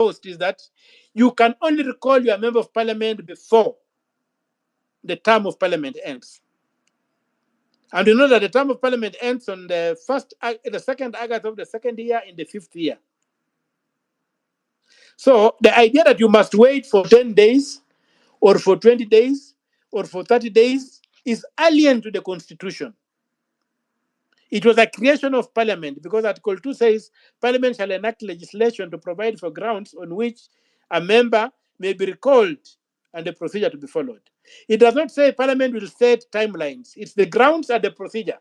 proposed is that you can only recall your member of parliament before the term of parliament ends. And you know that the term of parliament ends on the 2nd August of the second year in the 5th year. So the idea that you must wait for 10 days or for 20 days or for 30 days is alien to the constitution. It was a creation of parliament because Article 2 says parliament shall enact legislation to provide for grounds on which a member may be recalled and the procedure to be followed. It does not say parliament will set timelines. It's the grounds and the procedure.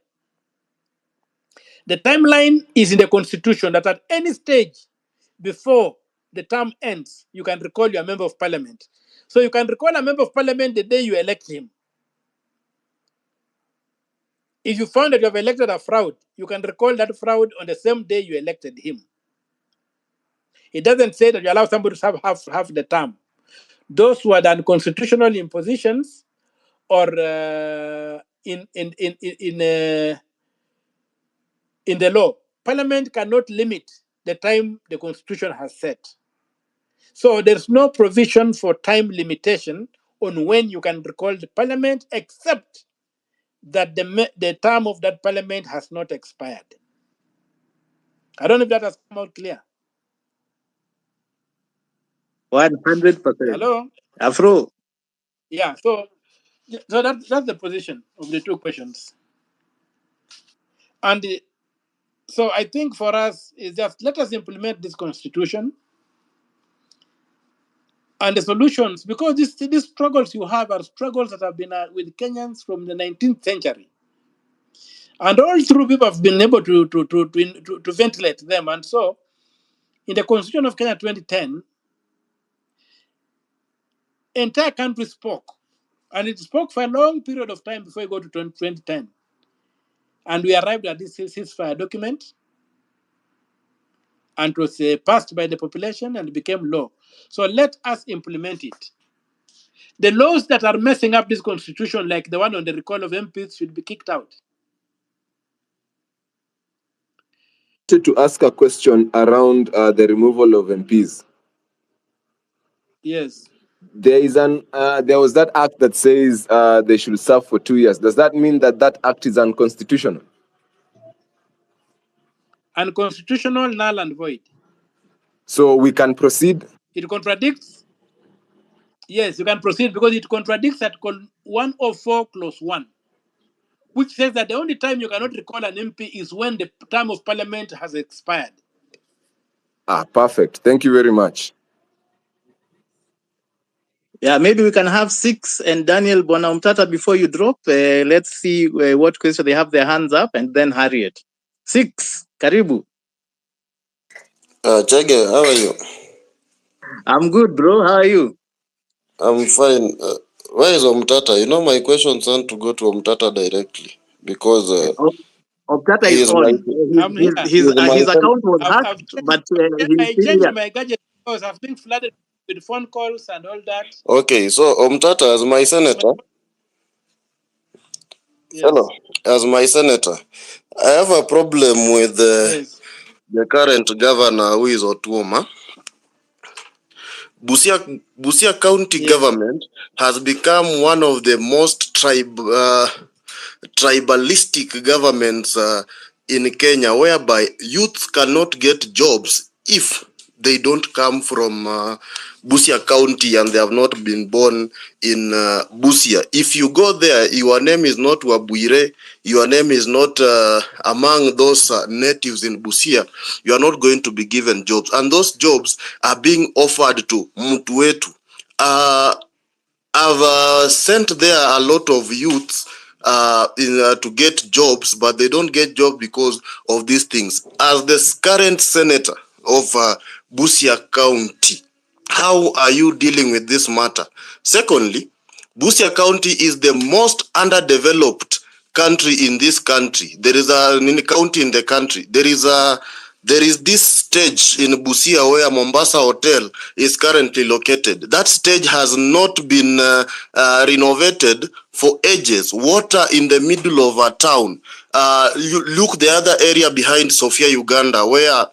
The timeline is in the constitution that at any stage before the term ends, you can recall your member of parliament. So you can recall a member of parliament the day you elect him. If you found that you have elected a fraud, you can recall that fraud on the same day you elected him. It doesn't say that you allow somebody to have half the term. Those who are done constitutional impositions or in the law, Parliament cannot limit the time the Constitution has set. So there's no provision for time limitation on when you can recall the Parliament, except that the term of that Parliament has not expired. I don't know if that has come out clear. 100%. Hello? Afro. Yeah, so that's the position of the two questions. And so I think for us is just let us implement this constitution and the solutions, because these struggles you have are struggles that have been with Kenyans from the 19th century. And all through people have been able to ventilate them. And so in the Constitution of Kenya 2010, entire country spoke. And it spoke for a long period of time before we go to 2010. And we arrived at this ceasefire document, and it was passed by the population and became law. So let us implement it. The laws that are messing up this constitution, like the one on the recall of MPs, should be kicked out. To ask a question around the removal of MPs. Yes. There was that act that says they should serve for 2 years. Does that mean that act is unconstitutional? Unconstitutional, null and void. So we can proceed? It contradicts. Yes, you can proceed because it contradicts Article 104 Clause 1, which says that the only time you cannot recall an MP is when the term of parliament has expired. Perfect. Thank you very much. Yeah, maybe we can have 6 and Daniel Omtatah before you drop. Let's see what question they have their hands up, and then Harriet. 6, Karibu. Chege, how are you? I'm good, bro. How are you? I'm fine. Where is Omtatah? You know, my questions want to go to Omtatah directly because Omtatah is on. His account was hacked, but I changed my gadget because I've been flooded with phone calls and all that. Okay, so Omtatah, as my senator. Yes. Hello, as my senator, I have a problem with the current governor, who is Otuoma. Busia County government has become one of the most tribalistic governments in Kenya, whereby youths cannot get jobs if they don't come from Busia County and they have not been born in Busia. If you go there, your name is not Wabuire, your name is not among those natives in Busia, you are not going to be given jobs. And those jobs are being offered to Mtuwetu. I've sent there a lot of youths to get jobs, but they don't get jobs because of these things. As the current senator of Busia County, how are you dealing with this matter? Secondly, Busia County is the most underdeveloped country in this country. There is a county in the country. There is this stage in Busia where Mombasa Hotel is currently located. That stage has not been renovated for ages. Water in the middle of a town. You look the other area behind Sofia, Uganda, where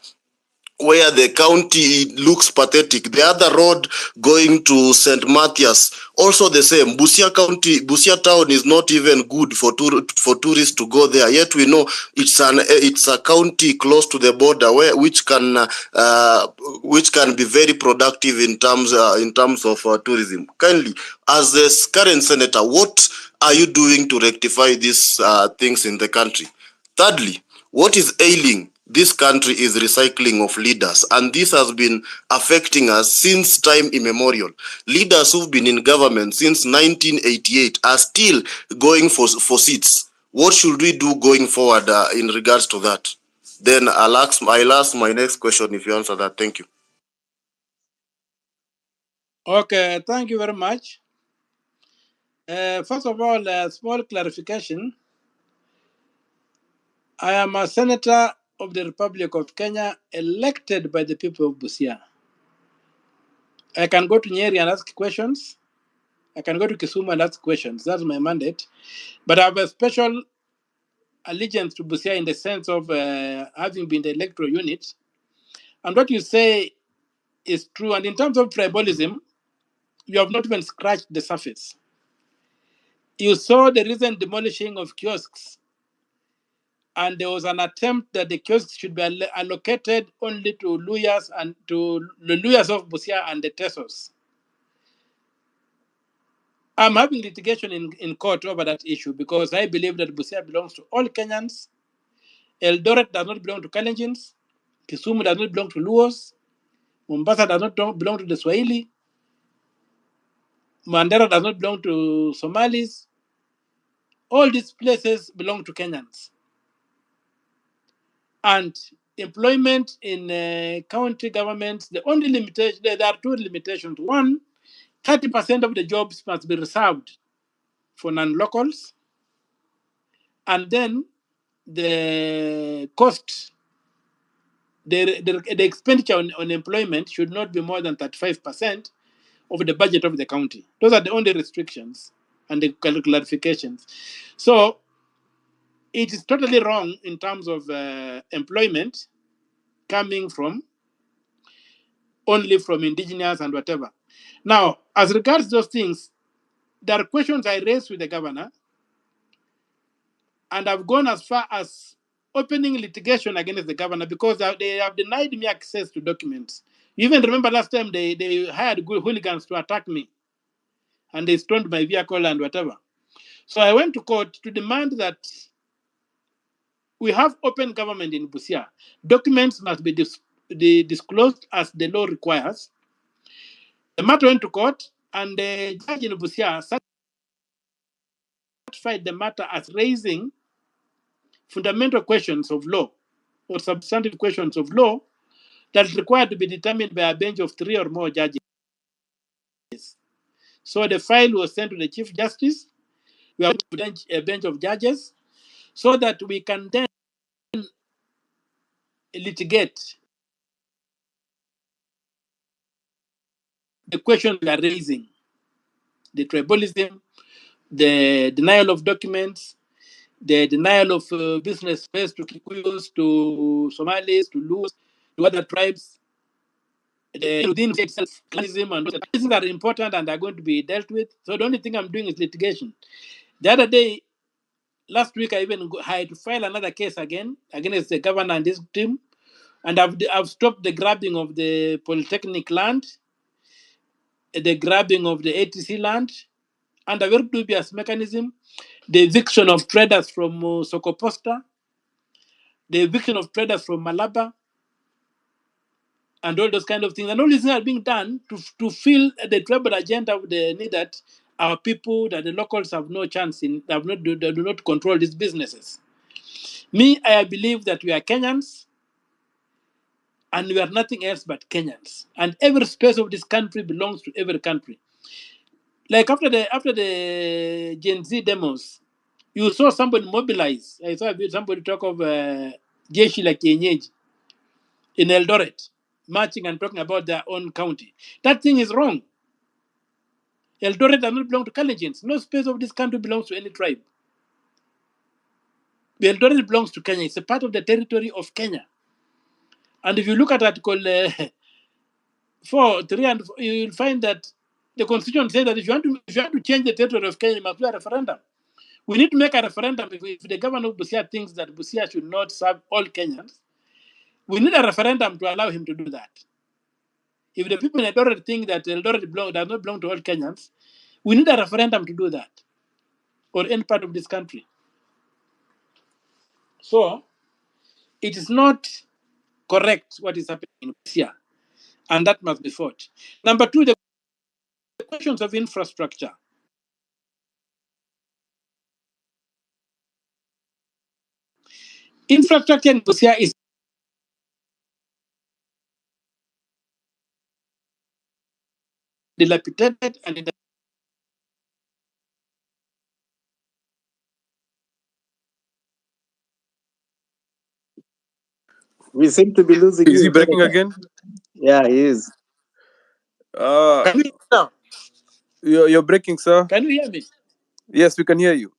where the county looks pathetic. The other road going to St. Matthias, also the same. Busia County, Busia town is not even good for tourists to go there. Yet we know it's a county close to the border which can be very productive in terms of tourism. Kindly, as the current senator, what are you doing to rectify these things in the country? Thirdly, what is ailing this country is recycling of leaders, and this has been affecting us since time immemorial. Leaders who've been in government since 1988 are still going for seats. What should we do going forward in regards to that? Then I'll ask my next question if you answer that. Thank you. Okay, thank you very much. First of all, a small clarification. I am a senator of the Republic of Kenya elected by the people of Busia. I can go to Nyeri and ask questions. I can go to Kisumu and ask questions. That's my mandate. But I have a special allegiance to Busia in the sense of having been the electoral unit. And what you say is true. And in terms of tribalism, you have not even scratched the surface. You saw the recent demolishing of kiosks, and there was an attempt that the kiosks should be allocated only to Luyas and to the Luyas of Busia and the Tesos. I'm having litigation in court over that issue because I believe that Busia belongs to all Kenyans. Eldoret does not belong to Kalenjins. Kisumu does not belong to Luos. Mombasa does not belong to the Swahili. Mandera does not belong to Somalis. All these places belong to Kenyans. And employment in county governments, the only limitation, there are two limitations. One, 30% of the jobs must be reserved for non-locals. And then the cost, the expenditure on employment should not be more than 35% of the budget of the county. Those are the only restrictions and the clarifications. So it is totally wrong in terms of employment coming from only from indigenous and whatever. Now, as regards those things, there are questions I raised with the governor, and I've gone as far as opening litigation against the governor because they have denied me access to documents. You even remember last time they hired good hooligans to attack me, and they stoned my vehicle and whatever. So I went to court to demand that we have open government in Busia. Documents must be disclosed as the law requires. The matter went to court, and the judge in Busia certified the matter as raising fundamental questions of law or substantive questions of law that is required to be determined by a bench of 3 or more judges. So the file was sent to the Chief Justice. We have a bench of judges so that we can then litigate the questions we are raising: the tribalism, the denial of documents, the denial of business space to Kikuyus, to Somalis, to Lus, to other tribes, within itself, clanism, and things that are important and are going to be dealt with. So the only thing I'm doing is litigation. The other day, last week, I even had to file another case again against the governor and his team, and I've stopped the grabbing of the polytechnic land, the grabbing of the ATC land, and a very dubious mechanism, the eviction of traders from Sokoposta, the eviction of traders from Malaba, and all those kind of things. And all these things are being done to fill the tribal agenda of the need that our people, that the locals have no chance in, do not control these businesses. Me, I believe that we are Kenyans, and we are nothing else but Kenyans. And every space of this country belongs to every country. Like after the Gen Z demos, you saw somebody mobilize. I saw somebody talk of Jeshi la Kienyeji in Eldoret, marching and talking about their own county. That thing is wrong. Eldoret does not belong to Kalenjins. No space of this country belongs to any tribe. The Eldoret belongs to Kenya. It's a part of the territory of Kenya. And if you look at Article 4, 3, and 4, you will find that the Constitution says that if you want to change the territory of Kenya, you must do a referendum. We need to make a referendum. If the governor of Busia thinks that Busia should not serve all Kenyans, we need a referendum to allow him to do that. If the people in Eldoret think that Eldoret does not belong to all Kenyans, we need a referendum to do that, or any part of this country. So, it is not correct what is happening in Busia, and that must be fought. Number two, the questions of infrastructure. Infrastructure in Busia is dilapidated and We seem to be losing Is he you, breaking Senator. again? Yeah, he is. Can you hear me now? You're breaking, sir. Can you hear me? Yes, we can hear you.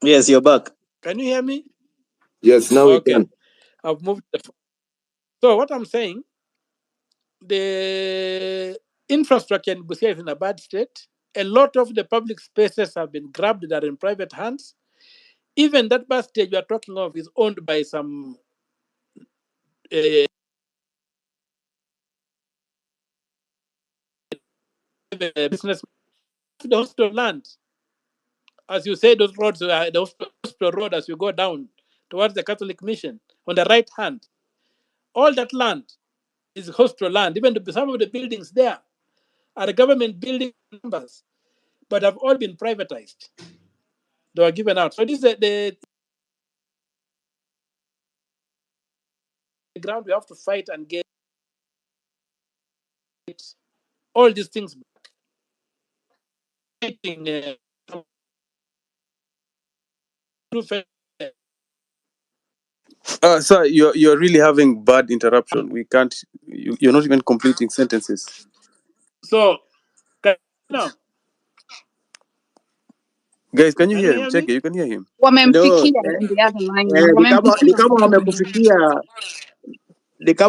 Yes, you're back. Can you hear me? Yes, now we Okay. can. I've moved. So what I'm saying, the infrastructure in Busia is in a bad state. A lot of the public spaces have been grabbed that are in private hands. Even that bus stage you are talking of is owned by some business. The hospital land, as you say, those roads, the hospital road as you go down towards the Catholic Mission, on the right hand, all that land is hospital land. Even some of the buildings there are government building numbers, but have all been privatized. They were given out. So this is the ground we have to fight and get all these things back. Sir, you're really having bad interruption. We can't. You're not even completing sentences. So, now, Guys, can you can hear you him? hear Check me? it. You can hear him. Ndio, Wamemfikia on the other line. ni kama Wamemfikia.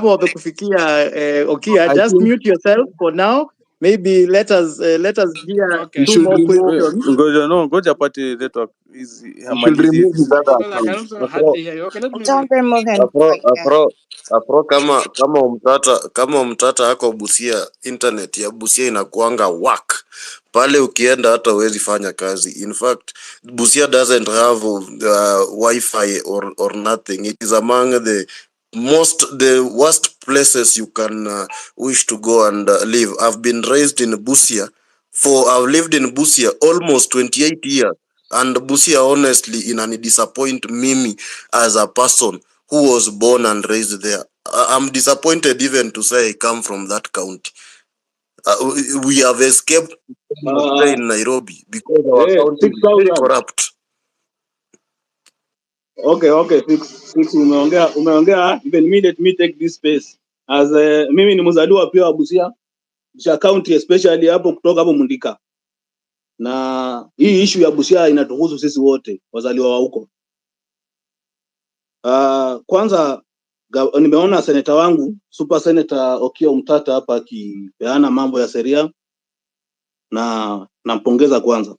wamekufikia Okiya, I just think mute yourself for now. Maybe let us hear you Okay. two should more remove questions. Ngoja apate network. you should remove his other Because I can account. also hardly hear you. Okay, let me. Don't remove him quite yet. Afro kama Omtatah ako Busia, internet ya Busia inakuanga whack. Pale ukienda hata huwezi fanya kazi. In fact, Busia doesn't have Wi-Fi or nothing. It is among the worst places you can wish to go and live. I've lived in Busia almost 28 years. And Busia honestly disappoint me as a person who was born and raised there. I'm disappointed even to say I come from that county. We have escaped stay in Nairobi because our county is very 6,000. corrupt. Okay, fix umeongea. Even me, let me take this space. As mimi ni mzaliwa pia wa Busia County, especially hapo kutoka hapo Mundika. Na hii issue ya Busia inatuhusu sisi wote wazaliwa wa huko. Kwanza nimeona seneta wangu Super Senator Okiya Omtatah hapa akipeana mambo ya sheria na nampongeza kwanza.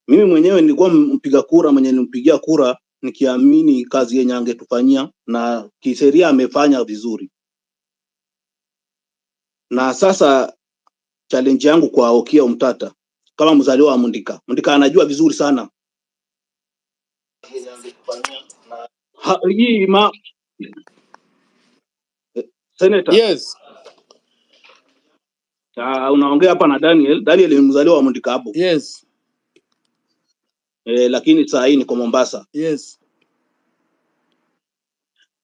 Mimi mwenyewe nilikuwa mpiga kura mwenye nimpigia kura nikiamini kazi yenye angetufanyia na kisheria amefanya vizuri. Na sasa challenge yangu kwa Okiya Omtatah kama mzaliwa wa Mundika. Mundika anajua vizuri sana. Senator. Yes. Unaongea hapa na Daniel ni mzaliwa wa Mundika hapo. Yes. Lakini saa hii niko Mombasa. Yes.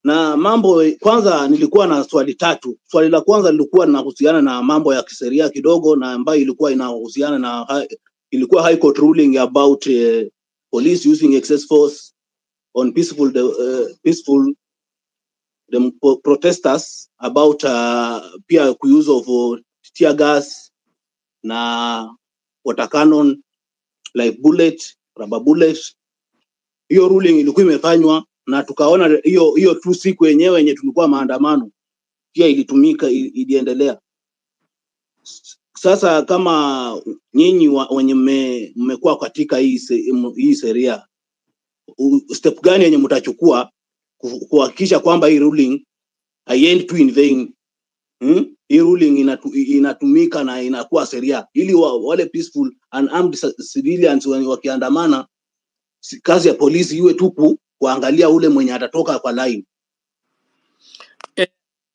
Na mambo kwanza nilikuwa na swali tatu. Swali la kwanza lilikuwa linahusiana na mambo ya kisheria kidogo na ambayo ilikuwa inahusiana na ilikuwa High Court ruling about police using excess force on peaceful protesters about pia use of tear gas na water cannon like bullet, rubber bullet. Hiyo ruling ilikuwa imefanywa na tukaona hiyo tu siku yenyewe yenye tulikuwa maandamano pia ilitumika, iliendelea. Sasa kama nyinyi wenye mmekuwa katika hii sheria, step gani yenye mtachukua kuhakikisha kwamba hii ruling haiendi tu in vain? Hii ruling inatumika na inakuwa sheria, ili wale peaceful and armed civilians wakiandamana, kazi ya polisi iwe tu kuangalia ule mwenye atatoka kwa line.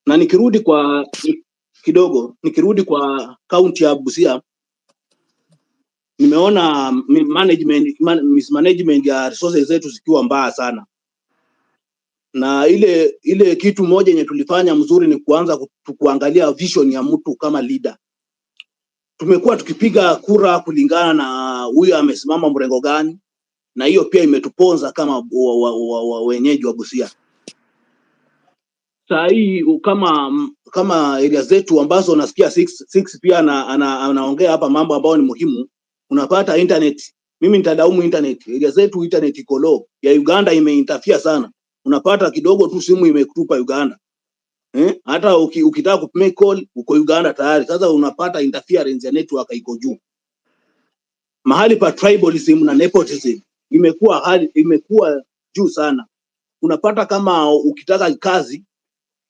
Na nikirudi kwa county ya Busia, nimeona mismanagement ya resources zetu zikiwa mbaya sana, na ile kitu moja yenye tulifanya mzuri ni kuanza kuangalia vision ya mtu kama leader. Tumekuwa tukipiga kura kulingana na huyo amesimama mrengo gani, na hiyo pia imetuponza kama wenyeji wa Busia. Saa hii kama area zetu ambazo nasikia 6 pia anaongea hapa mambo ambayo ni muhimu, unapata internet. Mimi nitadaumu internet, area zetu internet iko low. Ya Uganda imeinterfere sana, unapata kidogo tu simu imekutupa Uganda. Hata ukitaka ku make call uko Uganda tayari. Sasa unapata interference ya network iko juu. Mahali pa tribalism na nepotism imekuwa juu sana. Unapata kama ukitaka kazi,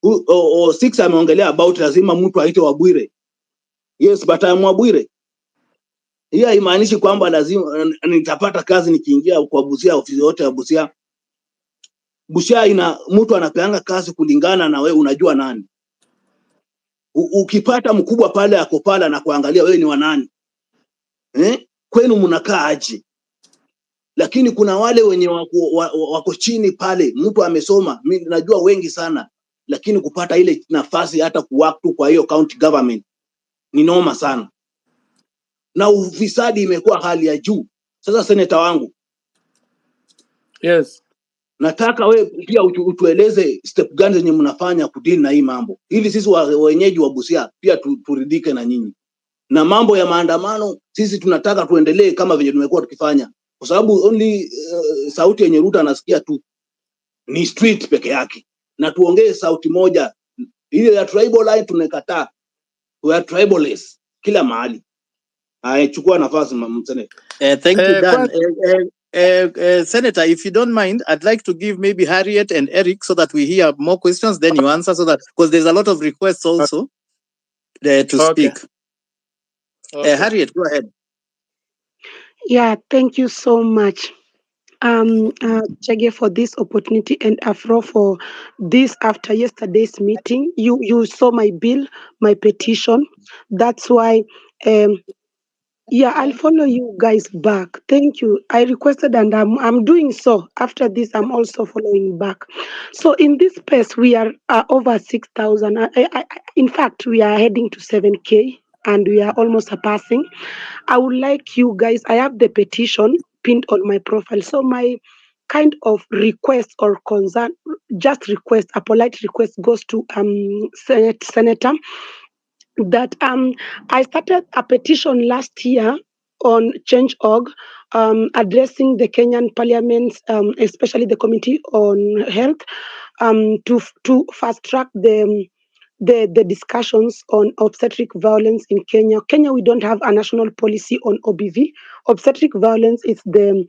6 ameongelea about lazima mtu aite Wabwire. Yes, but I'm Wabwire. Hiyo haimaanishi kwamba lazima nitapata kazi nikiingia kwa Busia, ofisi yote ya Busia. Busia ina mtu anapeanga kazi kulingana na wewe unajua nani. Ukipata mkubwa pale ako pale na kuangalia wewe ni wa nani. Kwenu mnakaa aje? Lakini kuna wale wenye wako chini pale, mtu amesoma, mimi najua wengi sana, lakini kupata ile nafasi hata kuwork tu kwa hiyo county government ni noma sana. Na ufisadi imekuwa hali ya juu. Sasa seneta wangu, Yes, nataka wewe pia utueleze step gani zenye mnafanya kudili na hii mambo, ili sisi wenyeji wa Busia pia turidhike na nyinyi. Na mambo ya maandamano, sisi tunataka tuendelee kama vile tumekuwa tukifanya, kwa sababu only sauti yenye Ruto anasikia tu ni street peke yake, na tuongee sauti moja. Ile ya tribal line tunakataa, we are tribalists kila mahali. Chukua nafasi msene. Thank you, Dan. Senator, if you don't mind, I'd like to give maybe Harriet and Eric so that we hear more questions, then you answer, so that, because there's a lot of requests also to speak. Okay. Harriet, go ahead. Yeah, thank you so much, Chege, for this opportunity, and Afro for this. After yesterday's meeting, you saw my bill, my petition. That's why, yeah, I'll follow you guys back. Thank you. I requested, and I'm doing so. After this, I'm also following back. So in this space, we are over 6,000. In fact, we are heading to 7K, and we are almost surpassing. I would like you guys, I have the petition pinned on my profile. So my kind of request or concern, just request, a polite request, goes to Senator, that I started a petition last year on Change.org, addressing the Kenyan Parliament, especially the Committee on Health, to fast track the discussions on obstetric violence in Kenya. Kenya, we don't have a national policy on OBV. Obstetric violence is the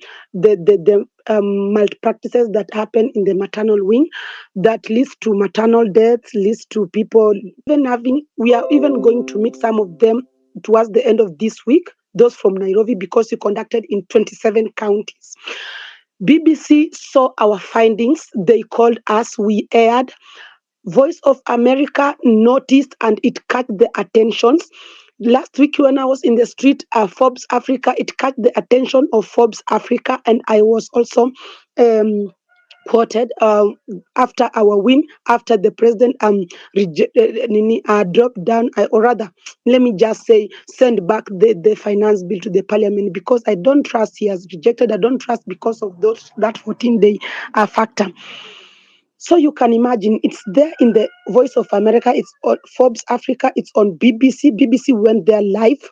malpractices that happen in the maternal wing that leads to maternal deaths, leads to people even having. We are even going to meet some of them towards the end of this week, those from Nairobi, because we conducted in 27 counties. BBC saw our findings. They called us. We aired. Voice of America noticed, and it caught the attentions. Last week when I was in the street, Forbes Africa, it caught the attention of Forbes Africa, and I was also quoted after our win, after the president dropped down, or rather, let me just say, send back the finance bill to the parliament, because I don't trust he has rejected. I don't trust because of that 14-day factor. So you can imagine, it's there in the Voice of America, it's on Forbes Africa, it's on BBC. BBC went there live,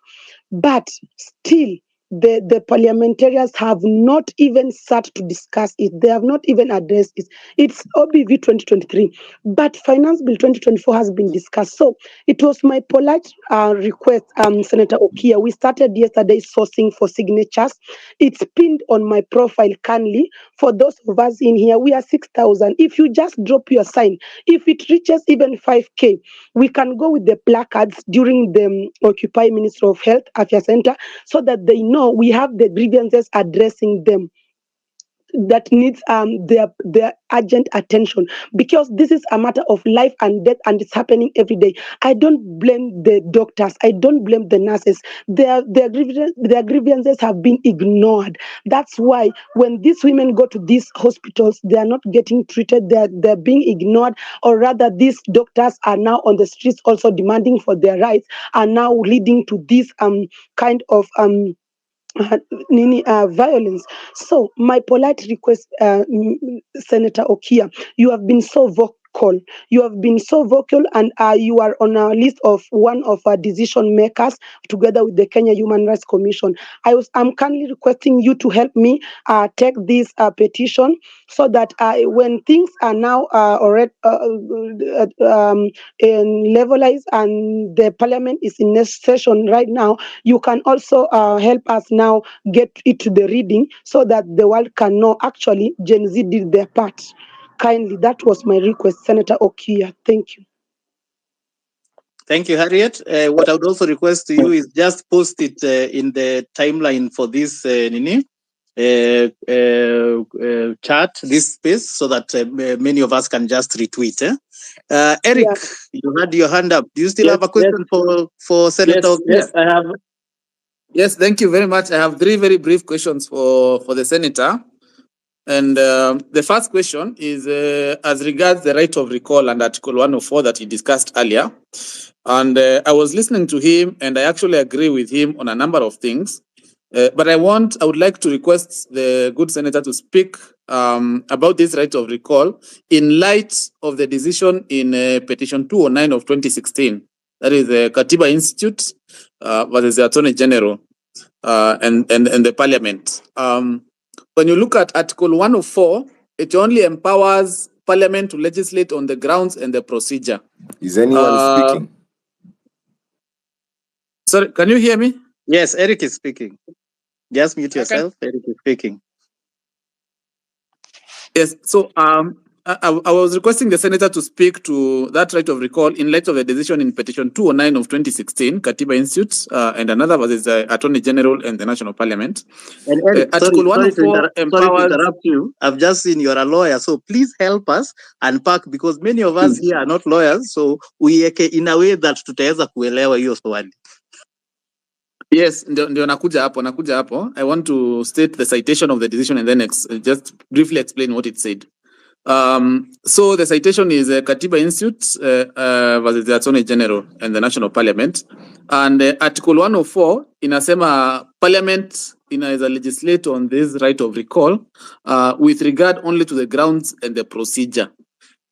but still the parliamentarians have not even sat to discuss it. They have not even addressed it. It's OBV 2023, but Finance Bill 2024 has been discussed. So it was my polite request, Senator Okiya. We started yesterday sourcing for signatures. It's pinned on my profile kindly. For those of us in here, we are 6,000. If you just drop your sign, if it reaches even 5K, we can go with the placards during the Occupy Ministry of Health Affairs Center so that they know we have the grievances addressing them that needs their urgent attention, because this is a matter of life and death and it's happening every day. I don't blame the doctors, I don't blame the nurses. Their grievances have been ignored. That's why when these women go to these hospitals, they are not getting treated, they're being ignored, or rather these doctors are now on the streets also demanding for their rights, are now leading to this kind of violence. So my polite request, Senator Okiya, you have been so vocal. You have been so vocal, and you are on our list of one of our decision makers together with the Kenya Human Rights Commission. I'm kindly requesting you to help me take this petition so that when things are now already levelized and the parliament is in session right now, you can also help us now get it to the reading so that the world can know actually Gen Z did their part. Kindly, that was my request, Senator Okiya. Thank you. Thank you, Harriet. What I would also request to you is just post it in the timeline for this chat, this space, so that many of us can just retweet. Eric, Yeah. you had your hand up. Do you still Yes, have a question for Senator Okiya? Yes, I have. Yes, thank you very much. I have three very brief questions for the senator. And the first question is as regards the right of recall and Article 104 that he discussed earlier. And I was listening to him, and I actually agree with him on a number of things. But I would like to request the good senator to speak about this right of recall in light of the decision in Petition 209 of 2016. That is the Katiba Institute versus the Attorney General and the Parliament. When you look at Article 104, it only empowers Parliament to legislate on the grounds and the procedure. Is anyone speaking? Sorry, can you hear me? Yes, Eric is speaking. Just mute yourself. Eric is speaking. Yes, so I was requesting the senator to speak to that right of recall in light of the decision in Petition 209 of 2016, Katiba Institute, and another was the Attorney General and the National Parliament. And Eric, Article 104 sorry to interrupt you. I've just seen you're a lawyer, so please help us unpack, because many of us here are not lawyers, so we in a way that tutaweza kuelewa hiyo swali. Yes, ndio nakuja hapo. I want to state the citation of the decision and then just briefly explain what it said. So the citation is Katiba Institute versus the Attorney General and the National Parliament. And Article 104 inasema Parliament is a legislator on this right of recall with regard only to the grounds and the procedure.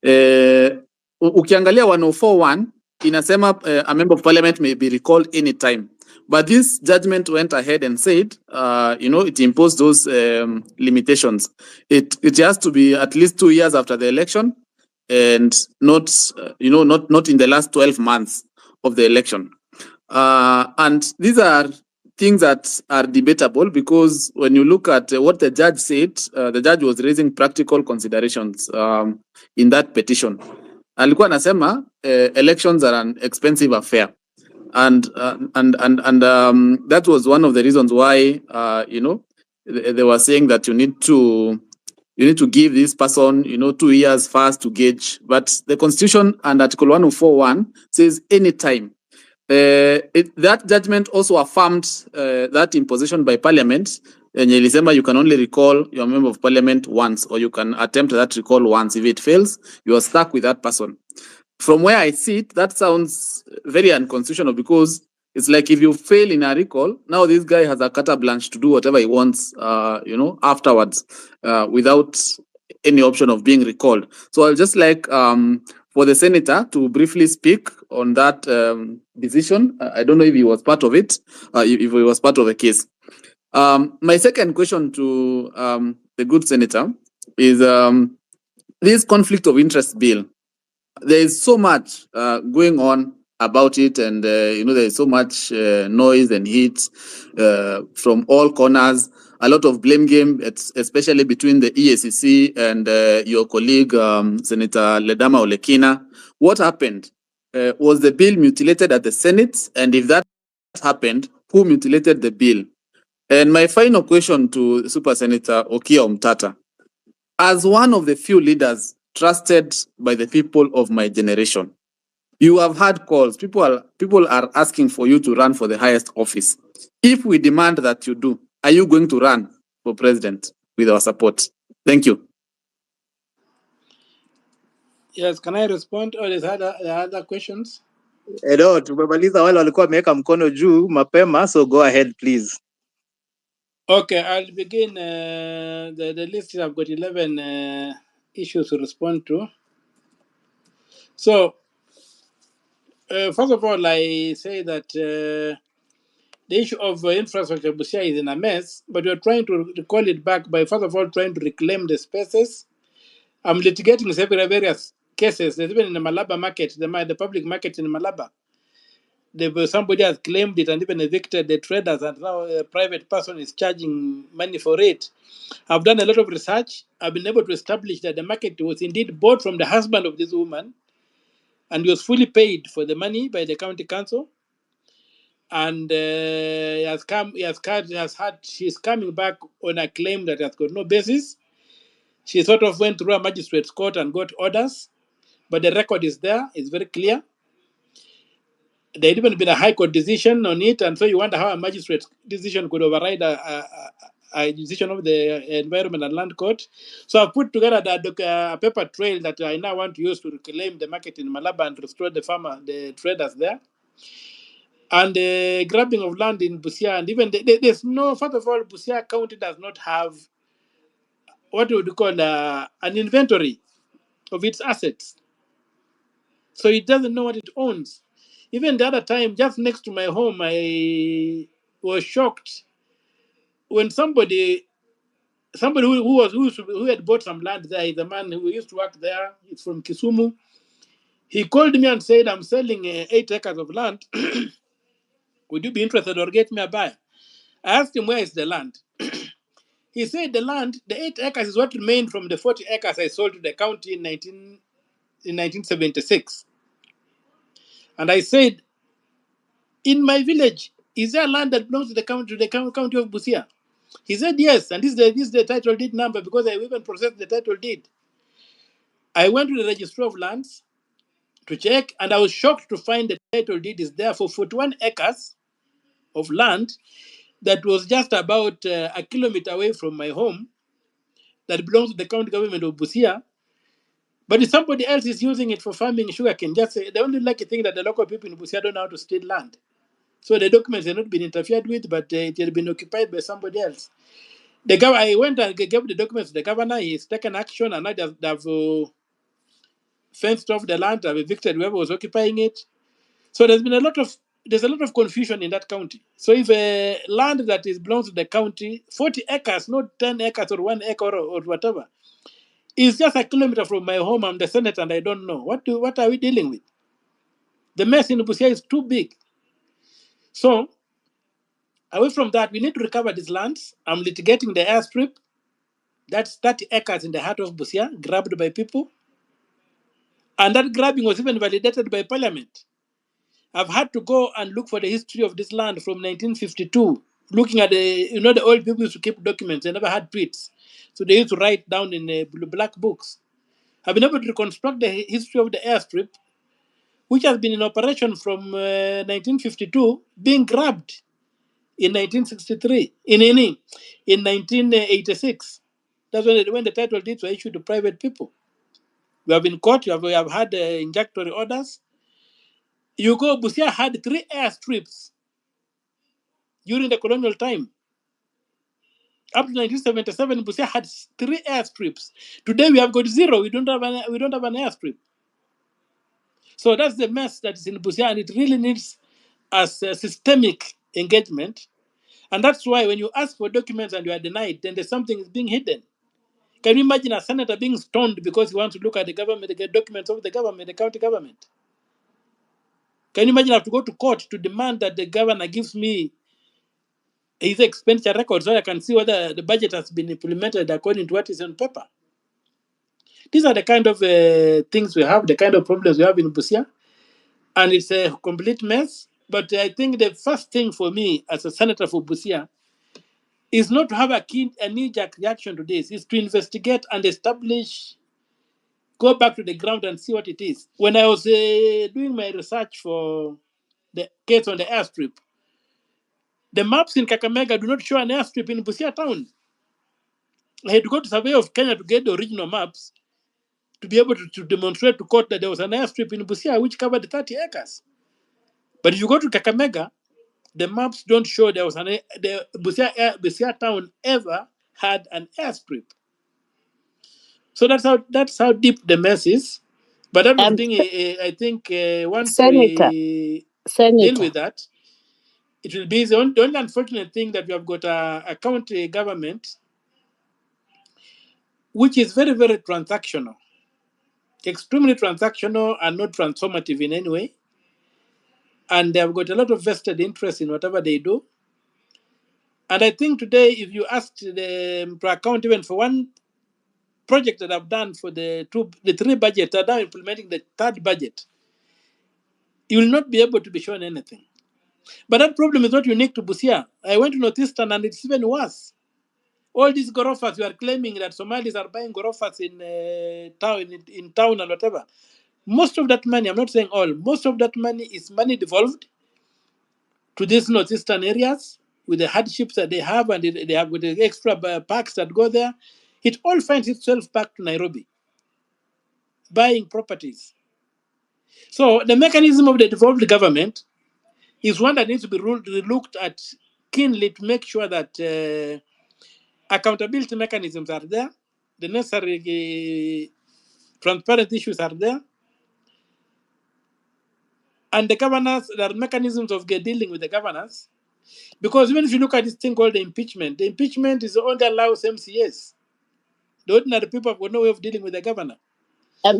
Ukiangalia 104.1 inasema a member of Parliament may be recalled anytime. But this judgment went ahead and said, it imposed those limitations. It has to be at least 2 years after the election, and not in the last 12 months of the election. And these are things that are debatable, because when you look at what the judge said, the judge was raising practical considerations in that petition. Alikuwa anasema elections are an expensive affair. And that was one of the reasons why they were saying that you need to give this person 2 years first to gauge. But the Constitution and Article 104.1 says anytime. That judgment also affirmed that imposition by Parliament. And you can only recall your member of Parliament once, or you can attempt that recall once. If it fails, you are stuck with that person. From where I sit, that sounds very unconstitutional, because it's like if you fail in a recall, now this guy has a carte blanche to do whatever he wants, afterwards, without any option of being recalled. So I'll just like for the senator to briefly speak on that decision. I don't know if he was part of it, if he was part of the case. My second question to the good senator is this conflict of interest bill. There is so much going on about it, and there is so much noise and heat from all corners. A lot of blame game, especially between the EACC and your colleague Senator Ledama Olekina. What happened? Was the bill mutilated at the Senate? And if that happened, who mutilated the bill? And my final question to Super Senator Okiya Omtatah. As one of the few leaders trusted by the people of my generation, you have had calls. People are asking for you to run for the highest office. If we demand that you do, are you going to run for president with our support? Thank you. Yes, can I respond, or is other questions? Tumemaliza wale walikuwa wameweka mkono juu mapema, so go ahead please. Okay, I'll begin. The list, I've got 11 issues to respond to. So, first of all, I say that the issue of infrastructure Busia is in a mess, but we're trying to call it back by, first of all, trying to reclaim the spaces. I'm litigating several various cases. There's even in the Malaba market, the public market in Malaba. Somebody has claimed it and even evicted the traders, and now a private person is charging money for it. I've done a lot of research. I've been able to establish that the market was indeed bought from the husband of this woman, and he was fully paid for the money by the county council. And she's coming back on a claim that has got no basis. She sort of went through a magistrate's court and got orders, but the record is there, it's very clear. There had even been a high court decision on it, and so you wonder how a magistrate's decision could override a decision of the Environment and Land Court. So I've put together a paper trail that I now want to use to reclaim the market in Malaba and restore the traders there. And the grabbing of land in Busia, and even there's no, first of all, Busia County does not have what would you call an inventory of its assets. So it doesn't know what it owns. Even the other time, just next to my home, I was shocked when somebody who had bought some land there, is a man who used to work there. He's from Kisumu. He called me and said, "I'm selling 8 acres of land. Would you be interested or get me a buyer?" I asked him, "Where is the land?" He said, the 8 acres is what remained from the 40 acres I sold to the county in 1976. And I said, "In my village, is there land that belongs to the county of Busia?" He said, "Yes, and this is the title deed number, because I even processed the title deed." I went to the registry of lands to check, and I was shocked to find the title deed is there for 41 acres of land that was just about a kilometer away from my home, that belongs to the county government of Busia. But if somebody else is using it for farming sugarcane, just say, the only lucky thing that the local people in Busia don't know how to steal land. So the documents have not been interfered with, but it had been occupied by somebody else. I went and gave the documents to the governor. He's taken action, and they've fenced off the land. I've evicted whoever was occupying it. So there's a lot of confusion in that county. So if land that belongs to the county, 40 acres, not 10 acres or 1 acre or whatever, is just a kilometer from my home. I'm the Senate and I don't know. What are we dealing with? The mess in Busia is too big. So away from that, we need to recover these lands. I'm litigating the airstrip. That's 30 acres in the heart of Busia, grabbed by people. And that grabbing was even validated by Parliament. I've had to go and look for the history of this land from 1952, looking at the old people used to keep documents. They never had tweets. So they used to write down in black books. I've been able to reconstruct the history of the airstrip, which has been in operation from 1952, being grabbed in 1963, in 1986. That's when the title deeds were issued to private people. We have been caught. We have had injunctory orders. Busia had 3 airstrips during the colonial time. Up to 1977, Busia had 3 airstrips. Today we have got 0. We don't have an airstrip. So that's the mess that is in Busia, and it really needs a systemic engagement. And that's why when you ask for documents and you are denied, then there's something is being hidden. Can you imagine a senator being stoned because he wants to look at the government, the documents of the government, the county government? Can you imagine I have to go to court to demand that the governor gives me his expenditure record so I can see whether the budget has been implemented according to what is on paper? These are the kind of things we have, the kind of problems we have in Busia. And it's a complete mess. But I think the first thing for me as a senator for Busia is not to have a knee-jerk reaction to this, is to investigate and establish, go back to the ground and see what it is. When I was doing my research for the case on the airstrip, the maps in Kakamega do not show an airstrip in Busia town. I had to go to Survey of Kenya to get the original maps to be able to demonstrate to court that there was an airstrip in Busia which covered 30 acres. But if you go to Kakamega, the maps don't show there was the Busia town ever had an airstrip. So that's how deep the mess is. But everything, I think, once we deal with that, it will be the only unfortunate thing that we have got a county government which is very, very transactional, extremely transactional and not transformative in any way. And they have got a lot of vested interest in whatever they do. And I think today, if you ask them to account even for one project that I've done for the three budgets that are now implementing the third budget, you will not be able to be shown anything. But that problem is not unique to Busia. I went to Northeastern and it's even worse. All these gorofas, you are claiming that Somalis are buying gorofas in town and whatever. Most of that money, I'm not saying all, most of that money is money devolved to these northeastern areas with the hardships that they have and they have with the extra parks that go there. It all finds itself back to Nairobi, buying properties. So the mechanism of the devolved government is one that needs to be looked at keenly to make sure that accountability mechanisms are there, the necessary transparent issues are there, and the governance, there are mechanisms of dealing with the governance. Because even if you look at this thing called the impeachment is only allows MCAs. The ordinary people have got no way of dealing with the governor.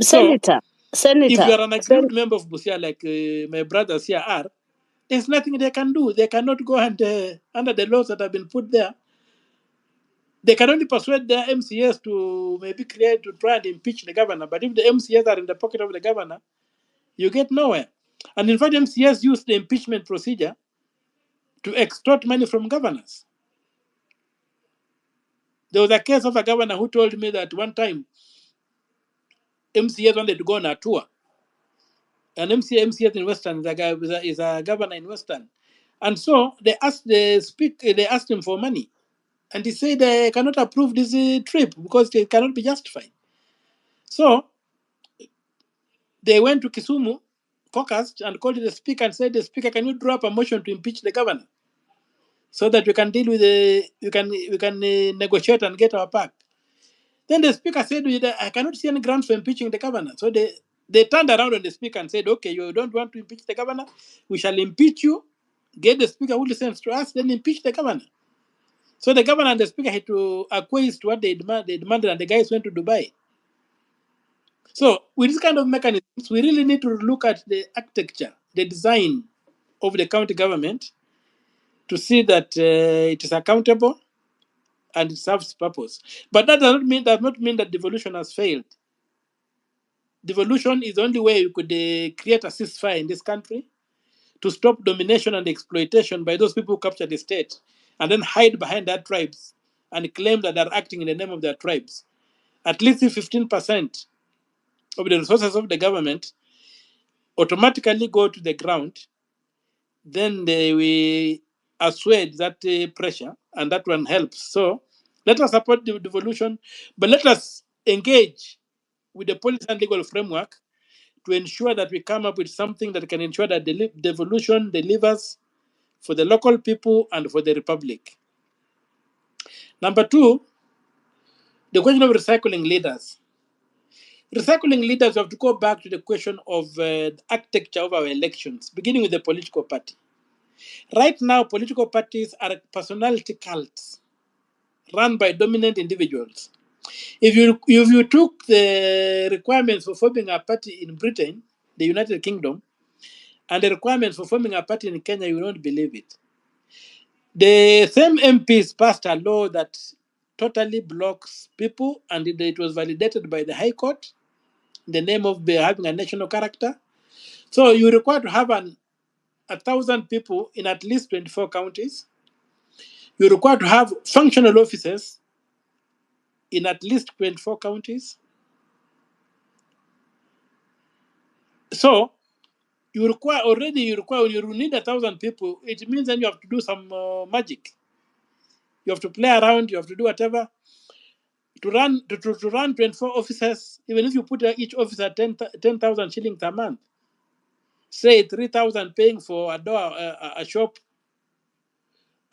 Senator, if you are an aggrieved member of Busia, like my brothers here are, there's nothing they can do. They cannot go and, under the laws that have been put there, they can only persuade their MCAs to maybe to try and impeach the governor. But if the MCAs are in the pocket of the governor, you get nowhere. And in fact, MCAs use the impeachment procedure to extort money from governors. There was a case of a governor who told me that one time MCAs wanted to go on a tour. An MCAs in Western is a governor in Western. And so they asked him for money. And he said they cannot approve this trip because it cannot be justified. So they went to Kisumu caucus and called the speaker and said, the speaker, can you draw up a motion to impeach the governor so that we can deal with we can negotiate and get our pack. Then the speaker said, I cannot see any grounds for impeaching the governor. So they turned around on the speaker and said, okay, you don't want to impeach the governor, we shall impeach you, get the speaker who listens to us, then impeach the governor. So the governor and the speaker had to acquiesce to what they demanded, and the guys went to Dubai. So with this kind of mechanisms, we really need to look at the architecture, the design of the county government to see that it is accountable and it serves purpose. But that does not mean that devolution has failed. Devolution is the only way you could create a ceasefire in this country to stop domination and exploitation by those people who capture the state and then hide behind their tribes and claim that they're acting in the name of their tribes. At least 15% of the resources of the government automatically go to the ground, then they will assuage that pressure, and that one helps. So let us support the devolution, but let us engage with the policy and legal framework to ensure that we come up with something that can ensure that the devolution delivers for the local people and for the republic. Number two, the question of recycling leaders. Recycling leaders, we have to go back to the question of the architecture of our elections, beginning with the political party. Right now, political parties are personality cults run by dominant individuals. If you took the requirements for forming a party in Britain, the United Kingdom, and the requirements for forming a party in Kenya, you won't believe it. The same MPs passed a law that totally blocks people, and it was validated by the High Court in the name of having a national character. So you require to have 1,000 people in at least 24 counties. You require to have functional offices in at least 24 counties. So you need 1,000 people. It means then you have to do some magic. You have to play around. You have to do whatever to run 24 offices. Even if you put each officer 10,000 shillings a month, say 3,000 paying for a door, a shop,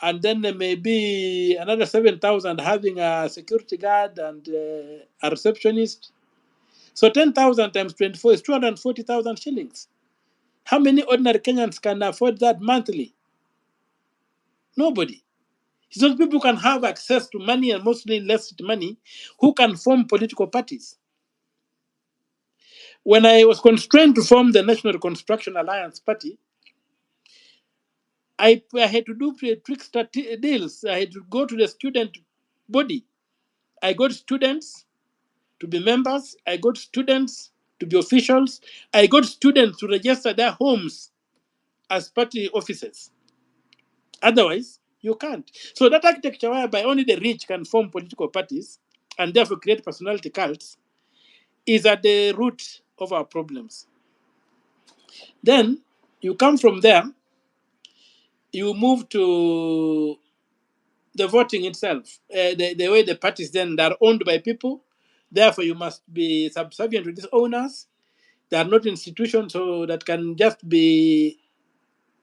and then there may be another 7,000 having a security guard and a receptionist. So 10,000 times 24 is 240,000 shillings. How many ordinary Kenyans can afford that monthly? Nobody. It's not people who can have access to money and mostly less money who can form political parties. When I was constrained to form the National Reconstruction Alliance Party, I had to do trickster deals. I had to go to the student body. I got students to be members. I got students to be officials. I got students to register their homes as party officers. Otherwise, you can't. So that architecture whereby only the rich can form political parties and therefore create personality cults is at the root of our problems. Then you come from there, you move to the voting itself, the way the parties then are owned by people. Therefore, you must be subservient to these owners. They are not institutions so that can just be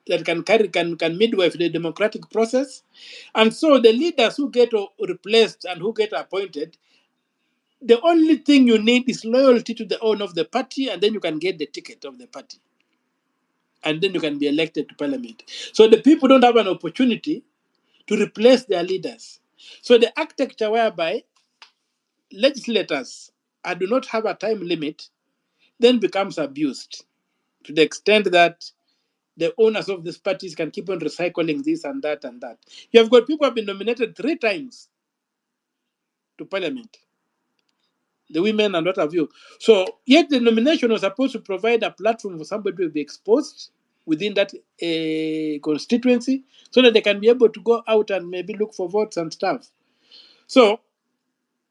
that can midwife the democratic process. And so the leaders who get replaced and who get appointed, the only thing you need is loyalty to the owner of the party, and then you can get the ticket of the party. And then you can be elected to parliament. So the people don't have an opportunity to replace their leaders. So the architecture whereby legislators do not have a time limit then becomes abused to the extent that the owners of these parties can keep on recycling this and that and that. You have got people who have been nominated 3 times to parliament, the women and what have you. So yet the nomination was supposed to provide a platform for somebody to be exposed within that constituency so that they can be able to go out and maybe look for votes and stuff. So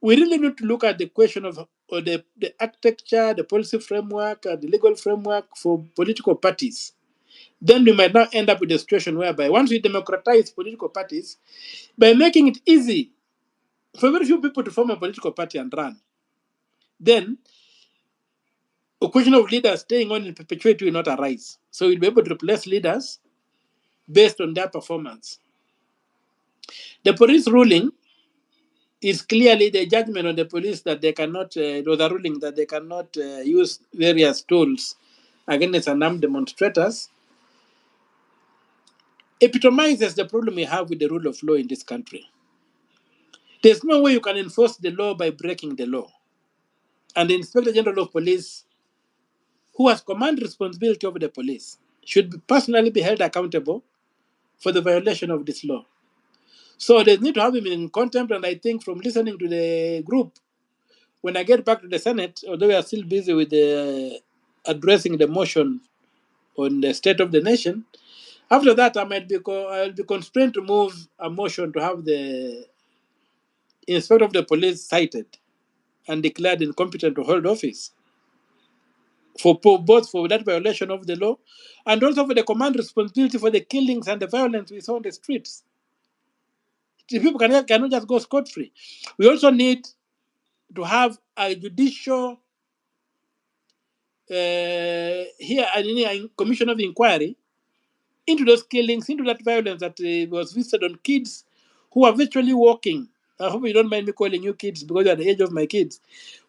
we really need to look at the question of the architecture, the policy framework, the legal framework for political parties. Then we might now end up with a situation whereby once we democratize political parties, by making it easy for very few people to form a political party and run, then a question of leaders staying on in perpetuity will not arise. So we'll be able to replace leaders based on their performance. The police ruling is clearly the judgment on the police that they cannot, it was a ruling that they cannot use various tools against unarmed demonstrators, epitomizes the problem we have with the rule of law in this country. There's no way you can enforce the law by breaking the law. And the Inspector General of Police, who has command responsibility over the police, should personally be held accountable for the violation of this law. So they need to have him in contempt, and I think from listening to the group, when I get back to the Senate, although we are still busy with addressing the motion on the state of the nation, after that I'll be constrained to move a motion to have the inspector of the police cited and declared incompetent to hold office for both for that violation of the law and also for the command responsibility for the killings and the violence we saw on the streets. The people cannot just go scot-free. We also need to have a judicial a commission of inquiry into those killings, into that violence that was visited on kids who are virtually walking. I hope you don't mind me calling you kids because you're the age of my kids,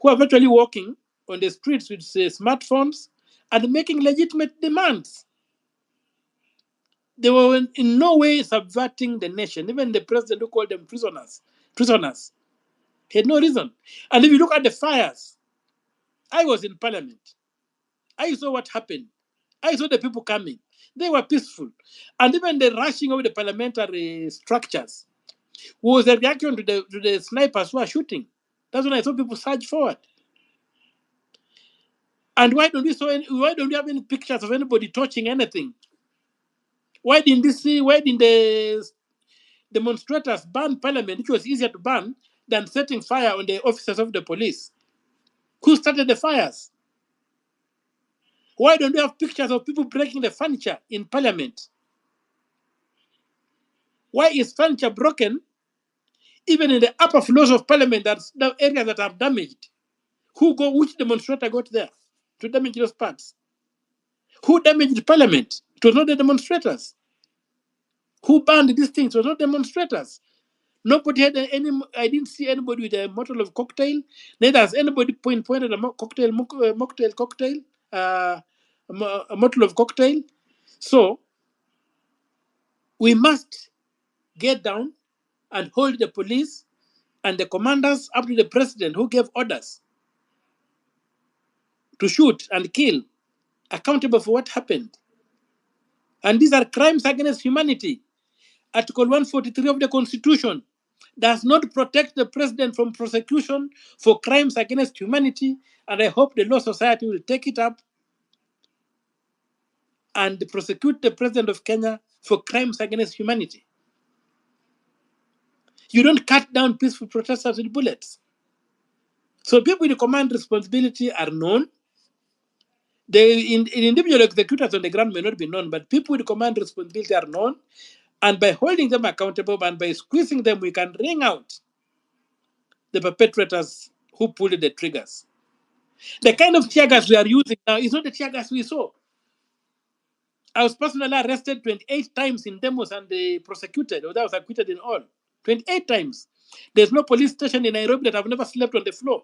who are virtually walking on the streets with smartphones and making legitimate demands. They were in no way subverting the nation. Even the president who called them prisoners, he had no reason. And if you look at the fires, I was in parliament. I saw what happened. I saw the people coming. They were peaceful. And even the rushing of the parliamentary structures was a reaction to the snipers who are shooting. That's when I saw people surge forward. And why don't we have any pictures of anybody touching anything? Why didn't the demonstrators burn parliament, which was easier to burn than setting fire on the officers of the police? Who started the fires? Why don't we have pictures of people breaking the furniture in parliament? Why is furniture broken even in the upper floors of parliament? That's the areas that are damaged. Which demonstrator got there to damage those parts? Who damaged parliament? It was not the demonstrators. Who banned these things? It was not demonstrators. Nobody had any. I didn't see anybody with a bottle of cocktail. Neither has anybody pointed a cocktail, a bottle of cocktail. So we must get down and hold the police and the commanders up to the president who gave orders to shoot and kill, accountable for what happened. And these are crimes against humanity. Article 143 of the Constitution does not protect the president from prosecution for crimes against humanity, and I hope the Law Society will take it up and prosecute the president of Kenya for crimes against humanity. You don't cut down peaceful protesters with bullets. So people with command responsibility are known. The individual executors on the ground may not be known, but people with command responsibility are known. And by holding them accountable and by squeezing them, we can wring out the perpetrators who pulled the triggers. The kind of tear gas we are using now is not the tear gas we saw. I was personally arrested 28 times in demos and prosecuted, although I was acquitted in all. 28 times. There's no police station in Nairobi that I've never slept on the floor.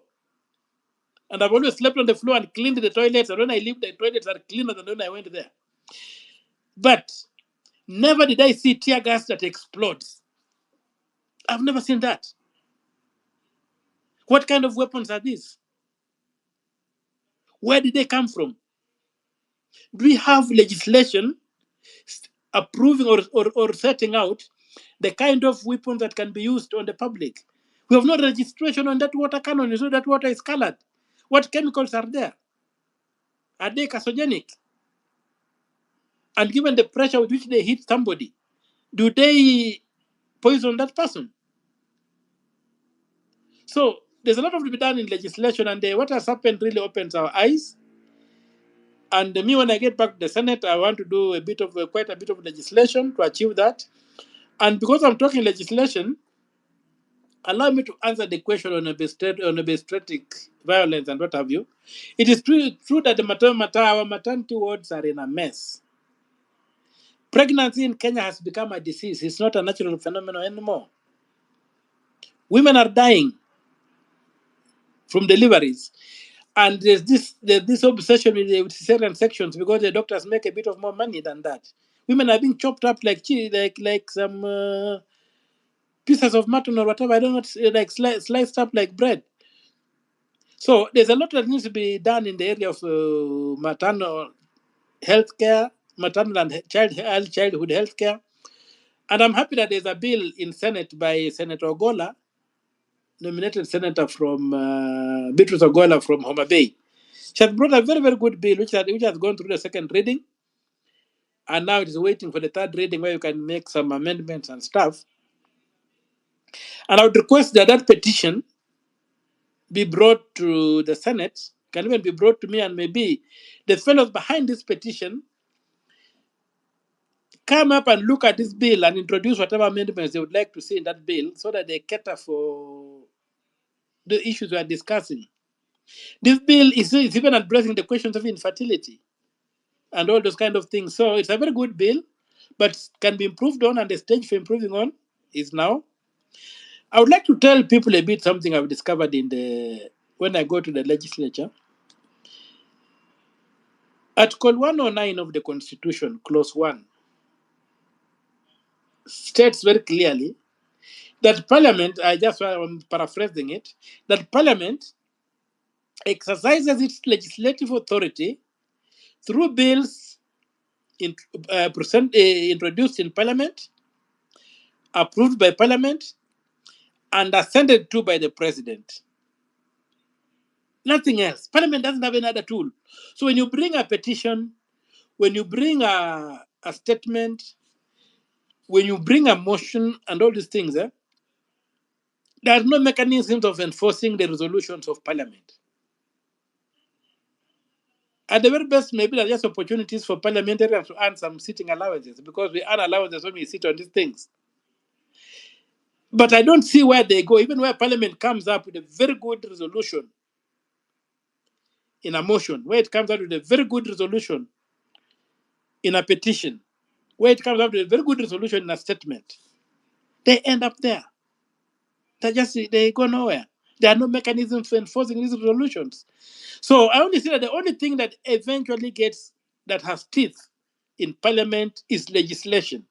And I've always slept on the floor and cleaned the toilets. And when I leave, the toilets are cleaner than when I went there. But never did I see tear gas that explodes. I've never seen that. What kind of weapons are these? Where did they come from? Do we have legislation approving or setting out the kind of weapons that can be used on the public? We have no registration on that water cannon, so that water is colored. What chemicals are there? Are they carcinogenic? And given the pressure with which they hit somebody, do they poison that person? So there's a lot to be done in legislation, and what has happened really opens our eyes. And me, when I get back to the Senate, I want to do quite a bit of legislation to achieve that. And because I'm talking legislation, allow me to answer the question on obstetric violence and what have you. It is true that our maternity wards are in a mess. Pregnancy in Kenya has become a disease. It's not a natural phenomenon anymore. Women are dying from deliveries. And there's this obsession with cesarean sections because the doctors make a bit of more money than that. Women are being chopped up like some pieces of mutton or whatever. I don't know, like sliced up like bread. So there's a lot that needs to be done in the area of maternal health care, maternal and childhood health care. And I'm happy that there's a bill in Senate by Senator Ogola, nominated senator from Beatrice Ogola from Homa Bay. She has brought a very, very good bill, which has gone through the second reading. And now it is waiting for the third reading where you can make some amendments and stuff. And I would request that petition be brought to the Senate, can even be brought to me, and maybe the fellows behind this petition come up and look at this bill and introduce whatever amendments they would like to see in that bill so that they cater for the issues we are discussing. This bill is even addressing the questions of infertility and all those kind of things. So it's a very good bill, but can be improved on, and the stage for improving on is now. I would like to tell people a bit something I've discovered when I go to the legislature. Article 109 of the Constitution, Clause 1, states very clearly that Parliament, I'm paraphrasing it, that Parliament exercises its legislative authority through bills introduced in Parliament, approved by Parliament, and assented to by the President. Nothing else. Parliament doesn't have any other tool. So when you bring a petition, when you bring a statement, when you bring a motion and all these things, there are no mechanisms of enforcing the resolutions of Parliament. At the very best, maybe there are just opportunities for parliamentarians to earn some sitting allowances, because we earn allowances when we sit on these things. But I don't see where they go, even where Parliament comes up with a very good resolution in a motion, where it comes out with a very good resolution in a petition, where it comes up with a very good resolution in a statement. They end up there. They go nowhere. There are no mechanisms for enforcing these resolutions. So I only see that the only thing that eventually that has teeth in Parliament is legislation.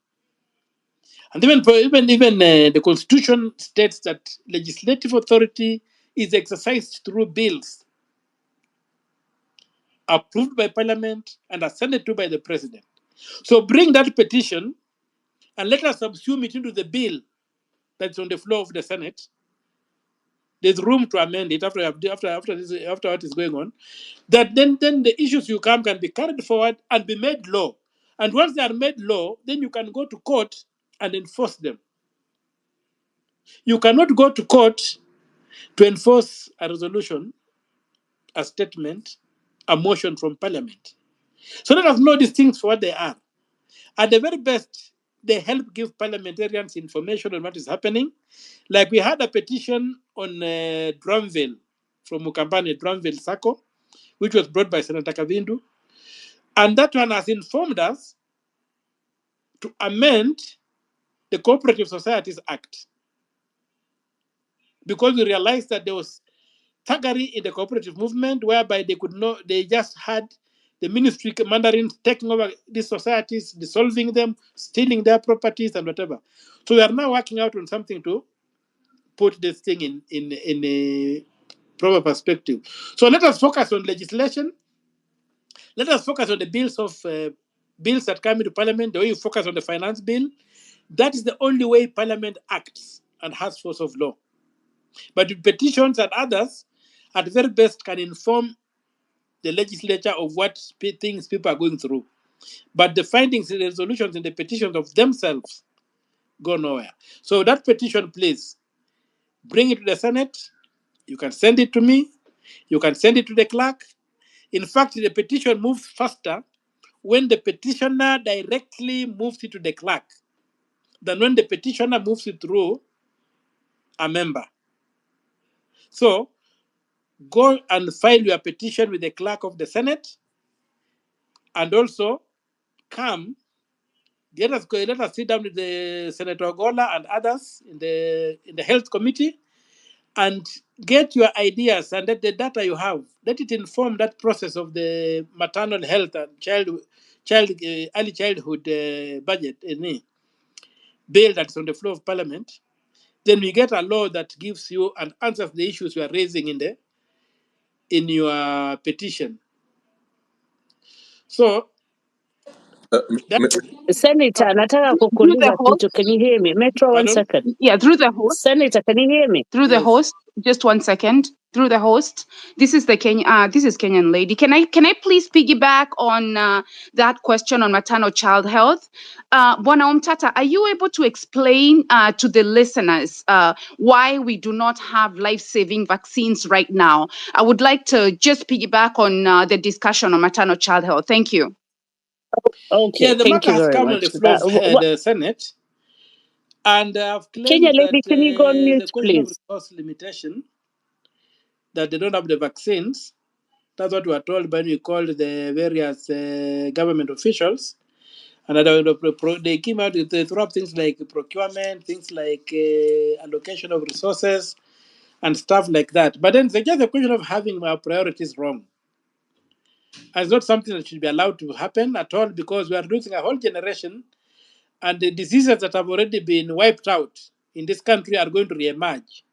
And even the Constitution states that legislative authority is exercised through bills approved by Parliament and assented to by the President. So bring that petition and let us subsume it into the bill that's on the floor of the Senate. There's room to amend it after what is going on. That then the issues you come can be carried forward and be made law. And once they are made law, then you can go to court and enforce them. You cannot go to court to enforce a resolution, a statement, a motion from Parliament. So let us know these things for what they are. At the very best, they help give parliamentarians information on what is happening. Like we had a petition on Drumville from Mukambani, Drumville Sacco, which was brought by Senator Kavindu. And that one has informed us to amend the Cooperative Societies Act, because we realized that there was thuggery in the cooperative movement, whereby they just had the ministry mandarins taking over these societies, dissolving them, stealing their properties and whatever. So we are now working out on something to put this thing in a proper perspective. So let us focus on legislation. Let us focus on the bills that come into Parliament, the way you focus on the finance bill. That is the only way Parliament acts and has force of law. But with petitions and others, at the very best, can inform the legislature of what things people are going through. But the findings and the resolutions and the petitions of themselves go nowhere. So that petition, please, bring it to the Senate. You can send it to me. You can send it to the clerk. In fact, the petition moves faster when the petitioner directly moves it to the clerk than when the petitioner moves it through a member. So go and file your petition with the clerk of the Senate, and also let us sit down with the Senator Gola and others in the health committee and get your ideas, and let the data you have, let it inform that process of the maternal health and early childhood budget bill that's on the floor of Parliament. Then we get a law that gives you and answers the issues you are raising in your petition. So Senator, nataka Through the kukuuliza host, kitu. Can you hear me? Metro, 1 second. yeah, through the host, Senator, can you hear me? through the yes. host, just 1 second. Through the host, this is Kenyan lady. Can I please piggyback on that question on maternal child health? Bwana Omtatah, are you able to explain to the listeners why we do not have life-saving vaccines right now? I would like to just piggyback on the discussion on maternal child health. Thank you. Okay, Yeah, the thank matter you has very come on much. the floor of the Senate, and I've Kenya claimed lady, that can you go on the mute, question of please? resource limitation, that they don't have the vaccines. That's what we were told when we called the various government officials. And they came out with they throw up things like procurement, things like allocation of resources, and stuff like that. But then it's just a question of having our priorities wrong. And it's not something that should be allowed to happen at all, because we are losing a whole generation. and the diseases that have already been wiped out in this country are going to re-emerge,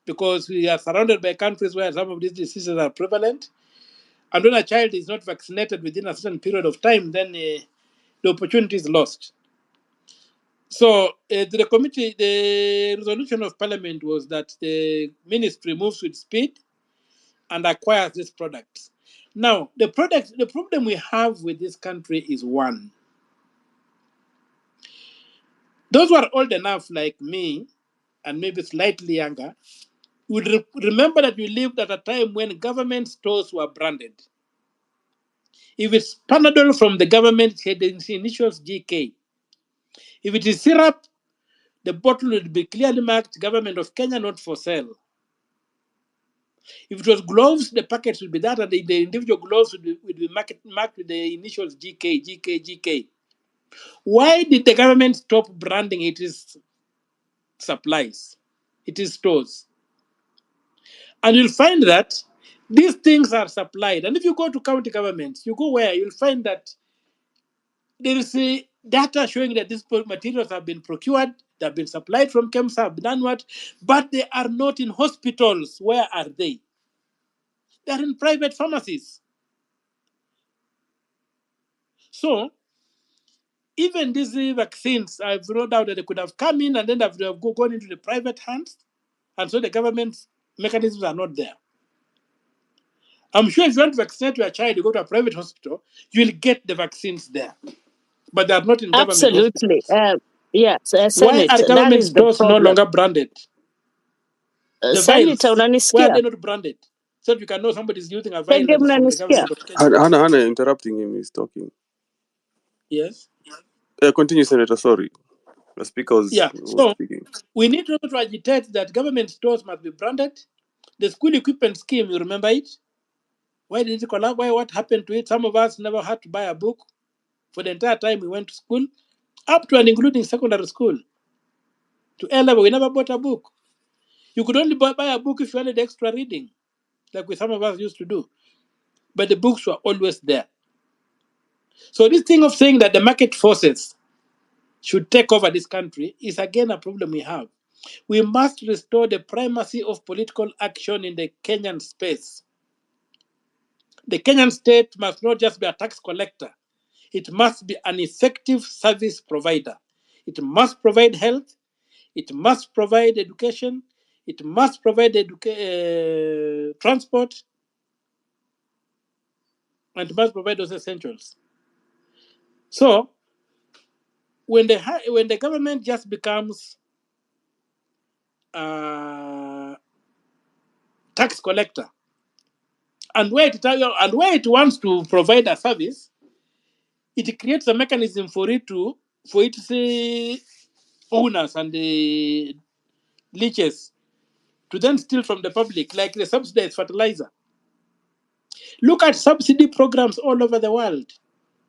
because we are surrounded by countries where some of these diseases are prevalent. And when a child is not vaccinated within a certain period of time, then the opportunity is lost. So the resolution of Parliament was that the ministry moves with speed and acquires these products. Now, the problem we have with this country is one. Those who are old enough, like me, and maybe slightly younger, would remember that we lived at a time when government stores were branded. If it's Panadol from the government, it had its initials GK. If it is syrup, the bottle would be clearly marked Government of Kenya, not for sale. If it was gloves, the packets would be that, and the individual gloves would be marked with the initials GK, GK, GK. Why did the government stop branding its supplies, its stores? And you'll find that these things are supplied. And if you go to county governments, you go where you'll find that there is a data showing that these materials have been procured, they have been supplied from KEMSA, have done what, but they are not in hospitals. Where are they? They are in private pharmacies. So even these vaccines, I've no doubt that they could have come in and then have gone into the private hands, and so the government's mechanisms are not there. I'm sure if you want to vaccinate your child, you go to a private hospital, you'll get the vaccines there, but they are not in government Absolutely. hospitals. Yes, Why Senate, are that government is the stores no problem. longer branded? The Senator, vials, why are unanisikia? they not branded? So that you can know somebody's using a vial Tege, that is from the mnanisikia? government of Kenya. Hannah, interrupting him. He's talking. Yes. Continue, Senator. Sorry. The speaker was Yeah. So speaking. we need to agitate that government stores must be branded. The school equipment scheme, you remember it? Why did it collapse? Why? What happened to it? Some of us never had to buy a book for the entire time we went to school, up to and including secondary school. To A level, we never bought a book. You could only buy a book if you wanted extra reading, like some of us used to do. But the books were always there. So this thing of saying that the market forces should take over this country is again a problem we have. We must restore the primacy of political action in the Kenyan space. The Kenyan state must not just be a tax collector. It must be an effective service provider. It must provide health. It must provide education. It must provide transport. And it must provide those essentials. So when the government just becomes a tax collector, and where it wants to provide a service, it creates a mechanism for its owners and the leeches to then steal from the public, like the subsidized fertilizer. Look at subsidy programs all over the world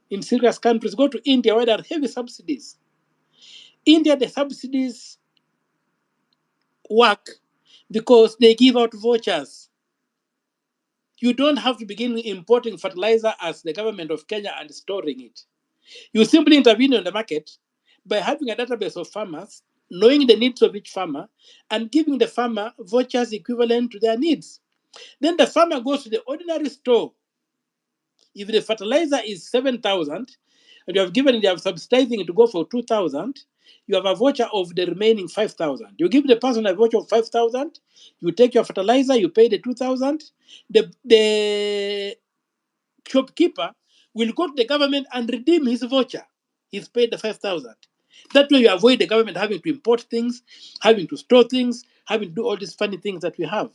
in serious countries. Go to India, where there are heavy subsidies. India, the subsidies work because they give out vouchers. You don't have to begin importing fertilizer as the government of Kenya and storing it. You simply intervene on the market by having a database of farmers, knowing the needs of each farmer, and giving the farmer vouchers equivalent to their needs. Then the farmer goes to the ordinary store. If the fertilizer is 7,000, and you have subsidizing it to go for 2,000, you have a voucher of the remaining 5,000. You give the person a voucher of 5,000, you take your fertilizer, you pay the 2,000. The shopkeeper will go to the government and redeem his voucher. He's paid the 5,000. That way you avoid the government having to import things, having to store things, having to do all these funny things that we have.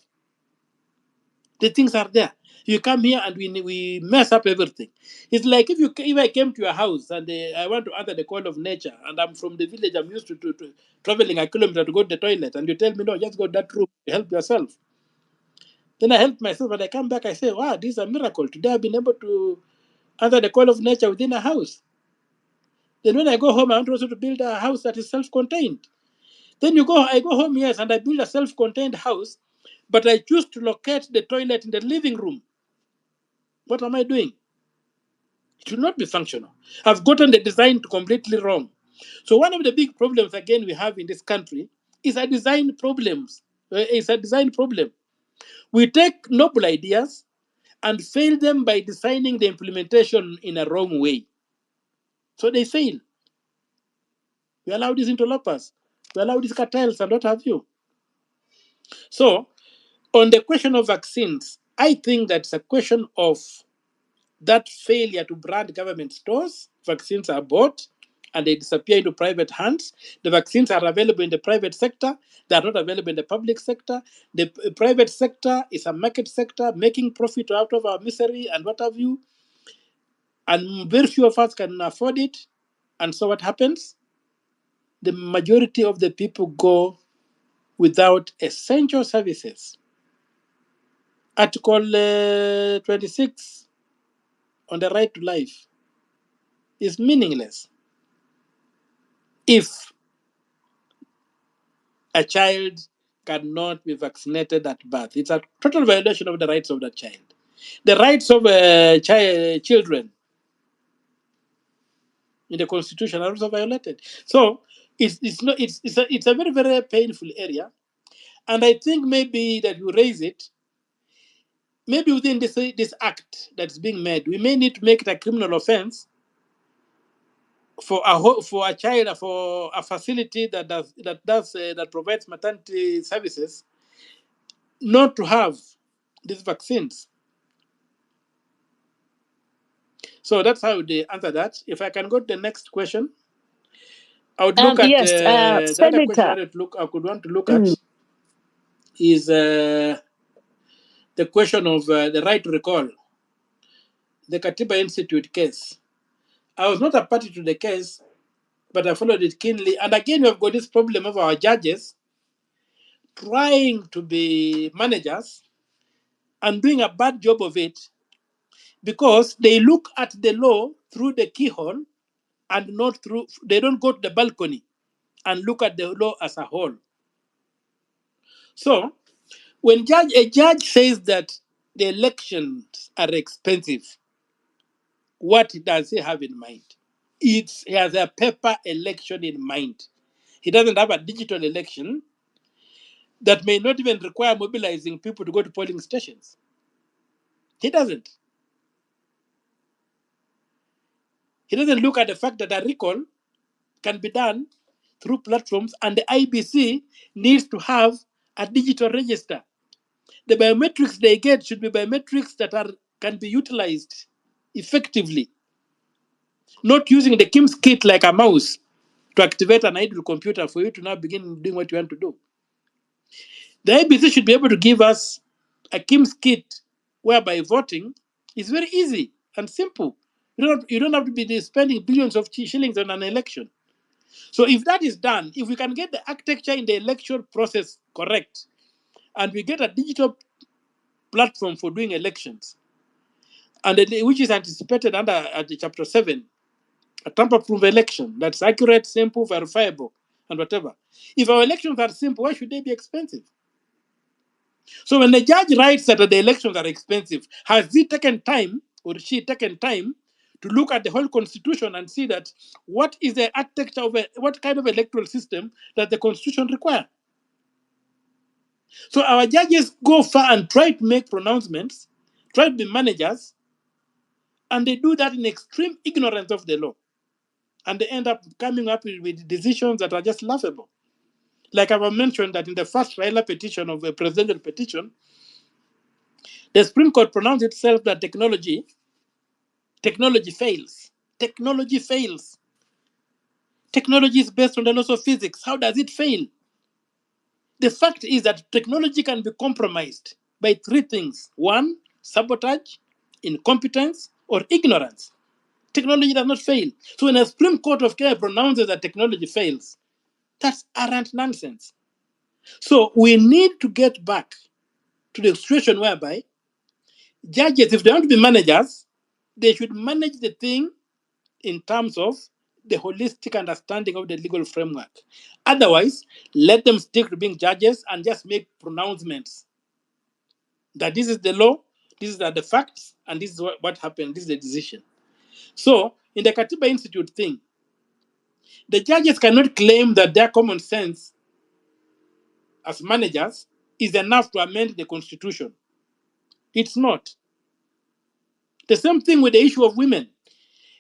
The things are there. You come here and we mess up everything. It's like if I came to your house and I want to answer the call of nature, and I'm from the village, I'm used to traveling a kilometer to go to the toilet, and you tell me, no, just go to that room, help yourself. Then I help myself, and I come back, I say, wow, this is a miracle. Today I've been able to answer the call of nature within a house. Then when I go home, I want also to build a house that is self-contained. Then I go home, yes, and I build a self-contained house, but I choose to locate the toilet in the living room. What am I doing? It will not be functional. I've gotten the design completely wrong. So one of the big problems again we have in this country is a design problems. It's a design problem. We take noble ideas and fail them by designing the implementation in a wrong way. So they fail. We allow these interlopers. We allow these cartels and what have you. So on the question of vaccines, I think that's a question of that failure to brand government stores. Vaccines are bought and they disappear into private hands. The vaccines are available in the private sector. They are not available in the public sector. The private sector is a market sector making profit out of our misery and what have you. And very few of us can afford it. And so what happens? The majority of the people go without essential services. Article 26 on the right to life is meaningless if a child cannot be vaccinated at birth. It's a total violation of the rights of that child. The rights of children in the constitution are also violated. So it's a very, very painful area. And I think maybe that you raise it, maybe within this act that's being made, we may need to make it a criminal offense for a child, for a facility that provides maternity services not to have these vaccines. So that's how they answer that. If I can go to the next question, I would look at Yes, the other question Senator. I could want to look at is the question of the right to recall, the Katiba Institute case. I was not a party to the case, but I followed it keenly. And again, we have got this problem of our judges trying to be managers and doing a bad job of it because they look at the law through the keyhole and not through, they don't go to the balcony and look at the law as a whole. So when a judge says that the elections are expensive, what does he have in mind? He has a paper election in mind. He doesn't have a digital election that may not even require mobilizing people to go to polling stations. He doesn't. He doesn't look at the fact that a recall can be done through platforms and the IBC needs to have a digital register. The biometrics they get should be biometrics that can be utilized effectively, not using the KIMS kit like a mouse to activate an idle computer for you to now begin doing what you want to do. The IBC should be able to give us a KIMS kit whereby voting is very easy and simple. You don't have to be spending billions of shillings on an election. So if that is done, if we can get the architecture in the election process correct, and we get a digital platform for doing elections, and which is anticipated under Chapter 7, a tamper-proof election that's accurate, simple, verifiable, and whatever. If our elections are simple, why should they be expensive? So when the judge writes that the elections are expensive, has he taken time, or she taken time, to look at the whole constitution and see that what is the architecture of what kind of electoral system that the constitution requires? So our judges go far and try to make pronouncements, try to be managers, and they do that in extreme ignorance of the law. And they end up coming up with decisions that are just laughable. Like I've mentioned that in the first Raila petition of a presidential petition, the Supreme Court pronounced itself that technology fails. Technology fails. Technology is based on the laws of physics. How does it fail? The fact is that technology can be compromised by three things. One, sabotage, incompetence, or ignorance. Technology does not fail. So when a Supreme Court of Kenya pronounces that technology fails, that's arrant nonsense. So we need to get back to the situation whereby judges, if they want to be managers, they should manage the thing in terms of the holistic understanding of the legal framework. Otherwise, let them stick to being judges and just make pronouncements that this is the law, these are the facts, and this is what happened, this is the decision. So, in the Katiba Institute thing, The judges cannot claim that their common sense as managers is enough to amend the constitution. It's not. The same thing with the issue of women.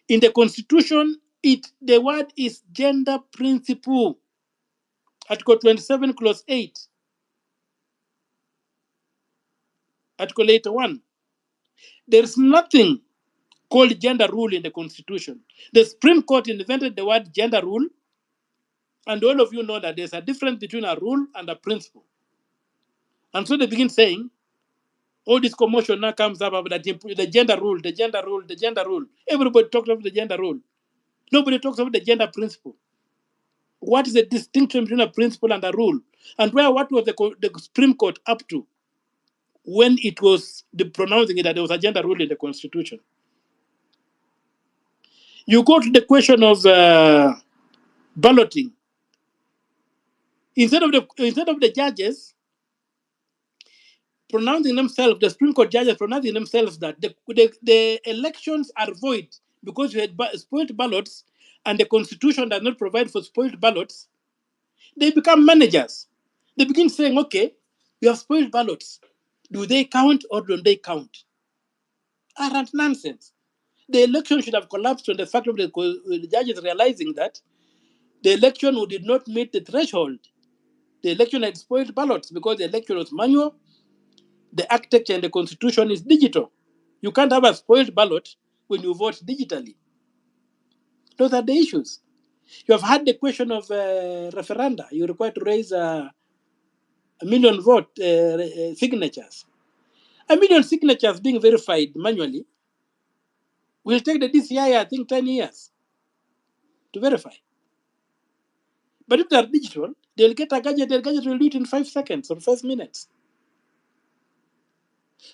In the constitution, the word is gender principle. Article 27, clause 8. Article 81. There is nothing called gender rule in the constitution. The Supreme Court invented the word gender rule, and all of you know that there's a difference between a rule and a principle. And so they begin saying, all this commotion now comes up about the gender rule, the gender rule, the gender rule. Everybody talks about the gender rule. Nobody talks about the gender principle. What is the distinction between a principle and a rule? And what was the Supreme Court up to when it was pronouncing it that there was a gender rule in the Constitution? You go to the question of balloting. Instead of the judges pronouncing themselves, the Supreme Court judges pronouncing themselves that the elections are void because you had spoiled ballots and the Constitution does not provide for spoiled ballots, they become managers. They begin saying, okay, we have spoiled ballots. Do they count or don't they count? Arrant nonsense. The election should have collapsed on the fact of the judges realizing that the election did not meet the threshold. The election had spoiled ballots because the election was manual. The architecture and the constitution is digital. You can't have a spoiled ballot when you vote digitally. Those are the issues. You have had the question of referenda. You're required to raise a million vote signatures. A million signatures being verified manually will take the DCI, I think, 10 years to verify. But if they are digital, they'll get a gadget, their gadget will do it in 5 seconds or 5 minutes.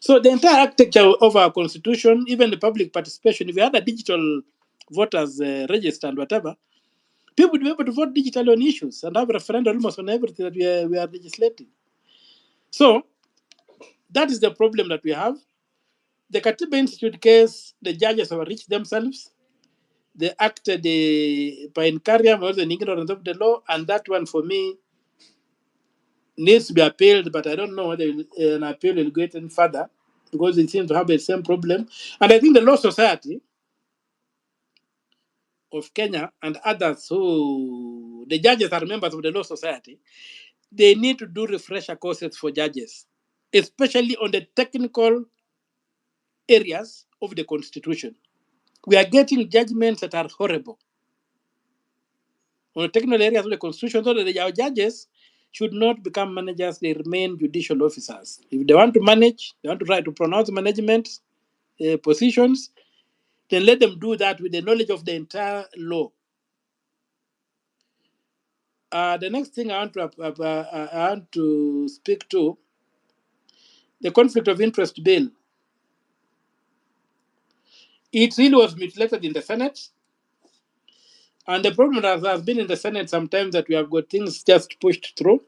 So the entire architecture of our constitution, even the public participation, if we had a digital voters register and whatever, people would be able to vote digitally on issues and have a referendum almost on everything that we are legislating. So that is the problem that we have. The Katiba Institute case, the judges have reached themselves. They acted by incarium or in ignorance of the law, and that one for me needs to be appealed, but I don't know whether an appeal will go any further because it seems to have the same problem. And I think the Law Society of Kenya and others who, the judges are members of the Law Society, they need to do refresher courses for judges, especially on the technical areas of the Constitution. We are getting judgments that are horrible on the technical areas of the Constitution, so that our judges should not become managers, they remain judicial officers. If they want to manage, they want to try to pronounce management positions, then let them do that with the knowledge of the entire law. The next thing I want to speak to, the conflict of interest bill. It really was mutilated in the Senate. And the problem has been in the Senate sometimes that we have got things just pushed through.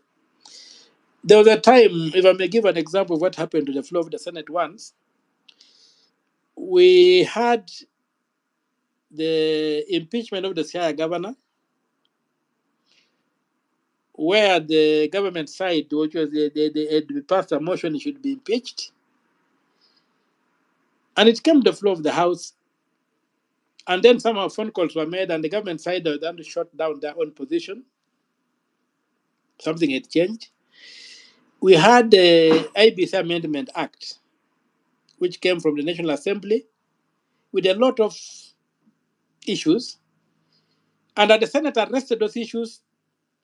There was a time, if I may give an example of what happened to the floor of the Senate once, we had the impeachment of the Siaya governor, where the government side, which was they passed a motion, he should be impeached. And it came to the floor of the House. And then somehow phone calls were made, and the government side was done to shut down their own position. Something had changed. We had the IBC Amendment Act, which came from the National Assembly with a lot of issues. And the Senate arrested those issues,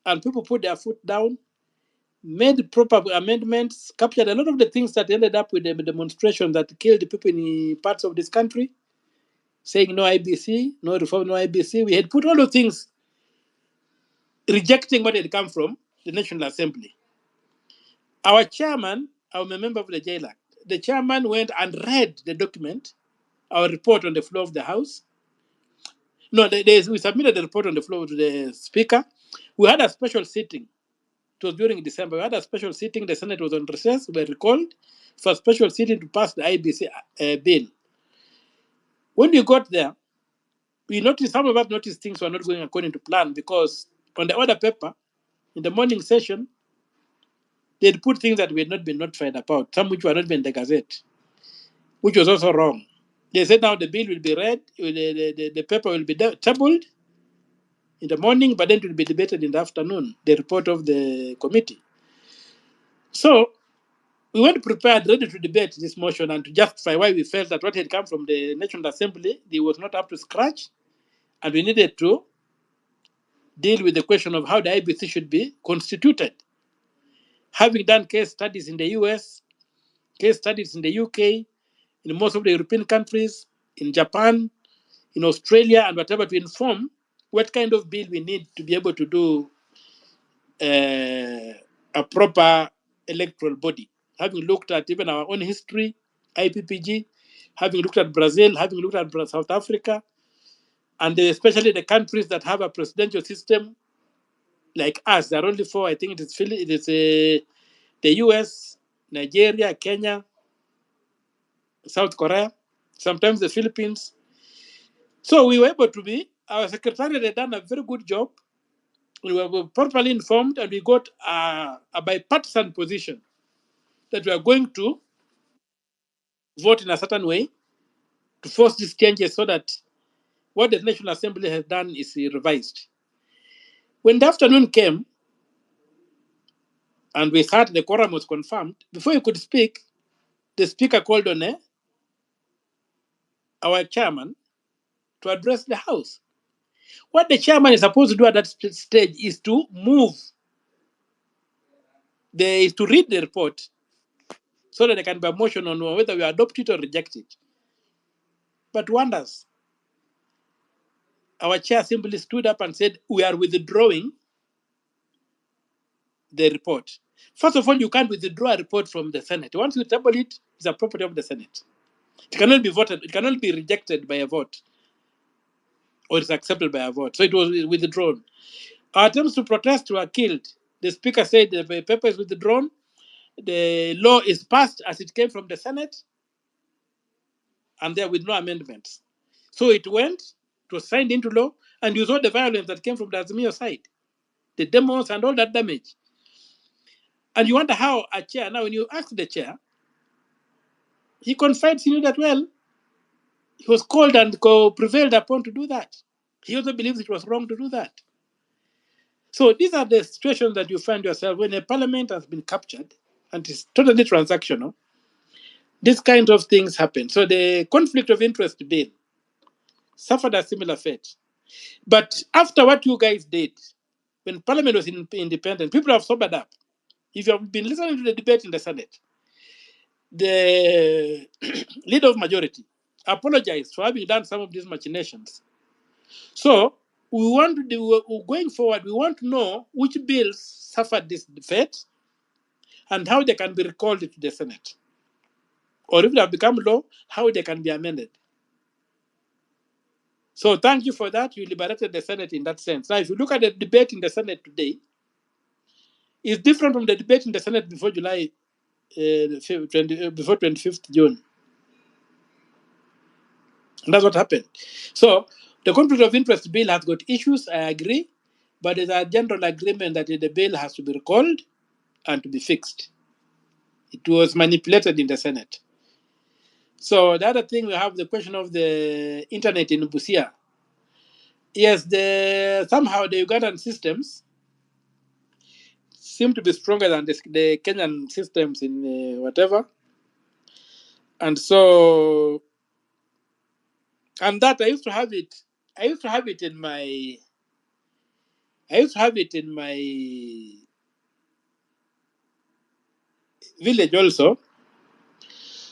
and people put their foot down, made proper amendments, captured a lot of the things that ended up with the demonstration that killed the people in parts of this country, saying no IBC, no reform, no IBC. We had put all those things, rejecting what had come from the National Assembly. Our chairman, I'm a member of the JLAC, the chairman went and read the document, our report on the floor of the House. No, we submitted the report on the floor to the Speaker. We had a special sitting. It was during December. We had a special sitting. The Senate was on recess. We were recalled for a special sitting to pass the IBC bill. When we got there, we noticed, some of us noticed things were not going according to plan, because on the order paper, in the morning session, they'd put things that we had not been notified about, some which were not in the Gazette, which was also wrong. They said now the bill will be read, the paper will be tabled in the morning, but then it will be debated in the afternoon, the report of the committee. So we weren't prepared, ready to debate this motion and to justify why we felt that what had come from the National Assembly, it was not up to scratch, and we needed to deal with the question of how the IBC should be constituted. Having done case studies in the US, case studies in the UK, in most of the European countries, in Japan, in Australia, and whatever, to inform what kind of bill we need to be able to do a proper electoral body. Having looked at even our own history, IPPG, having looked at Brazil, having looked at South Africa, and especially the countries that have a presidential system like us. There are only four. I think it is the US, Nigeria, Kenya, South Korea, sometimes the Philippines. So we were able to be, our secretariat had done a very good job. We were properly informed, and we got a bipartisan position that we are going to vote in a certain way to force these changes so that what the National Assembly has done is revised. When the afternoon came and we thought the quorum was confirmed, before you could speak, the speaker called on our chairman to address the House. What the chairman is supposed to do at that stage is to move, is to read the report so that there can be a motion on whether we adopt it or reject it. But wonders, our chair simply stood up and said, we are withdrawing the report. First of all, you can't withdraw a report from the Senate. Once you table it, it's a property of the Senate. It cannot be voted, it cannot be rejected by a vote, or it's accepted by a vote. So it was withdrawn. Our attempts to protest were killed. The speaker said the paper is withdrawn. The law is passed as it came from the Senate, and there with no amendments. So it went, it was signed into law, and you saw the violence that came from the Azimio side, the demos and all that damage. And you wonder how a chair, now when you ask the chair, he confides in you that, well, he was called and prevailed upon to do that. He also believes it was wrong to do that. So these are the situations that you find yourself when a parliament has been captured and is totally transactional. These kinds of things happen. So the conflict of interest bill suffered a similar fate. But after what you guys did, when parliament was independent, people have sobered up. If you have been listening to the debate in the Senate, the leader of majority apologized for having done some of these machinations. So we want to do, going forward, we want to know which bills suffered this fate and how they can be recalled to the Senate. Or if they have become law, how they can be amended. So thank you for that. You liberated the Senate in that sense. Now, if you look at the debate in the Senate today, it's different from the debate in the Senate before July, before 25th June. And that's what happened. So the conflict of interest bill has got issues, I agree, but there's a general agreement that the bill has to be recalled and to be fixed. It was manipulated in the Senate. So the other thing, we have the question of the internet in Busia. Yes, somehow the Ugandan systems seem to be stronger than the Kenyan systems in whatever. And so, and that I used to have it in my village also.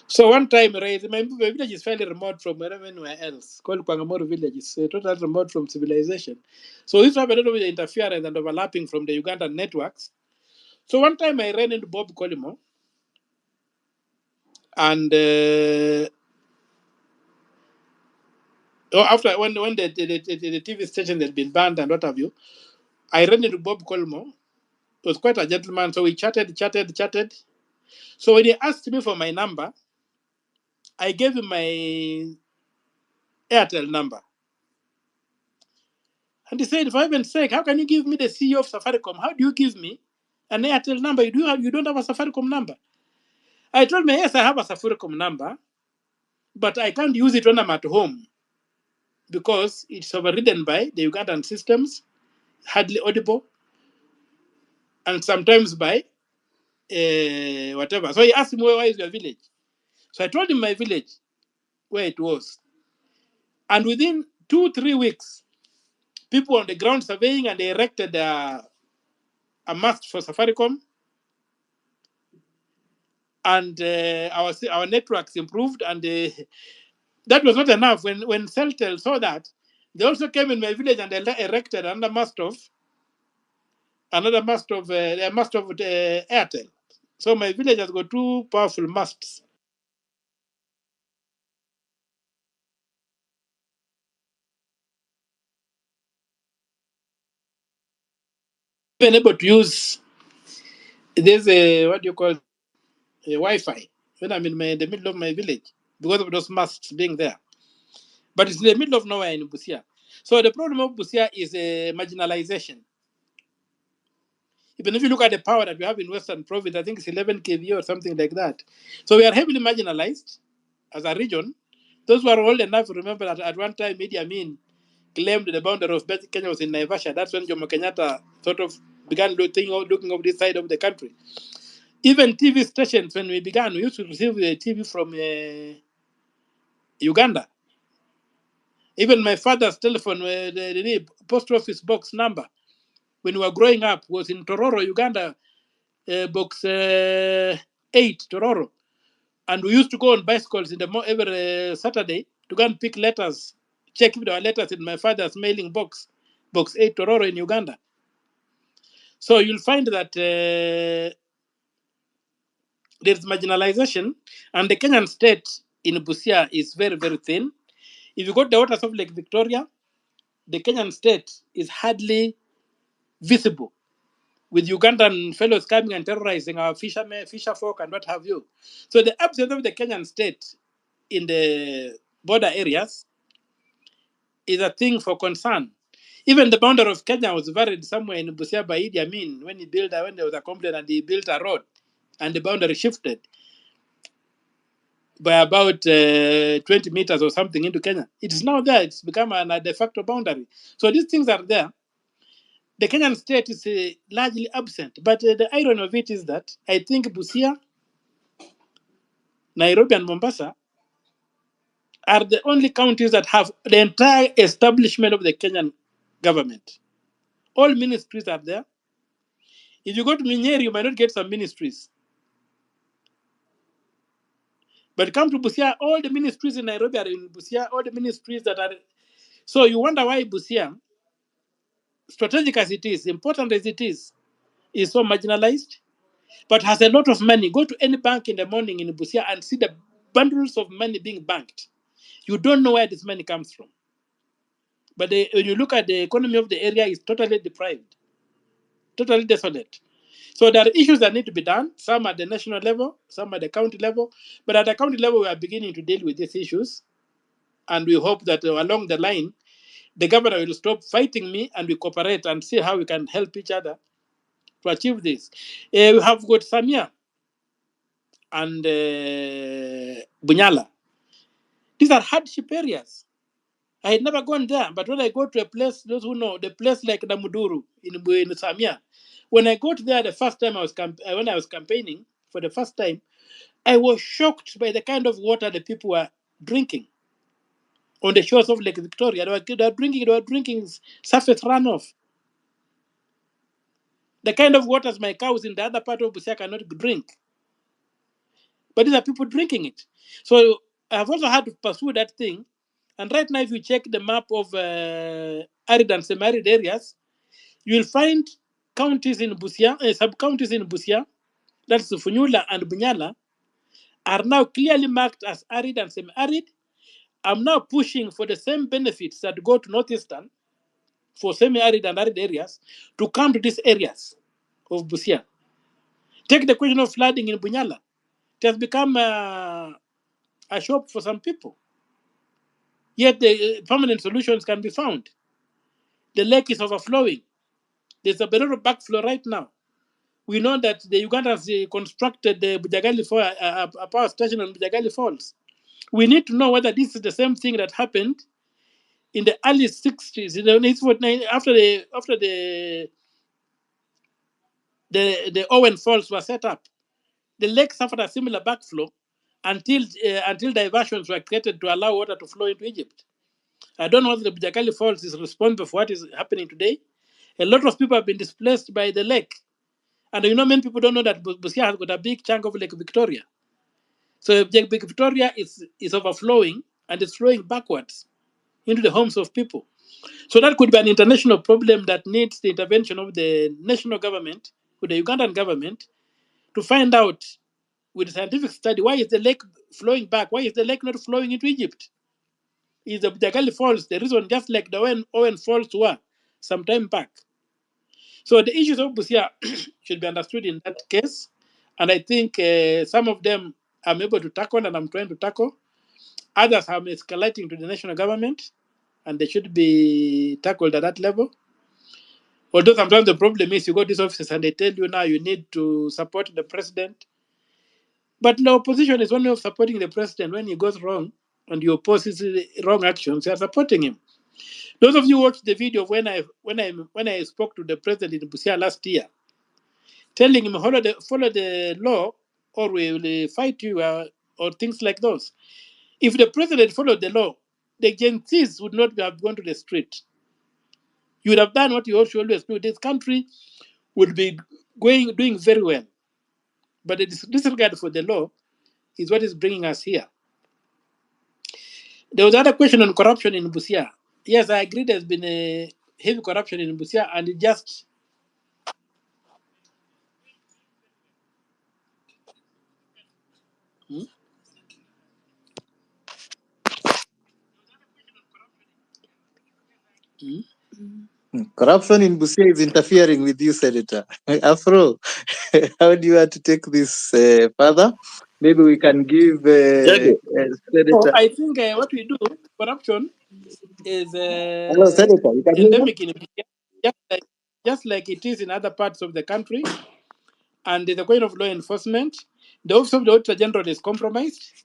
So one time, my village is fairly remote from anywhere else, called Kwangamoro village. It's totally remote from civilization. So we used to have a lot of interference and overlapping from the Ugandan networks. So one time I ran into Bob Colimo, and after when the TV station had been banned and what have you, I ran into Bob Colimo. He was quite a gentleman, so we chatted. So when he asked me for my number, I gave him my Airtel number. And he said, for heaven's sake, how can you give me the CEO of Safaricom? How do you give me an Airtel number? You don't have a Safaricom number. I told him, yes, I have a Safaricom number, but I can't use it when I'm at home because it's overridden by the Ugandan systems, hardly audible, and sometimes by whatever. So he asked me, where is your village? So I told him my village, where it was. And within 2-3 weeks, people on the ground surveying, and they erected a mast for Safaricom. And our networks improved, and that was not enough. When Celtel saw that, they also came in my village and they erected another mast of Airtel. So my village has got 2 powerful masts. Been able to use there's a what do you call a Wi-Fi when I'm in the middle of my village because of those masts being there. But it's in the middle of nowhere in Busia. So the problem of Busia is marginalization. Even if you look at the power that we have in Western Province, I think it's 11 kV or something like that. So we are heavily marginalized as a region. Those who are old enough to remember that at one time Idi Amin claimed the boundary of Kenya was in Naivasha. That's when Jomo Kenyatta sort of began looking over this side of the country. Even TV stations, when we began, we used to receive the TV from Uganda. Even my father's telephone, the post office box number, when we were growing up, was in Tororo, Uganda, box 8, Tororo. And we used to go on bicycles every Saturday to go and pick letters, check if there were letters in my father's mailing box, box 8, Tororo in Uganda. So you'll find that there's marginalization, and the Kenyan state in Busia is very, very thin. If you go to the waters of Lake Victoria, the Kenyan state is hardly visible, with Ugandan fellows coming and terrorizing our fishermen, fisher folk, and what have you. So the absence of the Kenyan state in the border areas is a thing for concern. Even the boundary of Kenya was varied somewhere in Busia by Idi Amin when there was a complaint and he built a road, and the boundary shifted by about 20 meters or something into Kenya. It is now there. It's become a de facto boundary. So these things are there. The Kenyan state is largely absent. But the irony of it is that I think Busia, Nairobi, and Mombasa are the only counties that have the entire establishment of the Kenyan government. All ministries are there. If you go to Minyeri, you might not get some ministries. But come to Busia, all the ministries in Nairobi are in Busia, all the ministries that are. So you wonder why Busia, strategic as it is, important as it is so marginalized, but has a lot of money. Go to any bank in the morning in Busia and see the bundles of money being banked. You don't know where this money comes from. But when you look at the economy of the area, it's totally deprived, totally desolate. So there are issues that need to be done, some at the national level, some at the county level. But at the county level, we are beginning to deal with these issues. And we hope that along the line, the governor will stop fighting me and we cooperate and see how we can help each other to achieve this. We have got Samia and Bunyala. These are hardship areas. I had never gone there, but when I go to a place, those who know, the place like Namuduru in Samia, when I got there the first time when I was campaigning for the first time, I was shocked by the kind of water the people were drinking on the shores of Lake Victoria. They were drinking surface runoff. The kind of waters my cows in the other part of Busia cannot drink. But these are people drinking it. So I've also had to pursue that thing. And right now, if you check the map of arid and semi-arid areas, you will find counties in Busia, sub-counties in Busia, that's Funyula and Bunyala, are now clearly marked as arid and semi-arid. I'm now pushing for the same benefits that go to Northeastern for semi-arid and arid areas to come to these areas of Busia. Take the question of flooding in Bunyala. It has become a shop for some people. Yet the permanent solutions can be found. The lake is overflowing. There's a lot of backflow right now. We know that the Ugandans constructed the Bujagali a power station on Bujagali Falls. We need to know whether this is the same thing that happened in the early 60s, after the Owen Falls were set up. The lake suffered a similar backflow until diversions were created to allow water to flow into Egypt. I don't know whether the Bujagali Falls is responsible for what is happening today. A lot of people have been displaced by the lake. And many people don't know that Busia has got a big chunk of Lake Victoria. So Lake Victoria is overflowing and it's flowing backwards into the homes of people. So that could be an international problem that needs the intervention of the national government, with the Ugandan government, to find out with scientific study, why is the lake flowing back? Why is the lake not flowing into Egypt? Is the Bujagali Falls the reason, just like the Owen Falls were some time back? So the issues of Busia should be understood in that case. And I think some of them I'm able to tackle and I'm trying to tackle. Others are escalating to the national government and they should be tackled at that level. Although sometimes the problem is you go to these offices and they tell you now you need to support the president. But the opposition is one way of supporting the president when he goes wrong and you oppose his wrong actions, you are supporting him. Those of you who watched the video of when I spoke to the president in Busia last year, telling him follow the law or we will fight you or things like those. If the president followed the law, the Gen Zs would not have gone to the street. You would have done what you should always do. This country would be doing very well. But the disregard for the law is what is bringing us here. There was another question on corruption in Busia. Yes, I agree there's been a heavy corruption in Busia, and it just Corruption in Busia is interfering with you, Senator. Afro, how do you want to take this further? Maybe we can give So Senator. I think what we do, corruption is Hello, Senator. You can hear me? endemic in Busia, just like it is in other parts of the country. And the question of law enforcement, the Office of the Auditor General is compromised.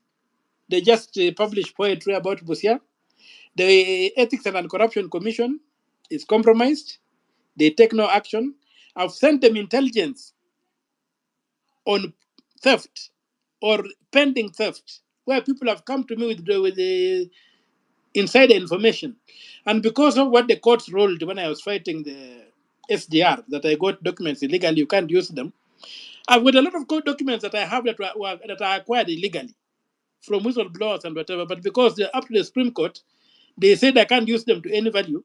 They just publish poetry about Busia. The Ethics and Anti-Corruption Commission is compromised. They take no action. I've sent them intelligence on theft or pending theft, where people have come to me with the insider information. And because of what the courts ruled when I was fighting the SDR, that I got documents illegally, you can't use them. I've got a lot of court documents that I have that I acquired illegally from whistleblowers and whatever, but because they're up to the Supreme Court, they said I can't use them to any value.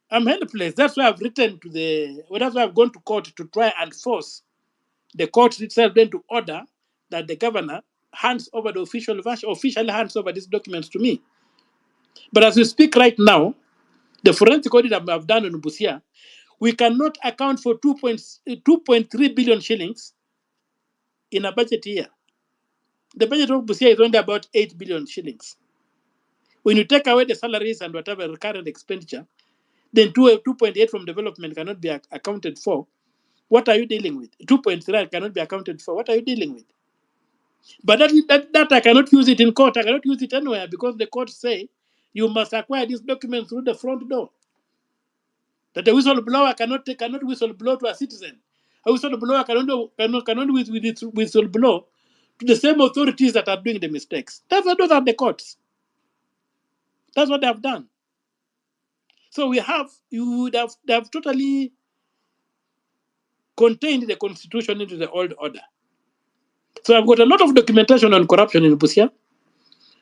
I'm helpless. That's why I've written that's why I've gone to court to try and force the court itself then to order that the governor hands over officially hands over these documents to me. But as we speak right now, the forensic audit I've done in Busia, we cannot account for 2.3 billion shillings in a budget year. The budget of Busia is only about 8 billion shillings. When you take away the salaries and whatever recurrent expenditure, then 2.8 from development cannot be accounted for. What are you dealing with? 2.3 cannot be accounted for. What are you dealing with? But that I cannot use it in court. I cannot use it anywhere because the courts say you must acquire this document through the front door. That a whistleblower cannot whistleblow to a citizen. A whistleblower cannot whistleblow to the same authorities that are doing the mistakes. Those are the courts. That's what they have done. So they have totally contained the constitution into the old order. So I've got a lot of documentation on corruption in Busia.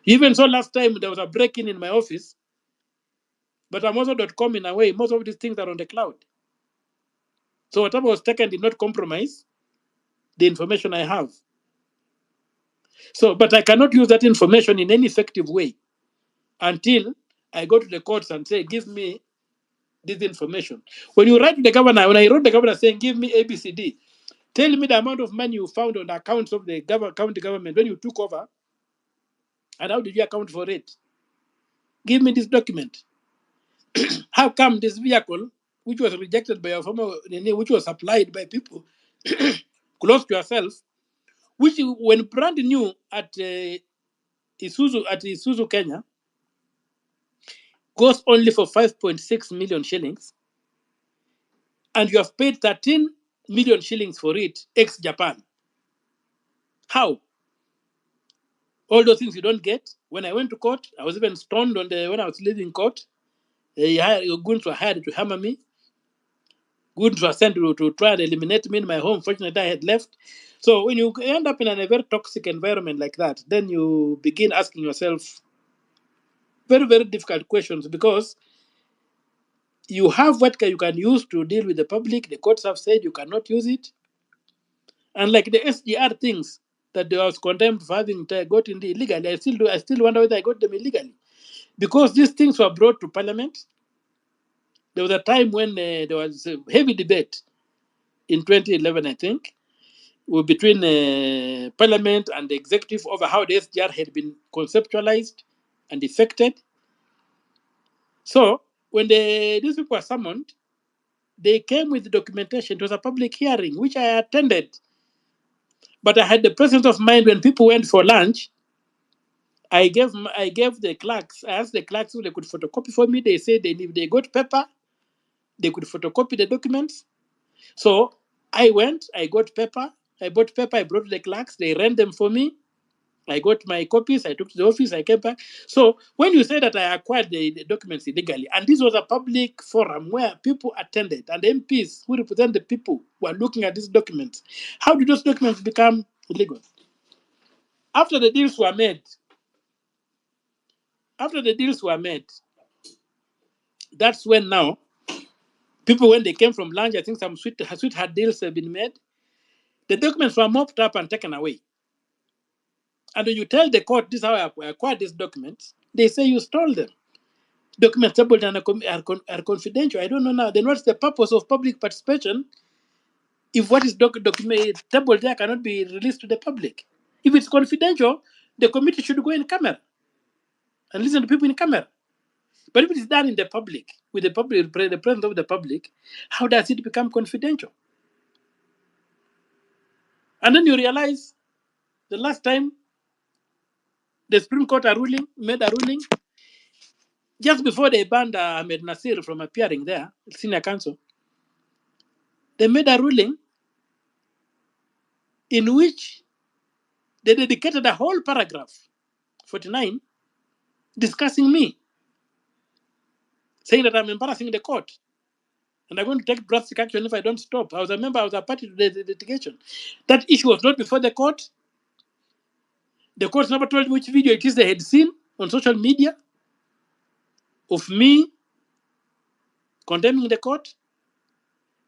Even so, last time there was a break-in in my office, but I'm also .com in a way. Most of these things are on the cloud. So whatever was taken did not compromise the information I have. So, but I cannot use that information in any effective way until I go to the courts and say, give me this information. When you write to the governor, when I wrote the governor saying, give me ABCD, tell me the amount of money you found on the accounts of the county government when you took over, and how did you account for it? Give me this document. How come this vehicle, which was rejected by your former, which was supplied by people close to yourself, which when brand new at Isuzu Kenya, goes only for 5.6 million shillings, and you have paid 13 million shillings for it, ex-Japan. How? All those things you don't get. When I went to court, I was even stoned when I was leaving court. Goons were hired to hammer me. Goons were sent to try and eliminate me in my home. Fortunately, I had left. So when you end up in a very toxic environment like that, then you begin asking yourself very, very difficult questions, because you have what you can use to deal with the public. The courts have said you cannot use it. And like the SGR things that they was condemned for having gotten illegally, I still wonder whether I got them illegally. Because these things were brought to Parliament. There was a time when there was a heavy debate in 2011, I think, between Parliament and the executive over how the SGR had been conceptualized and effected. So when these people were summoned, they came with documentation. It was a public hearing, which I attended. But I had the presence of mind when people went for lunch. I gave the clerks, I asked the clerks if they could photocopy for me. They said if they got paper, they could photocopy the documents. So I went, I got paper, I bought paper, I brought the clerks, they ran them for me. I got my copies, I took to the office, I came back. So when you say that I acquired the documents illegally, and this was a public forum where people attended, and MPs who represent the people were looking at these documents, how did those documents become illegal? After the deals were made, that's when now people, when they came from lunch, I think some sweetheart deals have been made. The documents were mopped up and taken away. And when you tell the court, this is how I acquired these documents, they say you stole them. Documents tabled and are confidential. I don't know now. Then what's the purpose of public participation if what is document tabled there cannot be released to the public? If it's confidential, the committee should go in camera and listen to people in camera. But if it is done in the public, with the presence of the public, how does it become confidential? And then you realize the last time the Supreme Court made a ruling, just before they banned Ahmed Nasir from appearing there, senior counsel, they made a ruling in which they dedicated a whole paragraph, 49, discussing me, saying that I'm embarrassing the court and I'm going to take drastic action if I don't stop. I was a party to the litigation. That issue was not before the court. The court never told which video it is they had seen on social media of me condemning the court.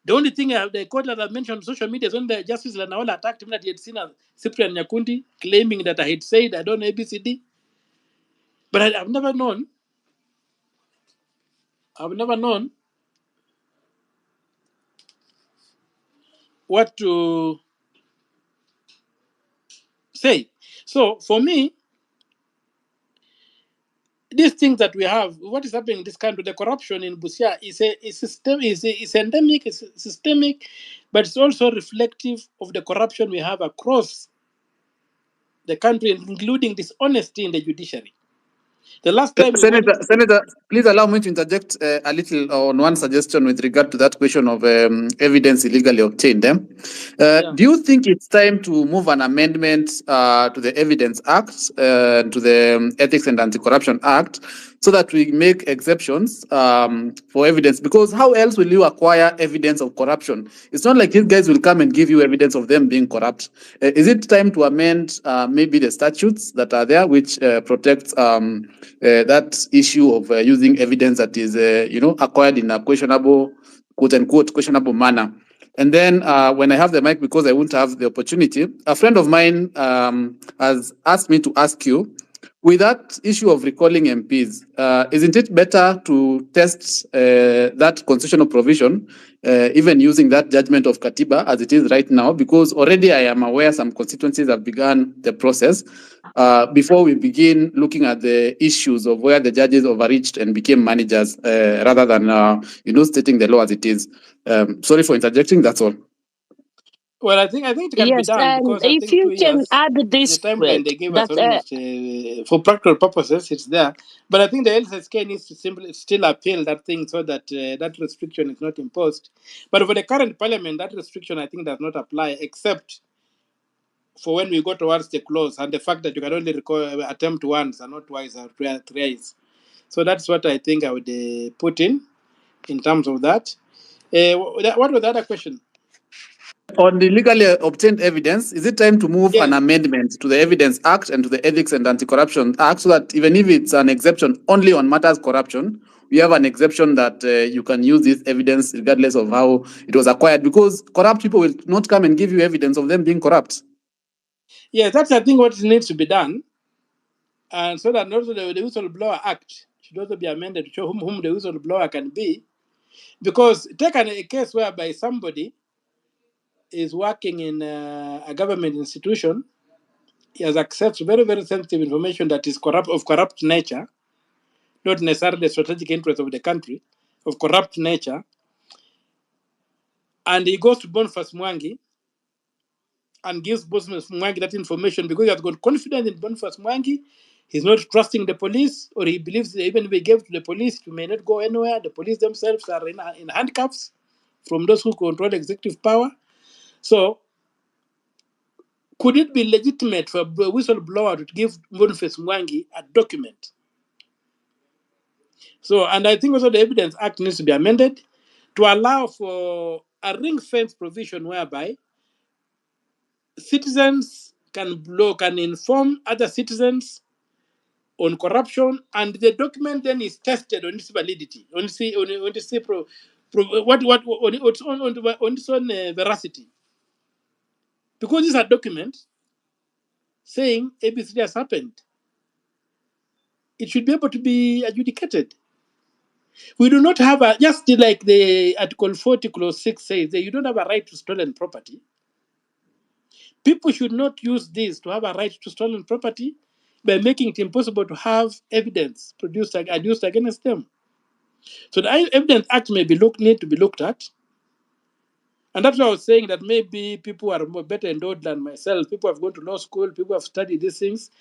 The only thing the court that I mentioned on social media is when the Justice Lanaola attacked him, that he had seen Cyprian Nyakundi claiming that I had said I don't know ABCD. But I've never known what to say. So for me, these things that we have, what is happening in this country, the corruption in Busia is endemic, it's systemic, but it's also reflective of the corruption we have across the country, including dishonesty in the judiciary. The last time Senator, please allow me to interject a little on one suggestion with regard to that question of evidence illegally obtained. Do you think it's time to move an amendment to the Evidence Act, to the Ethics and Anti-Corruption Act, so that we make exceptions for evidence? Because how else will you acquire evidence of corruption? It's not like these guys will come and give you evidence of them being corrupt. Is it time to amend maybe the statutes that are there, which protects that issue of using evidence that is, acquired in a questionable, quote unquote, questionable manner? And then when I have the mic, because I won't have the opportunity, a friend of mine has asked me to ask you With that issue of recalling MPs, isn't it better to test that constitutional provision, even using that judgment of Katiba as it is right now? Because already I am aware some constituencies have begun the process before we begin looking at the issues of where the judges overreached and became managers rather than stating the law as it is. Sorry for interjecting. That's all. Well, I think it can be Yes, done and because I if think you 2 can years add is the this time to frame it, they gave us that almost for practical purposes. It's there, but I think the LSK needs to simply still appeal that thing so that that restriction is not imposed. But for the current parliament, that restriction I think does not apply except for when we go towards the close and the fact that you can only attempt once and not twice or thrice. So that's what I think I would put in terms of that. What was the other question? On the legally obtained evidence, is it time to move Yes. an amendment to the Evidence Act and to the Ethics and Anti-Corruption Act so that even if it's an exception only on matters corruption, we have an exception that you can use this evidence regardless of how it was acquired? Because corrupt people will not come and give you evidence of them being corrupt. Yes, that's I think what needs to be done. And so that also the Whistleblower Act should also be amended to show whom the whistleblower can be. Because take a case whereby somebody is working in a government institution, he has access to very, very sensitive information that is corrupt nature, not necessarily the strategic interest of the country, of corrupt nature, and he goes to Boniface Mwangi and gives Boniface Mwangi that information because he has got confidence in Boniface Mwangi. He's not trusting the police, or he believes that even if he gave to the police, it may not go anywhere. The police themselves are in handcuffs from those who control executive power. So, could it be legitimate for a whistleblower to give Boniface Mwangi a document? So, and I think also the Evidence Act needs to be amended to allow for a ring-fence provision whereby citizens can inform other citizens on corruption, and the document then is tested on its validity, on its own veracity, because these are documents saying ABC has happened. It should be able to be adjudicated. We do not have just like the Article 40 Clause 6 says that you don't have a right to stolen property. People should not use this to have a right to stolen property by making it impossible to have evidence produced adduced against them. So the Evidence Act need to be looked at. And that's why I was saying that maybe people are more better endowed than myself. People have gone to law school, people have studied these things,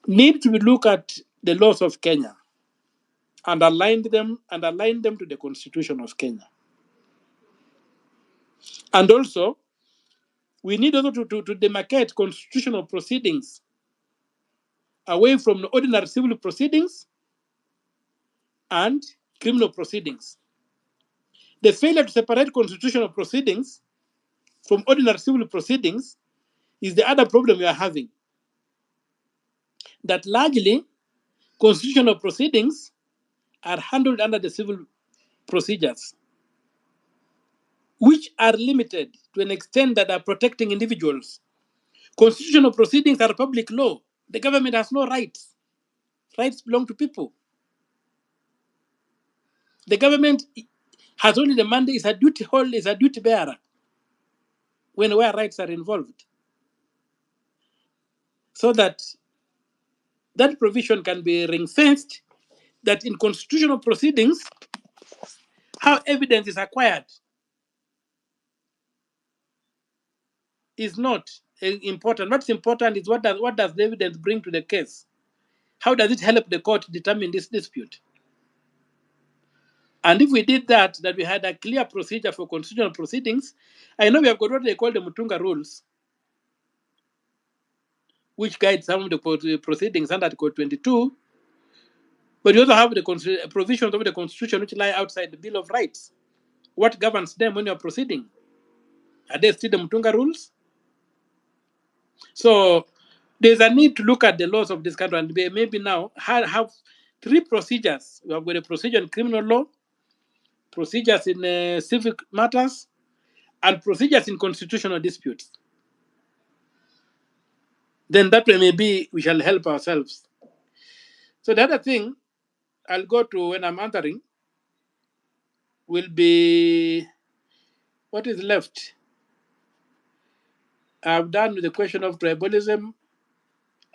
need to look at the laws of Kenya and align them to the Constitution of Kenya. And also, we need also to demarcate constitutional proceedings away from the ordinary civil proceedings and criminal proceedings. The failure to separate constitutional proceedings from ordinary civil proceedings is the other problem we are having. That largely, constitutional proceedings are handled under the civil procedures, which are limited to an extent that are protecting individuals. Constitutional proceedings are public law. The government has no rights. Rights belong to people. The government has only the mandate, is a duty holder, is a duty bearer where rights are involved. So that provision can be ring-fenced, that in constitutional proceedings, how evidence is acquired is not important. What's important is what does the evidence bring to the case? How does it help the court determine this dispute? And if we did that we had a clear procedure for constitutional proceedings, I know we have got what they call the Mutunga rules, which guide some of the proceedings under Article 22, but you also have the provisions of the Constitution which lie outside the Bill of Rights. What governs them when you're proceeding? Are they still the Mutunga rules? So there's a need to look at the laws of this country and maybe now have three procedures. We have got a procedure in criminal law, procedures in civic matters, and procedures in constitutional disputes. Then that way maybe we shall help ourselves. So the other thing I'll go to when I'm answering will be what is left. I've done with the question of tribalism.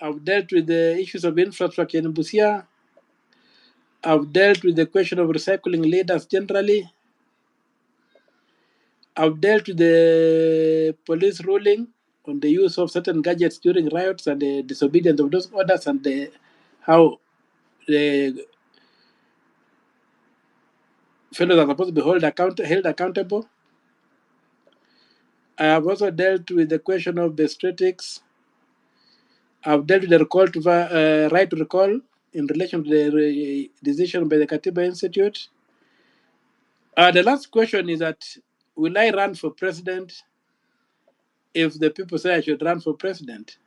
I've dealt with the issues of infrastructure in Busia. I've dealt with the question of recycling leaders generally. I've dealt with the police ruling on the use of certain gadgets during riots and the disobedience of those orders and how the fellows are supposed to be held accountable. I have also dealt with the question of the statistics. I've dealt with the right to recall in relation to the decision by the Katiba Institute. The last question is that, will I run for president if the people say I should run for president?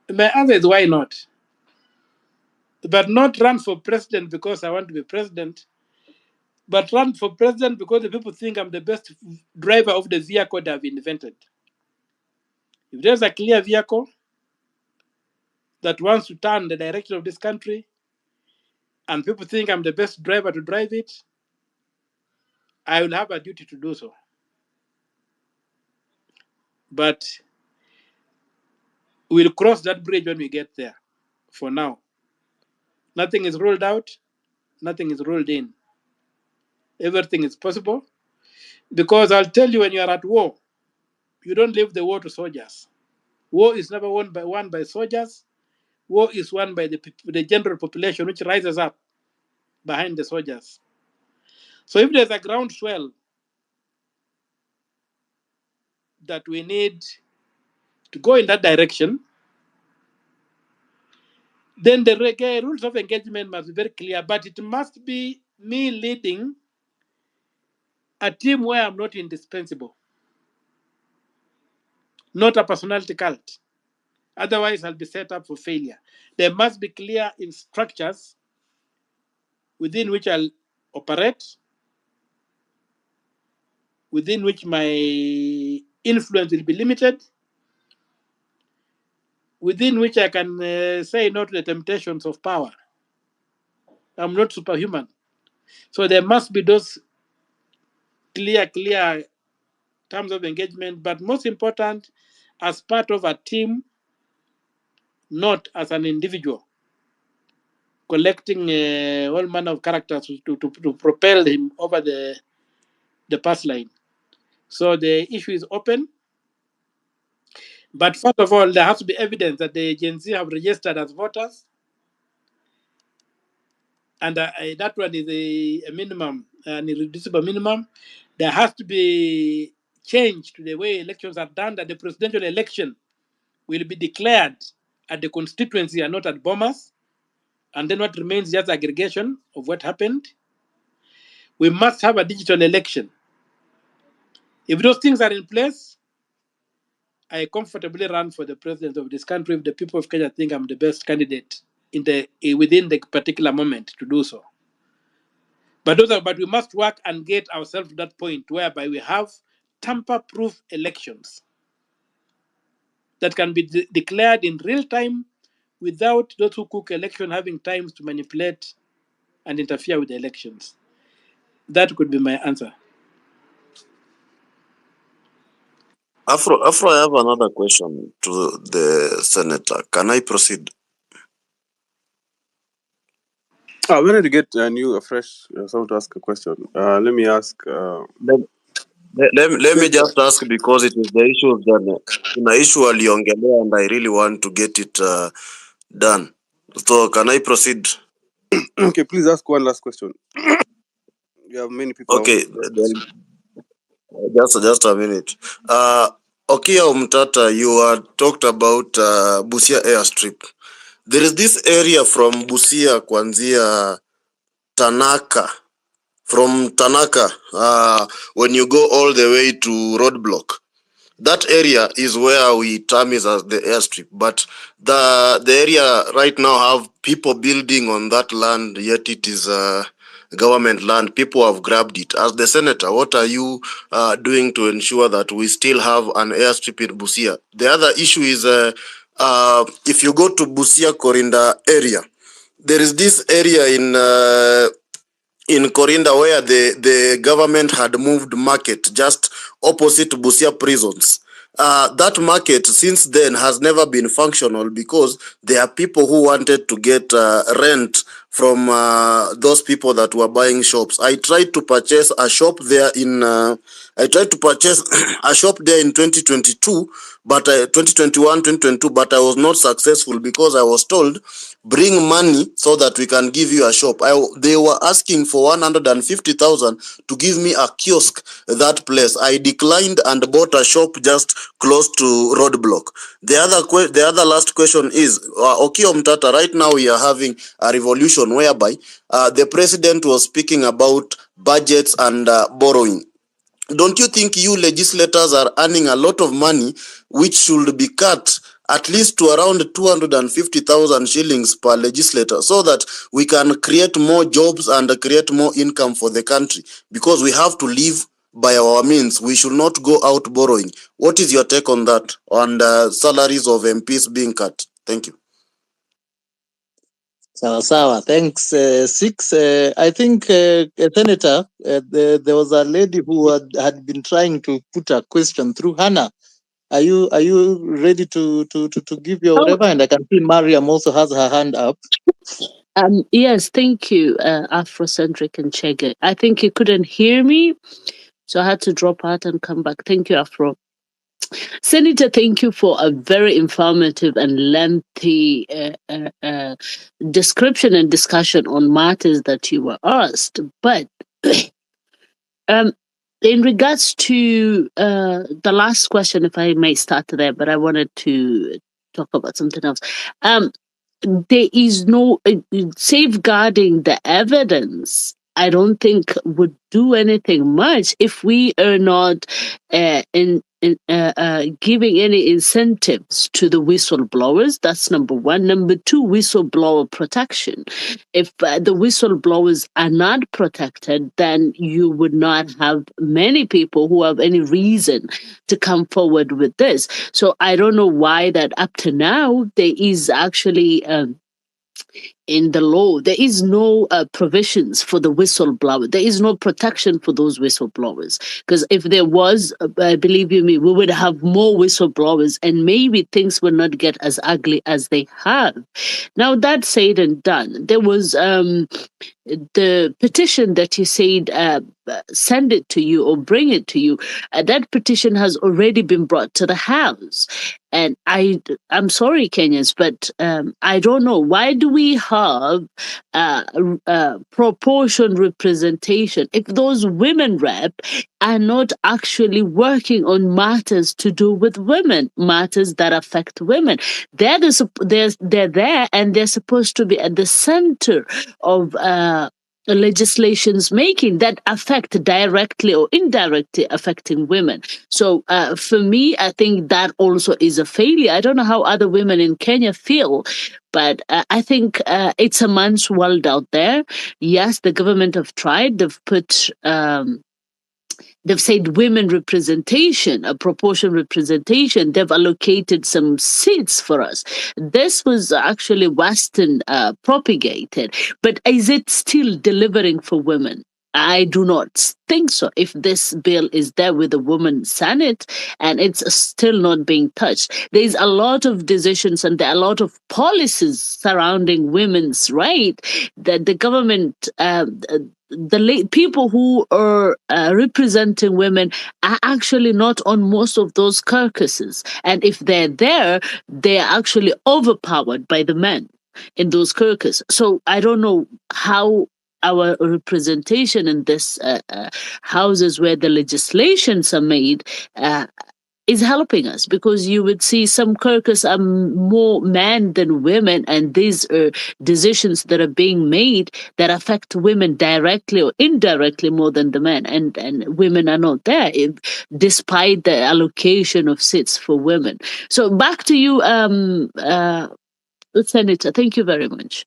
My answer is why not? But not run for president because I want to be president, but run for president because the people think I'm the best driver of the vehicle they have invented. If there's a clear vehicle that wants to turn the direction of this country, and people think I'm the best driver to drive it, I will have a duty to do so. But we'll cross that bridge when we get there. For now, nothing is ruled out, nothing is ruled in. Everything is possible. Because I'll tell you, when you are at war, you don't leave the war to soldiers. War is never won by soldiers. War is won by the general population, which rises up behind the soldiers. So if there's a groundswell that we need to go in that direction, then the rules of engagement must be very clear, but it must be me leading a team where I'm not indispensable, not a personality cult. Otherwise, I'll be set up for failure. There must be clear in structures within which I'll operate, within which my influence will be limited, within which I can say no to the temptations of power. I'm not superhuman. So there must be those clear terms of engagement, but most important, as part of a team, not as an individual, collecting all manner of characters to propel him over the pass line. So the issue is open. But first of all, there has to be evidence that the Gen Z have registered as voters. And that one is a minimum, an irreducible minimum. There has to be change to the way elections are done, that the presidential election will be declared at the constituency and not at Bomas. And then what remains just aggregation of what happened. We must have a digital election. If those things are in place, I comfortably run for the president of this country if the people of Kenya think I'm the best candidate within the particular moment to do so. But we must work and get ourselves to that point whereby we have tamper-proof elections that can be declared in real time without those who cook election having times to manipulate and interfere with the elections. That could be my answer. Afro, I have another question to the senator. Can I proceed? We need to get a fresh someone to ask a question. Let me ask. Let me just ask, because it is the issue of the issue aliongelea, and I really want to get it done. So can I proceed? Okay, please ask one last question. We have many people. Okay, then, just a minute. Okiya Omtatah, you talked about Busia airstrip. There is this area from Busia, Kwanzia, Tanaka. From Tanaka, when you go all the way to Roadblock, that area is where we term it as the airstrip. But the area right now have people building on that land, yet it is government land. People have grabbed it. As the senator, what are you doing to ensure that we still have an airstrip in Busia? The other issue is if you go to Busia Korinda area, there is this area in Corinda where the government had moved market just opposite Busia prisons. That market since then has never been functional because there are people who wanted to get rent from those people that were buying shops. I tried to purchase a shop there I tried to purchase a shop there in 2022, but 2021, 2022, but I was not successful because I was told, bring money so that we can give you a shop. They were asking for 150,000 to give me a kiosk that place. I declined and bought a shop just close to Roadblock. The other last question is, Okiya Omtatah, right now we are having a revolution whereby the president was speaking about budgets and borrowing. Don't you think you legislators are earning a lot of money which should be cut at least to around 250,000 shillings per legislator so that we can create more jobs and create more income for the country? Because we have to live by our means. We should not go out borrowing. What is your take on that, on the salaries of MPs being cut? Thank you. Sawa. Thanks, Six. I think, Senator, there was a lady who had been trying to put a question through. Hannah, are you ready to give your whatever? And I can see Mariam also has her hand up. Yes, thank you, Afrocentric and Chege. I think you couldn't hear me, so I had to drop out and come back. Thank you, Afro. Senator, thank you for a very informative and lengthy description and discussion on matters that you were asked. But in regards to the last question, if I may start there, but I wanted to talk about something else. There is no safeguarding the evidence. I don't think would do anything much if we are not giving any incentives to the whistleblowers. That's number one. Number two, whistleblower protection. If the whistleblowers are not protected, then you would not have many people who have any reason to come forward with this. So I don't know why that up to now there is actually in the law, there is no provisions for the whistleblower. There is no protection for those whistleblowers. Because if there was, believe you me, we would have more whistleblowers and maybe things would not get as ugly as they have. Now, that said and done, there was the petition that you said send it to you or bring it to you. That petition has already been brought to the House. And I'm sorry, Kenyans, but I don't know. Why do we have proportion representation if those women rep are not actually working on matters to do with women, matters that affect women? They're there and they're supposed to be at the center of legislations making that affect directly or indirectly affecting women. So for me, I think that also is a failure. I don't know how other women in Kenya feel, but I think it's a man's world out there. Yes, the government have tried. They've put they've said women representation, a proportion representation. They've allocated some seats for us. This was actually Western propagated, but is it still delivering for women? I do not think so. If this bill is there with the woman Senate and it's still not being touched, there's a lot of decisions and there are a lot of policies surrounding women's rights that the government, the people who are representing women are actually not on most of those caucuses. And if they're there, they're actually overpowered by the men in those caucuses. So I don't know how our representation in this houses where the legislations are made is helping us, because you would see some caucus are more men than women, and these are decisions that are being made that affect women directly or indirectly more than the men, and women are not there despite the allocation of seats for women. So back to you, Senator. Thank you very much.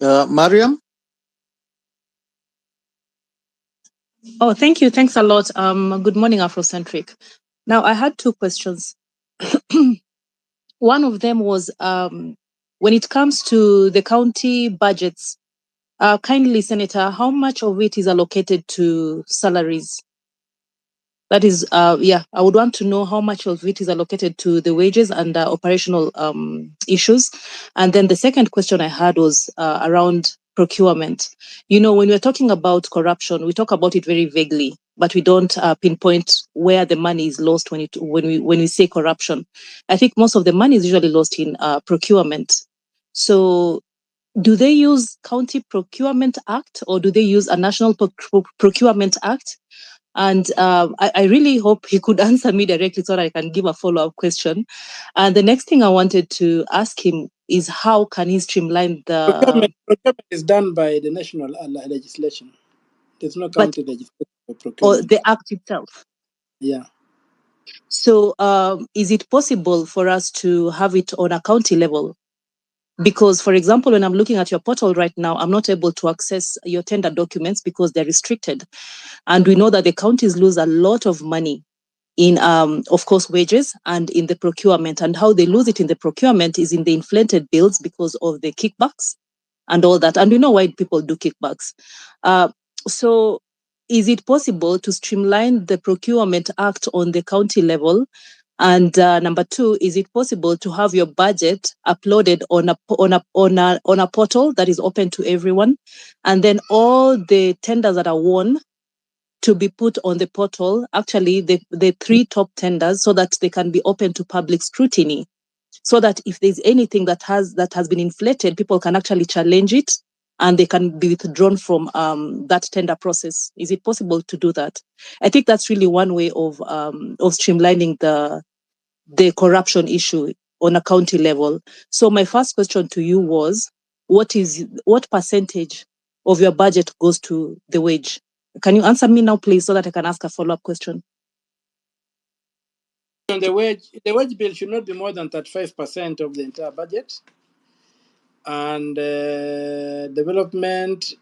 Mariam? Oh, thank you. Thanks a lot. Good morning, Afrocentric. Now, I had two questions. One of them was when it comes to the county budgets, kindly, Senator, how much of it is allocated to salaries? That is, I would want to know how much of it is allocated to the wages and operational issues. And then the second question I had was around procurement. You know, when we're talking about corruption, we talk about it very vaguely, but we don't pinpoint where the money is lost when we say corruption. I think most of the money is usually lost in procurement. So do they use County Procurement Act or do they use a National Procurement Act? And I really hope he could answer me directly so that I can give a follow-up question. And the next thing I wanted to ask him is how can he streamline the... Procurement is done by the national legislation. There's no county legislation for procurement. Or the act itself. Yeah. So is it possible for us to have it on a county level? Because, for example, when I'm looking at your portal right now, I'm not able to access your tender documents because they're restricted. And we know that the counties lose a lot of money in, of course, wages and in the procurement. And how they lose it in the procurement is in the inflated bills because of the kickbacks and all that. And we know why people do kickbacks. So is it possible to streamline the Procurement Act on the county level? And number two, is it possible to have your budget uploaded on a portal that is open to everyone, and then all the tenders that are won to be put on the portal? Actually, the 3 top tenders, so that they can be open to public scrutiny, so that if there's anything that has been inflated, people can actually challenge it and they can be withdrawn from that tender process. Is it possible to do that? I think that's really one way of streamlining the corruption issue on a county level. So my first question to you was, what percentage of your budget goes to the wage? Can you answer me now, please, so that I can ask a follow-up question? On the wage bill should not be more than 35% of the entire budget. And development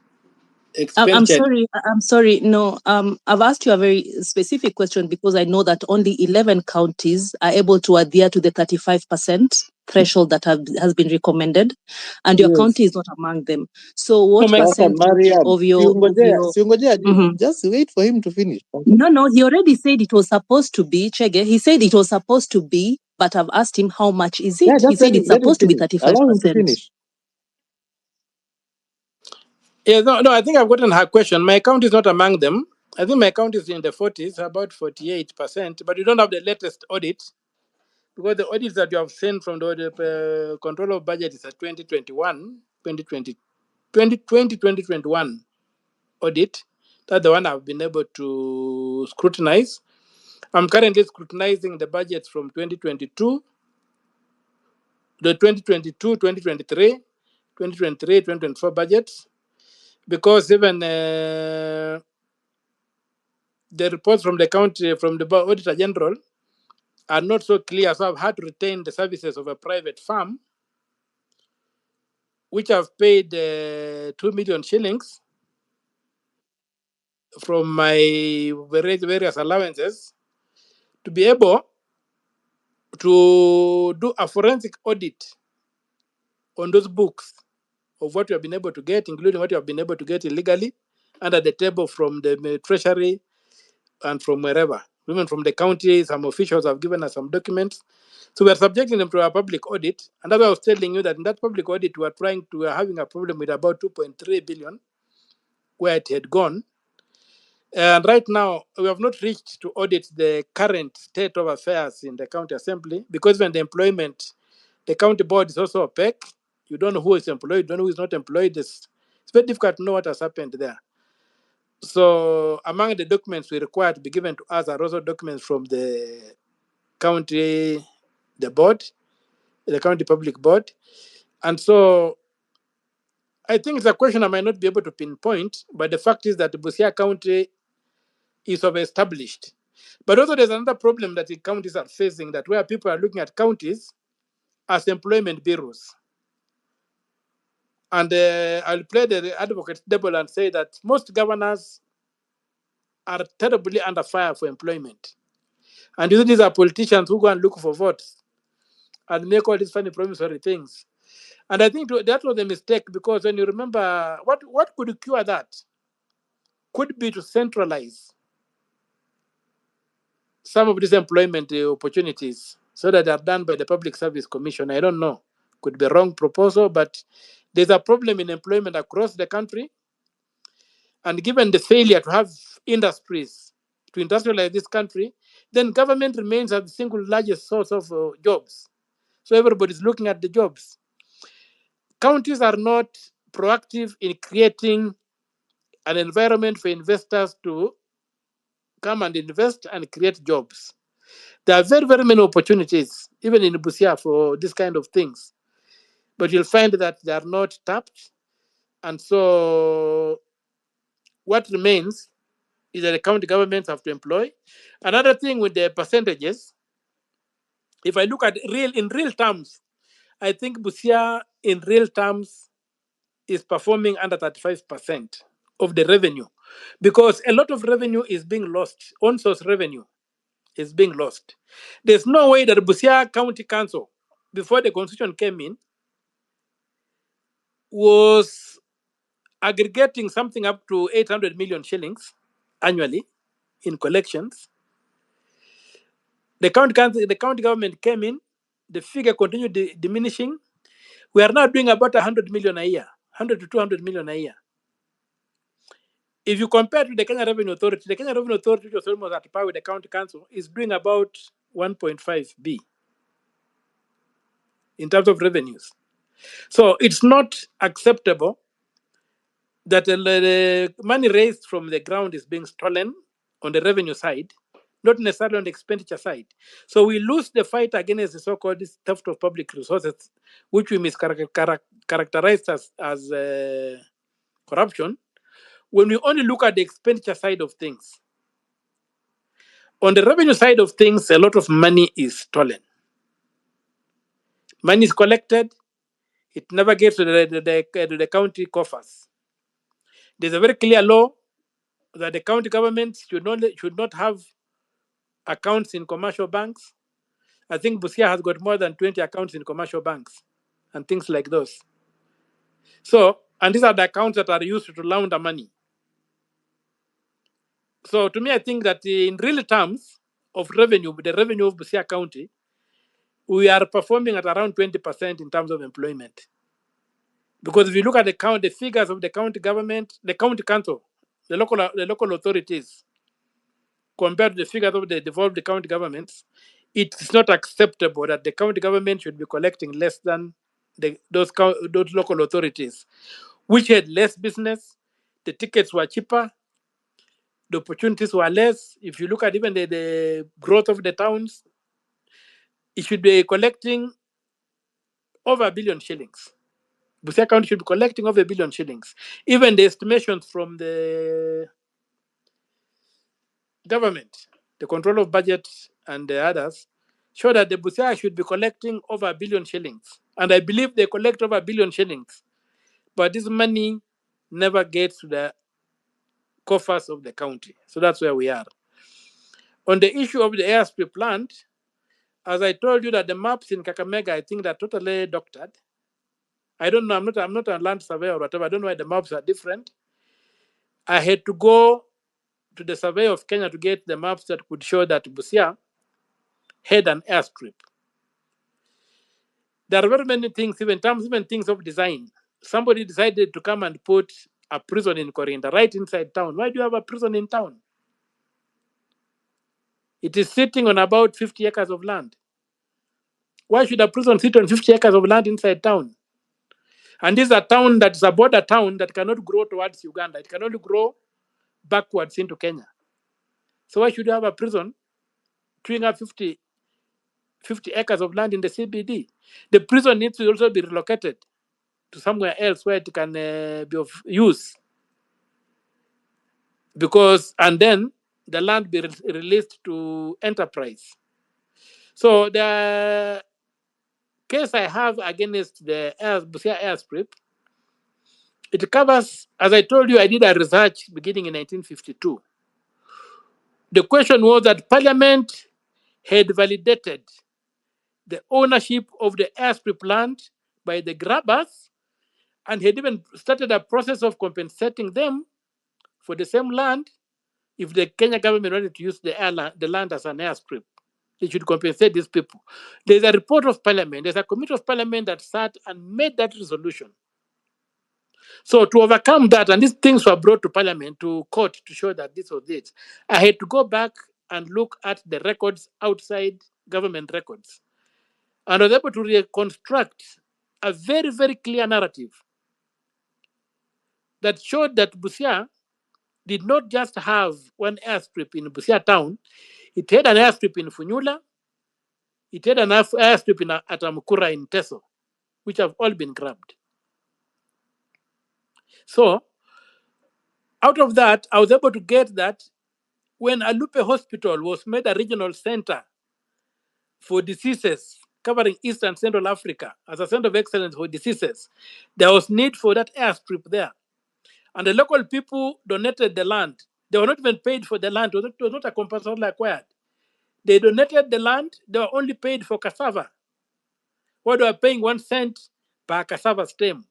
expenditure. I'm sorry. No, I've asked you a very specific question because I know that only 11 counties are able to adhere to the 35% threshold that has been recommended, and your county is not among them. So what percentage of your... Just wait for him to finish. No, he already said it was supposed to be, Chege. He said it was supposed to be, but I've asked him how much is it. Yeah, he said it's supposed to be 35%. Allow him to finish. Yeah, no, I think I've gotten her question. My account is not among them. I think my account is in the 40s, about 48%, but you don't have the latest audit because the audits that you have sent from the control of budget is a 2021 audit. That's the one I've been able to scrutinize. I'm currently scrutinizing the budgets from 2022, the 2022, 2023, 2023, 2024 budgets, because even the reports from the county, from the Auditor General, are not so clear. So I've had to retain the services of a private firm, which I've paid 2 million shillings from my various allowances to be able to do a forensic audit on those books of what you have been able to get, including what you have been able to get illegally under the table from the treasury and from wherever. Even from the county, some officials have given us some documents. So we are subjecting them to a public audit. And that's why I was telling you that in that public audit, we are having a problem with about 2.3 billion, where it had gone. And right now, we have not reached to audit the current state of affairs in the county assembly, because when the employment, the county board is also opaque. You don't know who is employed, you don't know who is not employed. It's very difficult to know what has happened there. So among the documents we require to be given to us are also documents from the county, the board, the county public board. And so I think it's a question I might not be able to pinpoint, but the fact is that the Busia County is established. But also there's another problem that the counties are facing, that where people are looking at counties as employment bureaus. And I'll play the advocate devil and say that most governors are terribly under fire for employment. And these are politicians who go and look for votes and make all these funny promissory things. And I think that was a mistake, because when you remember, what could cure that? Could be to centralize some of these employment opportunities so that they are done by the Public Service Commission. I don't know. Could be a wrong proposal, but there's a problem in employment across the country. And given the failure to have industries to industrialize this country, then government remains as the single largest source of jobs. So everybody's looking at the jobs. Counties are not proactive in creating an environment for investors to come and invest and create jobs. There are very, very many opportunities, even in Busia, for this kind of things. But you'll find that they are not tapped. And so what remains is that the county governments have to employ. Another thing with the percentages, if I look at in real terms, I think Busia in real terms is performing under 35% of the revenue, because a lot of revenue is being lost. On source revenue is being lost. There's no way that Busia County Council, before the constitution came in, was aggregating something up to 800 million shillings annually in collections. The county government came in, the figure continued diminishing. We are now doing about 100 million a year, 100 to 200 million a year. If you compare to the Kenya Revenue Authority, which was almost at par with the county council, is doing about 1.5 B in terms of revenues. So it's not acceptable that the money raised from the ground is being stolen on the revenue side, not necessarily on the expenditure side. So we lose the fight against the so-called theft of public resources, which we mischaracterize as corruption, when we only look at the expenditure side of things. On the revenue side of things, a lot of money is stolen. Money is collected, it never gets to the county coffers. There's a very clear law that the county government should not have accounts in commercial banks. I think Busia has got more than 20 accounts in commercial banks and things like those. So, and these are the accounts that are used to launder money. So to me, I think that in real terms of revenue, the revenue of Busia County, we are performing at around 20% in terms of employment. Because if you look at the figures of the county government, the county council, the local authorities, compared to the figures of the devolved county governments, it's not acceptable that the county government should be collecting less than those local authorities, which had less business, the tickets were cheaper, the opportunities were less. If you look at even the growth of the towns, it should be collecting over 1 billion shillings. Busia County should be collecting over 1 billion shillings. Even the estimations from the government, the control of budget and the others, show that the Busia should be collecting over 1 billion shillings. And I believe they collect over 1 billion shillings. But this money never gets to the coffers of the county. So that's where we are. On the issue of the airstrip plant, as I told you that the maps in Kakamega, I think they're totally doctored. I don't know, I'm not a land surveyor or whatever. I don't know why the maps are different. I had to go to the survey of Kenya to get the maps that could show that Busia had an airstrip. There are very many things, even things of design. Somebody decided to come and put a prison in Corinda, right inside town. Why do you have a prison in town? It is sitting on about 50 acres of land. Why should a prison sit on 50 acres of land inside town? And this is a town that's a border town that cannot grow towards Uganda. It can only grow backwards into Kenya. So why should you have a prison chewing up 50 acres of land in the CBD? The prison needs to also be relocated to somewhere else where it can be of use. And then the land be released to enterprise. So the case I have against the Busia airstrip, it covers, as I told you, I did a research beginning in 1952. The question was that Parliament had validated the ownership of the airstrip land by the grabbers, and had even started a process of compensating them for the same land. If the Kenya government wanted to use the land as an airstrip, they should compensate these people. There's a report of parliament, there's a committee of parliament that sat and made that resolution. So to overcome that, and these things were brought to parliament, to court, to show that this was it, I had to go back and look at the records outside government records. And I was able to reconstruct a very, very clear narrative that showed that Busia did not just have one airstrip in Busia town, it had an airstrip in Funyula, it had an airstrip in Atamukura in Teso, which have all been grabbed. So out of that, I was able to get that when Alupe Hospital was made a regional center for diseases covering East and Central Africa as a center of excellence for diseases, there was need for that airstrip there. And the local people donated the land. They were not even paid for the land. It was not a compulsory acquired. They donated the land. They were only paid for cassava. What they were paying 1 cent per cassava stem.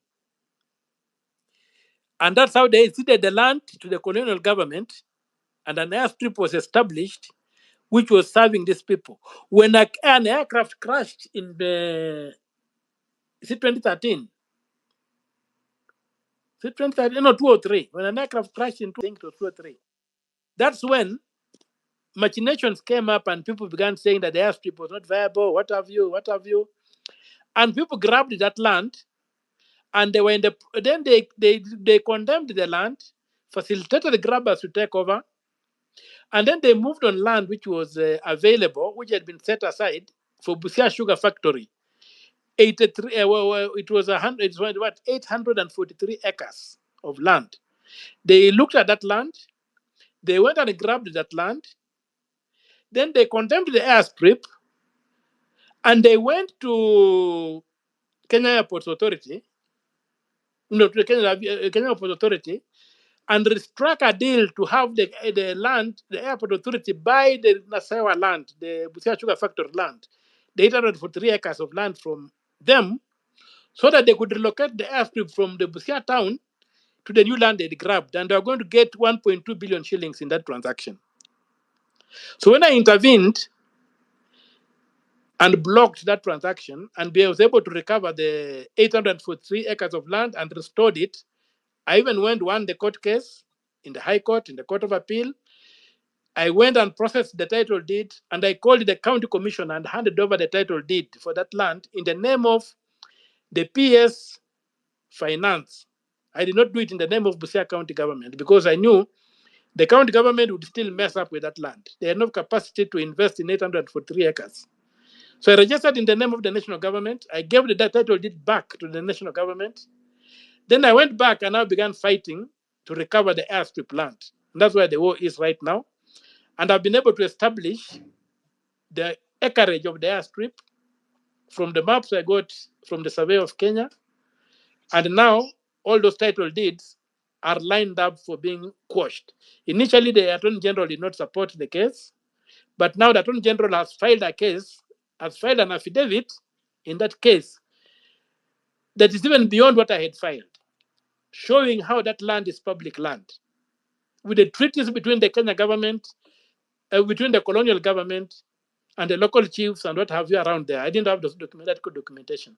And that's how they ceded the land to the colonial government, and an airstrip was established which was serving these people. When an aircraft crashed in the, is it 2013? Is it 2013? No, 203. When an aircraft crashed in 203, that's when machinations came up and people began saying that the airstrip was not viable, what have you, what have you. And people grabbed that land, and they were in the, then they condemned the land, facilitated the grabbers to take over, and then they moved on land which was available, which had been set aside for Busia Sugar Factory. 83, it was 843 acres of land. They looked at that land, they went and grabbed that land, then they condemned the airstrip, and they went to Kenya Airports Authority, no, to the Kenya Airports Authority, and struck a deal to have the land, the airport authority buy the Nasawa land, the Busia Sugar Factory land, the 843 acres of land from them, so that they could relocate the airstrip from the Busia town to the new land they'd grabbed, and they are going to get 1.2 billion shillings in that transaction. So when I intervened and blocked that transaction, and I was able to recover the 843 acres of land and restored it, I even won the court case in the High Court, in the Court of Appeal. I went and processed the title deed, and I called the county commissioner and handed over the title deed for that land in the name of the PS Finance. I did not do it in the name of Busia County government because I knew the county government would still mess up with that land. They had no capacity to invest in 843 acres. So I registered in the name of the national government. I gave the title deed back to the national government. Then I went back and I began fighting to recover the airstrip land. And that's where the war is right now. And I've been able to establish the acreage of the airstrip from the maps I got from the survey of Kenya. And now all those title deeds are lined up for being quashed. Initially, the Attorney General did not support the case, but now the Attorney General has filed a case, has filed an affidavit in that case that is even beyond what I had filed, showing how that land is public land. With the treaties between the Kenya government, between the colonial government and the local chiefs and what have you around there. I didn't have that documentation,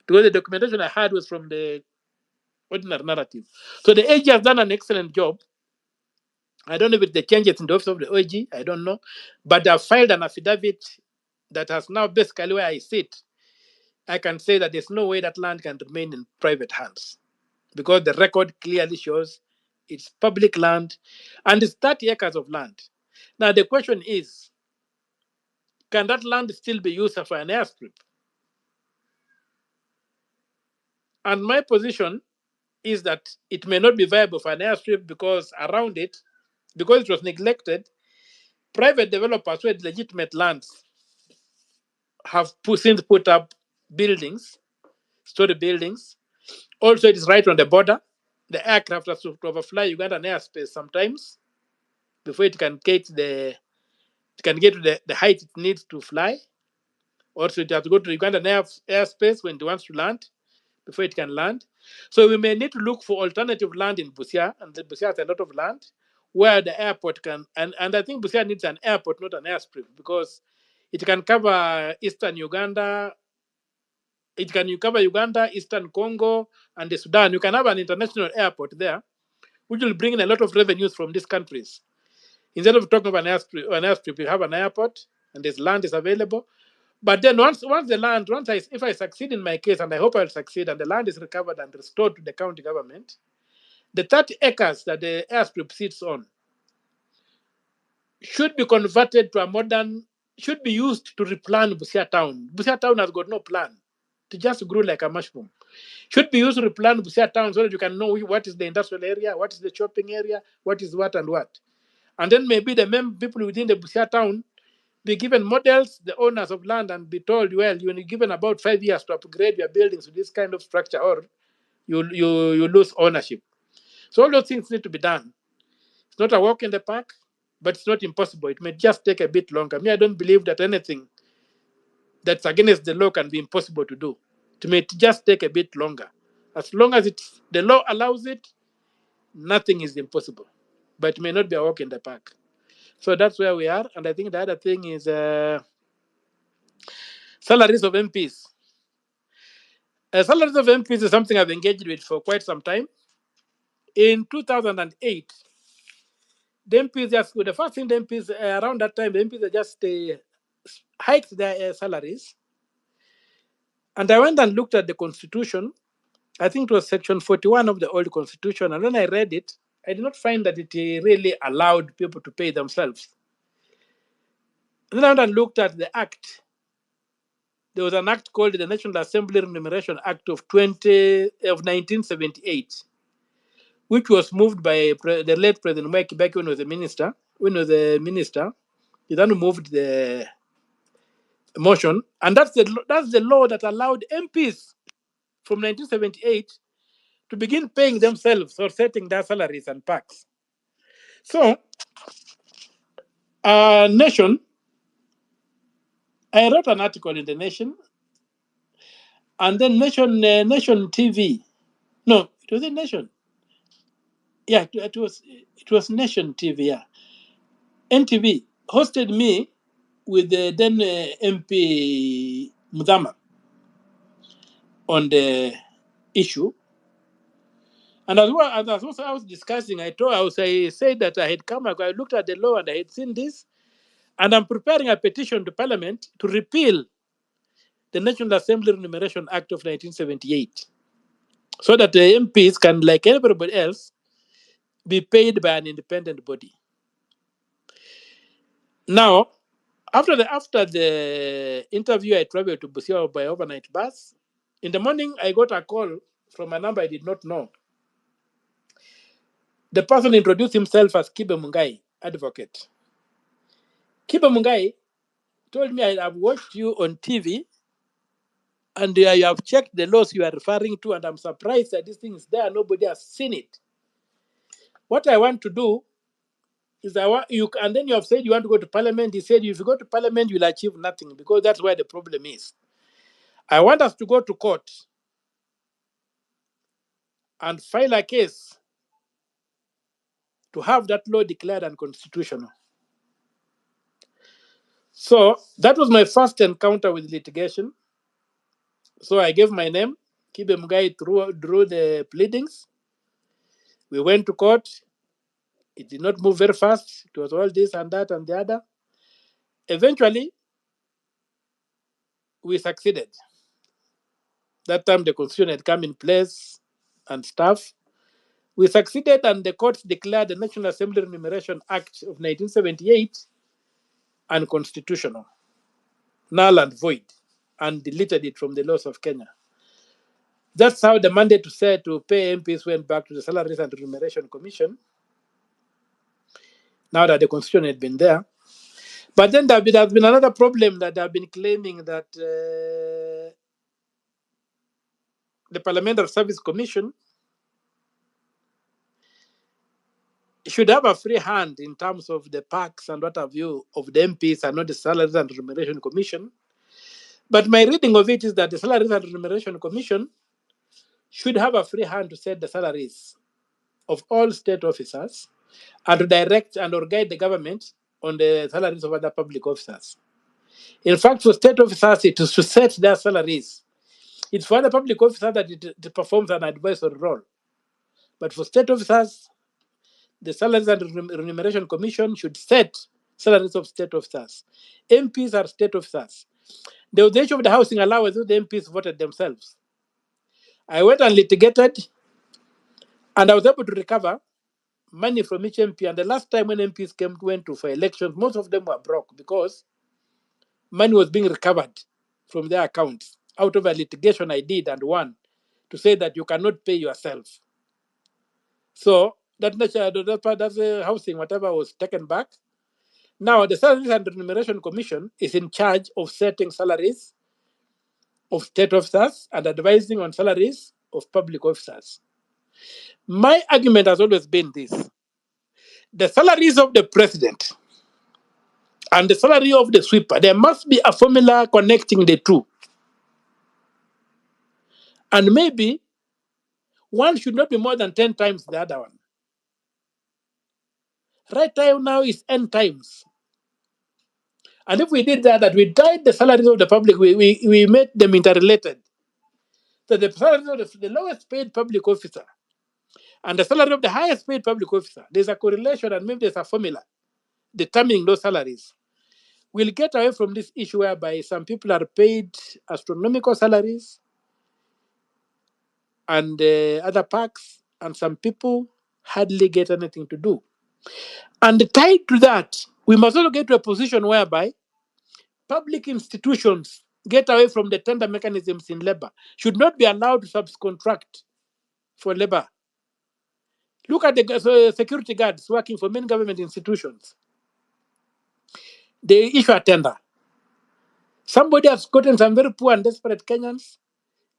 because the documentation I had was from the ordinary narrative. So the AG has done an excellent job. I don't know if it's the changes in the office of the AG, I don't know, but I've filed an affidavit that has now basically where I sit. I can say that there's no way that land can remain in private hands, because the record clearly shows it's public land and it's 30 acres of land. Now the question is, can that land still be used for an airstrip? And my position is that it may not be viable for an airstrip because around it, because it was neglected, private developers with legitimate lands have since put up buildings, story buildings. Also, it is right on the border. The aircraft has to overfly Ugandan airspace sometimes before it can get to the height it needs to fly. Also, it has to go to Ugandan airspace when it wants to land. before it can land. So we may need to look for alternative land in Busia, and the Busia has a lot of land where the airport can, and I think Busia needs an airport, not an airstrip, because it can cover eastern Uganda, it can cover Uganda, eastern Congo, and the Sudan. You can have an international airport there, which will bring in a lot of revenues from these countries. Instead of talking about an airstrip, you have an airport, and this land is available. But then once the land, if I succeed in my case, and I hope I'll succeed, and the land is recovered and restored to the county government, the 30 acres that the airstrip sits on should be converted to a modern, should be used to replan Busia town. Busia town has got no plan. It just grew like a mushroom. Should be used to replan Busia town so that you can know what is the industrial area, what is the shopping area, what is what and what. And then maybe the people within the Busia town be given models, the owners of land, and be told, well, you're given about 5 years to upgrade your buildings to this kind of structure, or you lose ownership. So all those things need to be done. It's not a walk in the park, but it's not impossible. It may just take a bit longer. I don't believe that anything that's against the law can be impossible to do. It may just take a bit longer. As long as the law allows it, nothing is impossible. But it may not be a walk in the park. So that's where we are. And I think the other thing is salaries of MPs. Salaries of MPs is something I've engaged with for quite some time. In 2008, the MPs the first thing the MPs, around that time, the MPs just hiked their salaries. And I went and looked at the constitution. I think it was section 41 of the old constitution. And when I read it, I did not find that it really allowed people to pay themselves. And then I went and looked at the act. There was an act called the National Assembly Remuneration Act of 1978, which was moved by the late President Mwai Kibaki when he was a minister. He then moved the motion, and that's the law that allowed MPs from 1978 to begin paying themselves or setting their salaries and packs. So, Nation, I wrote an article in the Nation, and then Nation TV. No, it was a Nation. Yeah, it was Nation TV. Yeah, NTV hosted me with the then MP Mudama on the issue. And as I was discussing, I said that I had come, I looked at the law and I had seen this, and I'm preparing a petition to Parliament to repeal the National Assembly Remuneration Act of 1978, so that the MPs can, like everybody else, be paid by an independent body. Now, after the interview, I traveled to Busia by overnight bus. In the morning, I got a call from a number I did not know. The person introduced himself as Kibe Mungai, advocate. Kibe Mungai told me, I have watched you on TV and I have checked the laws you are referring to, and I'm surprised that this thing is there. Nobody has seen it. What I want to do is and then you have said you want to go to Parliament. He said, if you go to Parliament, you'll achieve nothing, because that's where the problem is. I want us to go to court and file a case to have that law declared unconstitutional. So that was my first encounter with litigation. So I gave my name. Kibe Mungai drew the pleadings. We went to court. It did not move very fast. It was all this and that and the other. Eventually, we succeeded. That time the constitution had come in place and stuff. We succeeded, and the courts declared the National Assembly Remuneration Act of 1978 unconstitutional, null and void, and deleted it from the laws of Kenya. That's how the mandate to pay MPs went back to the Salaries and Remuneration Commission, now that the constitution had been there. But then there's been another problem that they've been claiming that the Parliamentary Service Commission should have a free hand in terms of the packs and what have you of the MPs and not the Salaries and Remuneration Commission. But my reading of it is that the Salaries and Remuneration Commission should have a free hand to set the salaries of all state officers and to direct and or guide the government on the salaries of other public officers. In fact, for state officers, it is to set their salaries. It's for other public officers that it performs an advisory role. But for state officers, the Salaries and Remuneration Commission should set salaries of state officers. MPs are state officers. The issue of the housing allowance, the MPs voted themselves. I went and litigated, and I was able to recover money from each MP. And the last time when MPs went for elections, most of them were broke because money was being recovered from their accounts out of a litigation I did and won to say that you cannot pay yourself. So that's housing, whatever was taken back. Now the Salaries and Remuneration Commission is in charge of setting salaries of state officers and advising on salaries of public officers. My argument has always been this: the salaries of the president and the salary of the sweeper, there must be a formula connecting the two. And maybe one should not be more than 10 times the other one. Right now is n times. And if we did that we tied the salaries of the public, we made them interrelated. So the salary of the lowest paid public officer and the salary of the highest paid public officer, there's a correlation and maybe there's a formula determining those salaries. We'll get away from this issue whereby some people are paid astronomical salaries and other perks, and some people hardly get anything to do. And tied to that, we must also get to a position whereby public institutions get away from the tender mechanisms in labor, should not be allowed to subcontract for labor. Look at the security guards working for many government institutions. They issue a tender. Somebody has gotten some very poor and desperate Kenyans,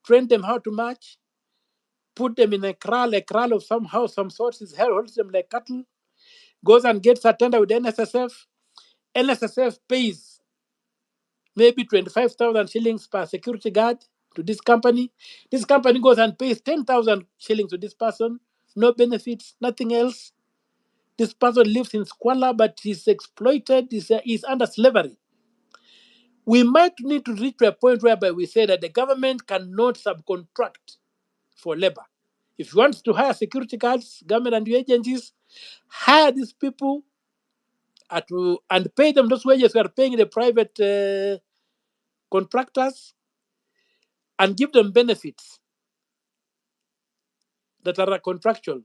trained them how to march, put them in a kraal of some house, some sort, holds them like cattle, goes and gets a tender with NSSF. NSSF pays maybe 25,000 shillings per security guard to this company. This company goes and pays 10,000 shillings to this person, no benefits, nothing else. This person lives in squalor, but he's exploited, he's under slavery. We might need to reach to a point whereby we say that the government cannot subcontract for labor. If you want to hire security guards, government and agencies, hire these people and pay them those wages we are paying the private contractors, and give them benefits that are contractual,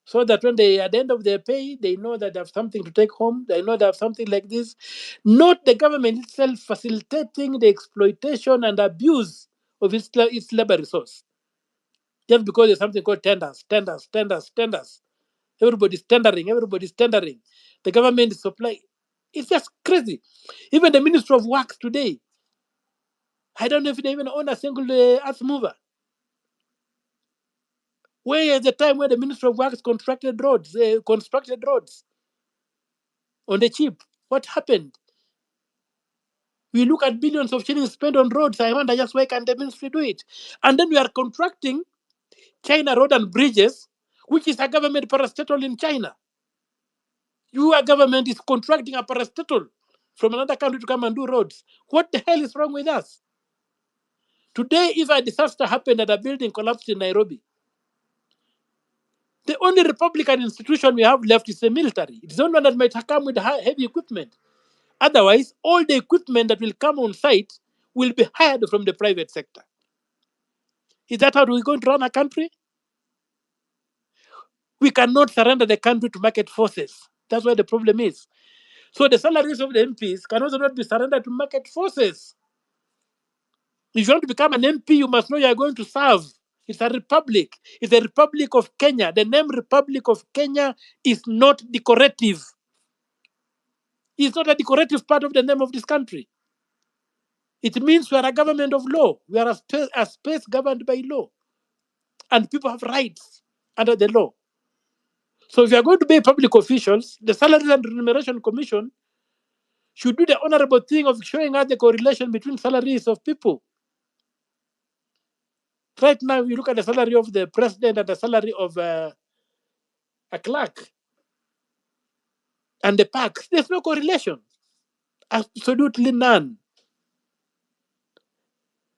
so that when they, at the end of their pay, they know that they have something to take home, they know they have something like this. Not the government itself facilitating the exploitation and abuse of its labor resource. Just because there's something called tenders. Everybody's tendering. The government is supplying. It's just crazy. Even the Minister of Works today, I don't know if they even own a single earth mover. Where is the time when the Minister of Works constructed roads on the cheap? What happened? We look at billions of shillings spent on roads. I wonder just why can't the ministry do it? And then we are contracting China Road and Bridges, which is a government parastatal in China. Your government is contracting a parastatal from another country to come and do roads. What the hell is wrong with us? Today, if a disaster happened and a building collapsed in Nairobi, the only Republican institution we have left is the military. It's the only one that might come with heavy equipment. Otherwise, all the equipment that will come on site will be hired from the private sector. Is that how we're going to run a country? We cannot surrender the country to market forces. That's where the problem is. So the salaries of the MPs can also not be surrendered to market forces. If you want to become an MP, you must know you are going to serve. It's a republic. It's the Republic of Kenya. The name Republic of Kenya is not decorative. It's not a decorative part of the name of this country. It means we are a government of law. We are a space governed by law. And people have rights under the law. So if you are going to be public officials, the Salaries and Remuneration Commission should do the honorable thing of showing us the correlation between salaries of people. Right now, you look at the salary of the president and the salary of a clerk and the PACs. There's no correlation. Absolutely none.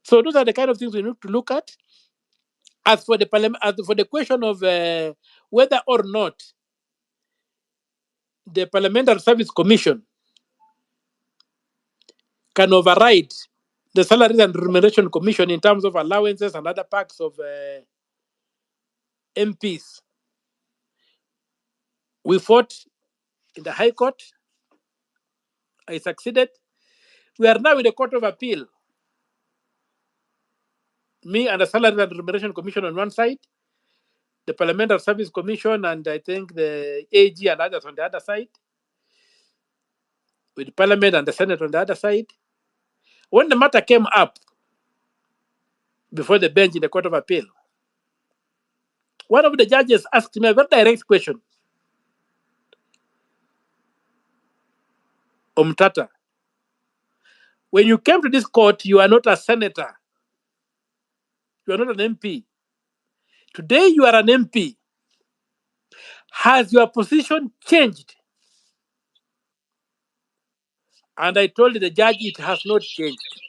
So those are the kind of things we need to look at. As for the parliament, as for the question of whether or not the Parliamentary Service Commission can override the Salaries and Remuneration Commission in terms of allowances and other parts of MPs. We fought in the High Court. I succeeded. We are now in the Court of Appeal. Me and the Salaries and Remuneration Commission on one side, the Parliamentary Service Commission, and I think the AG and others on the other side, with the Parliament and the Senate on the other side. When the matter came up before the bench in the Court of Appeal, one of the judges asked me a very direct question. Omtatah, when you came to this court, you are not a senator. You are not an MP. Today you are an MP. Has your position changed? And I told the judge it has not changed.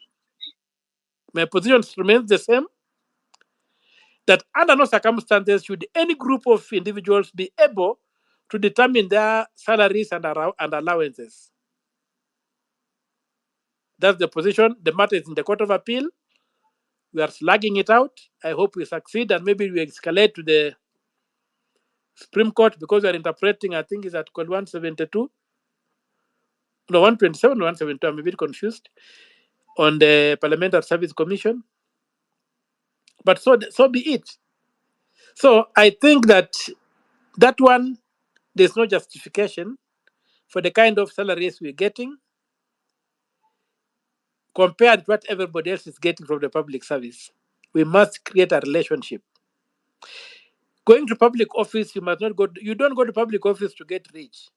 My position remains the same, that under no circumstances should any group of individuals be able to determine their salaries and allowances. That's the position. The matter is in the Court of Appeal. We are slugging it out. I hope we succeed, and maybe we escalate to the Supreme Court, because we are interpreting, I think it's Article 172. No, 127 or 172. I'm a bit confused on the Parliamentary Service Commission. But so be it. So I think that one, there's no justification for the kind of salaries we're getting compared to what everybody else is getting from the public service. We must create a relationship. Going to public office, you must not go. You don't go to public office to get rich.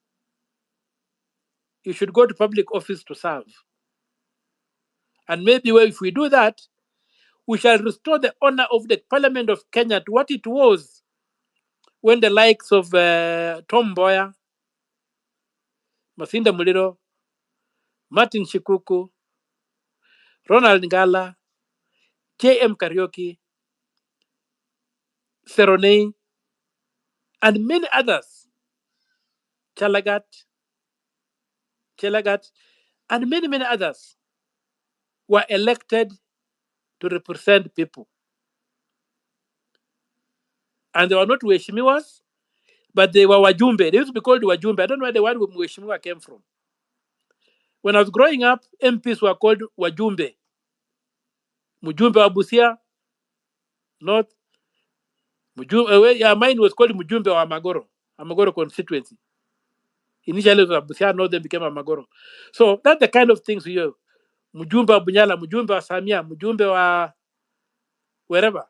You should go to public office to serve. And maybe if we do that, we shall restore the honor of the Parliament of Kenya to what it was when the likes of Tom Mboya, Masinda Muliro, Martin Shikuku, Ronald Ngala, J.M. Karaoke, Seronei, and many others, Chelagat, and many, many others were elected to represent people. And they were not Weshimiwas, but they were Wajumbe. They used to be called Wajumbe. I don't know where the word Weshimiwa came from. When I was growing up, MPs were called Wajumbe. Mujumbe wa Busia, North. Mine was called Mujumbe wa Amagoro constituency. Initially it was Busia, North, then became Amagoro. So that's the kind of things we have. Mujumbe wa Bunyala, Mujumbe wa Samia, Mujumbe wa wherever,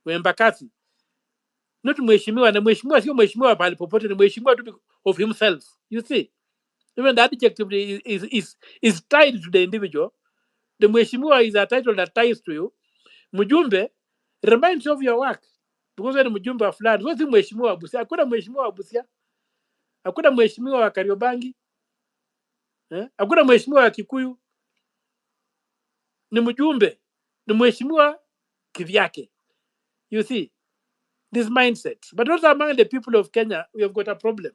Embakasi. Not Mheshimiwa, na Mheshimiwa sio Mheshimiwa pale popote, ni Mheshimiwa tu of himself. You see, even the adjective is tied to the individual. The Mheshimiwa is a title that ties to you. Mujumbe reminds you of your work. Because when Mujumbe wa fulani, so si Mheshimiwa wa Busia. Hakuna Mheshimiwa wa Busia. Hakuna Mheshimiwa wa Kariobangi. Hakuna Mheshimiwa wa Kikuyu. Ni Mujumbe. Ni Mheshimiwa kivyake. You see, this mindset. But also among the people of Kenya, we have got a problem.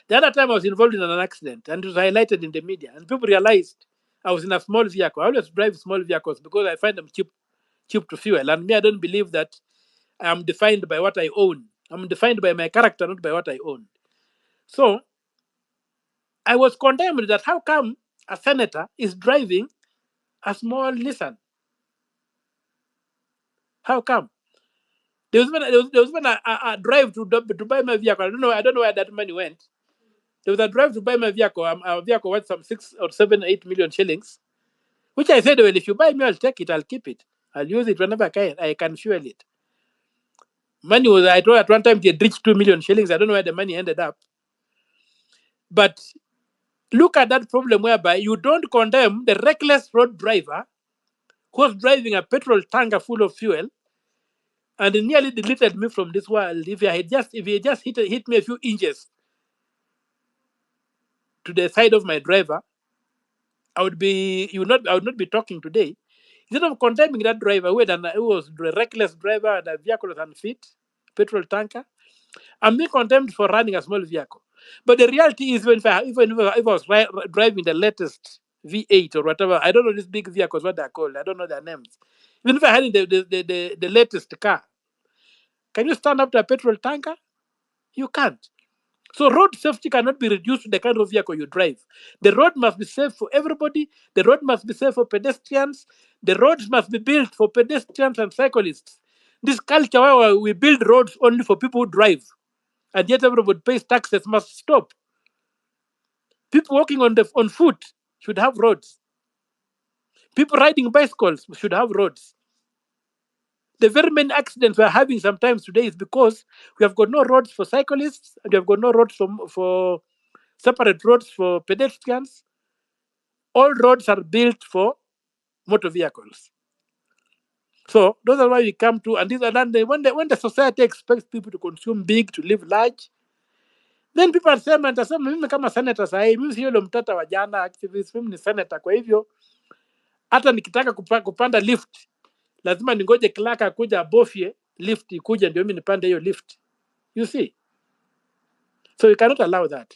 The other time I was involved in an accident and it was highlighted in the media, and people realized I was in a small vehicle. I always drive small vehicles because I find them cheap to fuel. And me, I don't believe that I am defined by what I own. I'm defined by my character, not by what I own. So I was condemned that how come a senator is driving a small Nissan? How come? There was when a drive to buy my vehicle. I don't know where that money went. There was a drive to buy my vehicle. A vehicle worth some 6 or 7, 8 million shillings, which I said, well, if you buy me, I'll take it. I'll keep it. I'll use it whenever I can fuel it. Money was, I told at one time it reached 2 million shillings. I don't know where the money ended up. But look at that problem whereby you don't condemn the reckless road driver who was driving a petrol tanker full of fuel, and he nearly deleted me from this world. If he had just hit me a few inches to the side of my driver, I would not be talking today. Instead of condemning that driver who was a reckless driver and a vehicle was unfit, petrol tanker, I'm being condemned for running a small vehicle. But the reality is, if I was driving the latest V8 or whatever, I don't know these big vehicles, what they're called, I don't know their names. Even if I had the latest car, can you stand up to a petrol tanker? You can't. So road safety cannot be reduced to the kind of vehicle you drive. The road must be safe for everybody. The road must be safe for pedestrians. The roads must be built for pedestrians and cyclists. This culture where we build roads only for people who drive, and yet everybody pays taxes, must stop. People walking on foot should have roads. People riding bicycles should have roads. The very many accidents we're having sometimes today is because we have got no roads for cyclists, and we have got no roads for separate roads for pedestrians. All roads are built for motor vehicles. So those are why we come to, and these are done when the society expects people to consume big, to live large, then people are saying, mimi kama senator sahi, mimi sio yule mtata wa jana activist, mimi ni senator. Kwa hivyo hata nikitaka kupanda lift lazima ningoje clerk akuja abofye lift ikuja ndio mimi nipande hiyo lift. You see? So we cannot allow that.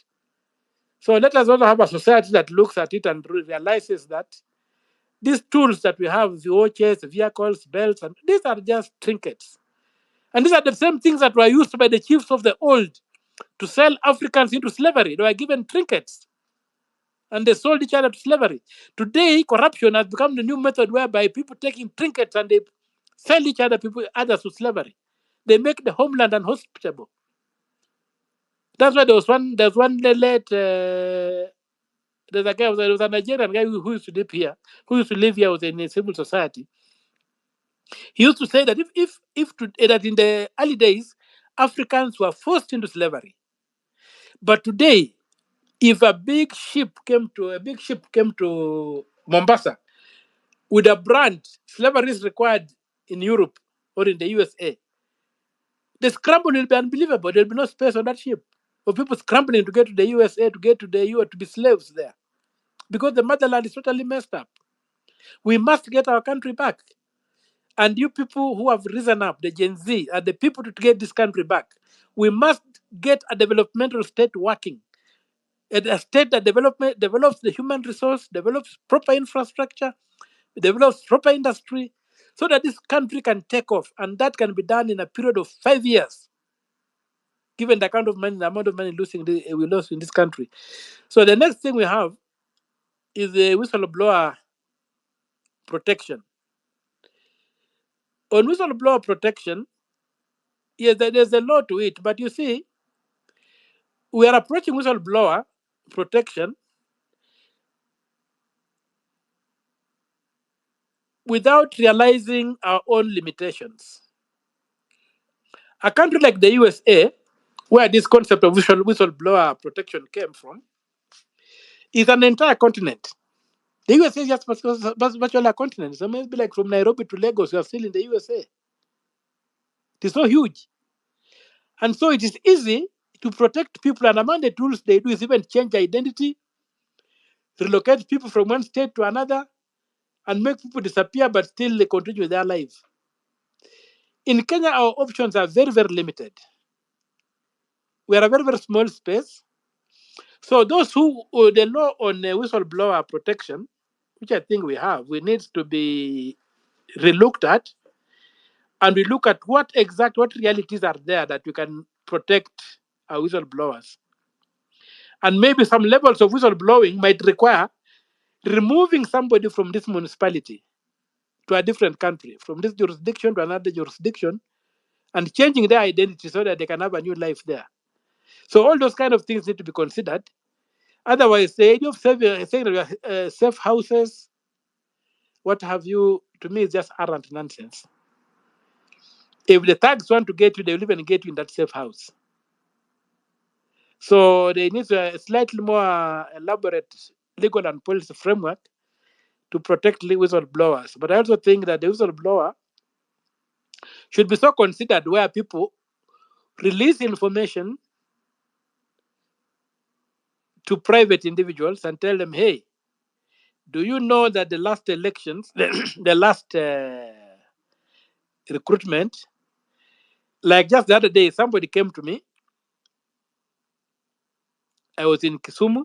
So let us also have a society that looks at it and realizes that these tools that we have, the watches, vehicles, belts, and these are just trinkets. And these are the same things that were used by the chiefs of the old to sell Africans into slavery. They were given trinkets and they sold each other to slavery. Today, corruption has become the new method whereby people taking trinkets and they sell others to slavery. They make the homeland unhospitable. That's why there was one late, there's a guy, there was a Nigerian guy who used to live here, was in civil society. He used to say that that in the early days, Africans were forced into slavery. But today, if a big ship came to Mombasa with a brand, slavery is required in Europe or in the USA, the scramble will be unbelievable. There will be no space on that ship for people scrambling to get to the USA, to get to the EU, to be slaves there. Because the motherland is totally messed up. We must get our country back. And you people who have risen up, the Gen Z, are the people to get this country back. We must get a developmental state working. A state that develops the human resource, develops proper infrastructure, develops proper industry, so that this country can take off. And that can be done in a period of 5 years, given the amount of money we lost in this country. So the next thing we have is the whistleblower protection. On whistleblower protection, yes, there's a lot to it, but you see, we are approaching whistleblower protection without realizing our own limitations. A country like the USA, where this concept of whistleblower protection came from, is an entire continent. The USA is just virtually a continent. So maybe like from Nairobi to Lagos, you are still in the USA. It is so huge. And so it is easy to protect people, and among the tools they do is even change identity, relocate people from one state to another, and make people disappear, but still they continue with their lives. In Kenya, our options are very, very limited. We are a very, very small space. So those the law on whistleblower protection, which I think we need to be relooked at, and we look at what realities are there that we can protect our whistleblowers. And maybe some levels of whistleblowing might require removing somebody from this municipality to a different country, from this jurisdiction to another jurisdiction, and changing their identity so that they can have a new life there. So all those kind of things need to be considered. Otherwise, the idea of saying safe houses, what have you, to me is just arrant nonsense. If the thugs want to get you, they will even get you in that safe house. So they need a slightly more elaborate legal and policy framework to protect whistleblowers. But I also think that the whistleblower should be so considered where people release information to private individuals and tell them, hey, do you know that the last elections, the last recruitment, like just the other day, somebody came to me. I was in Kisumu,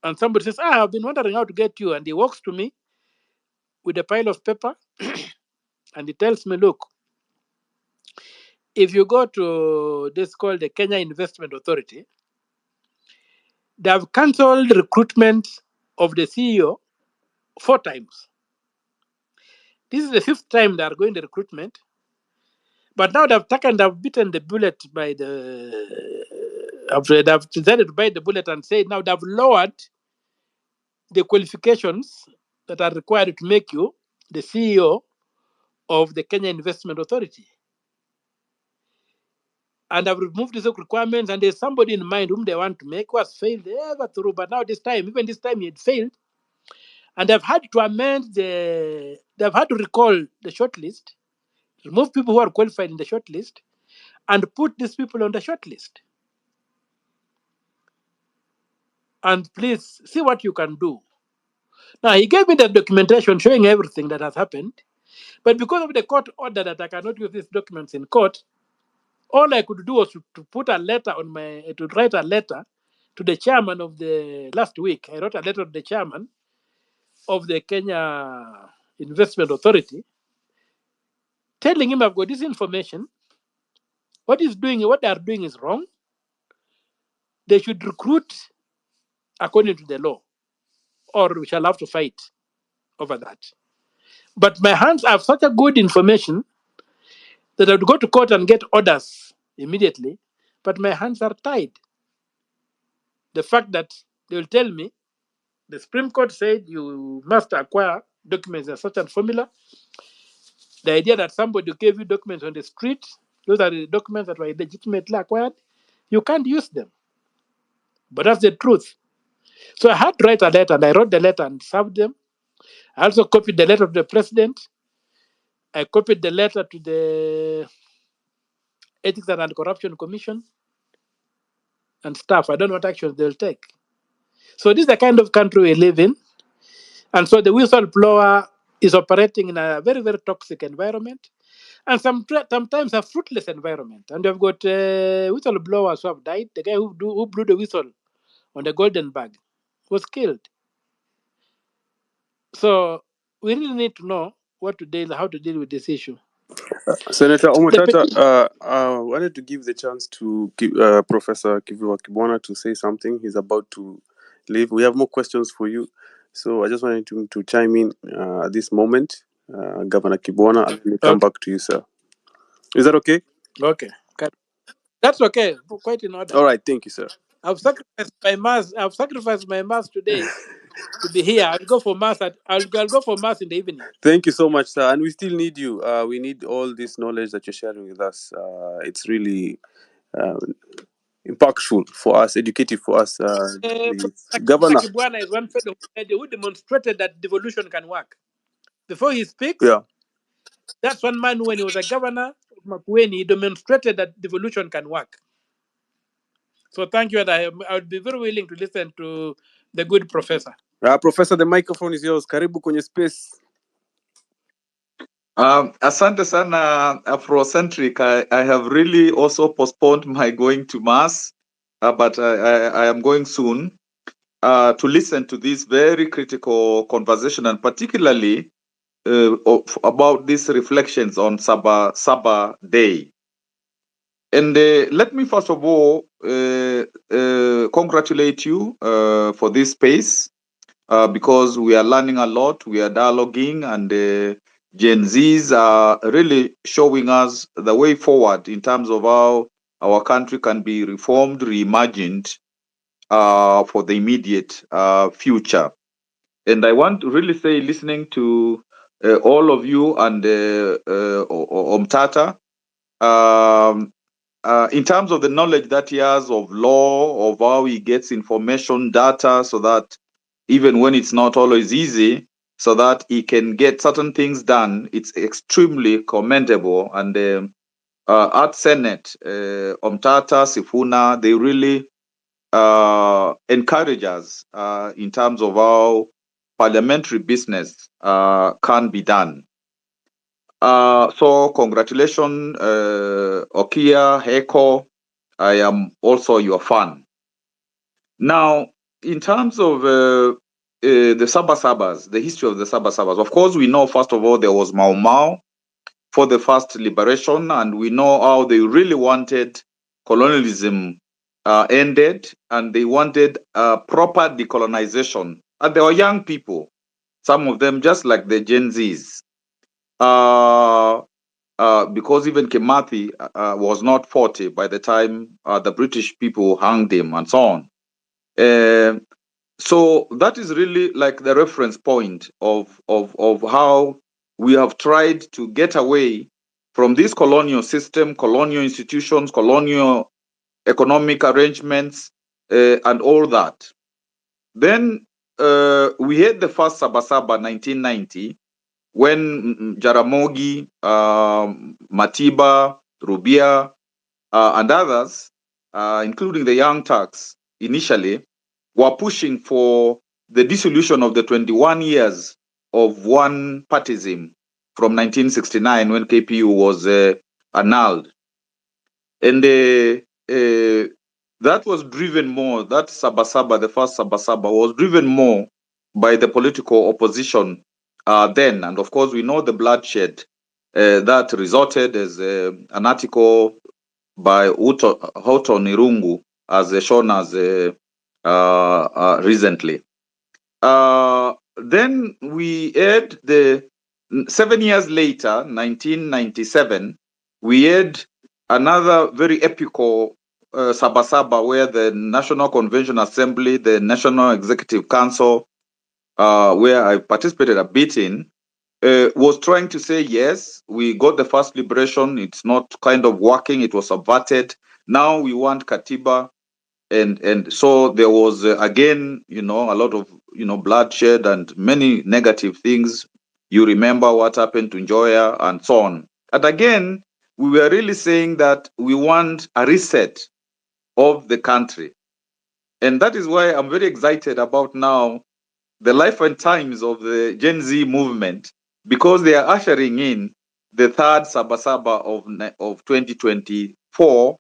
and somebody says, I've been wondering how to get you. And he walks to me with a pile of paper, and he tells me, look, if you go to this called the Kenya Investment Authority, they have cancelled recruitment of the CEO 4 times. This is the 5th time they are going to recruitment. But now they've bitten the bullet by they've decided to bite the bullet and say now they've lowered the qualifications that are required to make you the CEO of the Kenya Investment Authority. And I've removed these requirements, and there's somebody in mind whom they want to make who has failed ever through. But now even this time he had failed. And they've had to they've had to recall the shortlist, remove people who are qualified in the shortlist, and put these people on the shortlist. And please see what you can do. Now, he gave me the documentation showing everything that has happened. But because of the court order that I cannot use these documents in court, all I could do was to put a letter to write a letter to the chairman of the last week. I wrote a letter to the chairman of the Kenya Investment Authority, telling him I've got this information. What they are doing is wrong. They should recruit according to the law, or we shall have to fight over that. But my hands have such a good information that I would go to court and get orders immediately, but my hands are tied. The fact that they will tell me, the Supreme Court said you must acquire documents in a certain formula. The idea that somebody gave you documents on the street, those are the documents that were legitimately acquired, you can't use them. But that's the truth. So I had to write a letter, and I wrote the letter and served them. I also copied the letter to the president. I copied the letter to the Ethics and Anti-Corruption Commission and stuff. I don't know what actions they'll take. So this is the kind of country we live in. And so the whistleblower is operating in a very, very toxic environment, and sometimes a fruitless environment. And we've got whistleblowers who have died. The guy who blew the whistle on the golden bag was killed. So we really need to know how to deal with this issue. Senator Omtatah, I wanted to give the chance to Professor Kibwana to say something. He's about to leave. We have more questions for you. So I just wanted him to chime in at this moment. Governor Kibwana, and we'll come back to you, sir. Is that okay? Okay. That's okay. Quite in order. All right. Thank you, sir. I've sacrificed my mass today to be here. I'll go for mass in the evening. Thank you so much, sir. And we still need you. We need all this knowledge that you're sharing with us. It's really impactful for us, educative for us. Governor Kibwana is one fellow who demonstrated that devolution can work. Before he speaks, that's one man when he was a governor of Makueni, he demonstrated that devolution can work. So thank you, and I would be very willing to listen to the good professor. Professor, the microphone is yours. Karibu kwenye space. Asante sana, Afrocentric. I have really also postponed my going to Mass, but I am going soon to listen to this very critical conversation, and particularly about these reflections on SABA SABA Day. And let me first of all congratulate you for this space because we are learning a lot, we are dialoguing, and Gen Zs are really showing us the way forward in terms of how our country can be reformed, reimagined for the immediate future. And I want to really say, listening to all of you and Omtatah, in terms of the knowledge that he has of law, of how he gets information, data, so that even when it's not always easy, so that he can get certain things done. It's extremely commendable. And at Senate, Omtatah, Sifuna, they really encourage us in terms of how parliamentary business can be done. So congratulations, Okiya, Heko. I am also your fan. Now, in terms of the Saba Sabas, the history of the Saba Sabas, of course, we know, first of all, there was Mau Mau for the first liberation, and we know how they really wanted colonialism ended, and they wanted proper decolonization. And they were young people, some of them just like the Gen Zs. Because even Kimathi was not 40 by the time the British people hanged him and so on. So that is really like the reference point of how we have tried to get away from this colonial system, colonial institutions, colonial economic arrangements, and all that. Then we had the first Saba Saba 1990, when Jaramogi, Matiba, Rubia, and others, including the Young Turks, initially, were pushing for the dissolution of the 21 years of one-partyism from 1969, when KPU was annulled. And that was driven more, that Saba Saba, the first Saba Saba, was driven more by the political opposition then. And of course, we know the bloodshed that resulted, as an article by Houghton Irungu, as shown as recently. Then we had 7 years later, 1997, we had another very epical Saba Saba, where the National Convention Assembly, the National Executive Council, where I participated a bit in, was trying to say, yes, we got the first liberation. It's not kind of working. It was subverted. Now we want Katiba. And so there was, again, a lot of, bloodshed and many negative things. You remember what happened to Njoya and so on. And again, we were really saying that we want a reset of the country. And that is why I'm very excited about now the life and times of the Gen Z movement, because they are ushering in the third Saba Saba of 2024,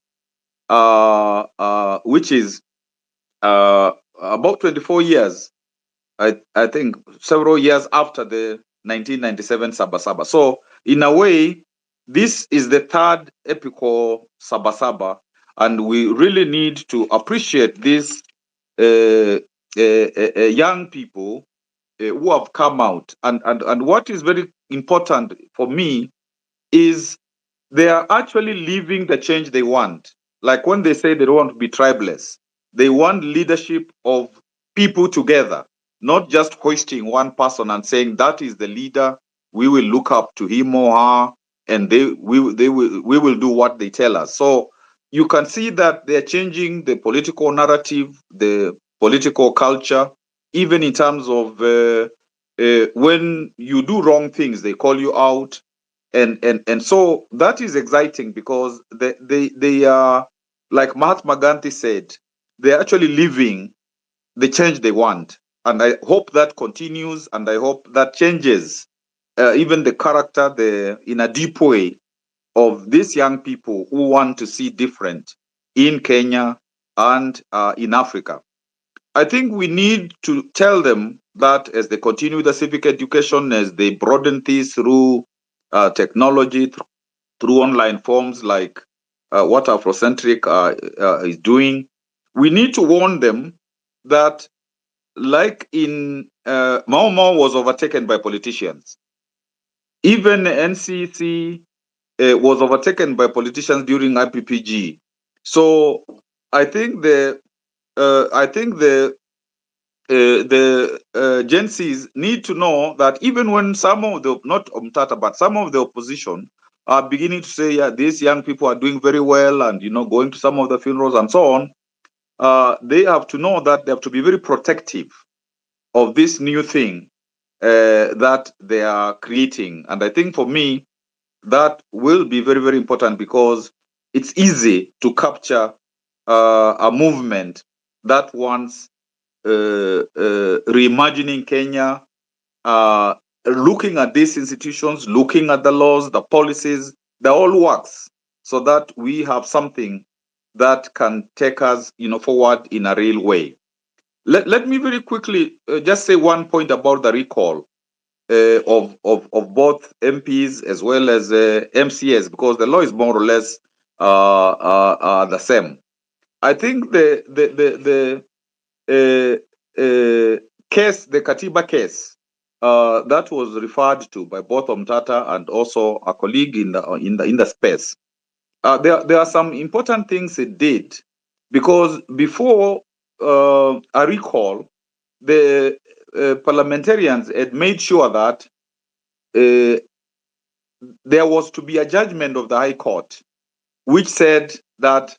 which is about 24 years, I think several years after the 1997 Saba Saba. So in a way, this is the third epical Saba Saba, and we really need to appreciate these young people who have come out. And what is very important for me is they are actually living the change they want. Like when they say they don't want to be tribeless, they want leadership of people together, not just hoisting one person and saying that is the leader, we will look up to him or her, and we will do what they tell us. So you can see that they're changing the political narrative, the political culture, even in terms of when you do wrong things, they call you out. And so that is exciting, because they are, like Mahatma Gandhi said, they're actually living the change they want. And I hope that continues, and I hope that changes even the character in a deep way of these young people who want to see different in Kenya and in Africa. I think we need to tell them that as they continue the civic education, as they broaden this through technology, through online forms like what Afrocentric is doing, we need to warn them that, like in Mau Mau was overtaken by politicians. Even NCC was overtaken by politicians during IPPG. So I think the Gen Zs need to know that even when some of the, not Omtatah, but some of the opposition are beginning to say, yeah, these young people are doing very well, and going to some of the funerals and so on, they have to know that they have to be very protective of this new thing that they are creating. And I think for me, that will be very, very important, because it's easy to capture a movement that wants reimagining Kenya, looking at these institutions, looking at the laws, the policies, the all works, so that we have something that can take us, forward in a real way. Let me very quickly just say one point about the recall of both MPs as well as MCS, because the law is more or less the same. I think the case, the Katiba case, that was referred to by both Omtatah and also a colleague in the space. There are some important things it did, because before a recall, the parliamentarians had made sure that there was to be a judgment of the High Court, which said that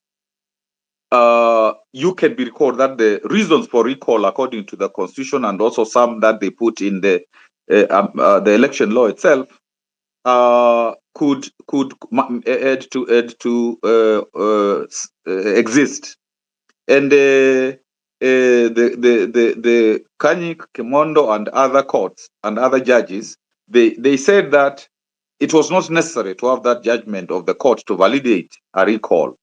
you can be recalled, that the reasons for recall, according to the Constitution, and also some that they put in the election law itself, could exist. And the Kanyik, Kimondo, and other courts and other judges, they said that it was not necessary to have that judgment of the court to validate a recall.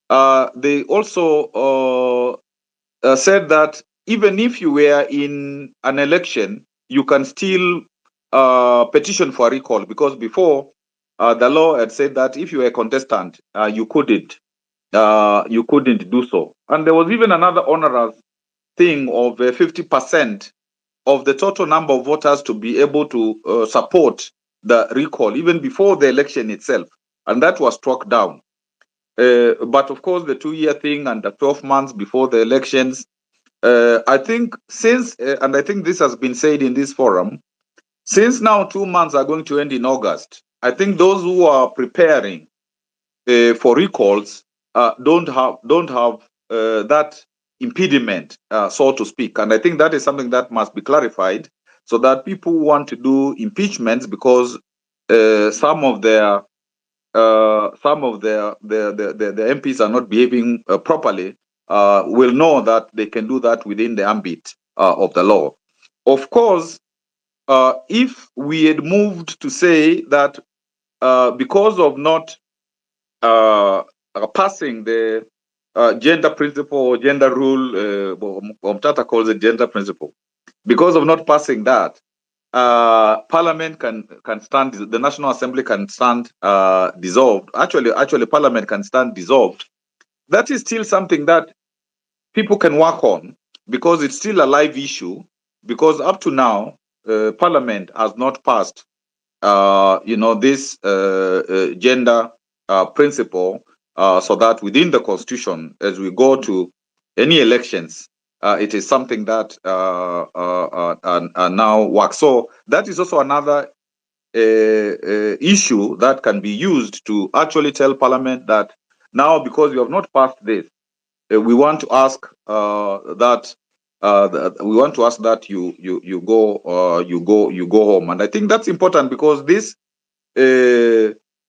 They also said that even if you were in an election, you can still petition for a recall, because before the law had said that if you were a contestant, you couldn't do so. And there was even another onerous thing of 50% of the total number of voters to be able to support the recall, even before the election itself. And that was struck down. But of course, the 2-year thing and the 12 months before the elections, I think since, and I think this has been said in this forum, since now 2 months are going to end in August, I think those who are preparing for recalls don't have that impediment, so to speak. And I think that is something that must be clarified, so that people who want to do impeachments because some of the MPs are not behaving properly, will know that they can do that within the ambit of the law. Of course, if we had moved to say that because of not passing the gender principle or gender rule, Omtatah calls it gender principle, because of not passing that, Parliament can stand, the National Assembly can stand dissolved. Actually, Parliament can stand dissolved. That is still something that people can work on, because it's still a live issue, because up to now, Parliament has not passed, this gender principle, so that within the Constitution, as we go to any elections, it is something that now works. So that is also another issue that can be used to actually tell Parliament that now, because you have not passed this, we want to ask that you go home. And I think that's important, because this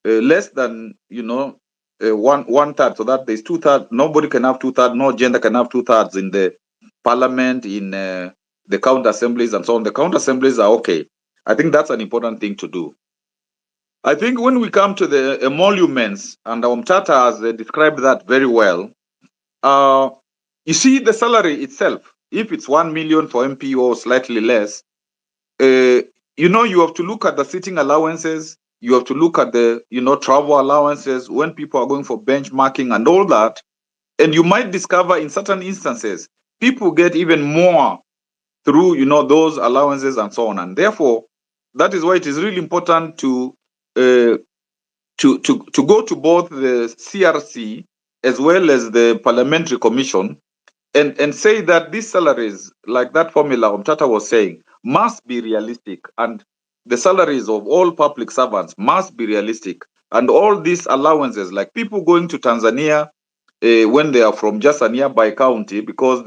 less than one third, so that there's 2/3. Nobody can have 2/3. No gender can have 2/3 in the Parliament, in the county assemblies, and so on. The county assemblies are okay. I think that's an important thing to do. I think when we come to the emoluments, and Omtatah has described that very well. You see, the salary itself, if it's 1 million for MP or slightly less, you have to look at the sitting allowances. You have to look at the travel allowances when people are going for benchmarking and all that. And you might discover in certain instances, people get even more through those allowances and so on. And therefore, that is why it is really important to go to both the CRC as well as the Parliamentary Commission and say that these salaries, like that formula Omtatah was saying, must be realistic, and the salaries of all public servants must be realistic. And all these allowances, like people going to Tanzania when they are from just a nearby county, because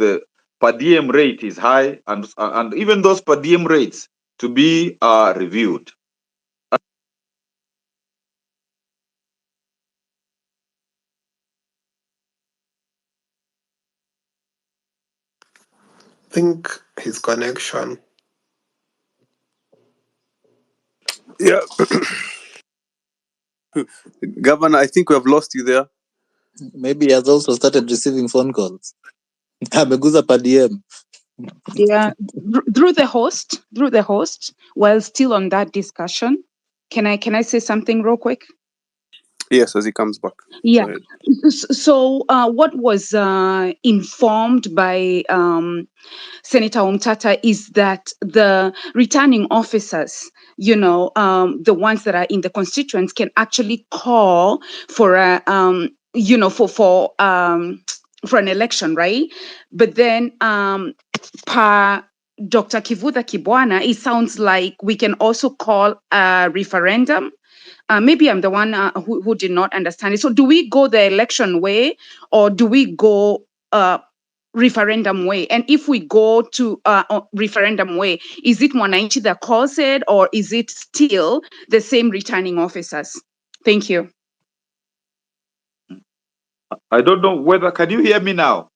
per diem rate is high, and even those per diem rates to be reviewed. I think his connection. Yeah. Governor, I think we have lost you there. Maybe he has also started receiving phone calls. Ameguza per DM. Yeah, through the host, while still on that discussion, can I say something real quick? Yes, as he comes back. Yeah. So what was informed by Senator Omtatah is that the returning officers, the ones that are in the constituents, can actually call for a, for an election, right? But then per Dr. Kivutha Kibwana, it sounds like we can also call a referendum. Maybe I'm the one who did not understand it. So do we go the election way, or do we go referendum way? And if we go to referendum way, is it Mwananchi that calls it, or is it still the same returning officers? Thank you. I don't know whether, can you hear me now?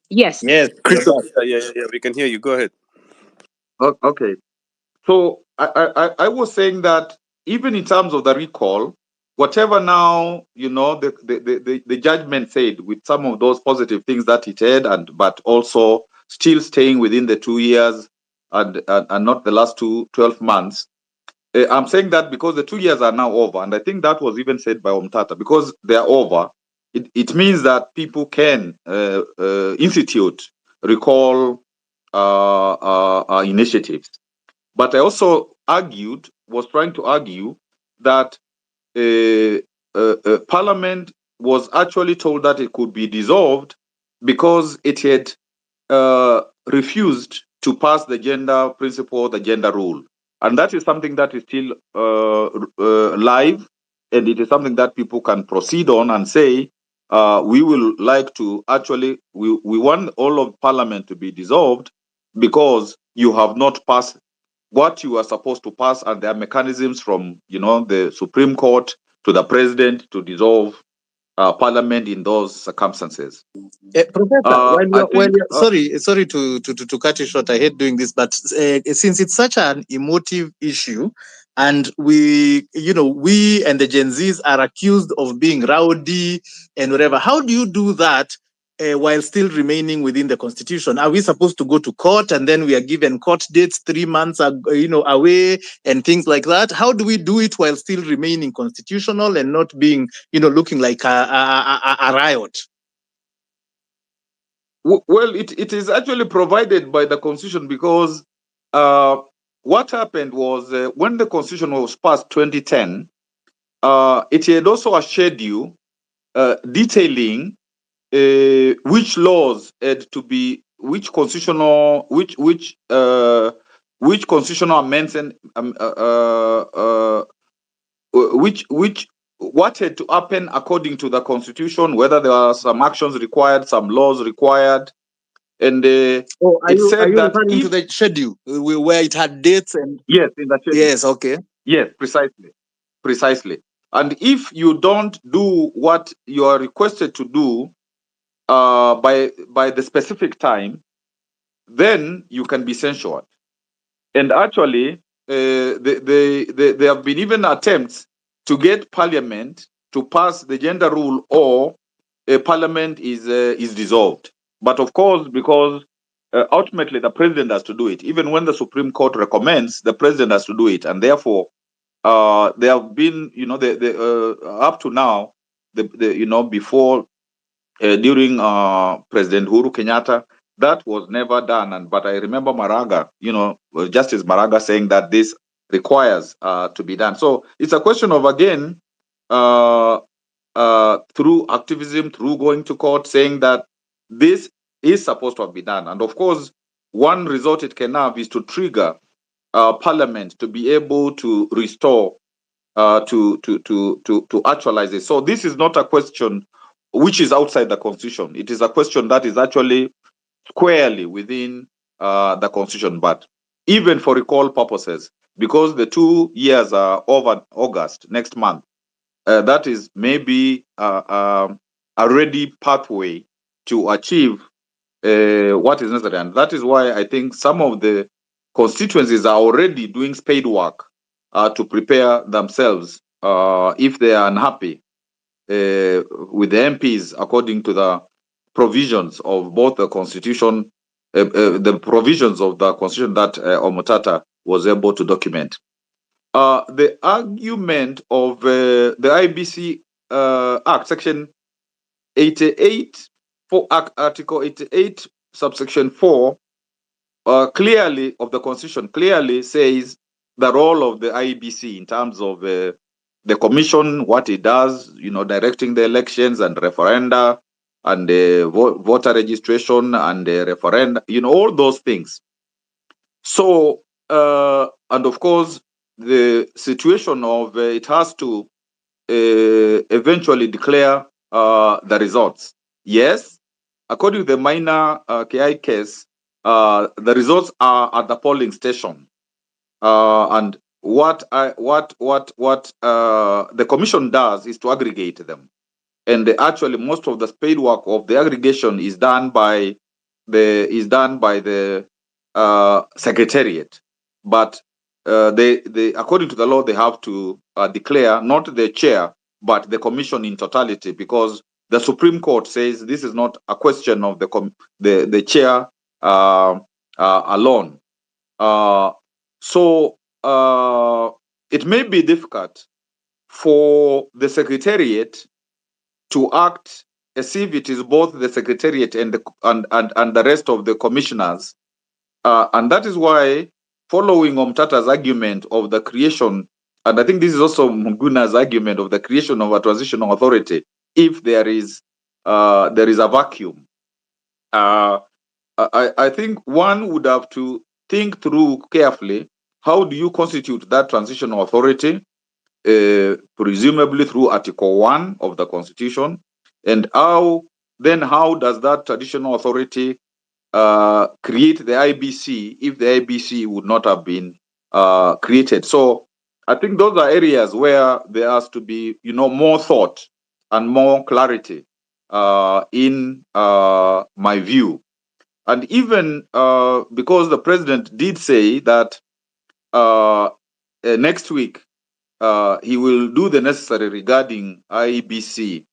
Yes. Yes. Crystal, yeah, we can hear you. Go ahead. Okay. So I was saying that even in terms of the recall, whatever now, the judgment said with some of those positive things that it had, but also still staying within the 2 years and not the last 12 months. I'm saying that because the 2 years are now over, and I think that was even said by Omtatah, because they are over, it means that people can institute recall initiatives. But I also was trying to argue that Parliament was actually told that it could be dissolved because it had refused to pass the gender principle, the gender rule. And that is something that is still live, and it is something that people can proceed on and say, we will like to actually, we want all of Parliament to be dissolved because you have not passed what you are supposed to pass, and there are mechanisms from the Supreme Court to the President to dissolve Parliament in those circumstances. Professor, sorry to cut you short. I hate doing this, but since it's such an emotive issue, and we and the Gen Zs are accused of being rowdy and whatever, how do you do that while still remaining within the Constitution? Are we supposed to go to court and then we are given court dates 3 months away and things like that? How do we do it while still remaining constitutional and not being looking like a riot? Well, it is actually provided by the Constitution, because what happened was when the Constitution was passed 2010, it had also a schedule detailing which laws had to be, which constitutional amendments, what had to happen according to the Constitution, whether there are some actions required, some laws required. And it said that referring to the schedule where it had dates and yes, in the schedule. Yes, okay. Yes, precisely. And if you don't do what you are requested to do by the specific time, then you can be censured. And actually, there have been even attempts to get Parliament to pass the gender rule, or Parliament is dissolved. But of course, because ultimately the President has to do it, even when the Supreme Court recommends, the President has to do it, and therefore there have been, up to now, before during President Uhuru Kenyatta, that was never done. But I remember Maraga, Justice Maraga saying that this requires to be done. So it's a question of, again, through activism, through going to court, saying that this is supposed to have been done. And of course, one result it can have is to trigger Parliament to be able to restore, to actualize it. So this is not a question which is outside the Constitution. It is a question that is actually squarely within the constitution. But even for recall purposes, because the 2 years are over August next month, that is maybe a ready pathway to achieve what is necessary. And that is why I think some of the constituencies are already doing spade work to prepare themselves if they are unhappy with the MPs according to the provisions of both the constitution, the provisions of the constitution that Omtatah was able to document. The argument of the IBC Act, Section 88, for Article 88, subsection 4, clearly of the Constitution, clearly says the role of the IBC in terms of the Commission, what it does, directing the elections and referenda and voter registration and referenda, all those things. So, and of course, the situation of it has to eventually declare the results. Yes, according to the minor KI case, the results are at the polling station, and what the commission does is to aggregate them, and actually most of the spade work of the aggregation is done by the secretariat, but they according to the law they have to declare not the chair but the commission in totality, because the Supreme Court says this is not a question of the chair alone. So it may be difficult for the secretariat to act as if it is both the secretariat and the rest of the commissioners, and that is why, following Omtatah's argument of the creation, and I think this is also Muguna's argument of the creation of a transitional authority, if there is a vacuum, I think one would have to think through carefully how do you constitute that transitional authority, presumably through Article 1 of the Constitution, and how does that traditional authority create the IBC if the IBC would not have been created. So I think those are areas where there has to be, more thought and more clarity in my view. And even because the president did say that next week he will do the necessary regarding IBC.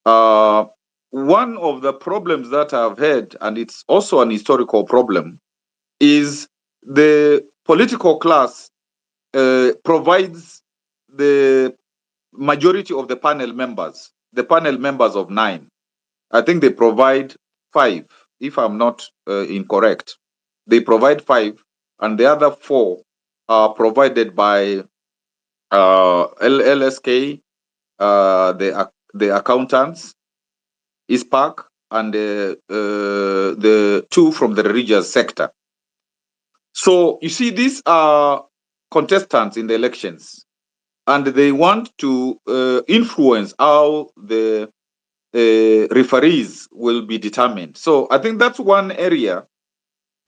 One of the problems that I've had, and it's also an historical problem, is the political class provides the majority of the panel members of 9. I think they provide 5, if I'm not incorrect. They provide 5, and the other 4 are provided by LSK, the accountants, ISPAC, and the 2 from the religious sector. So you see, these are contestants in the elections, and they want to influence how the referees will be determined. So I think that's one area,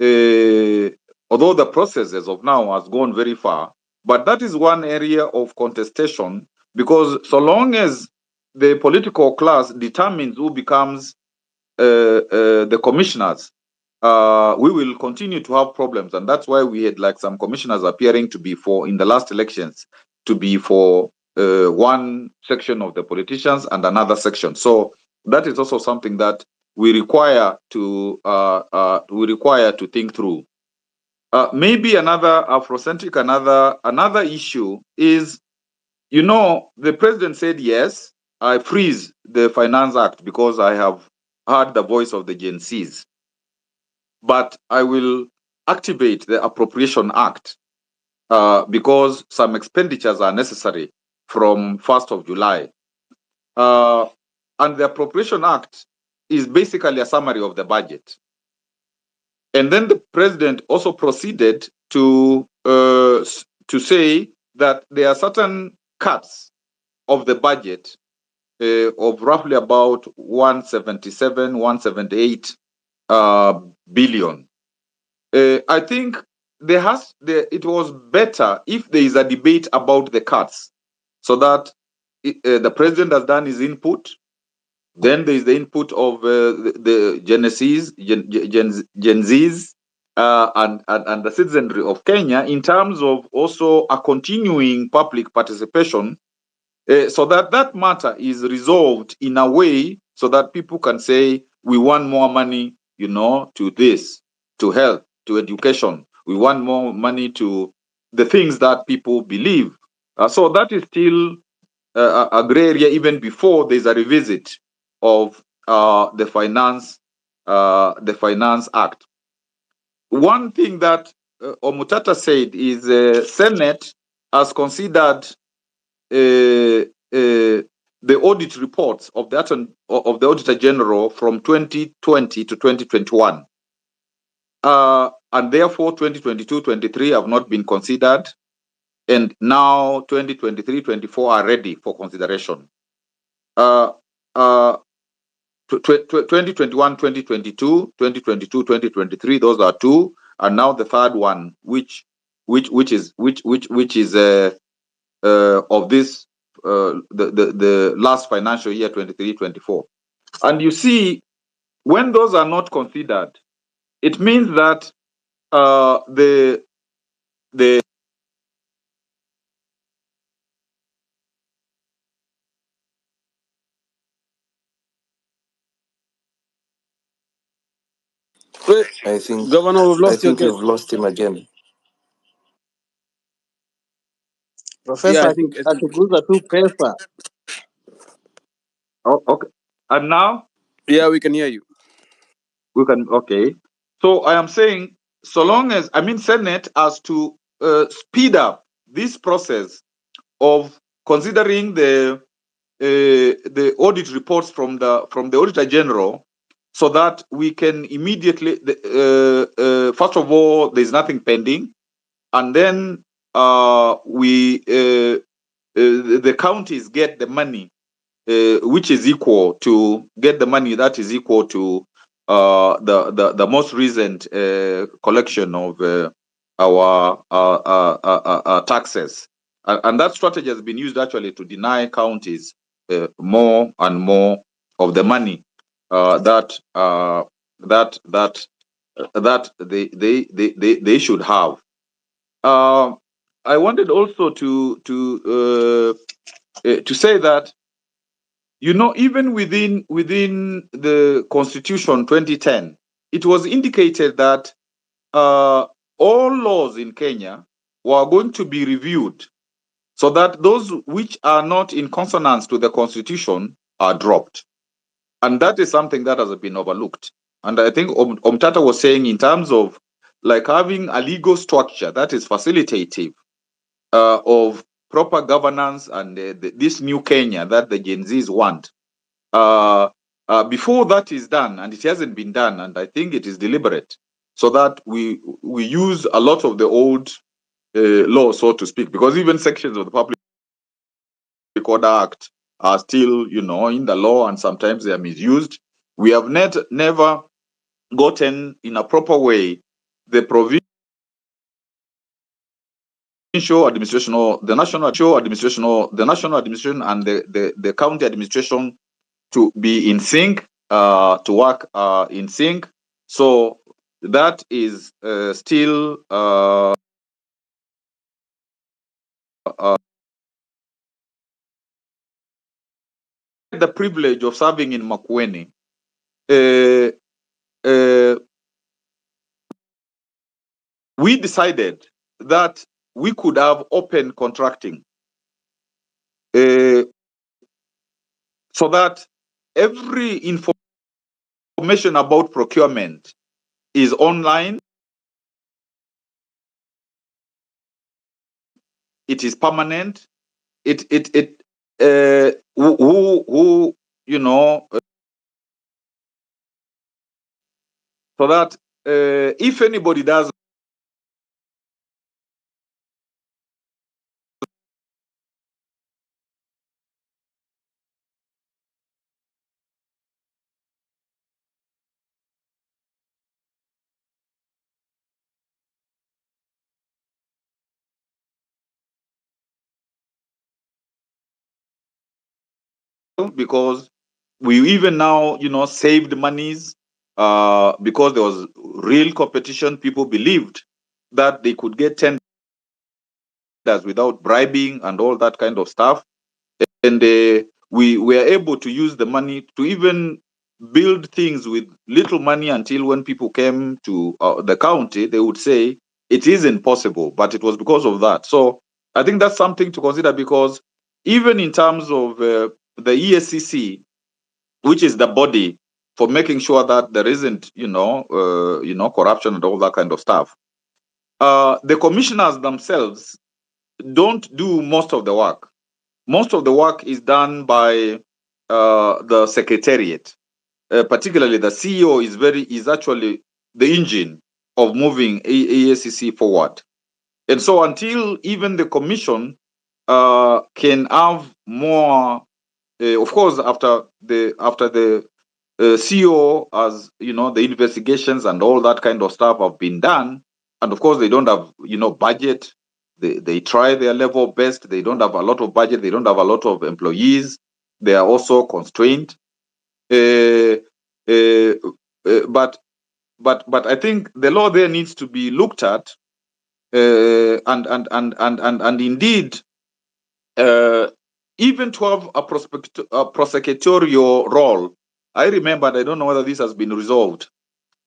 although the process as of now has gone very far, but that is one area of contestation, because so long as the political class determines who becomes the commissioners, we will continue to have problems. And that's why we had like some commissioners appearing to be in the last elections, to be for one section of the politicians and another section. So that is also something that we require to think through. Maybe another Afrocentric, another issue is, the president said, yes, I freeze the Finance Act because I have heard the voice of the Gen Zs, but I will activate the Appropriation Act because some expenditures are necessary from 1st of July. And the Appropriation Act is basically a summary of the budget. And then the president also proceeded to say that there are certain cuts of the budget of roughly about 177, 178 billion. I think it was better if there is a debate about the cuts, so that the president has done his input. Then there is the input of the Gen Zs, and the citizenry of Kenya in terms of also a continuing public participation, so that matter is resolved in a way so that people can say, we want more money, to this, to health, to education. We want more money to the things that people believe. So that is still a gray area even before there's a revisit of the Finance Act. One thing that Omtatah said is Senate has considered the audit reports of the Auditor General from 2020 to 2021. And therefore 2022-23 have not been considered, and now 2023-24 are ready for consideration. 2021, 2022, 2022, 2023, those are two, and now the third one, which is of this the last financial year, 23-24. And you see, when those are not considered, it means that the Wait, I think Governor, we've I lost you think again. we've lost him again. Yeah, Professor I think akiguza tu pesa. Oh, okay. And now yeah, we can hear you. we can, okay. So I am saying, so long as, Senate has to speed up this process of considering the audit reports from the Auditor General, so that we can immediately, first of all, there's nothing pending, and then the counties get the money, which is equal to get the money that is equal to the most recent collection of our taxes, and that strategy has been used actually to deny counties more and more of the money that they should have. I wanted also to say that, even within the Constitution 2010, it was indicated that all laws in Kenya were going to be reviewed, so that those which are not in consonance to the Constitution are dropped. And that is something that has been overlooked. And I think Omtatah was saying, in terms of like having a legal structure that is facilitative of proper governance and this new Kenya that the Gen Zs want. Before that is done, and it hasn't been done, and I think it is deliberate, so that we use a lot of the old law, so to speak, because even sections of the Public Order Act are still, in the law, and sometimes they are misused. We have never gotten in a proper way the provincial administration, or the national administration, or the national administration, and the county administration to be in sync, to work in sync. So that is still the privilege of serving in Makueni. We decided that we could have open contracting, so that every information about procurement is online. It is permanent. Who so that if anybody does because we even now, saved monies because there was real competition. People believed that they could get tenders without bribing and all that kind of stuff. And we were able to use the money to even build things with little money until when people came to the county, they would say it isn't possible, but it was because of that. So I think that's something to consider, because even in terms of the ESCC, which is the body for making sure that there isn't, corruption and all that kind of stuff, the commissioners themselves don't do most of the work. Most of the work is done by the secretariat. Particularly the CEO is actually the engine of moving ASCC forward. And so until even the commission can have more, of course, after the CEO, as the investigations and all that kind of stuff have been done, and of course they don't have budget. They try their level best. They don't have a lot of budget. They don't have a lot of employees. They are also constrained. But I think the law there needs to be looked at, and indeed, even to have a prosecutorial role. I remember, I don't know whether this has been resolved.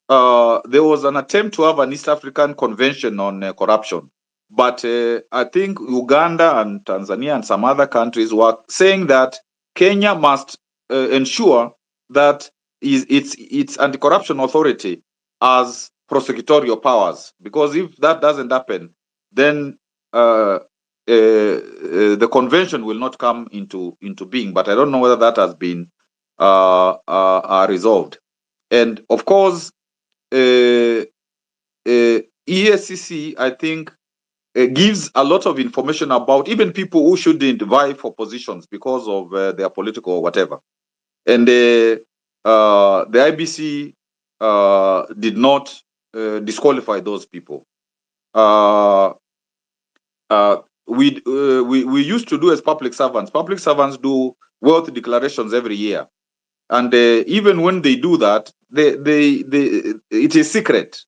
There was an attempt to have an East African convention on corruption, but I think Uganda and Tanzania and some other countries were saying that Kenya must ensure that its anti-corruption authority has prosecutorial powers, because if that doesn't happen, then the convention will not come into being. But I don't know whether that has been resolved. And of course, ESCC, I think, gives a lot of information about even people who shouldn't vie for positions because of their political or whatever. And the IBC did not disqualify those people. We used to do as public servants. Public servants do wealth declarations every year, and even when they do that, it is secret,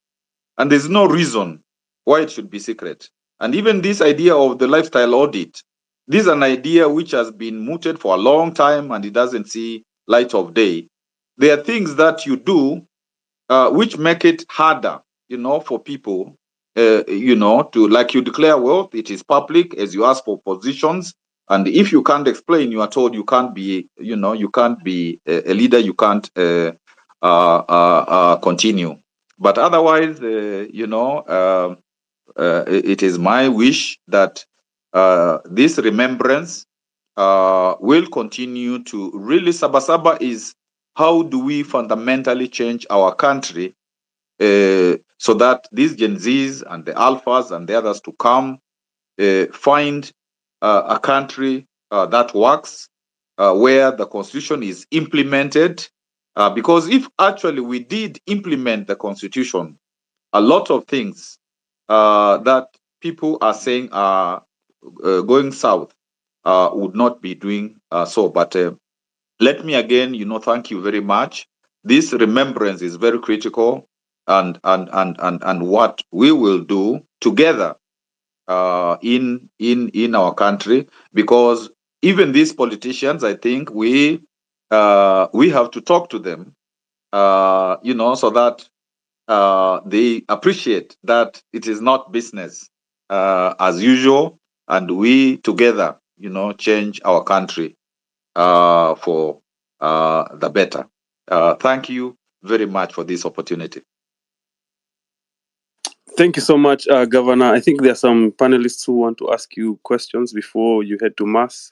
and there's no reason why it should be secret. And even this idea of the lifestyle audit, this is an idea which has been mooted for a long time, and it doesn't see light of day. There are things that you do which make it harder, for people, to, like, you declare wealth, it is public, as you ask for positions, and if you can't explain, you are told you can't be, you can't be a leader, you can't continue. But otherwise, it is my wish that this remembrance will continue to really. SABA SABA is how do we fundamentally change our country so that these Gen Zs and the Alphas and the others to come find a country that works, where the Constitution is implemented. Because if actually we did implement the Constitution, a lot of things that people are saying are going south would not be doing so. But let me again, thank you very much. This remembrance is very critical, and what we will do together in our country, because even these politicians, I think we have to talk to them, so that they appreciate that it is not business as usual, and we together, change our country for the better. Thank you very much for this opportunity. Thank you so much, Governor. I think there are some panelists who want to ask you questions before you head to Mass.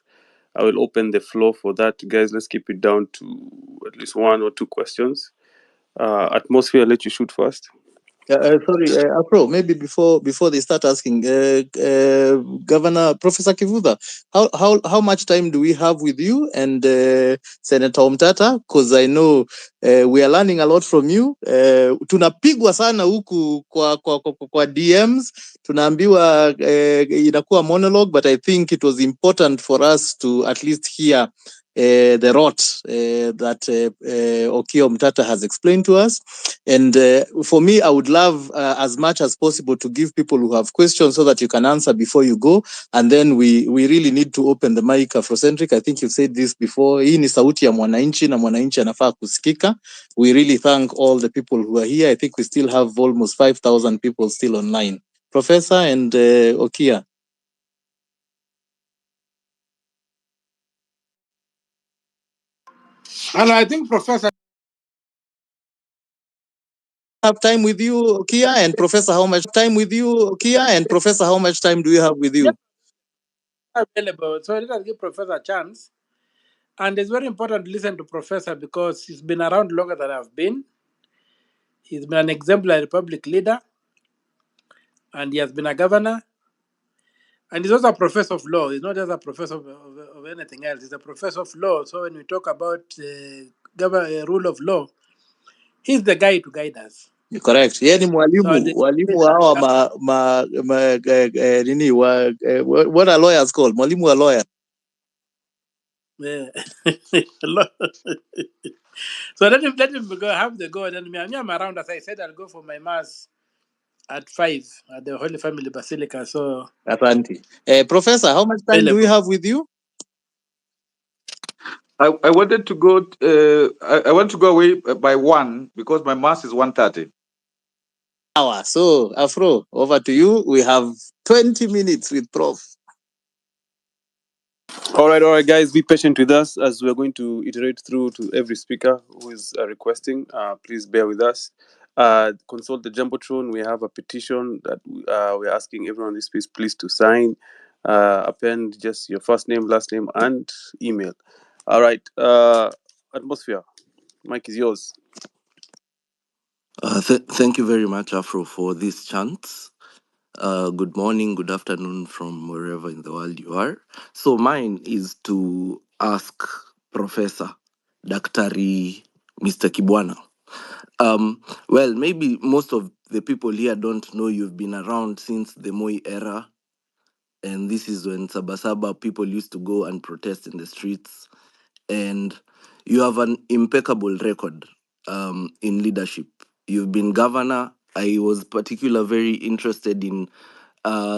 I will open the floor for that. Guys, let's keep it down to at least 1 or 2 questions. Atmosphere, I'll let you shoot first. Sorry, Afro, maybe before they start asking, Governor Professor Kivuva, how much time do we have with you and Senator Omtatah? Because I know we are learning a lot from you. Tunapigwa sana huku kwa DMs, tunaambiwa inakuwa monologue, but I think it was important for us to at least hear the rot that Okiya Omtatah has explained to us. And for me, I would love as much as possible to give people who have questions so that you can answer before you go. And then we really need to open the mic. Afrocentric, I think you've said this before. Hii ni sauti ya mwananchi na mwananchi anafaa kusikika. We really thank all the people who are here. I think we still have almost 5,000 people still online. Professor and Okiya. And I think Professor Have time with you, Okiya, and Professor, how much time with you, Okiya, and Professor, how much time do you have with you? available. So let us give Professor a chance. And it's very important to listen to Professor because he's been around longer than I've been. He's been an exemplary public leader, and he has been a governor. And he's also a professor of law. He's not just a professor of anything else. He's a professor of law. So when we talk about rule of law, he's the guy to guide us. Correct. Yeye ni So walimu hawa nini what are lawyers called? Mwalimu wa lawyer. yeah. So let him go, have the go. And me, I'm around. As I said, I'll go for my mass at 5 at the Holy Family Basilica. So Asante. Professor, how much time do we available. have with you? I wanted to go. I want to go away by 1 because my mass is 1:30. So, Afro, over to you. We have 20 minutes with Prof. All right, guys, be patient with us as we're going to iterate through to every speaker who is requesting. Please bear with us. Consult the Jumbotron. We have a petition that we're asking everyone in this space please to sign. Append just your first name, last name, and email. All right, Atmosphere, mic is yours. Thank you very much, Afro, for this chance. Good morning, good afternoon from wherever in the world you are. So mine is to ask Professor Daktari Mr. Kibwana. Well, maybe most of the people here don't know you've been around since the Moi era. And this is when SABA SABA people used to go and protest in the streets. And you have an impeccable record in leadership. You've been governor. I was particularly very interested in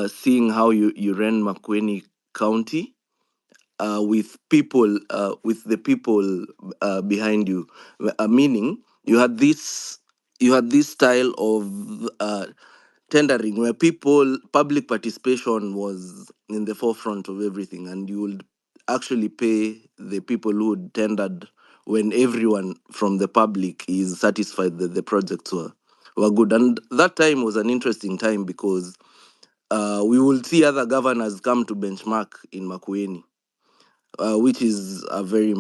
seeing how you ran Makueni County with people, with the people behind you. Meaning, you had this style of tendering where public participation was in the forefront of everything, and you would actually pay the people who tendered when everyone from the public is satisfied that the projects were good. And that time was an interesting time because we will see other governors come to benchmark in Makueni, which is a very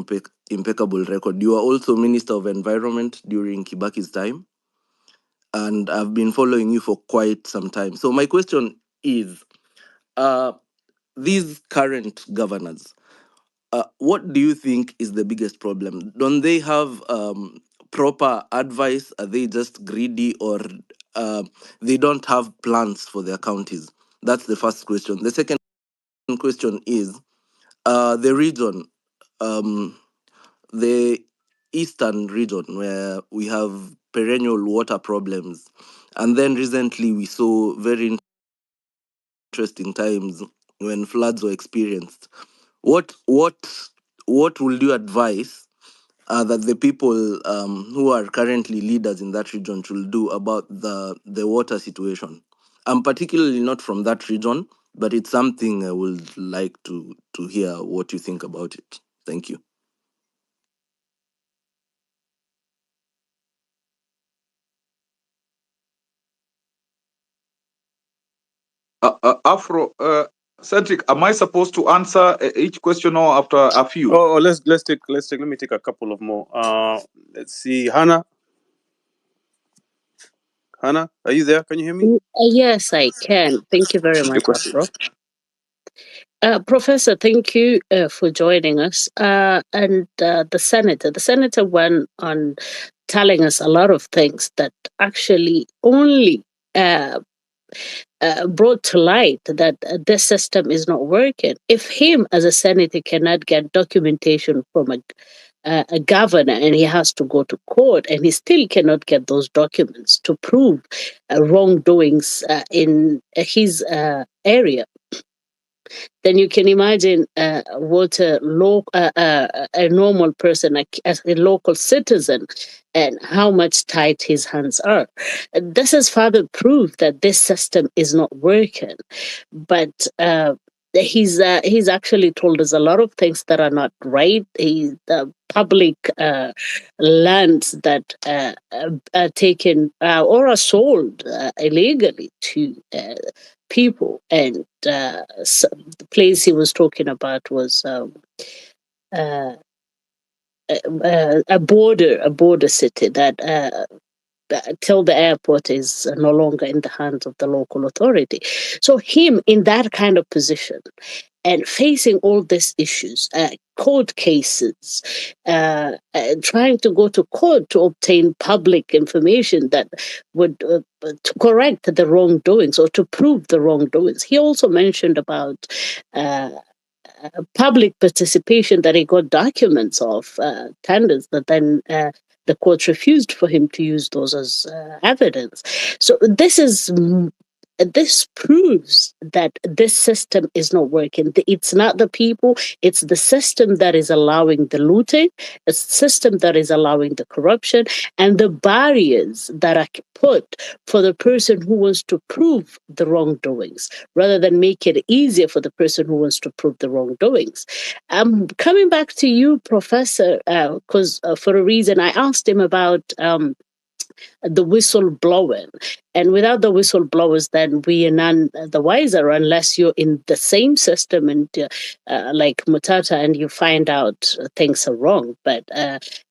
impeccable record. You are also Minister of Environment during Kibaki's time, and I've been following you for quite some time. So my question is, these current governors, what do you think is the biggest problem? Don't they have proper advice? Are they just greedy, or they don't have plans for their counties? That's the first question. The second question is the region, the eastern region, where we have perennial water problems. And then recently we saw very interesting times when floods were experienced. What would you advise that the people who are currently leaders in that region should do about the water situation? I'm particularly not from that region, but it's something I would like to hear what you think about it. Thank you. Afro, Cedric, am I supposed to answer each question or after a few? Oh, let me take a couple of more. Let's see, Hannah, are you there? Can you hear me? Yes, I can. Thank you very much, Afro. Professor, thank you for joining us. And the senator went on telling us a lot of things that actually only brought to light that this system is not working. If him as a senator cannot get documentation from a governor and he has to go to court and he still cannot get those documents to prove wrongdoings in his area, then you can imagine what a normal person, as a local citizen, and how much tight his hands are. This is further proof that this system is not working. But he's actually told us a lot of things that are not right. The public lands that are taken or are sold illegally to people, and so the place he was talking about was a border city that till the airport is no longer in the hands of the local authority. So him in that kind of position and facing all these issues, court cases, trying to go to court to obtain public information that would to correct the wrongdoings or to prove the wrongdoings. He also mentioned about public participation, that he got documents of tenders that then the court refused for him to use those as evidence. So this proves that this system is not working. It's not the people, it's the system that is allowing the looting, it's the system that is allowing the corruption, and the barriers that are put for the person who wants to prove the wrongdoings, rather than make it easier for the person who wants to prove the wrongdoings. Coming back to you, Professor, because for a reason I asked him about the whistleblowing. And without the whistleblowers, then we are none the wiser, unless you're in the same system and like Mutata, and you find out things are wrong. But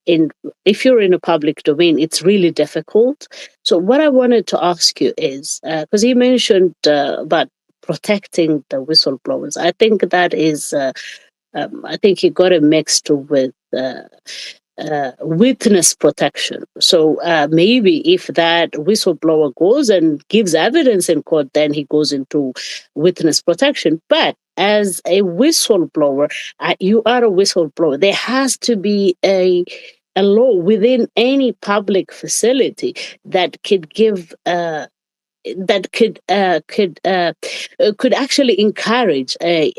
if you're in a public domain, it's really difficult. So what I wanted to ask you is, because he mentioned about protecting the whistleblowers, I think that is, I think he got it mixed with witness protection. So maybe if that whistleblower goes and gives evidence in court, then he goes into witness protection. But as a whistleblower, you are a whistleblower. There has to be a law within any public facility that could give could actually encourage a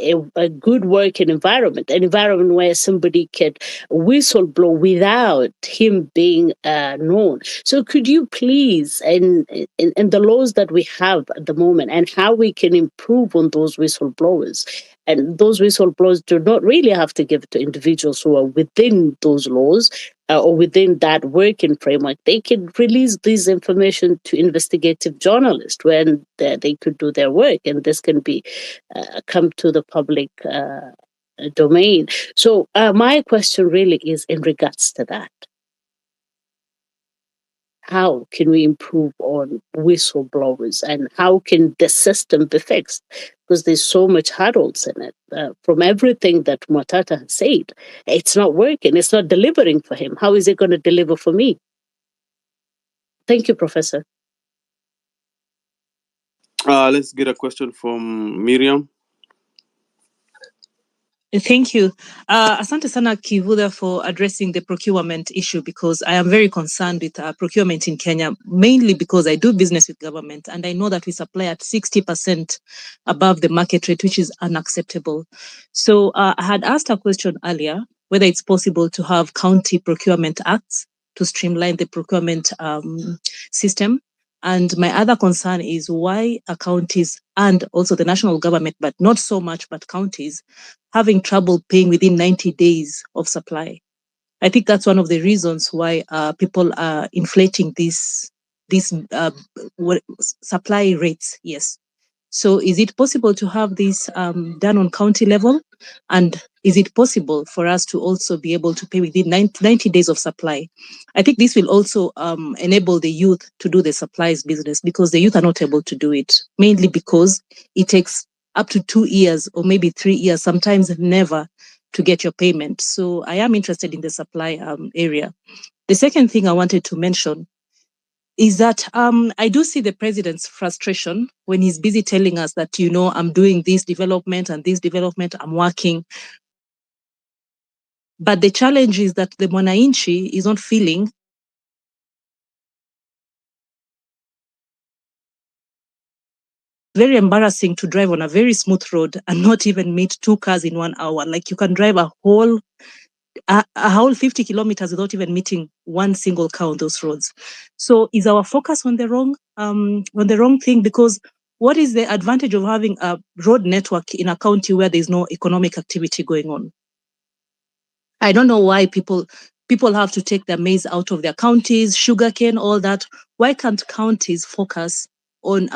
good working environment, an environment where somebody could whistleblow without him being known. So could you please, in the laws that we have at the moment, and how we can improve on those whistleblowers, and those whistleblowers do not really have to give it to individuals who are within those laws, or within that working framework, they can release this information to investigative journalists when they could do their work, and this can be come to the public domain. So my question really is in regards to that. How can we improve on whistleblowers, and how can the system be fixed? Because there's so much hurdles in it. From everything that Matata has said, it's not working. It's not delivering for him. How is it going to deliver for me? Thank you, Professor. Let's get a question from Miriam. Thank you. Asante sana Kivuda for addressing the procurement issue, because I am very concerned with procurement in Kenya, mainly because I do business with government and I know that we supply at 60% above the market rate, which is unacceptable. So I had asked a question earlier, whether it's possible to have county procurement acts to streamline the procurement system. And my other concern is why are counties and also the national government, but not so much, but counties, having trouble paying within 90 days of supply. I think that's one of the reasons why people are inflating these supply rates. Yes. So is it possible to have this done on county level? And is it possible for us to also be able to pay within 90 days of supply? I think this will also enable the youth to do the supplies business, because the youth are not able to do it, mainly because it takes up to 2 years or maybe 3 years, sometimes never, to get your payment. So I am interested in the supply area. The second thing I wanted to mention is that I do see the president's frustration when he's busy telling us that, I'm doing this development and this development, I'm working. But the challenge is that the mwananchi is not feeling very embarrassing to drive on a very smooth road and not even meet 2 cars in 1 hour. Like you can drive a whole 50 kilometers without even meeting one single car on those roads. So is our focus on the wrong thing? Because what is the advantage of having a road network in a county where there's no economic activity going on? I don't know why people have to take their maize out of their counties, sugarcane, all that. Why can't counties focus on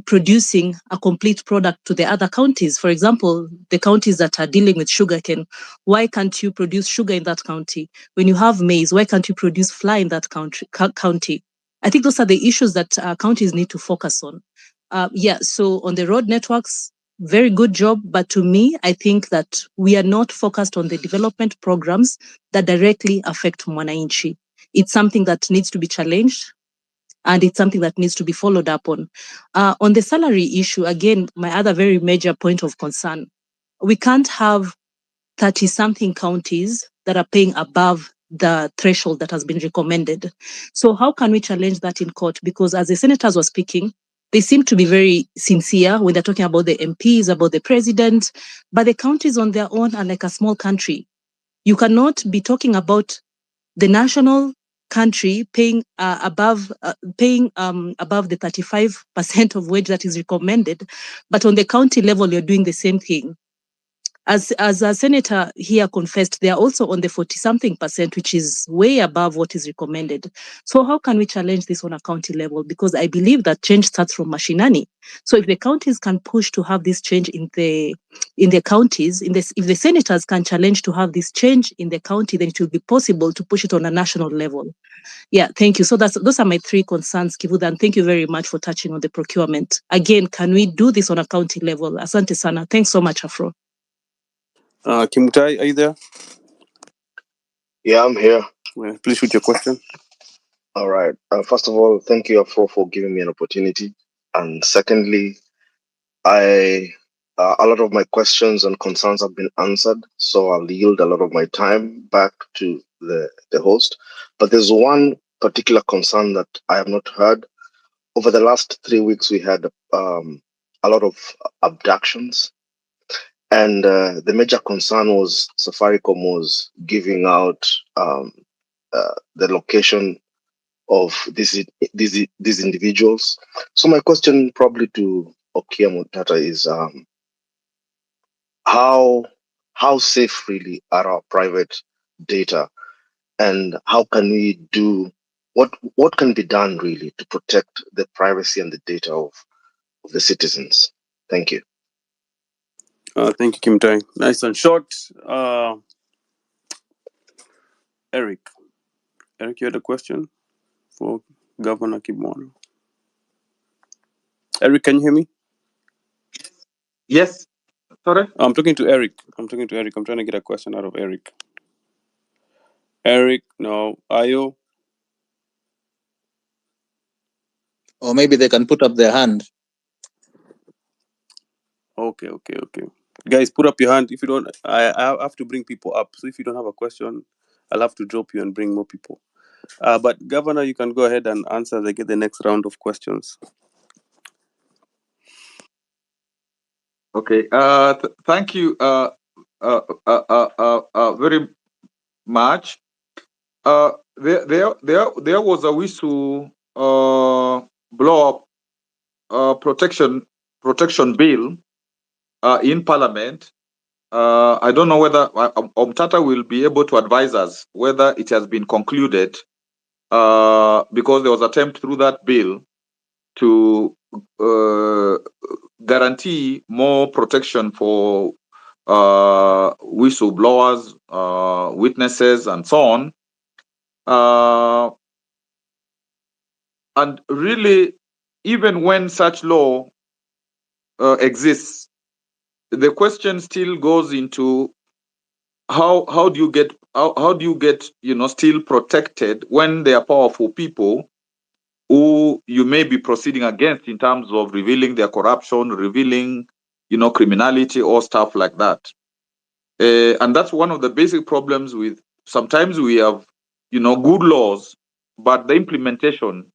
producing a complete product to the other counties? For example, the counties that are dealing with sugarcane, why can't you produce sugar in that county? When you have maize, why can't you produce flour in that county? I think those are the issues that counties need to focus on. So on the road networks, very good job. But to me, I think that we are not focused on the development programs that directly affect mwananchi. It's something that needs to be challenged, and it's something that needs to be followed up on. On the salary issue, again, my other very major point of concern, we can't have 30-something counties that are paying above the threshold that has been recommended. So how can we challenge that in court? Because as the senators were speaking, they seem to be very sincere when they're talking about the MPs, about the president, but the counties on their own are like a small country. You cannot be talking about the national country paying above the 35% of wage that is recommended, but on the county level, you're doing the same thing. As a senator here confessed, they are also on the 40-something%, which is way above what is recommended. So how can we challenge this on a county level? Because I believe that change starts from mashinani. So if the counties can push to have this change in the counties, if the senators can challenge to have this change in the county, then it will be possible to push it on a national level. Yeah, thank you. So those are my 3 concerns, Kivuda, and thank you very much for touching on the procurement. Again, can we do this on a county level? Asante sana. Thanks so much, Afro. Kimutai, are you there? Yeah, I'm here. Well, please shoot your question. All right. First of all, thank you, Afro, for giving me an opportunity. And secondly, a lot of my questions and concerns have been answered, so I'll yield a lot of my time back to the host. But there's one particular concern that I have not heard. Over the last 3 weeks, we had a lot of abductions. And the major concern was Safaricom was giving out the location of these individuals. So my question probably to Okiya Omtatah is how safe really are our private data, and how can we do what can be done really to protect the privacy and the data of the citizens? Thank you. Thank you, Kimutai. Nice and short. Eric, you had a question for Governor Kibwana. Eric, can you hear me? Yes. Sorry? I'm talking to Eric. I'm trying to get a question out of Eric. Eric, no. Ayo? Or maybe they can put up their hand. Okay. Guys, put up your hand. If you don't, I have to bring people up. So if you don't have a question, I'll have to drop you and bring more people. But Governor, you can go ahead and answer the next round of questions. Okay. Thank you very much. There was a whistle blow up protection bill in Parliament. I don't know whether Omtatah will be able to advise us whether it has been concluded, because there was an attempt through that bill to guarantee more protection for whistleblowers, witnesses, and so on. And really, even when such law exists, the question still goes into how do you get still protected when they are powerful people who you may be proceeding against in terms of revealing their corruption, revealing, criminality or stuff like that. And that's one of the basic problems with, sometimes we have, good laws, but the implementation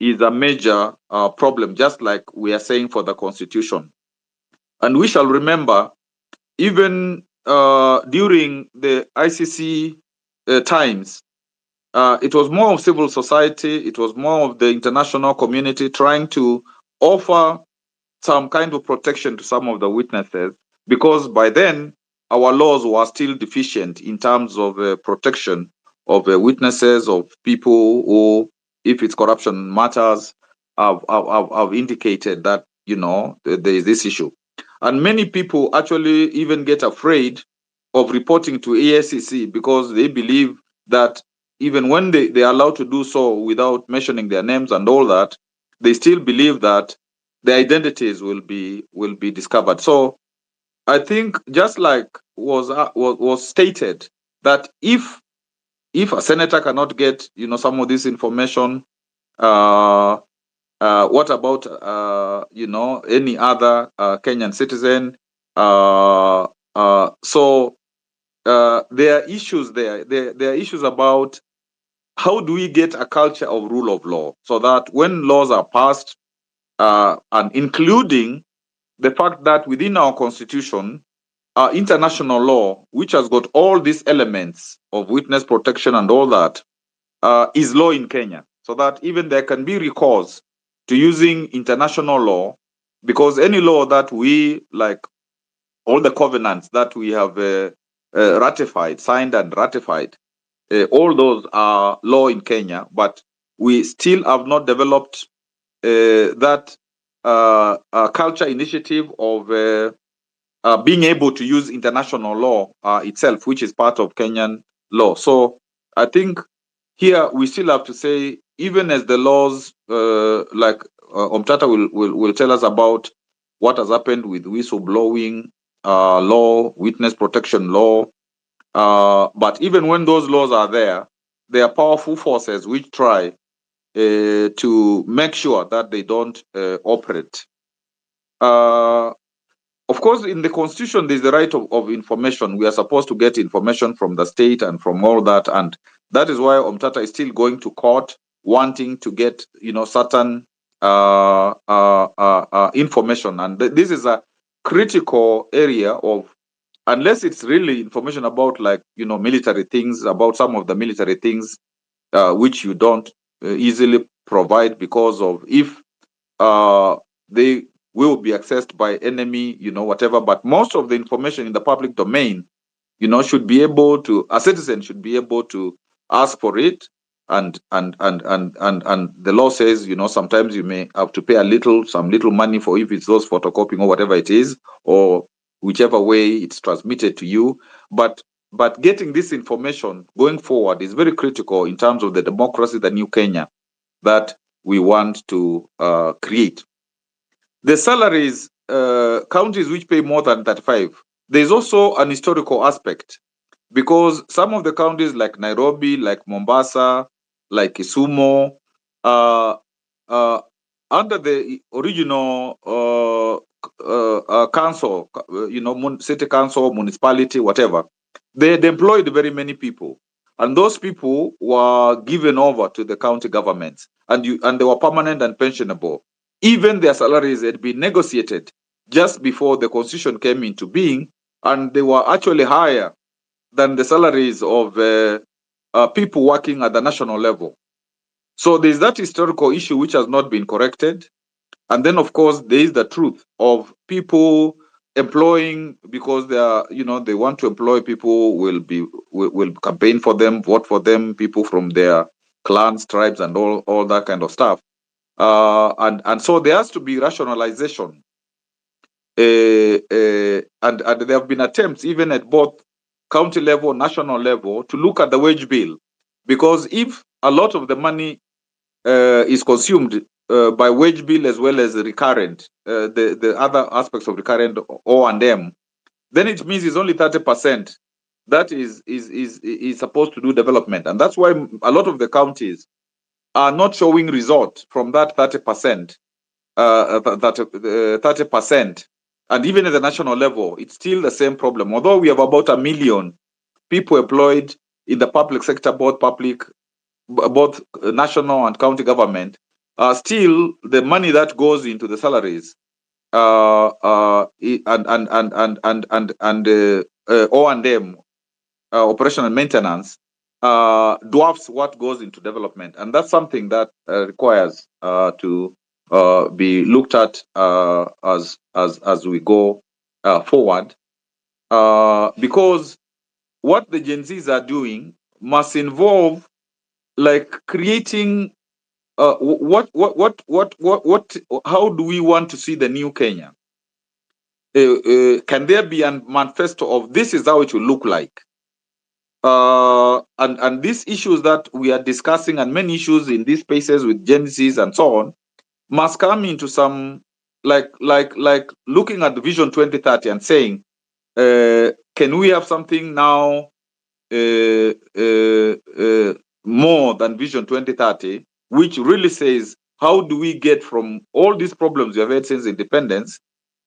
is a major problem, just like we are saying for the Constitution. And we shall remember, even during the ICC times, it was more of civil society, it was more of the international community trying to offer some kind of protection to some of the witnesses, because by then our laws were still deficient in terms of protection of witnesses, of people who, if it's corruption matters, have indicated that, there is this issue. And many people actually even get afraid of reporting to ASCC because they believe that even when they are allowed to do so without mentioning their names and all that, they still believe that their identities will be discovered. So I think, just like was stated, that if a senator cannot get some of this information, what about any other Kenyan citizen? So there are issues there. There are issues about how do we get a culture of rule of law, so that when laws are passed, and including the fact that within our constitution, international law, which has got all these elements of witness protection and all that, is law in Kenya, so that even there can be recourse to using international law, because any law that we, like all the covenants that we have ratified, signed and ratified, all those are law in Kenya, but we still have not developed that culture initiative of being able to use international law itself, which is part of Kenyan law. So I think here we still have to say, even as the laws, like Omtatah will tell us about what has happened with whistleblowing law, witness protection law, but even when those laws are there are powerful forces which try to make sure that they don't operate. Of course, in the Constitution, there's the right of information. We are supposed to get information from the state and from all that, and that is why Omtatah is still going to court, wanting to get certain information. And this is a critical area of, unless it's really information about, like, military things, about some of the military things, which you don't easily provide, because of if they will be accessed by enemy, whatever. But most of the information in the public domain, should be able to, a citizen should be able to ask for it, and the law says, sometimes you may have to pay some little money for, if it's those photocopying or whatever it is, or whichever way it's transmitted to you. But getting this information going forward is very critical in terms of the democracy, the new Kenya that we want to create. The salaries, counties which pay more than 35, there's also an historical aspect, because some of the counties like Nairobi, like Mombasa, like Kisumu, under the original council, city council, municipality, whatever, they had employed very many people. And those people were given over to the county governments, and they were permanent and pensionable. Even their salaries had been negotiated just before the constitution came into being, and they were actually higher than the salaries of people working at the national level. So there's that historical issue which has not been corrected. And then, of course, there is the truth of people employing, because they are, they want to employ people, will campaign for them, vote for them, people from their clans, tribes, and all that kind of stuff. And so there has to be rationalization. And there have been attempts, even at both county level, national level, to look at the wage bill. Because if a lot of the money is consumed by wage bill as well as recurrent, the other aspects of recurrent O&M, then it means it's only 30% that is supposed to do development. And that's why a lot of the counties are not showing result from that 30%. 30%, and even at the national level, it's still the same problem. Although we have about 1 million people employed in the public sector, both national and county government, still the money that goes into the salaries O&M, operation and maintenance, dwarfs what goes into development, and that's something that requires to be looked at as we go forward, because what the Gen Zs are doing must involve like creating how do we want to see the new Kenya? Can there be a manifesto of this is how it will look like? And these issues that we are discussing, and many issues in these spaces with Gen Zs and so on, must come into some like looking at the Vision 2030 and saying, can we have something now more than Vision 2030, which really says how do we get from all these problems we have had since independence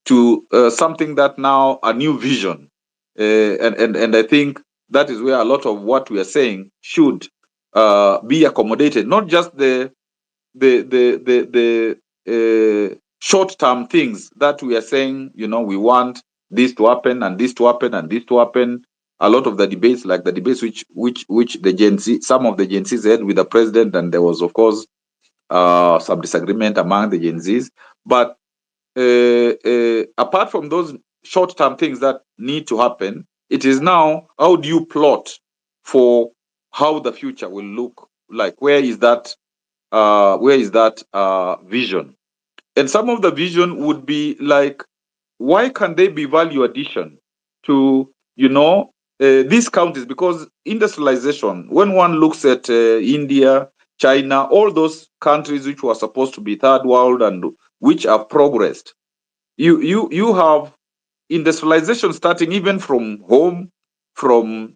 to something that now a new vision, and I think that is where a lot of what we are saying should be accommodated, not just the short-term things that we are saying, we want this to happen and this to happen and this to happen. A lot of the debates, like the debates which the Gen Z, some of the Gen Zs had with the president, and there was of course some disagreement among the Gen Zs. But apart from those short-term things that need to happen, it is now how do you plot for how the future will look like? Where is that vision? And some of the vision would be like, why can they be value addition to these counties? Because industrialization, when one looks at India, China, all those countries which were supposed to be third world and which have progressed, you have industrialization starting even from home, from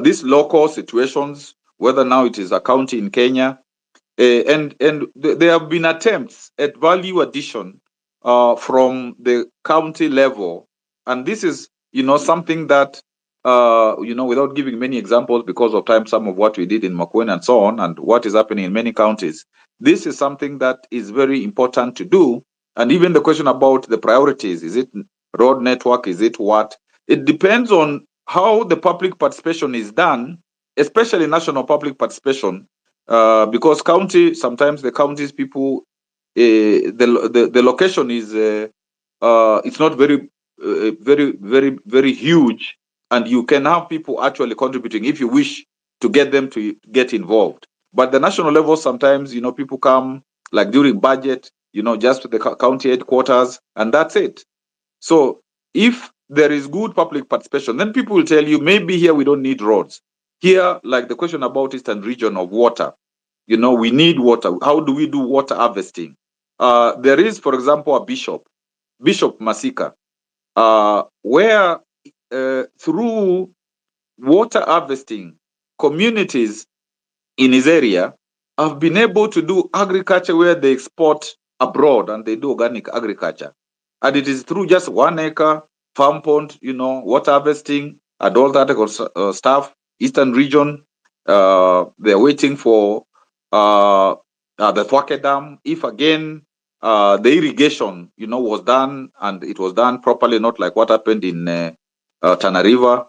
these local situations, whether now it is a county in Kenya, and there have been attempts at value addition from the county level, and this is something that without giving many examples because of time, some of what we did in Makueni and so on, and what is happening in many counties, this is something that is very important to do. And even the question about the priorities, is it road network, is it what? It depends on how the public participation is done, especially national public participation, because sometimes the counties people, the location is it's not very very huge, and you can have people actually contributing if you wish to get them to get involved. But the national level, sometimes people come like during budget, just to the county headquarters, and that's it. So if there is good public participation, then people will tell you, maybe here we don't need roads. Here, like the question about Eastern region of water, we need water. How do we do water harvesting? There is, for example, a Bishop Masika, where through water harvesting, communities in his area have been able to do agriculture where they export abroad and they do organic agriculture. And it is through just 1 acre farm pond, water harvesting and all that stuff. Eastern region, they're waiting for the Thwake Dam. If again the irrigation, was done and it was done properly, not like what happened in Tana River,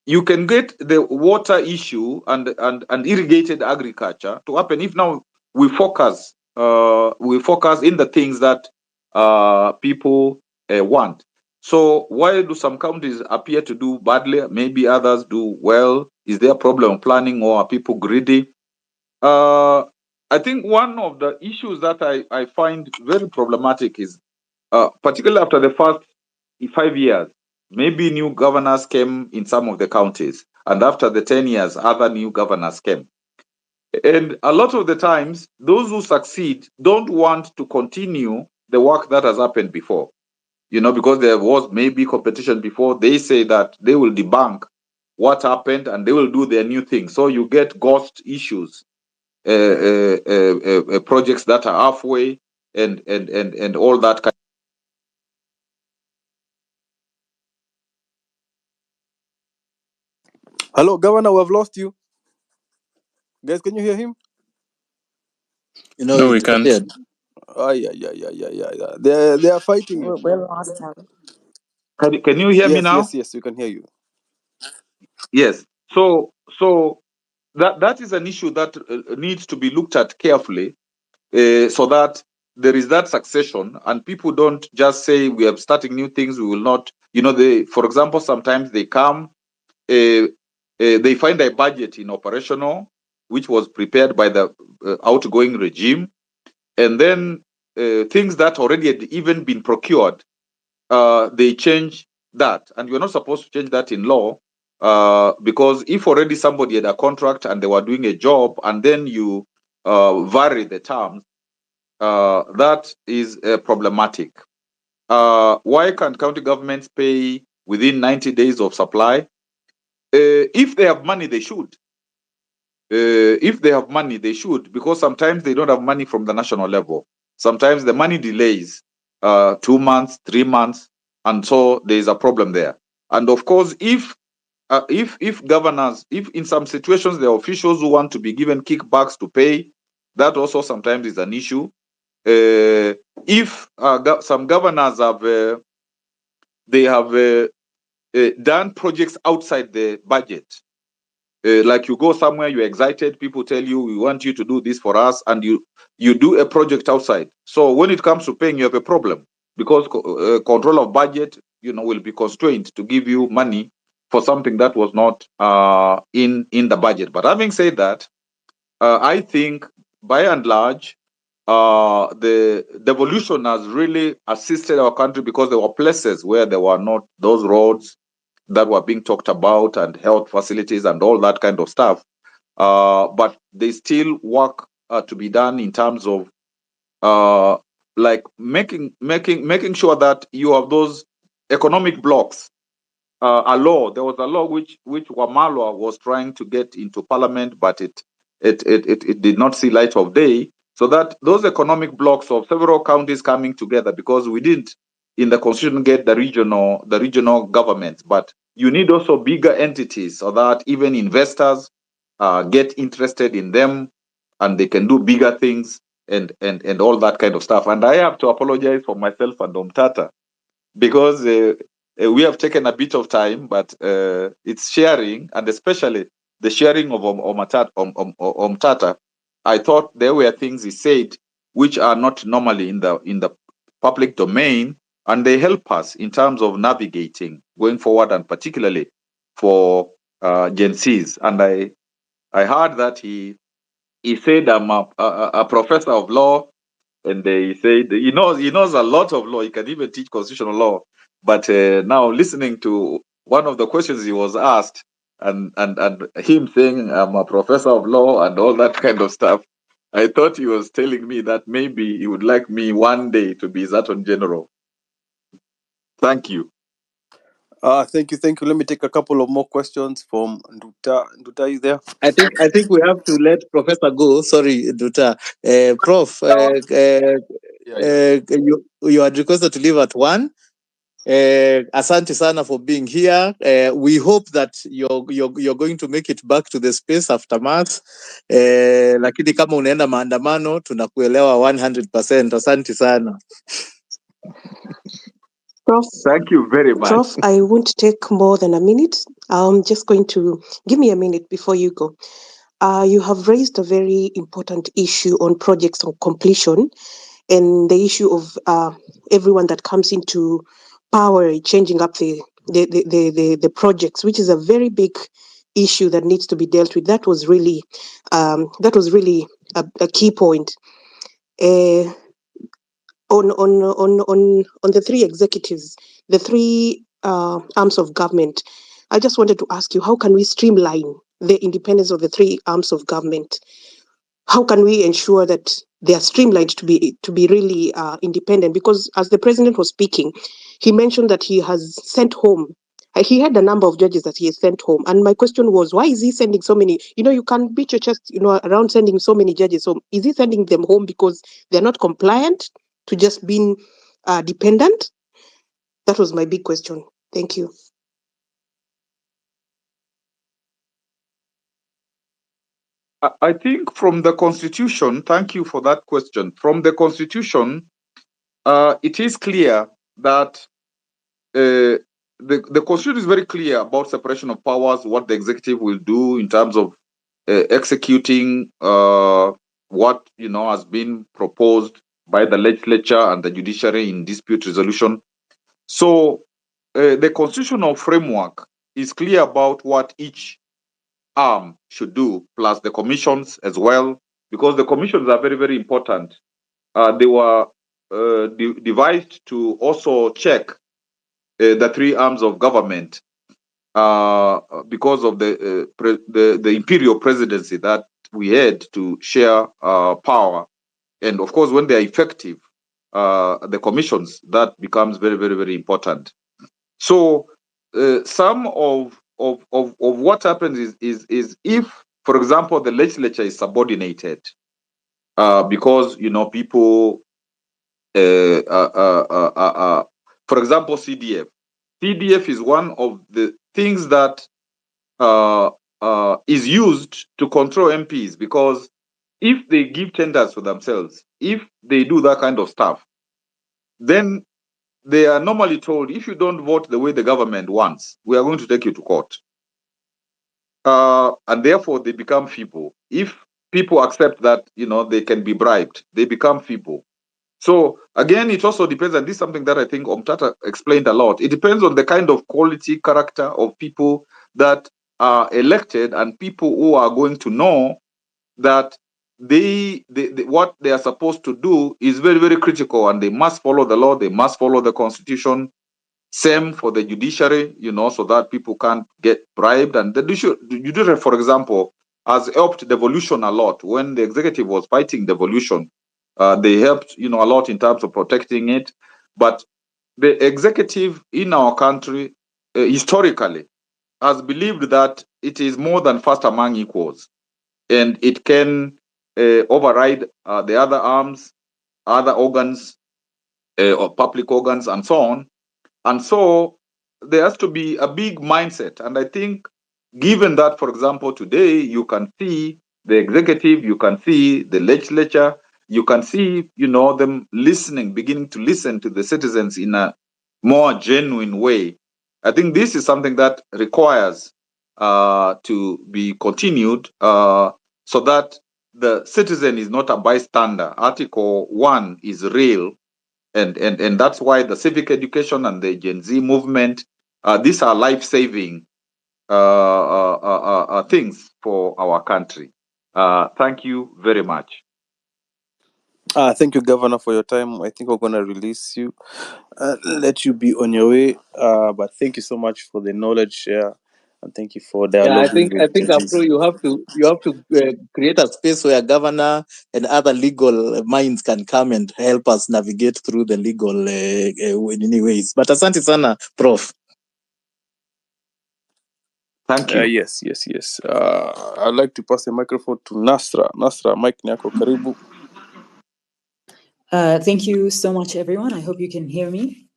you can get the water issue and irrigated agriculture to happen if now we focus in the things that people want. So why do some counties appear to do badly? Maybe others do well. Is there a problem of planning, or are people greedy? I think one of the issues that I find very problematic is, particularly after the first 5 years, maybe new governors came in some of the counties, and after the 10 years, other new governors came. And a lot of the times, those who succeed don't want to continue the work that has happened before, because there was maybe competition before. They say that they will debunk what happened, and they will do their new thing. So you get ghost issues, projects that are halfway, and all that kind. Hello, Governor, we have lost you. Guys, can you hear him? You know, No, he we can't. disappeared. Yeah. They are fighting you. We lost him. Can you hear me now? Yes, we can hear you. Yes. So that is an issue that needs to be looked at carefully, so that there is that succession, and people don't just say we are starting new things. We will not. For example, sometimes they come, they find a budget in operational, which was prepared by the outgoing regime, and then things that already had even been procured, they change that, and you're not supposed to change that in law, because if already somebody had a contract and they were doing a job, and then you vary the terms, that is problematic. Why can't county governments pay within 90 days of supply? If they have money, they should. If they have money, they should, because sometimes they don't have money from the national level. Sometimes the money delays 2 months, 3 months, and so there is a problem there. And of course, if governors, if in some situations there are officials who want to be given kickbacks to pay, that also sometimes is an issue. If some governors have done projects outside the budget, like you go somewhere, you're excited, people tell you, we want you to do this for us, and you do a project outside. So when it comes to paying, you have a problem, because control of budget, will be constrained to give you money for something that was not in the budget. But having said that, I think by and large, the devolution has really assisted our country, because there were places where there were not those roads that were being talked about, and health facilities and all that kind of stuff. But there's still work to be done in terms of like making sure that you have those economic blocks. There was a law which Wamalwa was trying to get into parliament, but it did not see light of day. So that those economic blocks of several counties coming together, because we didn't in the constitution get the regional governments, but you need also bigger entities, so that even investors get interested in them, and they can do bigger things, and all that kind of stuff. And I have to apologize for myself and Omtatah, because we have taken a bit of time, but it's sharing, and especially the sharing of Omtatah. I thought there were things he said which are not normally in the public domain, and they help us in terms of navigating going forward, and particularly for Gen Zs. And I heard that he said, I'm a professor of law, and he said he knows a lot of law. He can even teach constitutional law. But now listening to one of the questions he was asked, and him saying I'm a professor of law and all that kind of stuff, I thought he was telling me that maybe he would like me one day to be his Attorney General. Thank you. Thank you. Let me take a couple of more questions from Nduta. Nduta, is there? I think we have to let Professor go. Sorry, Duta. Prof, you had requested to leave at 1. Asante sana for being here. We hope that you're going to make it back to the space after mass. Lakini kama unaenda maandamano tunakuelewa 100%. Asante sana. Prof, thank you very much. Prof, I won't take more than a minute. I'm just going to give me a minute before you go. You have raised a very important issue on projects on completion, and the issue of everyone that comes into power changing up the projects, which is a very big issue that needs to be dealt with. That was really a key point. On the 3 executives, the 3 arms of government, I just wanted to ask you, how can we streamline the independence of the 3 arms of government? How can we ensure that they are streamlined to be really independent? Because as the president was speaking, he mentioned that he has sent home he had a number of judges that he has sent home. And my question was, why is he sending so many? You can beat your chest, around sending so many judges home. Is he sending them home because they're not compliant to just being dependent? That was my big question. Thank you. I think from the Constitution, thank you for that question. From the Constitution, it is clear that the Constitution is very clear about separation of powers, what the executive will do in terms of executing what has been proposed by the legislature and the judiciary in dispute resolution. So the constitutional framework is clear about what each arm should do, plus the commissions as well, because the commissions are very, very important. They were devised to also check the three arms of government because of the imperial presidency that we had to share power. And of course, when they are effective, the commissions, that becomes very, very, very important. So some of what happens is if, for example, the legislature is subordinated because people, for example, CDF. CDF is one of the things that is used to control MPs, because if they give tenders for themselves, if they do that kind of stuff, then they are normally told, if you don't vote the way the government wants, we are going to take you to court. And therefore, they become feeble. If people accept that, they can be bribed, they become feeble. So again, it also depends, and this is something that I think Omtatah explained a lot. It depends on the kind of quality character of people that are elected and people who are going to know that what they are supposed to do is very, very critical, and they must follow the law, they must follow the constitution. Same for the judiciary, so that people can't get bribed. And the judiciary, for example, has helped devolution a lot. When the executive was fighting devolution, they helped, a lot in terms of protecting it. But the executive in our country, historically, has believed that it is more than first among equals, and it can override the other arms, other organs, or public organs, and so on. And so there has to be a big mindset. And I think, given that, for example, today you can see the executive, you can see the legislature, you can see, them beginning to listen to the citizens in a more genuine way. I think this is something that requires to be continued so that the citizen is not a bystander. Article 1 is real. And that's why the civic education and the Gen Z movement, these are life-saving things for our country. Thank you very much. Thank you, Governor, for your time. I think we're going to release you, let you be on your way. But thank you so much for the knowledge share, and thank you for dialoguing I think with Afro, you have to create a space where governor and other legal minds can come and help us navigate through the legal in any ways. But asante sana, Prof. Thank you. Yes. I'd like to pass the microphone to Nasra. Nasra, mic nyako karibu. Thank you so much, everyone. I hope you can hear me.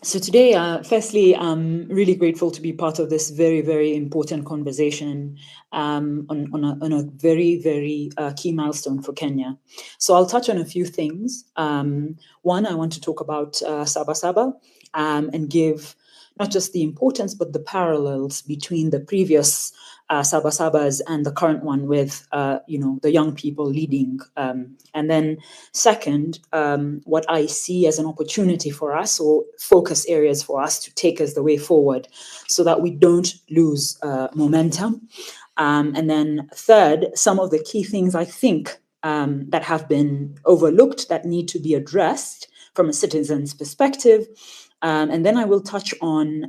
So today, firstly, I'm really grateful to be part of this very, very important conversation on a very, very key milestone for Kenya. So I'll touch on a few things. One, I want to talk about SABA SABA and give not just the importance, but the parallels between the previous SABA SABAs and the current one with, the young people leading. And then second, what I see as an opportunity for us, or focus areas for us to take as the way forward so that we don't lose momentum. And then third, some of the key things I think that have been overlooked that need to be addressed from a citizen's perspective. And then I will touch on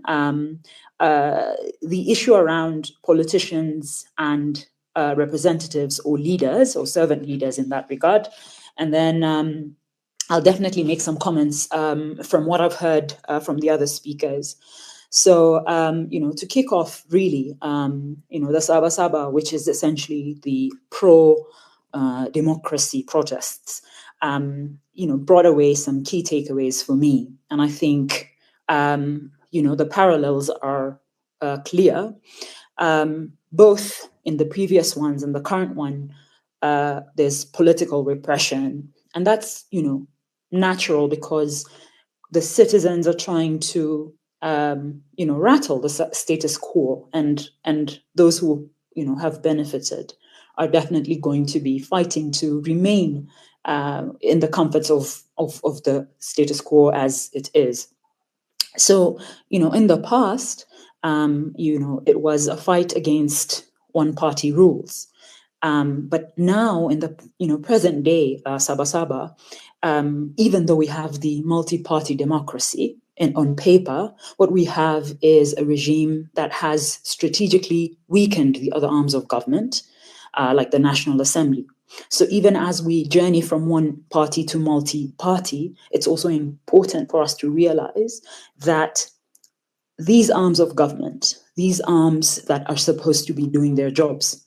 the issue around politicians and representatives or leaders or servant leaders in that regard. And then I'll definitely make some comments from what I've heard from the other speakers. So, to kick off, really, the SABA SABA, which is essentially the pro-democracy protests, brought away some key takeaways for me. And I think, the parallels are clear. Both in the previous ones and the current one, there's political repression. And that's, natural because the citizens are trying to rattle the status quo, and those who have benefited are definitely going to be fighting to remain in the comforts of the status quo as it is. So in the past, it was a fight against one-party rules, but now in the present day, SABA SABA, even though we have the multi-party democracy on paper, what we have is a regime that has strategically weakened the other arms of government, like the National Assembly. So even as we journey from one party to multi-party, it's also important for us to realize that these arms of government, these arms that are supposed to be doing their jobs,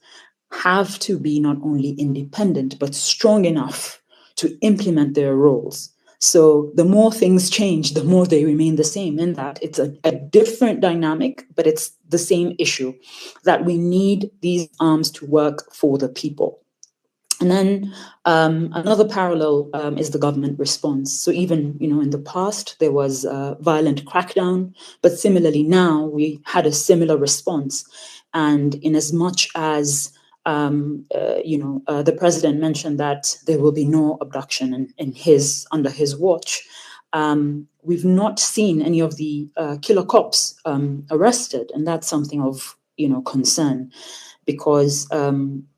have to be not only independent, but strong enough to implement their roles. So the more things change, the more they remain the same, in that it's a different dynamic, but it's the same issue, that we need these arms to work for the people. And then another parallel is the government response. So even in the past, there was a violent crackdown, but similarly now we had a similar response. And in as much as the president mentioned that there will be no abduction under his watch, we've not seen any of the killer cops arrested, and that's something of concern. Because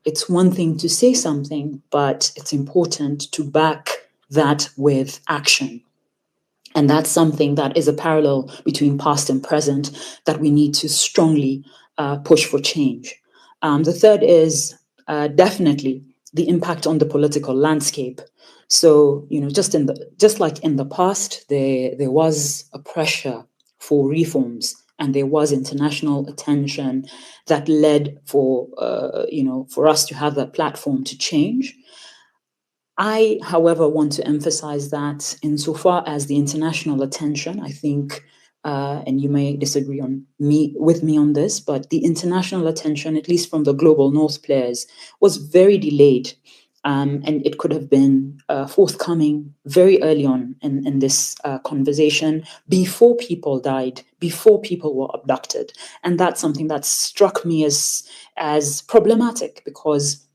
it's one thing to say something, but it's important to back that with action. And that's something that is a parallel between past and present that we need to strongly push for change. The third is definitely the impact on the political landscape. So, just like in the past, there was a pressure for reforms, and there was international attention that led for us to have that platform to change. I, however, want to emphasize that insofar as the international attention, I think, and you may disagree with me on this, but the international attention, at least from the global North players, was very delayed. And it could have been forthcoming very early on in this conversation, before people died, before people were abducted. And that's something that struck me as problematic, because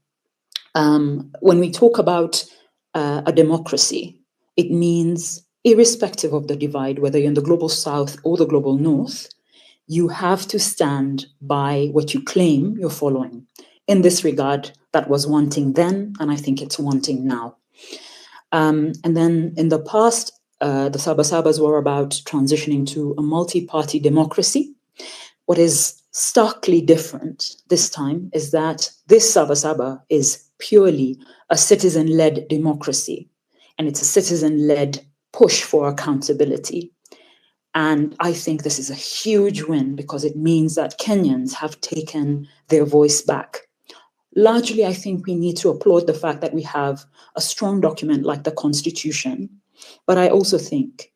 when we talk about a democracy, it means, irrespective of the divide, whether you're in the global South or the global North, you have to stand by what you claim you're following. In this regard, that was wanting then, and I think it's wanting now. And then in the past, the SABA SABAs were about transitioning to a multi-party democracy. What is starkly different this time is that this SABA SABA is purely a citizen-led democracy, and it's a citizen-led push for accountability. And I think this is a huge win, because it means that Kenyans have taken their voice back. Largely, I think we need to applaud the fact that we have a strong document like the Constitution. But I also think,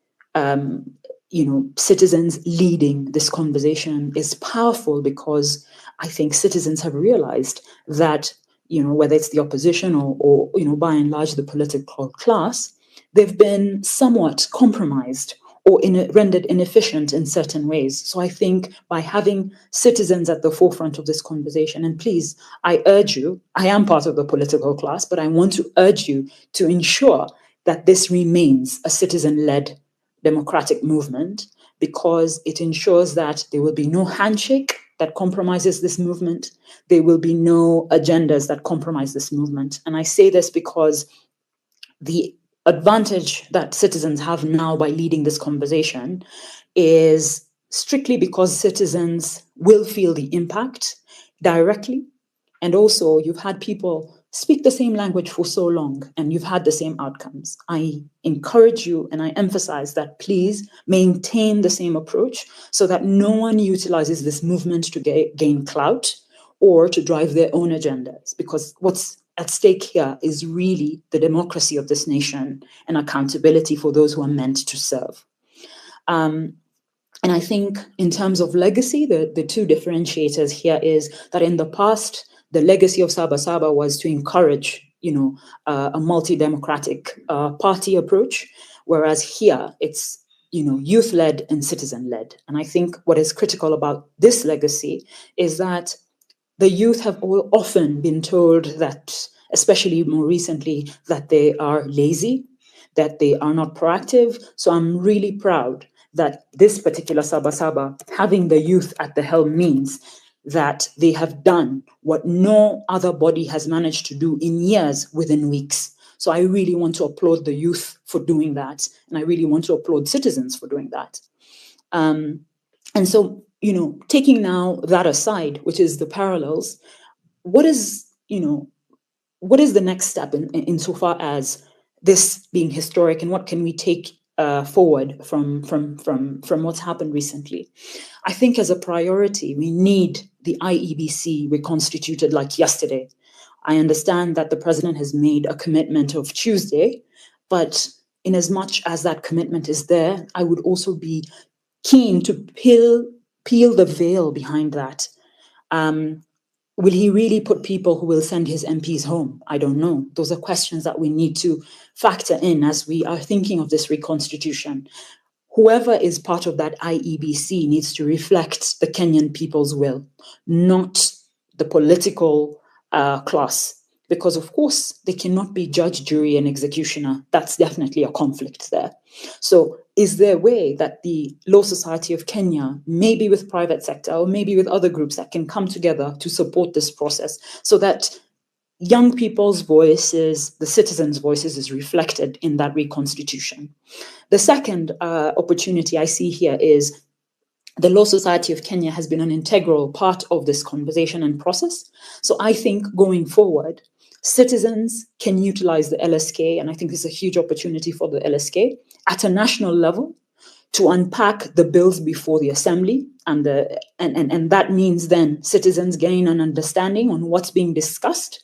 citizens leading this conversation is powerful, because I think citizens have realized that, whether it's the opposition or by and large the political class, they've been somewhat compromised or rendered inefficient in certain ways. So I think by having citizens at the forefront of this conversation, and please, I urge you, I am part of the political class, but I want to urge you to ensure that this remains a citizen-led democratic movement, because it ensures that there will be no handshake that compromises this movement. There will be no agendas that compromise this movement. And I say this because the advantage that citizens have now by leading this conversation is strictly because citizens will feel the impact directly. And also, you've had people speak the same language for so long and you've had the same outcomes. I encourage you and I emphasize that please maintain the same approach so that no one utilizes this movement to gain clout or to drive their own agendas, because what's at stake here is really the democracy of this nation and accountability for those who are meant to serve. And I think in terms of legacy, the two differentiators here is that in the past, the legacy of SABA SABA was to encourage, a multi-democratic party approach, whereas here it's, youth-led and citizen-led. And I think what is critical about this legacy is that the youth have often been told that, especially more recently, that they are lazy, that they are not proactive. So I'm really proud that this particular SABA SABA, having the youth at the helm, means that they have done what no other body has managed to do in years within weeks. So I really want to applaud the youth for doing that. And I really want to applaud citizens for doing that. And so, taking now that aside, which is the parallels, what is the next step insofar as this being historic, and what can we take forward from what's happened recently? I think as a priority, we need the IEBC reconstituted like yesterday. I understand that the president has made a commitment of Tuesday, but in as much as that commitment is there, I would also be keen to peel the veil behind that. Will he really put people who will send his MPs home? I don't know. Those are questions that we need to factor in as we are thinking of this reconstitution. Whoever is part of that IEBC needs to reflect the Kenyan people's will, not the political class. Because of course, they cannot be judge, jury, and executioner. That's definitely a conflict there. So is there a way that the Law Society of Kenya, maybe with private sector or maybe with other groups, that can come together to support this process so that young people's voices, the citizens' voices, is reflected in that reconstitution? The second opportunity I see here is the Law Society of Kenya has been an integral part of this conversation and process. So I think going forward, citizens can utilize the LSK, and I think this is a huge opportunity for the LSK at a national level to unpack the bills before the assembly, and that means then citizens gain an understanding on what's being discussed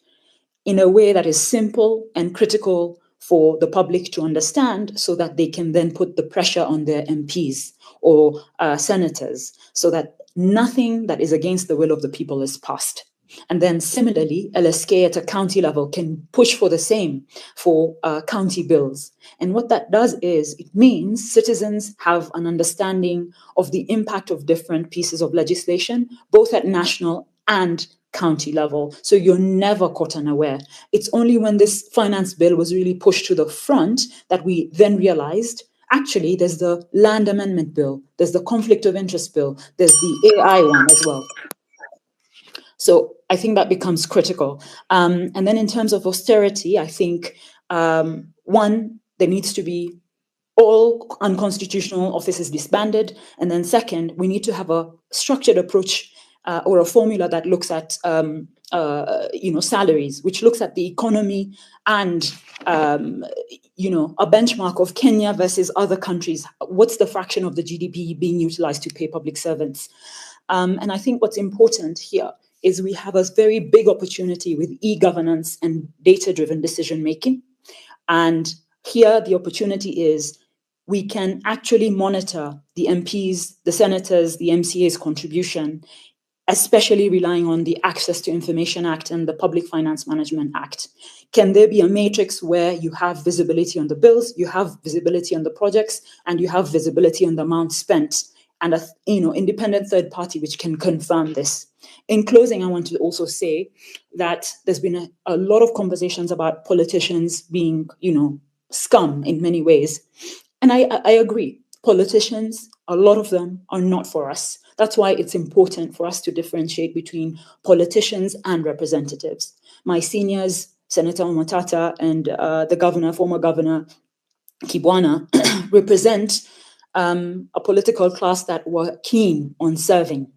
in a way that is simple and critical for the public to understand, so that they can then put the pressure on their MPs or senators, so that nothing that is against the will of the people is passed. And then similarly, LSK at a county level can push for the same for county bills. And what that does is it means citizens have an understanding of the impact of different pieces of legislation, both at national and county level. So you're never caught unaware. It's only when this finance bill was really pushed to the front that we then realized, actually, there's the land amendment bill, there's the conflict of interest bill, there's the AI one as well. So I think that becomes critical. And then in terms of austerity, I think, one, there needs to be all unconstitutional offices disbanded. And then second, we need to have a structured approach or a formula that looks at salaries, which looks at the economy and a benchmark of Kenya versus other countries. What's the fraction of the GDP being utilized to pay public servants? And I think what's important here is we have a very big opportunity with e-governance and data-driven decision-making. And here the opportunity is we can actually monitor the MPs, the senators, the MCA's contribution, especially relying on the Access to Information Act and the Public Finance Management Act. Can there be a matrix where you have visibility on the bills, you have visibility on the projects, and you have visibility on the amount spent, and a independent third party which can confirm this? In closing, I want to also say that there's been a lot of conversations about politicians being, scum in many ways. And I agree. Politicians, a lot of them are not for us. That's why it's important for us to differentiate between politicians and representatives. My seniors, Senator Omtatah and the governor, former governor Kibwana, represent a political class that were keen on serving.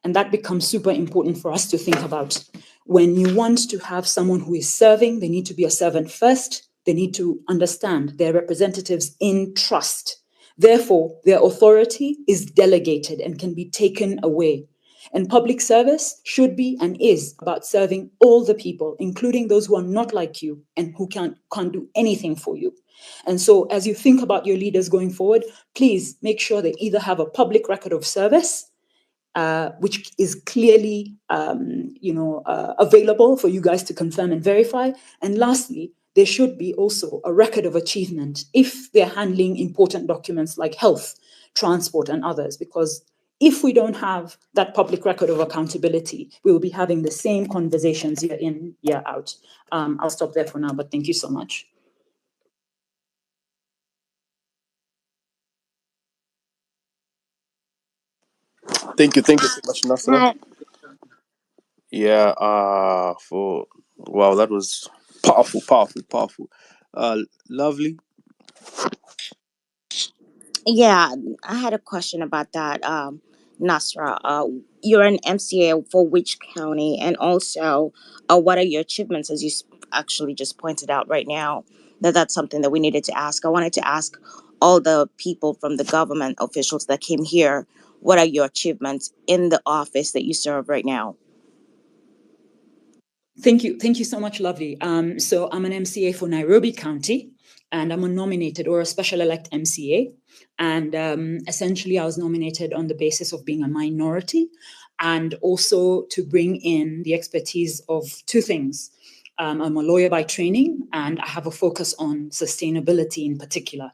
And that becomes super important for us to think about. when you want to have someone who is serving, they need to be a servant first. They need to understand their representatives in trust. Therefore, their authority is delegated and can be taken away. And public service should be and is about serving all the people, including those who are not like you and who can't do anything for you. And so as you think about your leaders going forward, please make sure they either have a public record of service, which is clearly available for you guys to confirm and verify. And lastly, there should be also a record of achievement if they're handling important documents like health, transport, and others, because if we don't have that public record of accountability, we will be having the same conversations year in, year out. I'll stop there for now, but thank you so much. Thank you so much, Nasra. Yeah, wow, that was powerful. Lovely. Yeah, I had a question about that, Nasra. You're an MCA for which county, and also, what are your achievements? As you actually just pointed out right now, that's something that we needed to ask. I wanted to ask all the people from the government officials that came here, what are your achievements in the office that you serve right now? Thank you so much, Lovely. So I'm an MCA for Nairobi County, and I'm a nominated or a special elect MCA. And essentially, I was nominated on the basis of being a minority and also to bring in the expertise of two things. I'm a lawyer by training, and I have a focus on sustainability in particular.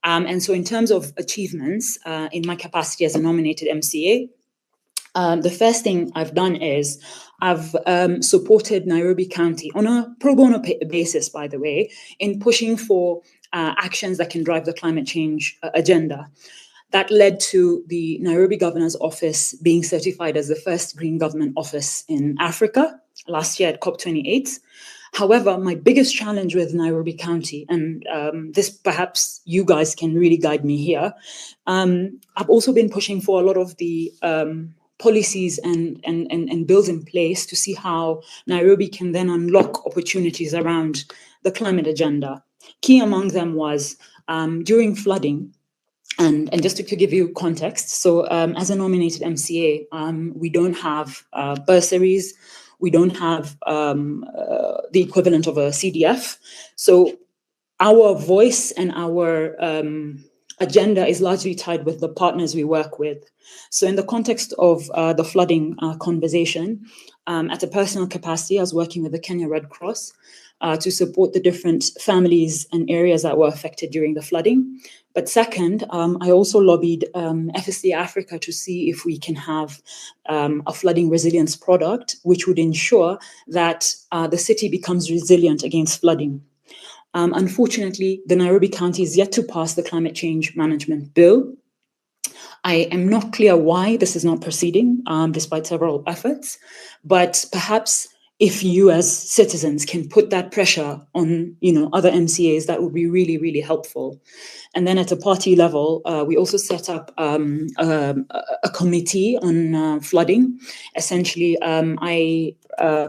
And so in terms of achievements, in my capacity as a nominated MCA, the first thing I've done is I've supported Nairobi County on a pro bono basis, by the way, in pushing for actions that can drive the climate change agenda. That led to the Nairobi Governor's Office being certified as the first green government office in Africa last year at COP28. However, my biggest challenge with Nairobi County, and this perhaps you guys can really guide me here, I've also been pushing for a lot of the policies and bills in place to see how Nairobi can then unlock opportunities around the climate agenda. Key among them was during flooding, and just to give you context, so as a nominated MCA, we don't have bursaries, we don't have the equivalent of a CDF. So our voice and our agenda is largely tied with the partners we work with. So in the context of the flooding conversation, at a personal capacity, I was working with the Kenya Red Cross to support the different families and areas that were affected during the flooding. But second, I also lobbied FSD Africa to see if we can have a flooding resilience product, which would ensure that the city becomes resilient against flooding. Unfortunately, the Nairobi County is yet to pass the Climate Change Management Bill. I am not clear why this is not proceeding, despite several efforts, but perhaps if you as citizens can put that pressure on, other MCAs, that would be really, really helpful. And then at a party level, we also set up a committee on flooding. Essentially, I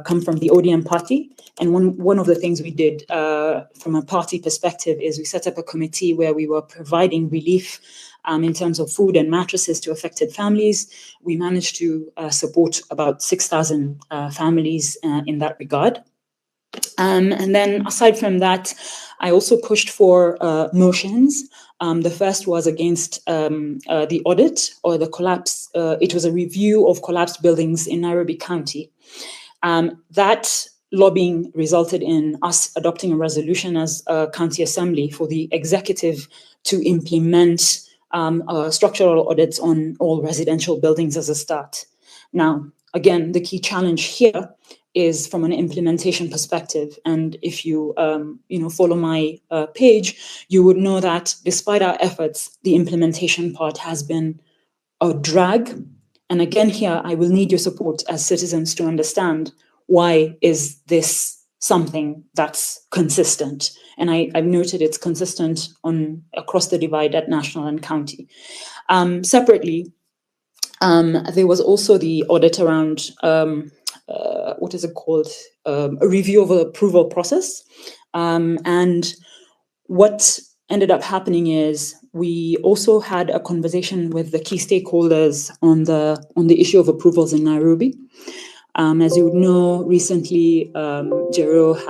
come from the ODM party, and one of the things we did from a party perspective is we set up a committee where we were providing relief in terms of food and mattresses to affected families. We managed to support about 6,000 families in that regard. And then aside from that, I also pushed for motions. The first was against the audit or the collapse. It was a review of collapsed buildings in Nairobi County. That lobbying resulted in us adopting a resolution as a county assembly for the executive to implement structural audits on all residential buildings as a start. Now, again, the key challenge here is from an implementation perspective. And if you, follow my page, you would know that despite our efforts, the implementation part has been a drag. And again, here, I will need your support as citizens to understand why is this something that's consistent. And I've noted it's consistent across the divide at national and county. Separately, there was also the audit around what is it called? A review of the approval process. And what ended up happening is we also had a conversation with the key stakeholders on the issue of approvals in Nairobi. As you know, recently Gerotich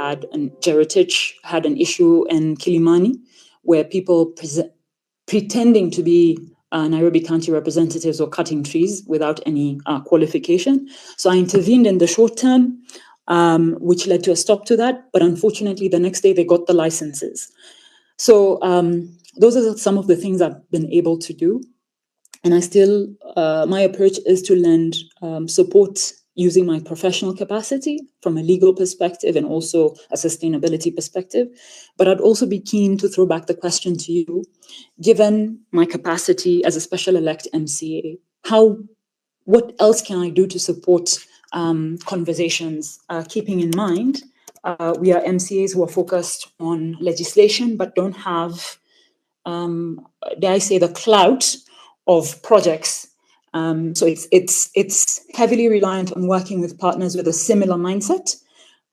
had an issue in Kilimani where people pretending to be Nairobi County representatives were cutting trees without any qualification. So I intervened in the short term, which led to a stop to that. But unfortunately, the next day they got the licenses. So those are some of the things I've been able to do. And I still, my approach is to lend support using my professional capacity from a legal perspective and also a sustainability perspective. But I'd also be keen to throw back the question to you, given my capacity as a special elect MCA, what else can I do to support conversations, keeping in mind we are MCAs who are focused on legislation but don't have, dare I say, the clout of projects. So it's heavily reliant on working with partners with a similar mindset,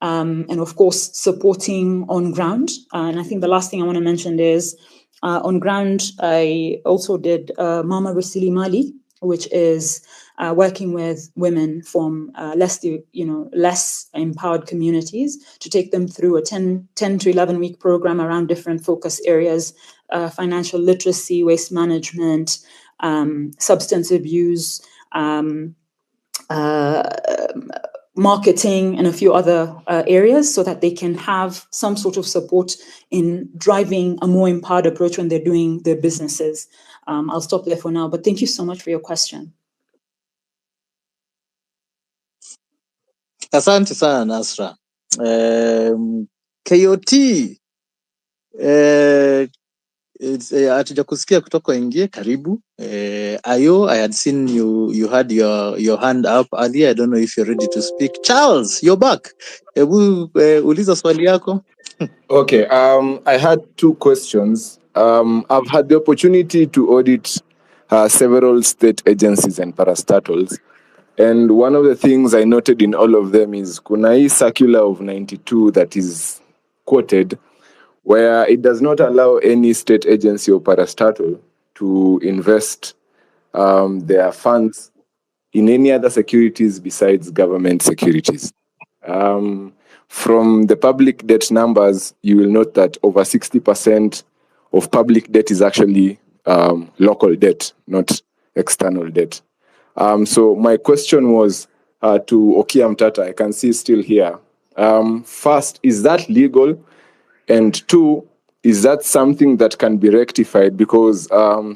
and of course supporting on ground. And I think the last thing I want to mention is on ground, I also did Mama Rasili Mali, which is working with women from less empowered communities to take them through a 10 to 11 week program around different focus areas, financial literacy, waste management, substance abuse, marketing, and a few other areas so that they can have some sort of support in driving a more empowered approach when they're doing their businesses. I'll stop there for now, but thank you so much for your question. Asante sana Nasra. KOT hatuja kusikia kutoka ingie, karibu. Ayo, I had seen you had your hand up earlier. I don't know if you're ready to speak. Charles, you're back. Uliza swali yako. Okay, I had two questions. I've had the opportunity to audit several state agencies and parastatals. And one of the things I noted in all of them is kuna hii circular of 92 that is quoted, where it does not allow any state agency or parastatal to invest their funds in any other securities besides government securities. From the public debt numbers, you will note that over 60% of public debt is actually local debt, not external debt. So my question was to Okiya Omtatah. I can see still here. First, is that legal? And two, is that something that can be rectified? Because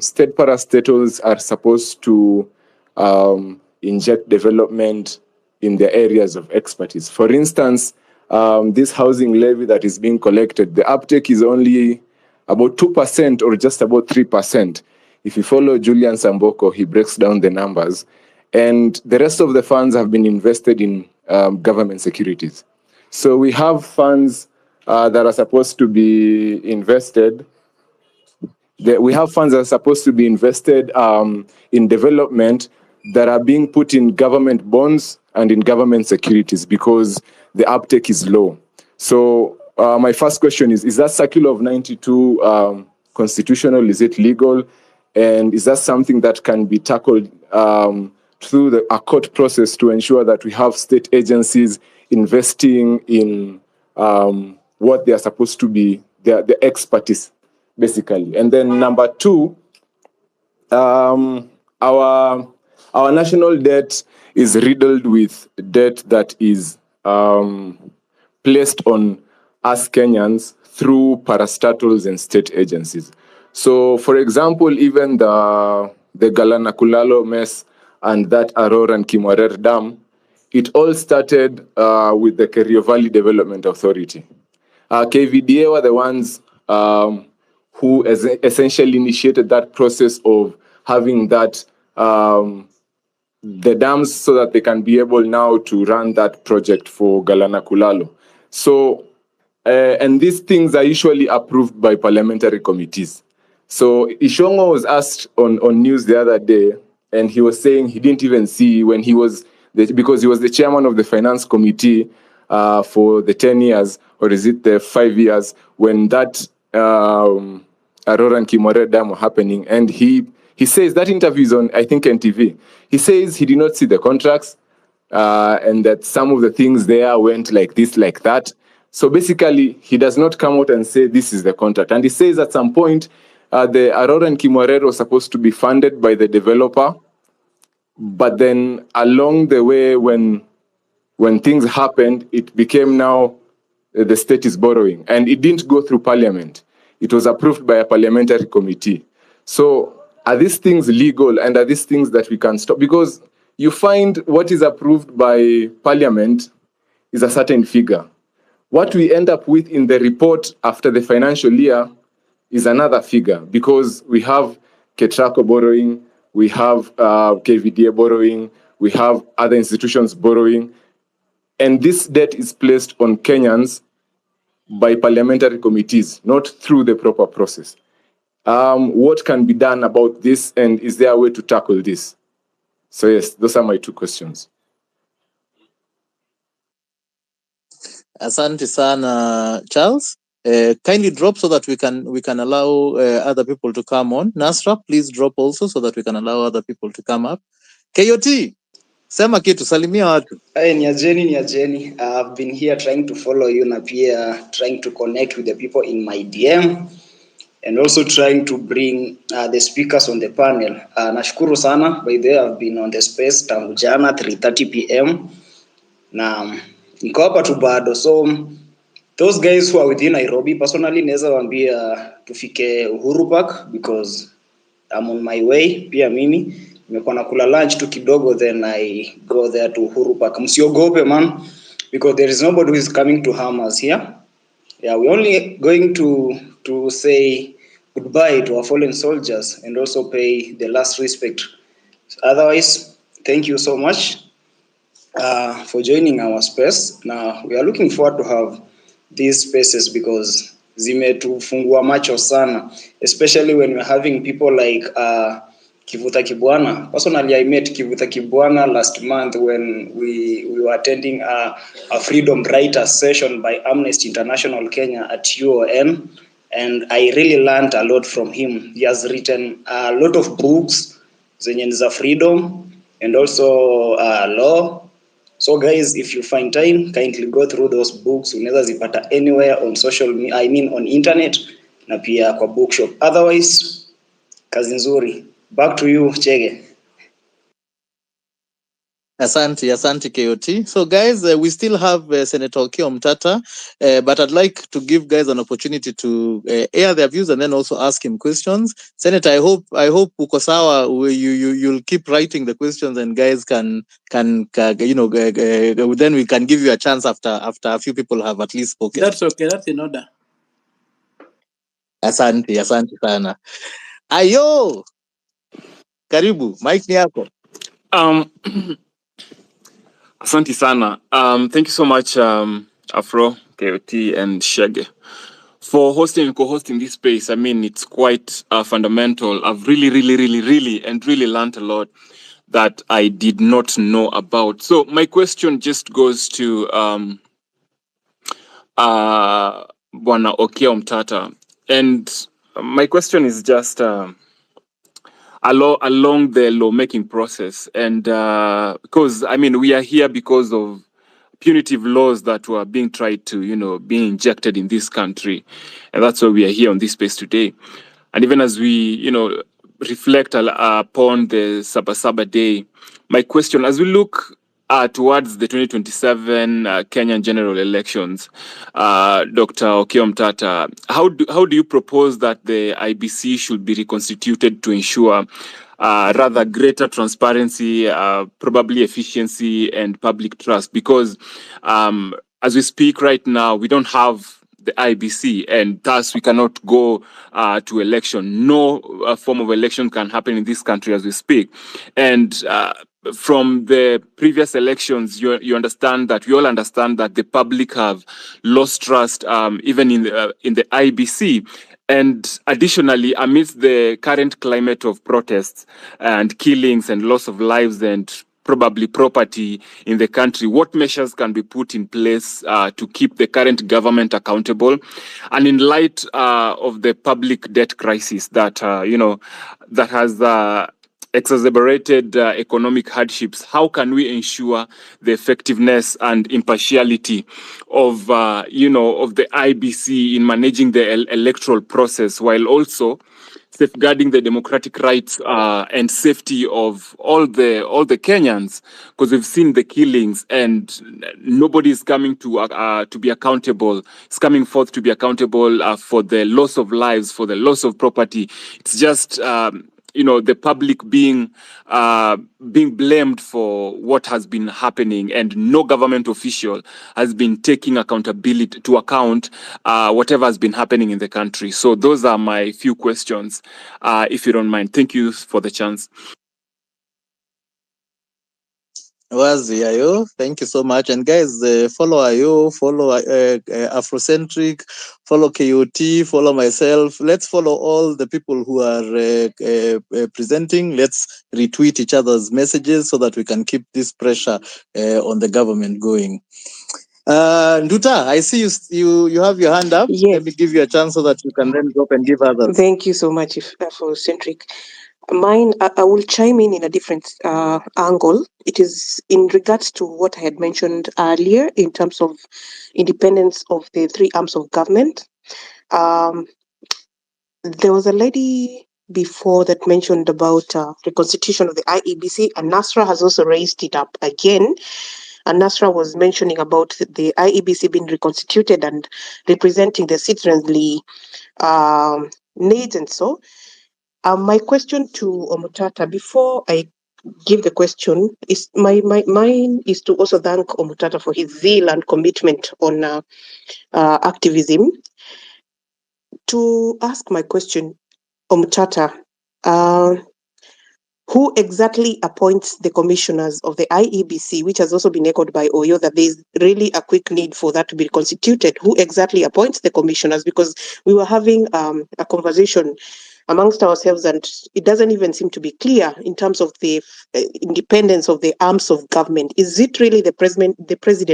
state parastatals are supposed to inject development in their areas of expertise. For instance, this housing levy that is being collected, the uptake is only about 2% or just about 3%. If you follow Julian Samboko, he breaks down the numbers. And the rest of the funds have been invested in government securities. So we have funds that are supposed to be invested. We have funds that are supposed to be invested in development that are being put in government bonds and in government securities because the uptake is low. So my first question is that circular of 92 constitutional? Is it legal? And is that something that can be tackled through a court process to ensure that we have state agencies investing in what they are supposed to be, the expertise, basically? And then number two, our national debt is riddled with debt that is placed on us Kenyans through parastatals and state agencies. So, for example, even the Galana Kulalo mess and that Aurora and Kimwarer Dam, it all started with the Kerio Valley Development Authority. KVDA were the ones who essentially initiated that process of having that the dams so that they can be able now to run that project for Galana Kulalo. So, and these things are usually approved by parliamentary committees. So Ishongo was asked on news the other day, and he was saying he didn't even see when he was because he was the chairman of the finance committee for the 10 years, or is it the 5 years, when that Aurora and Kimore dam were happening. And he says, that interview is on, I think, NTV. He says he did not see the contracts and that some of the things there went like this, like that. So basically, he does not come out and say this is the contract. And he says at some point, the Aurora and Kimore was supposed to be funded by the developer. But then along the way, when things happened, it became now the state is borrowing. And it didn't go through parliament. It was approved by a parliamentary committee. So are these things legal, and are these things that we can stop? Because you find what is approved by parliament is a certain figure. What we end up with in the report after the financial year is another figure, because we have Ketraco borrowing, we have KVDA borrowing, we have other institutions borrowing, and this debt is placed on Kenyans by parliamentary committees, not through the proper process. What can be done about this, and is there a way to tackle this? So yes, those are my two questions. Asante sana, Charles. Kindly drop so that we can allow other people to come on. Nasra, please drop also so that we can allow other people to come up. KOT, sema kitu, salimia watu. Ni ajeni. I've been here trying to follow you na pia trying to connect with the people in my DM and also trying to bring the speakers on the panel. Nashukuru sana, by the way, I've been on the space tangu jana 3:30 p.m. na niko hapa tu bado. So those guys who are within Nairobi, personally naweza waambia tufike Uhuru Park because I'm on my way. Pia mimi nimekuwa nakula lunch tu kidogo, then I go there to Uhuru Park. Msiogope man, because there is nobody who is coming to harm us here. Yeah, we're only going to say goodbye to our fallen soldiers and also pay the last respect. Otherwise, thank you so much for joining our space. Now, we are looking forward to have these spaces because zimetufungua macho sana, especially when we're having people like Kivuta Kibwana. Personally, I met Kivuta Kibwana last month when we were attending a freedom writers session by Amnesty International Kenya at UON, and I really learned a lot from him. He has written a lot of books, zenye za freedom and also law. So guys, if you find time, kindly go through those books. Unaweza zipata anywhere on on internet na pia kwa bookshop. Otherwise, kazi nzuri. Back to you, Chege. Asante KOT. So guys, we still have Senator Okiya Omtatah, but I'd like to give guys an opportunity to air their views and then also ask him questions. Senator, I hope uko sawa, you'll keep writing the questions and guys can then we can give you a chance after a few people have at least spoken. That's okay, that's in order. Asante sana. Ayo, karibu, mic ni yako. Asante sana. Thank you so much, Afro, KOT, and Shege, for hosting and co-hosting this space. I mean, it's quite fundamental. I've really learned a lot that I did not know about. So my question just goes to Bwana Okiya Omtatah. And my question is just along the lawmaking process. And because, I mean, we are here because of punitive laws that were being tried to, being injected in this country. And that's why we are here on this space today. And even as we, reflect upon the SABA SABA Day, my question, as we look towards the 2027 Kenyan general elections, Dr. Okiya Omtatah, how do you propose that the IBC should be reconstituted to ensure rather greater transparency, probably efficiency and public trust? Because as we speak right now, we don't have the IBC, and thus we cannot go to election. No form of election can happen in this country as we speak. And from the previous elections, we all understand that the public have lost trust even in the IBC. And additionally, amidst the current climate of protests and killings and loss of lives and probably property in the country. What measures can be put in place to keep the current government accountable? And in light of the public debt crisis that, that has exacerbated economic hardships, how can we ensure the effectiveness and impartiality of, of the IBC in managing the electoral process, while also safeguarding the democratic rights and safety of all the Kenyans? Because we've seen the killings and nobody is coming to be accountable. It's coming forth to be accountable for the loss of lives, for the loss of property. It's just the public being blamed for what has been happening, and no government official has been taking accountability to account whatever has been happening in the country. So those are my few questions, if you don't mind. Thank you for the chance. Wazi Ayo, thank you so much. And guys, follow Ayo, follow Afrocentric, follow KOT, follow myself. Let's follow all the people who are presenting. Let's retweet each other's messages so that we can keep this pressure on the government going. Nduta, I see you have your hand up. Yes. Let me give you a chance so that you can then drop and give others. Thank you so much, Afrocentric. Mine, I will chime in a different angle. It is in regards to what I had mentioned earlier in terms of independence of the three arms of government. There was a lady before that mentioned about the constitution of the IEBC, and Nasra has also raised it up again. And Nasra was mentioning about the IEBC being reconstituted and representing the citizenry needs and so. My question to Omtatah, before I give the question, is mine is to also thank Omtatah for his zeal and commitment on activism. To ask my question, Omtatah, who exactly appoints the commissioners of the IEBC, which has also been echoed by Oyo, that there's really a quick need for that to be constituted? Who exactly appoints the commissioners? Because we were having a conversation amongst ourselves, and it doesn't even seem to be clear in terms of the independence of the arms of government. Is it really the president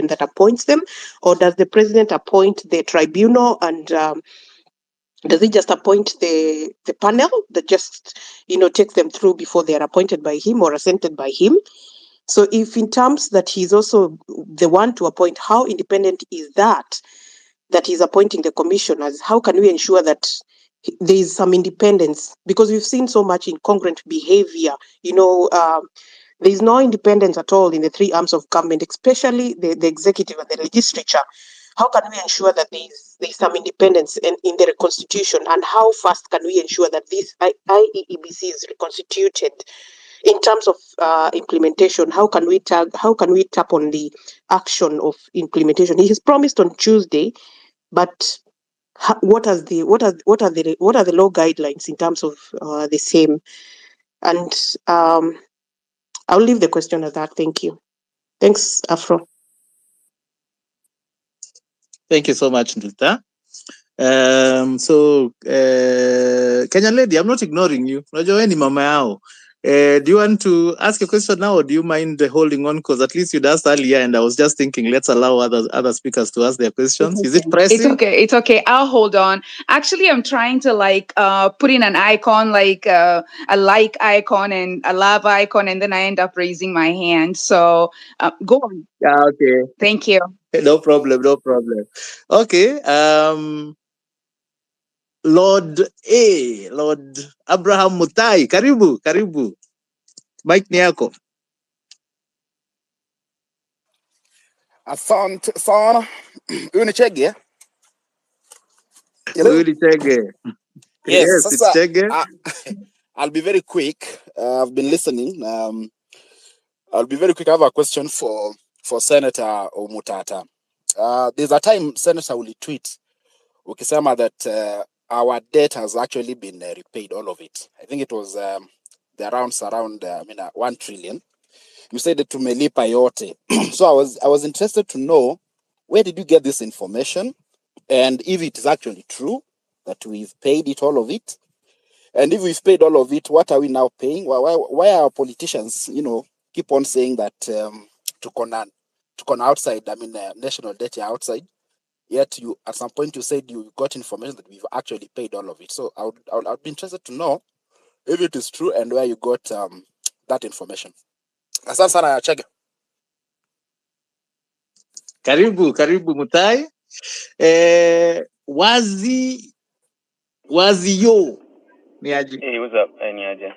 that appoints them, or does the president appoint the tribunal, and does he just appoint the panel that just takes them through before they are appointed by him or assented by him? So if in terms that he's also the one to appoint, how independent is that he's appointing the commissioners? How can we ensure that there is some independence? Because we've seen so much incongruent behavior. There is no independence at all in the three arms of government, especially the executive and the legislature. How can we ensure that there is some independence in the constitution, and how fast can we ensure that this IEBC is reconstituted? In terms of implementation, how can we tap on the action of implementation? He has promised on Tuesday, but what are the law guidelines in terms of the same? And I'll leave the question at that. Thank you. Thanks, Afro. Thank you so much, Nduta. Kenyan lady, I'm not ignoring you. Unajua wewe ni mama yao. Do you want to ask a question now, or do you mind holding on? Because at least you'd asked earlier, and I was just thinking, let's allow other speakers to ask their questions. Is it pressing? It's okay. I'll hold on. Actually, I'm trying to put in an icon, like a like icon and a love icon, and then I end up raising my hand. So go on. Yeah, okay. Thank you. No problem. Okay. Lord Abraham Mutai, karibu. Mike ni yako. Asante sana. Huyu ni Chege. Huyu ni Chege. Yes, it's Chege. I'll be very quick. I've been listening. I'll be very quick. I have a question for Senator Omtatah. There's a time Senator will tweet ukisema that our debt has actually been repaid, all of it. I think it was the around 1 trillion. You said that tumelipa yote. So I was interested to know, where did you get this information, and if it is actually true that we've paid it, all of it, and if we've paid all of it, what are we now paying? Why are our politicians, keep on saying that to outside, national debt outside. Yet you, at some point, you said you got information that we've actually paid all of it. So I'd be interested to know if it is true and where you got that information. Asante sana Chege. Karibu Mutai. Waziyo ni aje? Hey, what's up, Niaja?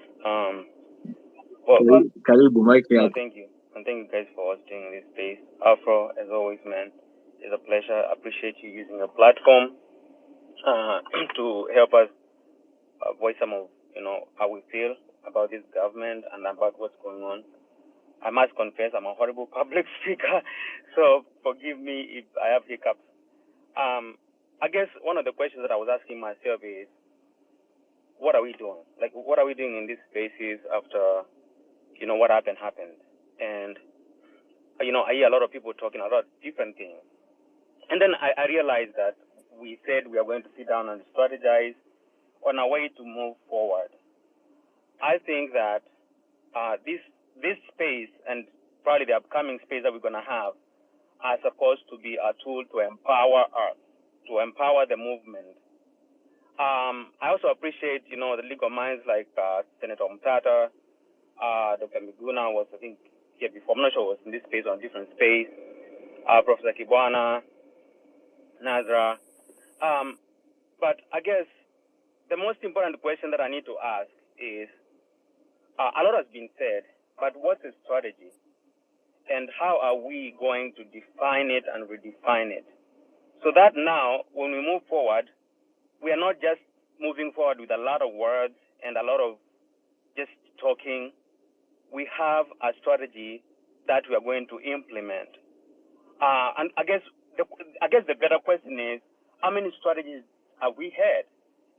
Well, Karibu Mike no, yako. thank you. And thank you guys for hosting this space. Afro, as always, man, it's a pleasure. I appreciate you using your platform to help us voice some of, how we feel about this government and about what's going on. I must confess, I'm a horrible public speaker, so forgive me if I have hiccups. I guess one of the questions that I was asking myself is, what are we doing? Like, what are we doing in these spaces after, what happened? And, I hear a lot of people talking about different things. And then I realized that we said we are going to sit down and strategize on a way to move forward. I think that this space and probably the upcoming space that we're going to have are supposed to be a tool to empower us, to empower the movement. I also appreciate, the legal minds like Senator Omtatah, Dr. Miguna was, I think, here before. I'm not sure was in this space or a different space. Professor Kibwana, Nazra. But I guess the most important question that I need to ask is, a lot has been said, but what's the strategy? And how are we going to define it and redefine it? So that now, when we move forward, we are not just moving forward with a lot of words and a lot of just talking. We have a strategy that we are going to implement. And I guess the better question is, how many strategies have we had?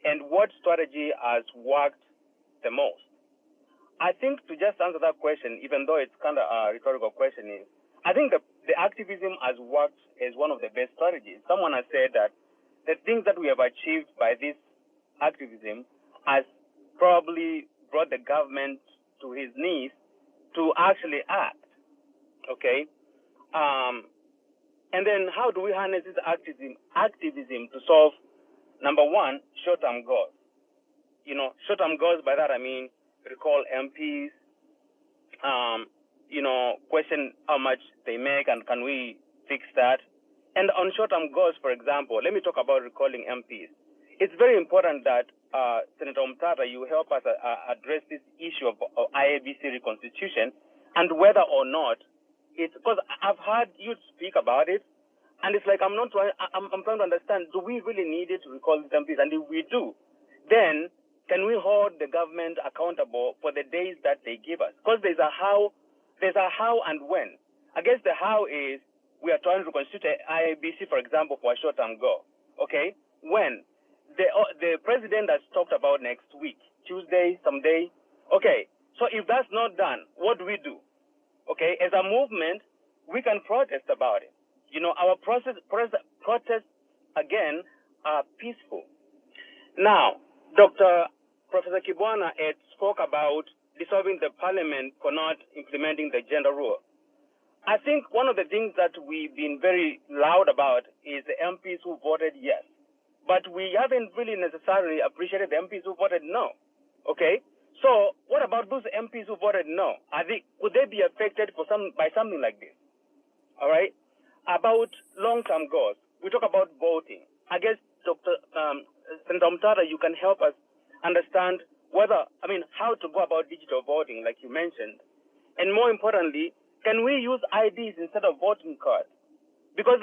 And what strategy has worked the most? I think to just answer that question, even though it's kind of a rhetorical question, is I think the activism has worked as one of the best strategies. Someone has said that the things that we have achieved by this activism has probably brought the government to his knees to actually act. Okay? And then how do we harness this activism to solve, number one, short-term goals? Short-term goals, by that I mean recall MPs, question how much they make and can we fix that? And on short-term goals, for example, let me talk about recalling MPs. It's very important that Senator Omtatah, you help us address this issue of IABC reconstitution and whether or not it's, because I've heard you speak about it, and it's like I'm trying to understand, do we really need it to recall these MPs? And if we do, then can we hold the government accountable for the days that they give us? Because there's a how and when. I guess the how is we are trying to constitute IABC, for example, for a short-term goal. Okay? When? The president has talked about next week, Tuesday, someday. Okay, so if that's not done, what do we do? Okay, as a movement, we can protest about it. Our protests again are peaceful. Now, Professor Kibwana had spoke about dissolving the parliament for not implementing the gender rule. I think one of the things that we've been very loud about is the MPs who voted yes. But we haven't really necessarily appreciated the MPs who voted no. Okay? So what about those MPs who voted no? Would they be affected by something like this? All right? About long-term goals, we talk about voting. I guess, Senator Omtatah, you can help us understand how to go about digital voting, like you mentioned. And more importantly, can we use IDs instead of voting cards? Because,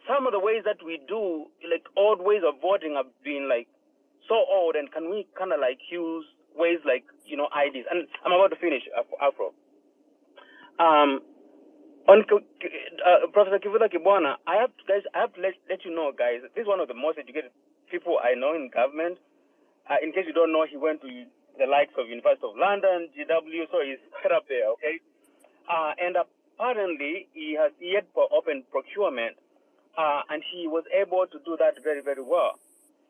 some of the ways that we do, old ways of voting have been, so old, and can we kind of, use ways IDs? And I'm about to finish, Afro. On Professor Kibwana, I have to let you know, guys, this is one of the most educated people I know in government. In case you don't know, he went to the likes of University of London, GW, so he's right up there, okay? And apparently, he had open procurement, and he was able to do that very, very well.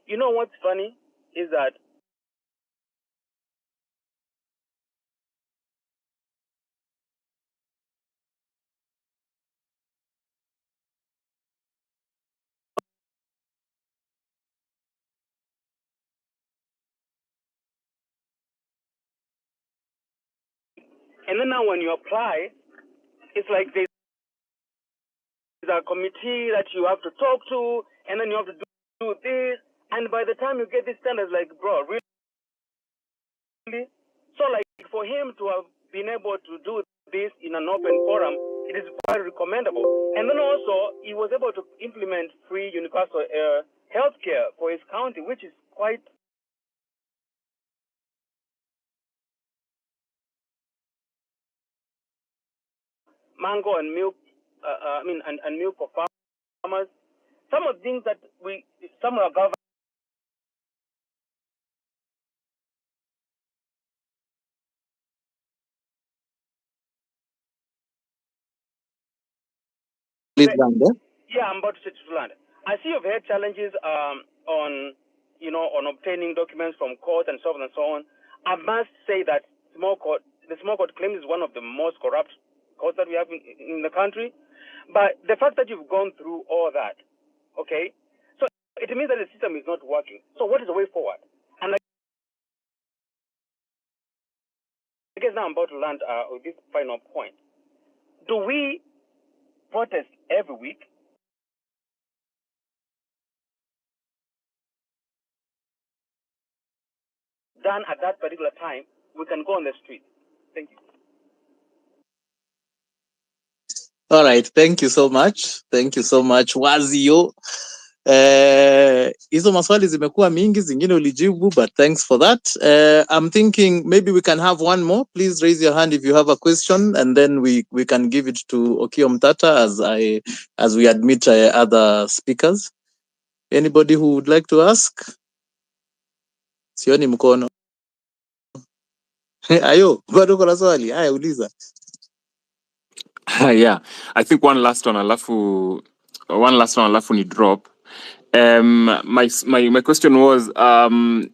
You know what's funny is that And then now when you apply, it's like there's a committee that you have to talk to, and then you have to do this. And by the time you get these standards, like, bro, really? So, like, for him to have been able to do this in an open forum, it is very recommendable. And then also, he was able to implement free universal health care for his county, which is quite mango and milk, and milk for farmers. Some of the things that some of our government. Yeah, I'm about to switch to land. I see you've had challenges on obtaining documents from court and so on and so on. I must say that the small court claim is one of the most corrupt courts that we have in the country. But the fact that you've gone through all that, okay, so it means that the system is not working. So what is the way forward? And I guess now I'm about to land with this final point. Do we protest every week? Done at that particular time, we can go on the street. Thank you. All right, thank you so much. Thank you so much. Wazio. Hizo maswali zimekuwa mingi, zingine ulijibu, but thanks for that. I'm thinking maybe we can have one more. Please raise your hand if you have a question, and then we can give it to Okiya Omtatah as we admit other speakers. Anybody who would like to ask? Sioni mkono. Ayo, bado kuna swali? Haya, uliza. Yeah, I think one last one alafu ni drop. My question was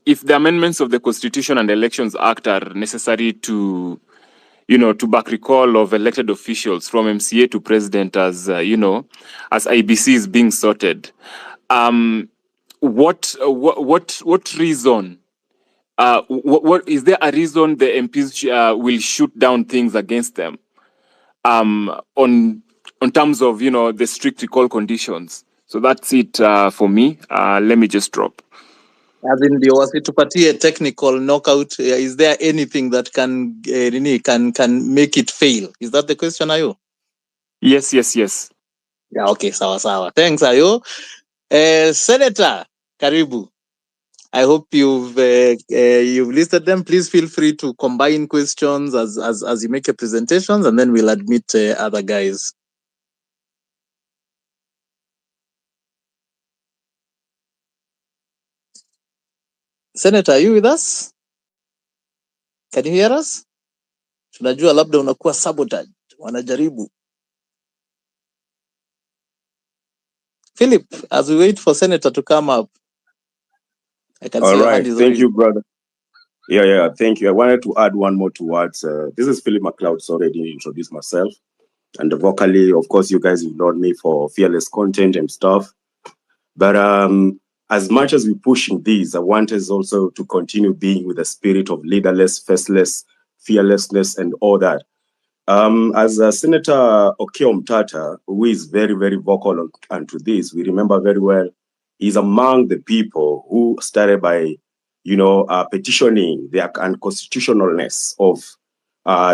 if the amendments of the Constitution and Elections Act are necessary to back recall of elected officials from MCA to president as as IBC is being sorted. What reason? What is there a reason the MPs will shoot down things against them? On terms of the strict recall conditions. So that's it for me. Let me just drop. As in the wasitupatie technical knockout, is there anything that can make it fail? Is that the question, Ayo? Yes. Yeah, okay, sawa. Thanks, Ayo. Senator Karibu. I hope you've listed them. Please feel free to combine questions as you make your presentations, and then we'll admit other guys. Senator, are you with us? Can you hear us? Tunajua labda unakuwa sabotage. Wanajaribu. Philip, as we wait for Senator to come up, I can see your hand is Thank you, brother. Yeah, thank you. I wanted to add one more to words. This is Philip McLeod, so already introduced myself. And vocally, of course, you guys have known me for fearless content and stuff. But as much as we're pushing these, I want us also to continue being with the spirit of leaderless, faceless, fearlessness, and all that. As Senator Okiya Omtatah, who is very, very vocal onto this, we remember very well, he's among the people who started by, petitioning the unconstitutionalness of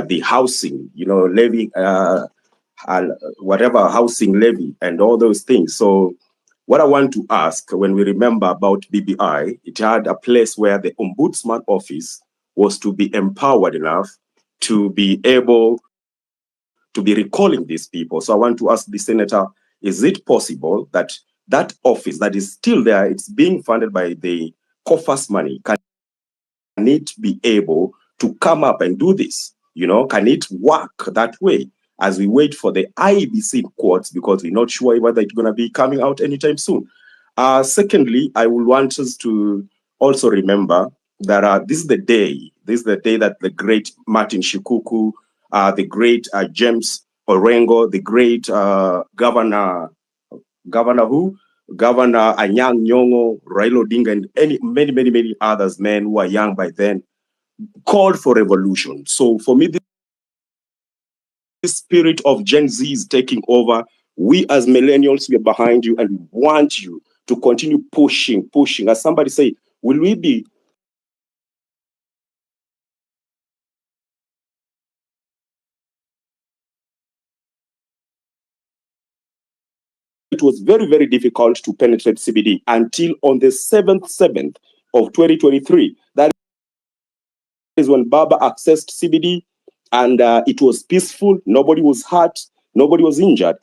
the housing, levy, whatever housing levy and all those things. So what I want to ask, when we remember about BBI, it had a place where the Ombudsman office was to be empowered enough to be able to be recalling these people. So I want to ask the senator, is it possible that that office that is still there, it's being funded by the coffers money, can it be able to come up and do this? Can it work that way as we wait for the IBC courts, because we're not sure whether it's going to be coming out anytime soon. Secondly, I will want us to also remember that this is the day that the great Martin Shikuku, the great James Orengo, the great Governor Anyang' Nyong'o, Raila Odinga, and many others, men who are young by then, called for revolution. So for me, spirit of Gen Z is taking over. We as millennials, we are behind you and we want you to continue pushing. As somebody say, will we be it was very, very difficult to penetrate CBD until on the 7th of 2023. That is when Baba accessed CBD and it was peaceful. Nobody was hurt. Nobody was injured.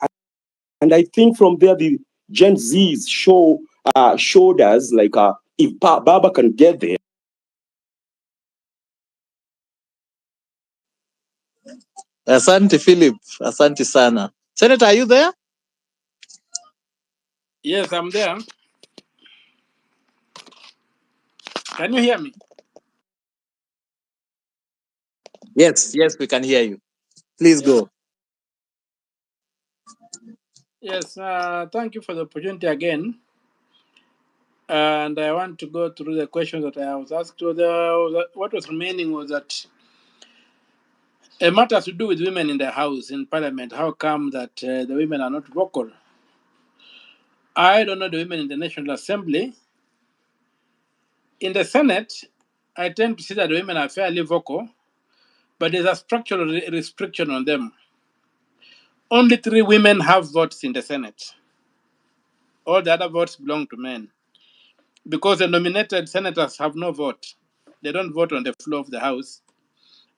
And I think from there, the Gen Zs showed us like if Baba can get there. Asante Philip, asante sana. Senator, are you there? Yes, I'm there. Can you hear me? Yes, we can hear you. Please go. Yes, thank you for the opportunity again. And I want to go through the questions that I was asked. What was remaining was that a matter to do with women in the House, in Parliament. How come that the women are not vocal? I don't know the women in the National Assembly. In the Senate, I tend to see that the women are fairly vocal, but there's a structural restriction on them. Only 3 women have votes in the Senate. All the other votes belong to men. Because the nominated senators have no vote. They don't vote on the floor of the House.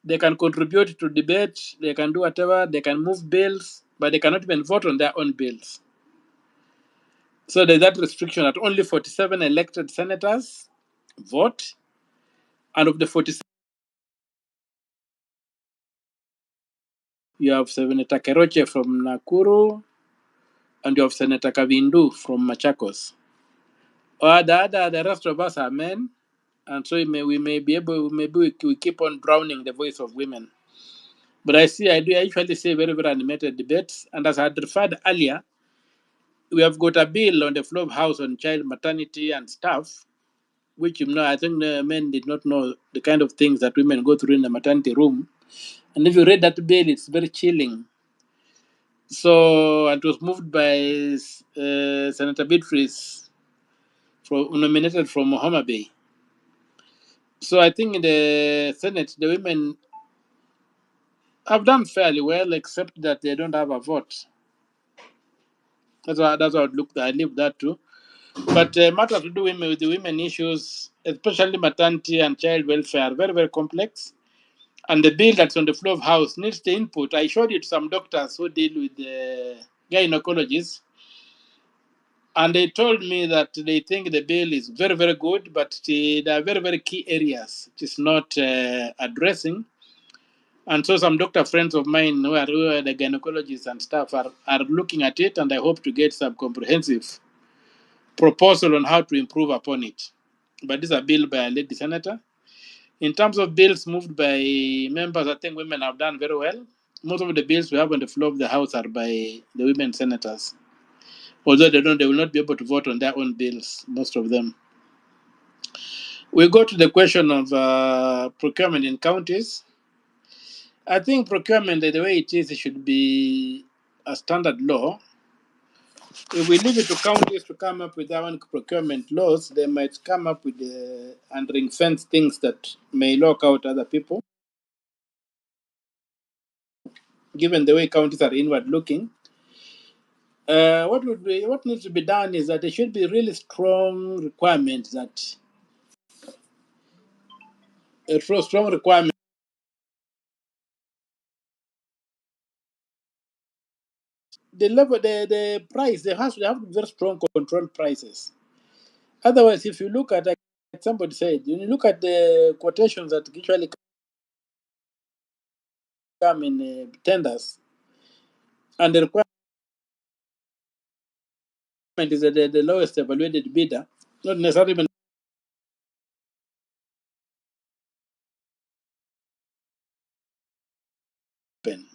They can contribute to debate, they can do whatever, they can move bills, but they cannot even vote on their own bills. So there's that restriction that only 47 elected senators vote, and of the 47, you have Senator Keroche from Nakuru, and you have Senator Kavindu from Machakos. Or the rest of us are men, and so we may be able, maybe we keep on drowning the voice of women. But I usually see very, very animated debates, and as I had referred earlier, we have got a bill on the floor of House on child maternity and stuff, which I think the men did not know the kind of things that women go through in the maternity room. And if you read that bill, it's very chilling. So it was moved by Senator Beatrice, nominated from Mohama Bay. So I think in the Senate, the women have done fairly well, except that they don't have a vote. That's how I leave that too. But matters to do with the women issues, especially maternity and child welfare, are very, very complex. And the bill that's on the floor of House needs the input. I showed it to some doctors who deal with the gynecologists, and they told me that they think the bill is very, very good, but there are very, very key areas it is not addressing. And so some doctor friends of mine who are the gynecologists and staff are looking at it, and I hope to get some comprehensive proposal on how to improve upon it. But this is a bill by a lady senator. In terms of bills moved by members, I think women have done very well. Most of the bills we have on the floor of the House are by the women senators. Although they will not be able to vote on their own bills, most of them. We go to the question of procurement in counties. I think procurement, the way it is, it should be a standard law. If we leave it to counties to come up with their own procurement laws, they might come up with and ring fence things that may lock out other people. Given the way counties are inward looking, what needs to be done is that there should be really strong requirements that strong requirement. The level, the price, they have very strong control prices. Otherwise, if you look at, like somebody said, when you look at the quotations that usually come in tenders, and the requirement is that the lowest evaluated bidder, not necessarily even open.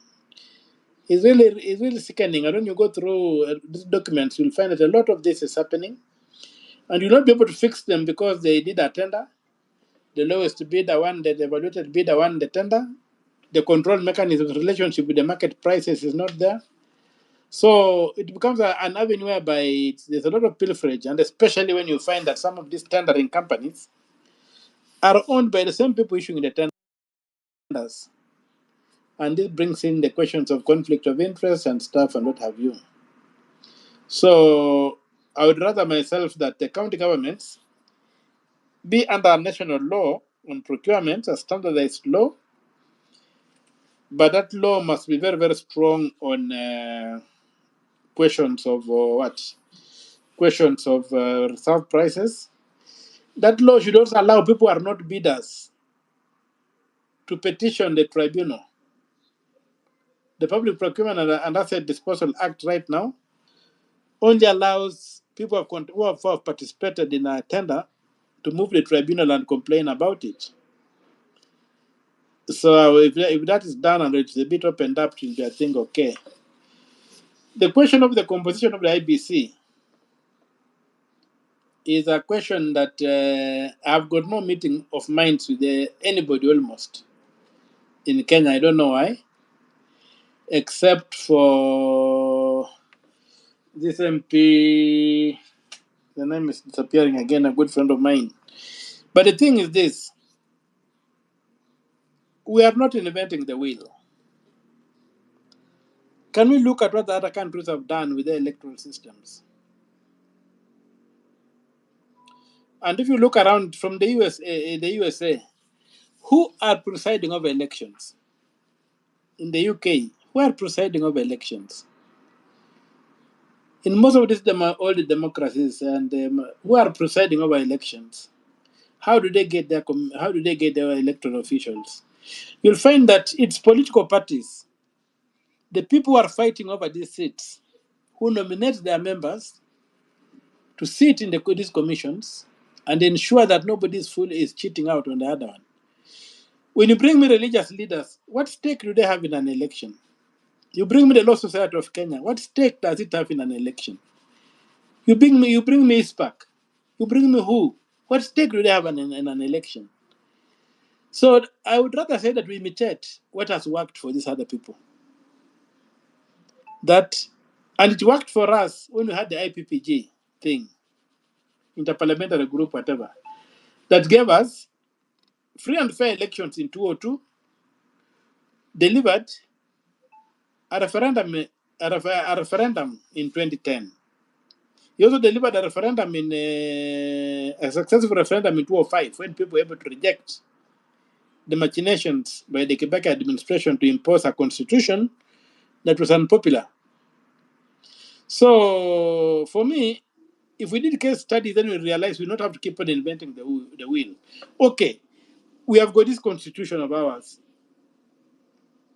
It's really sickening. And when you go through these documents, you'll find that a lot of this is happening, and you'll not be able to fix them because they did a tender. The lowest bidder won, the evaluated bidder won the tender, The control mechanism, the relationship with the market prices is not there. So it becomes an avenue whereby there's a lot of pilferage, and especially when you find that some of these tendering companies are owned by the same people issuing the tenders. And this brings in the questions of conflict of interest and stuff and what have you. So I would rather myself that the county governments be under national law on procurement, a standardized law, but that law must be very, very strong on questions of Questions of reserve prices. That law should also allow people who are not bidders to petition the tribunal. The Public Procurement and Asset Disposal Act right now only allows people who have participated in a tender to move the tribunal and complain about it. So if that is done and it's a bit opened up, I think okay. The question of the composition of the IBC is a question that I've got no meeting of minds with anybody almost in Kenya. I don't know why, except for this MP. The name is disappearing again, a good friend of mine. But the thing is this: we are not inventing the wheel. Can we look at what the other countries have done with their electoral systems? And if you look around from the USA, who are presiding over elections? In the UK, who are presiding over elections? In most of these all the democracies, and who are presiding over elections? How do they get their electoral officials? You'll find that it's political parties, the people who are fighting over these seats, who nominate their members to sit in these commissions and ensure that nobody is cheating out on the other one. When you bring me religious leaders, what stake do they have in an election? You bring me the Law Society of Kenya, what stake does it have in an election? You bring me ISPAC, you bring me who? What stake do they have in an election? So I would rather say that we imitate what has worked for these other people. And it worked for us when we had the IPPG thing, interparliamentary group, whatever, that gave us free and fair elections in 2002, delivered a referendum in 2010. He also delivered a referendum a successful referendum in 2005 when people were able to reject the machinations by the Quebec administration to impose a constitution that was unpopular. So for me, if we did case studies, then we realize we don't have to keep on inventing the wheel. Okay, we have got this constitution of ours.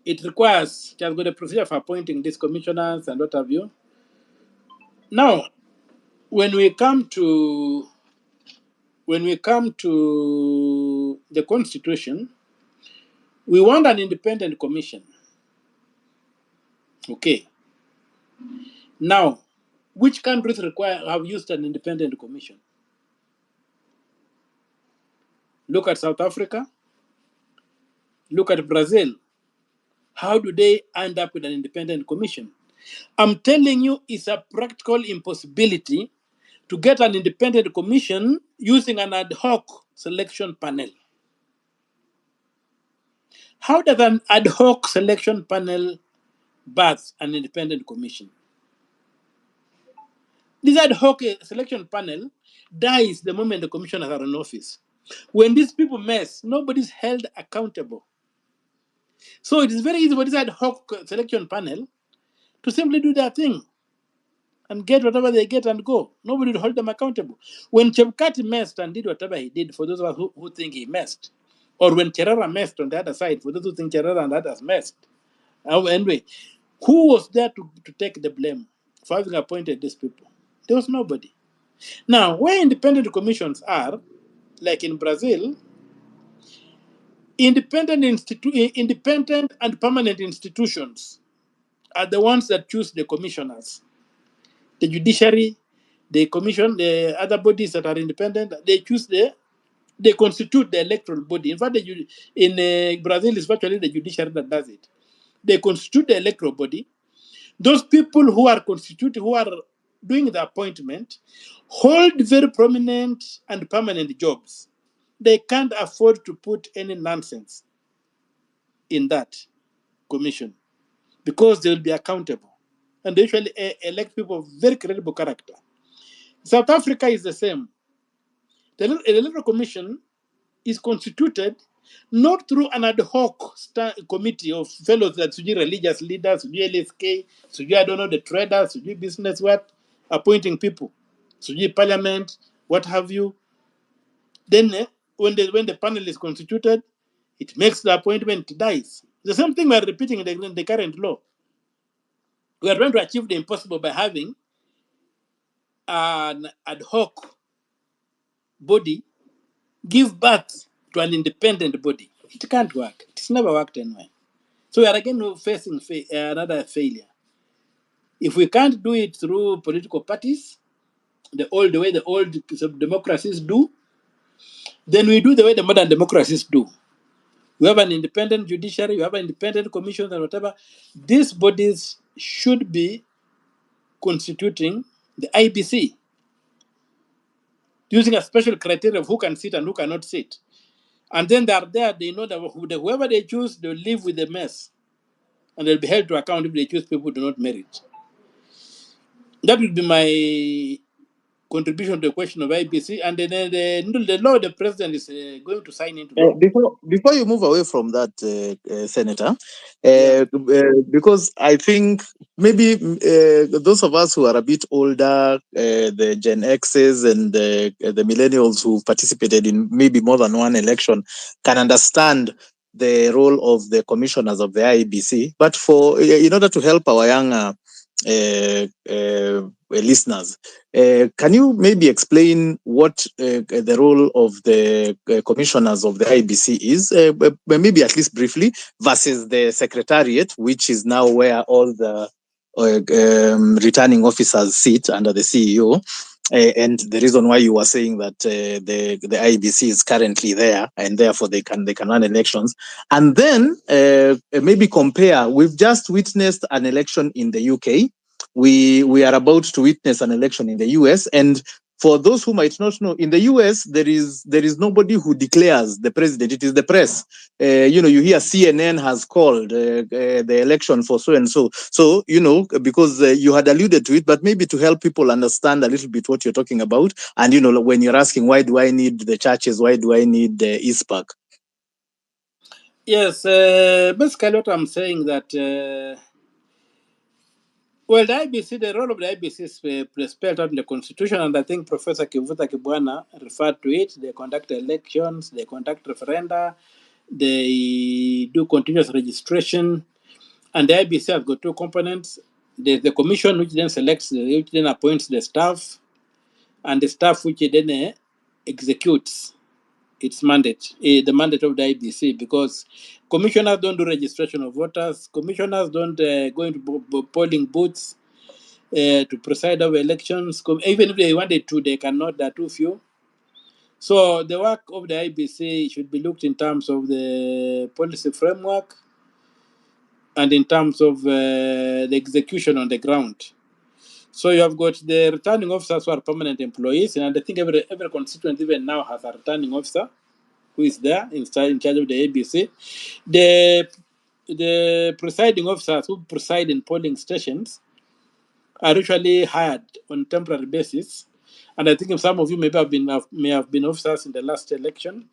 It has got a procedure for appointing these commissioners and what have you. Now, when we come to the constitution, we want an independent commission. Okay. Now, which countries have used an independent commission? Look at South Africa. Look at Brazil. How do they end up with an independent commission? I'm telling you, it's a practical impossibility to get an independent commission using an ad hoc selection panel. How does an ad hoc selection panel birth an independent commission? This ad hoc selection panel dies the moment the commissioners are in office. When these people mess, nobody's held accountable. So it is very easy for this ad hoc selection panel to simply do their thing and get whatever they get and go. Nobody will hold them accountable. When Chebukati messed and did whatever he did, for those of us who think he messed, or when Cherera messed on the other side, for those who think Cherera and others messed, anyway, who was there to take the blame for having appointed these people? There was nobody. Now, where independent commissions are, like in Brazil, independent and permanent institutions are the ones that choose the commissioners. The judiciary, the commission, the other bodies that are independent, they choose the They constitute the electoral body. In fact, in Brazil, it's virtually the judiciary that does it. They constitute the electoral body. Those people who are constituted, who are doing the appointment, hold very prominent and permanent jobs. They can't afford to put any nonsense in that commission because they will be accountable. And they usually elect people of very credible character. South Africa is the same. The Electoral Commission is constituted not through an ad hoc committee of fellows that suggest religious leaders, suggest LSK, suggest, I don't know, the traders, suggest business, what, appointing people, suggest parliament, what have you. Then when the panel is constituted, it makes the appointment, it dies. The same thing we are repeating in the current law. We are trying to achieve the impossible by having an ad hoc body give birth to an independent body. It can't work. It's never worked anyway. So we are again facing another failure. If we can't do it through political parties, the way the old democracies do, then we do the way the modern democracies do. We have an independent judiciary, we have an independent commission and whatever. These bodies should be constituting the IBC, using a special criteria of who can sit and who cannot sit. And then they are there, they know that whoever they choose, they'll live with the mess. And they'll be held to account if they choose people who do not merit. That would be my contribution to the question of IBC. And then the law the president is going to sign into law. Before you move away from that, Senator, because I think maybe those of us who are a bit older, the Gen Xs and the millennials who participated in maybe more than one election, can understand the role of the commissioners of the IEBC. But in order to help our younger listeners, can you maybe explain what the role of the commissioners of the IBC is, maybe at least briefly, versus the secretariat, which is now where all the returning officers sit under the CEO? And the reason why you were saying that the IBC is currently there, and therefore they can run elections, and then maybe compare. We've just witnessed an election in the UK. We are about to witness an election in the US, and for those who might not know, in the US there is nobody who declares the president. It is the press. You hear CNN has called the election for so and so. So because you had alluded to it, but maybe to help people understand a little bit what you're talking about, and when you're asking why do I need the churches, why do I need the East Park? Yes, basically what I'm saying that. Well, the IBC, the role of the IBC is spelled out in the Constitution, and I think Professor Kivuta Kibwana referred to it. They conduct elections, they conduct referenda, they do continuous registration, and the IBC has got two components. There's the commission, which then appoints the staff, and the staff which then executes its mandate, the mandate of the IBC, because commissioners don't do registration of voters, commissioners don't go into polling booths, to preside over elections. Even if they wanted to, they cannot, there are too few. So the work of the IBC should be looked in terms of the policy framework and in terms of the execution on the ground. So you have got the returning officers who are permanent employees, and I think every constituent even now has a returning officer who is there in charge of the ABC. The presiding officers who preside in polling stations are usually hired on temporary basis, and I think some of you may have been officers in the last election,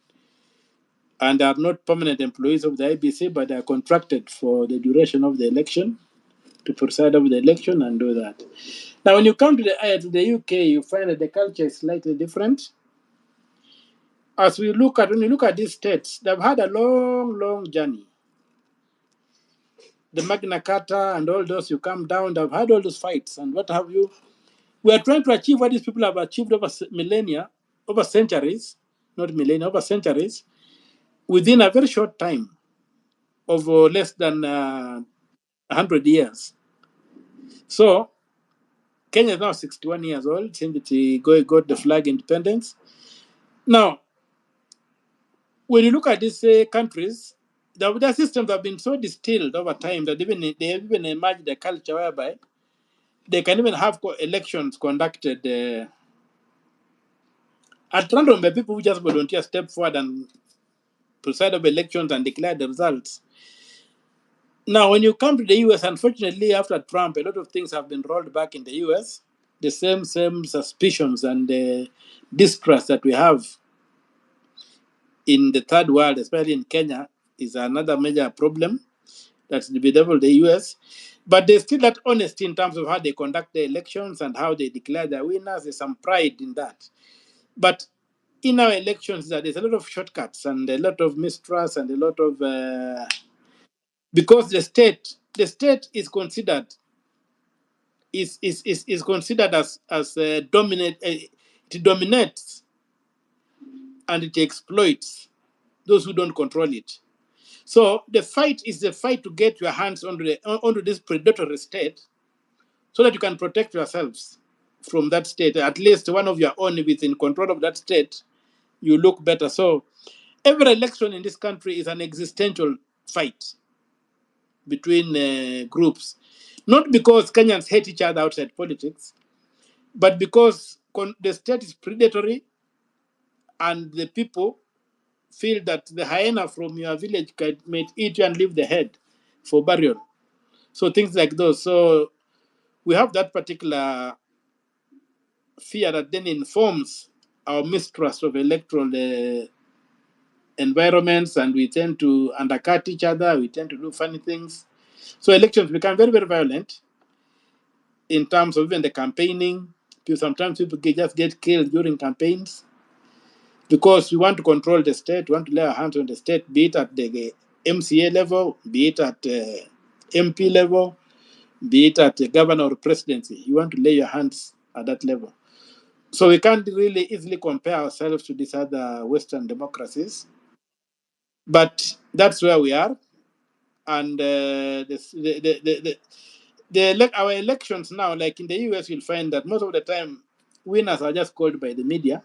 and are not permanent employees of the IBC, but they are contracted for the duration of the election to preside over the election and do that. Now, when you come to the UK, you find that the culture is slightly different. When you look at these states, they've had a long journey. The Magna Carta and all those, you come down, they've had all those fights and what have you. We are trying to achieve what these people have achieved over millennia, over centuries, not millennia, over centuries, within a very short time of less than 100 years. So, Kenya is now 61 years old since it got the flag independence. Now, when you look at these countries, the systems have been so distilled over time that they have even emerged a culture whereby they can even have elections conducted at random by people who just volunteer, step forward and preside over elections and declare the results. Now, when you come to the US, unfortunately, after Trump, a lot of things have been rolled back in the US. The same suspicions and distrust that we have in the third world, especially in Kenya, is another major problem that's bedeviled the US. But there's still that honesty in terms of how they conduct the elections and how they declare their winners. There's some pride in that. But in our elections, there's a lot of shortcuts and a lot of mistrust and a lot of because the state is considered is considered as dominate. It dominates and it exploits those who don't control it. So the fight is the fight to get your hands onto this predatory state, so that you can protect yourselves from that state. At least one of your own, if it's in control of that state, you look better. So every election in this country is an existential fight between groups, not because Kenyans hate each other outside politics, but because the state is predatory and the people feel that the hyena from your village might eat you and leave the head for burial. So things like those. So we have that particular fear that then informs our mistrust of electoral environments, and we tend to undercut each other. We tend to do funny things. So elections become very, very violent in terms of even the campaigning. Sometimes people just get killed during campaigns because we want to control the state, we want to lay our hands on the state, be it at the MCA level, be it at MP level, be it at the governor or presidency. You want to lay your hands at that level. So we can't really easily compare ourselves to these other Western democracies. But that's where we are. And our elections now, like in the US, you'll find that most of the time, winners are just called by the media.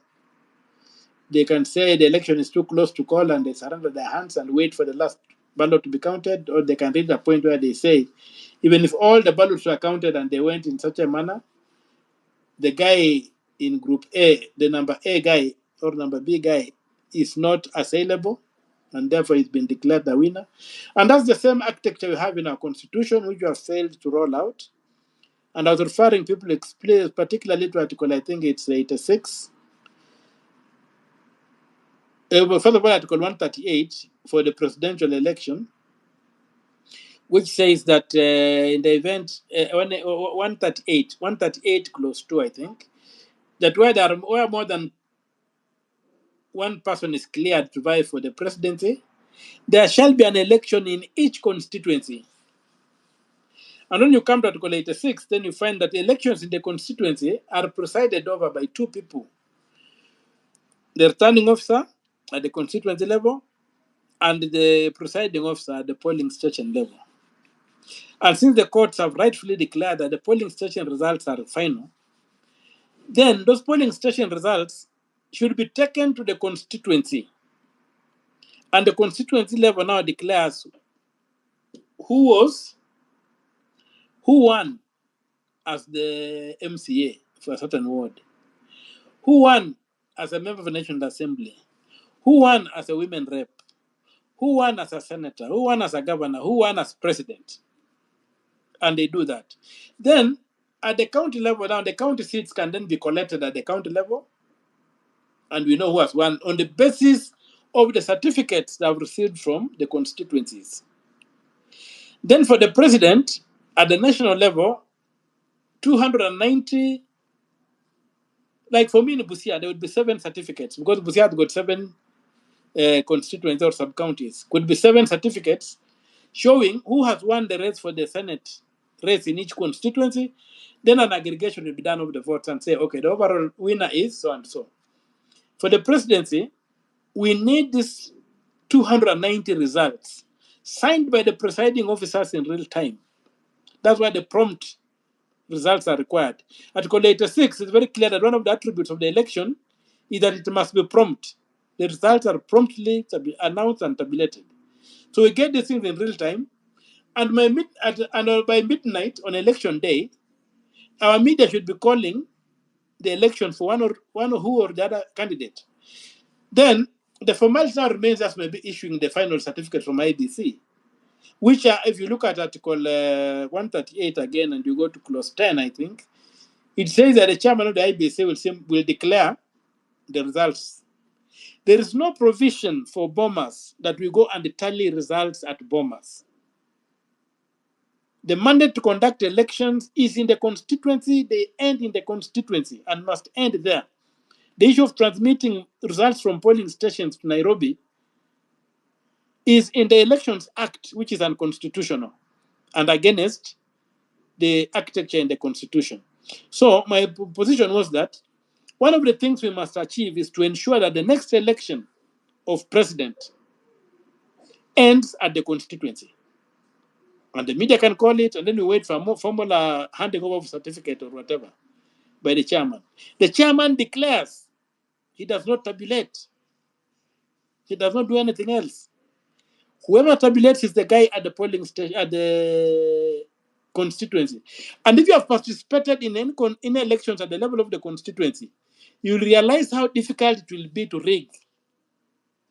They can say the election is too close to call and they surrender their hands and wait for the last ballot to be counted, or they can reach a point where they say, even if all the ballots were counted and they went in such a manner, the guy in group A, the number A guy or number B guy, is not assailable, and therefore he's been declared the winner. And that's the same architecture we have in our constitution, which we have failed to roll out. And I was referring people particularly to article, I think it's 86. First of all, article 138 for the presidential election, which says that in the event, 138 clause 2, I think, that where more than one person is cleared to vie for the presidency, there shall be an election in each constituency. And when you come to Article 86, then you find that elections in the constituency are presided over by two people: the returning officer at the constituency level and the presiding officer at the polling station level. And since the courts have rightfully declared that the polling station results are final, then those polling station results should be taken to the constituency. And the constituency level now declares who won as the MCA for a certain ward, who won as a member of the National Assembly, who won as a women rep, who won as a senator, who won as a governor, who won as president. And they do that. Then at the county level now, the county seats can then be collected at the county level, and we know who has won on the basis of the certificates that have received from the constituencies. Then for the president, at the national level, 290, like for me in Busia, there would be 7 certificates, because Busia has got 7 constituencies or sub-counties. Could be 7 certificates showing who has won the race for the Senate race in each constituency. Then an aggregation will be done of the votes and say, okay, the overall winner is so and so. For the presidency, we need these 290 results signed by the presiding officers in real time. That's why the prompt results are required. Article 86 is very clear that one of the attributes of the election is that it must be prompt. the results are promptly announced and tabulated. So we get these things in real time. And by midnight on election day, our media should be calling the election for one or who or the other candidate. Then the formality now remains as maybe issuing the final certificate from IBC, which if you look at Article 138 again and you go to clause 10, I think, it says that the chairman of the IBC will declare the results. There is no provision for Bomas that we go and tally results at Bomas. The mandate to conduct elections is in the constituency, they end in the constituency and must end there. The issue of transmitting results from polling stations to Nairobi is in the Elections Act, which is unconstitutional and against the architecture in the constitution. So my position was that one of the things we must achieve is to ensure that the next election of president ends at the constituency. And the media can call it, and then we wait for a more formal handing over of certificate or whatever by the chairman. The chairman declares he does not tabulate. He does not do anything else. Whoever tabulates is the guy at the polling station, at the constituency. And if you have participated in any elections at the level of the constituency, you'll realize how difficult it will be to rig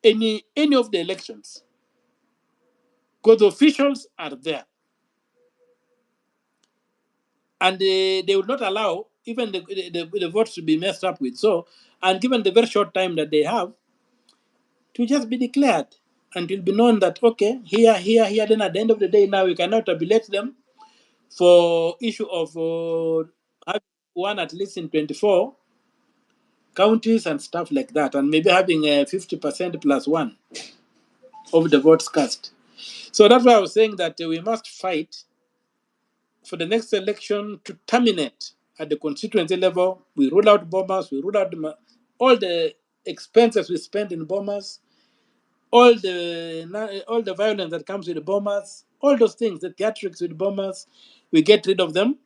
any of the elections. Because the officials are there. And they will not allow even the votes to be messed up with. So, and given the very short time that they have, to just be declared. And it will be known that, okay, here, then at the end of the day, now we cannot tabulate them for issue of having one at least in 24 counties and stuff like that, and maybe having a 50% plus one of the votes cast. So that's why I was saying that we must fight for the next election to terminate at the constituency level. We rule out bombers, we rule out all the expenses we spend in bombers, all the violence that comes with the bombers, all those things, the theatrics with bombers, we get rid of them.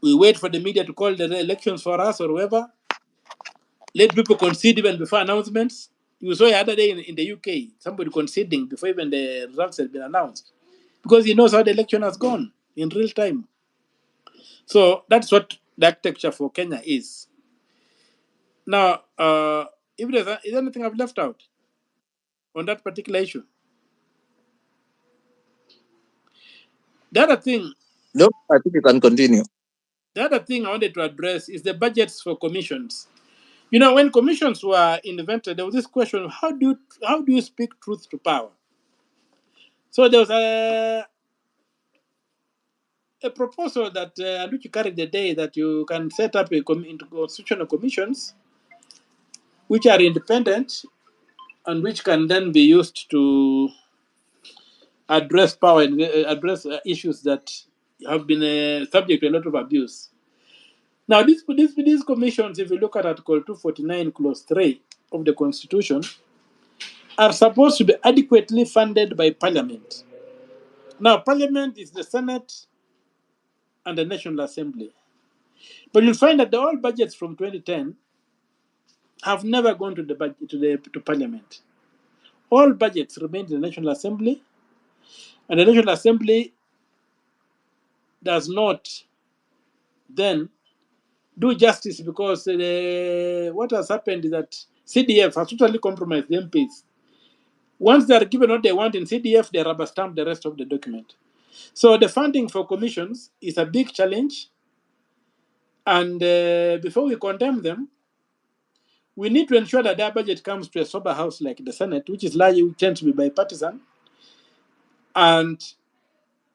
We wait for the media to call the elections for us or whoever. Let people concede even before announcements. You saw the other day in the UK, somebody conceding before even the results had been announced, because he knows how the election has gone in real time. So that's what the architecture for Kenya is. Now, if is there anything I've left out on that particular issue? The other thing. No, I think you can continue. The other thing I wanted to address is the budgets for commissions. You know, when commissions were invented, there was this question: how do you speak truth to power? So there was a proposal that which carried the day that you can set up into constitutional commissions, which are independent and which can then be used to address power and address issues that have been subject to a lot of abuse. Now, these commissions, if you look at Article 249, Clause 3 of the Constitution, are supposed to be adequately funded by Parliament. Now, Parliament is the Senate and the National Assembly. But you'll find that all budgets from 2010 have never gone to Parliament. All budgets remain in the National Assembly, and the National Assembly does not then do justice, because what has happened is that CDF has totally compromised the MPs. Once they are given what they want in CDF, they rubber stamp the rest of the document. So the funding for commissions is a big challenge. And before we condemn them, we need to ensure that their budget comes to a sober house like the Senate, which is largely tends to be bipartisan, and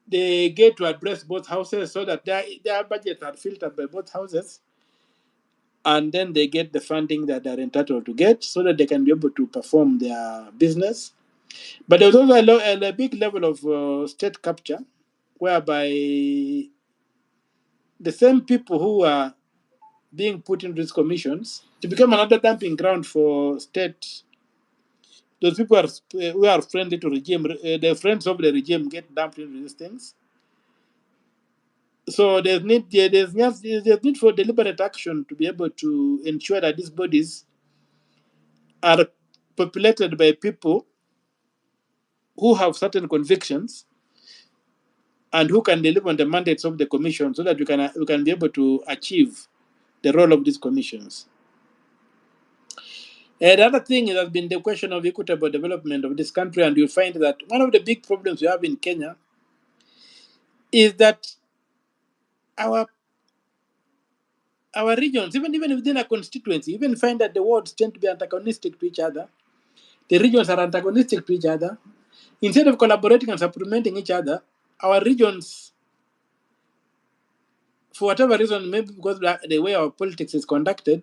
they get to address both houses so that their budgets are filtered by both houses, and then they get the funding that they're entitled to get so that they can be able to perform their business. But there's also a big level of state capture, whereby the same people who are being put into these commissions to become another dumping ground for state. Those people who are friendly to regime, the friends of the regime get dumped into these things. So there's need for deliberate action to be able to ensure that these bodies are populated by people who have certain convictions and who can deliver on the mandates of the commission so that we can be able to achieve the role of these commissions. And the other thing has been the question of equitable development of this country, and you'll find that one of the big problems we have in Kenya is that our regions, even within a constituency, even find that the wards tend to be antagonistic to each other. The regions are antagonistic to each other. Instead of collaborating and supplementing each other, our regions, for whatever reason, maybe because of the way our politics is conducted,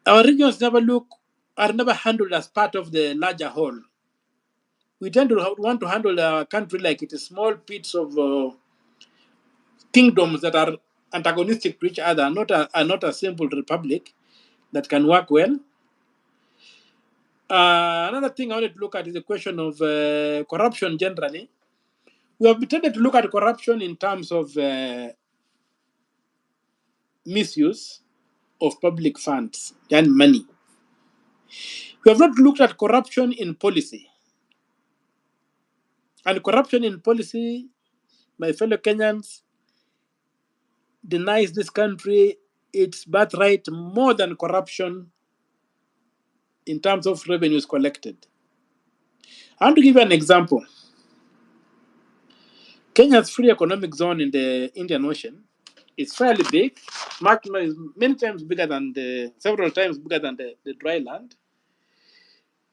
our regions are never handled as part of the larger whole. We tend to want to handle our country like it is small bits of kingdoms that are antagonistic to each other, are not a simple republic that can work well. Another thing I wanted to look at is the question of corruption generally. We have tended to look at corruption in terms of misuse of public funds and money. We have not looked at corruption in policy. And corruption in policy, my fellow Kenyans, denies this country its birthright more than corruption in terms of revenues collected. I want to give you an example. Kenya's free economic zone in the Indian Ocean is fairly big, is many times bigger than several times bigger than the dry land.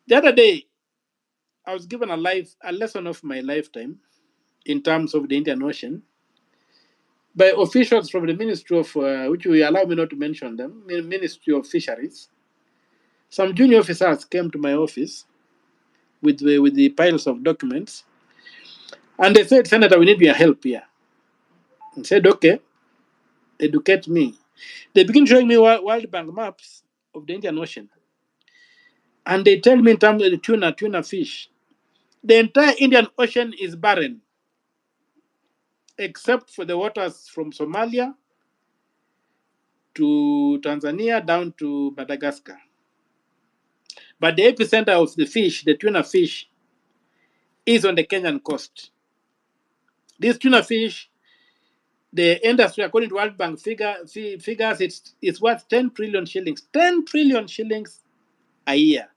The other day, I was given a lesson of my lifetime in terms of the Indian Ocean by officials from the Ministry of, which will allow me not to mention them, Ministry of Fisheries. Some junior officers came to my office with the piles of documents, and they said, "Senator, we need your help here." I said, "Okay, educate me." They begin showing me World Bank maps of the Indian Ocean, and they tell me in terms of the tuna fish, the entire Indian Ocean is barren, except for the waters from Somalia to Tanzania down to Madagascar. But the epicenter of the fish, the tuna fish, is on the Kenyan coast. This tuna fish, the industry, according to World Bank figures, it's worth 10 trillion shillings. 10 trillion shillings a year.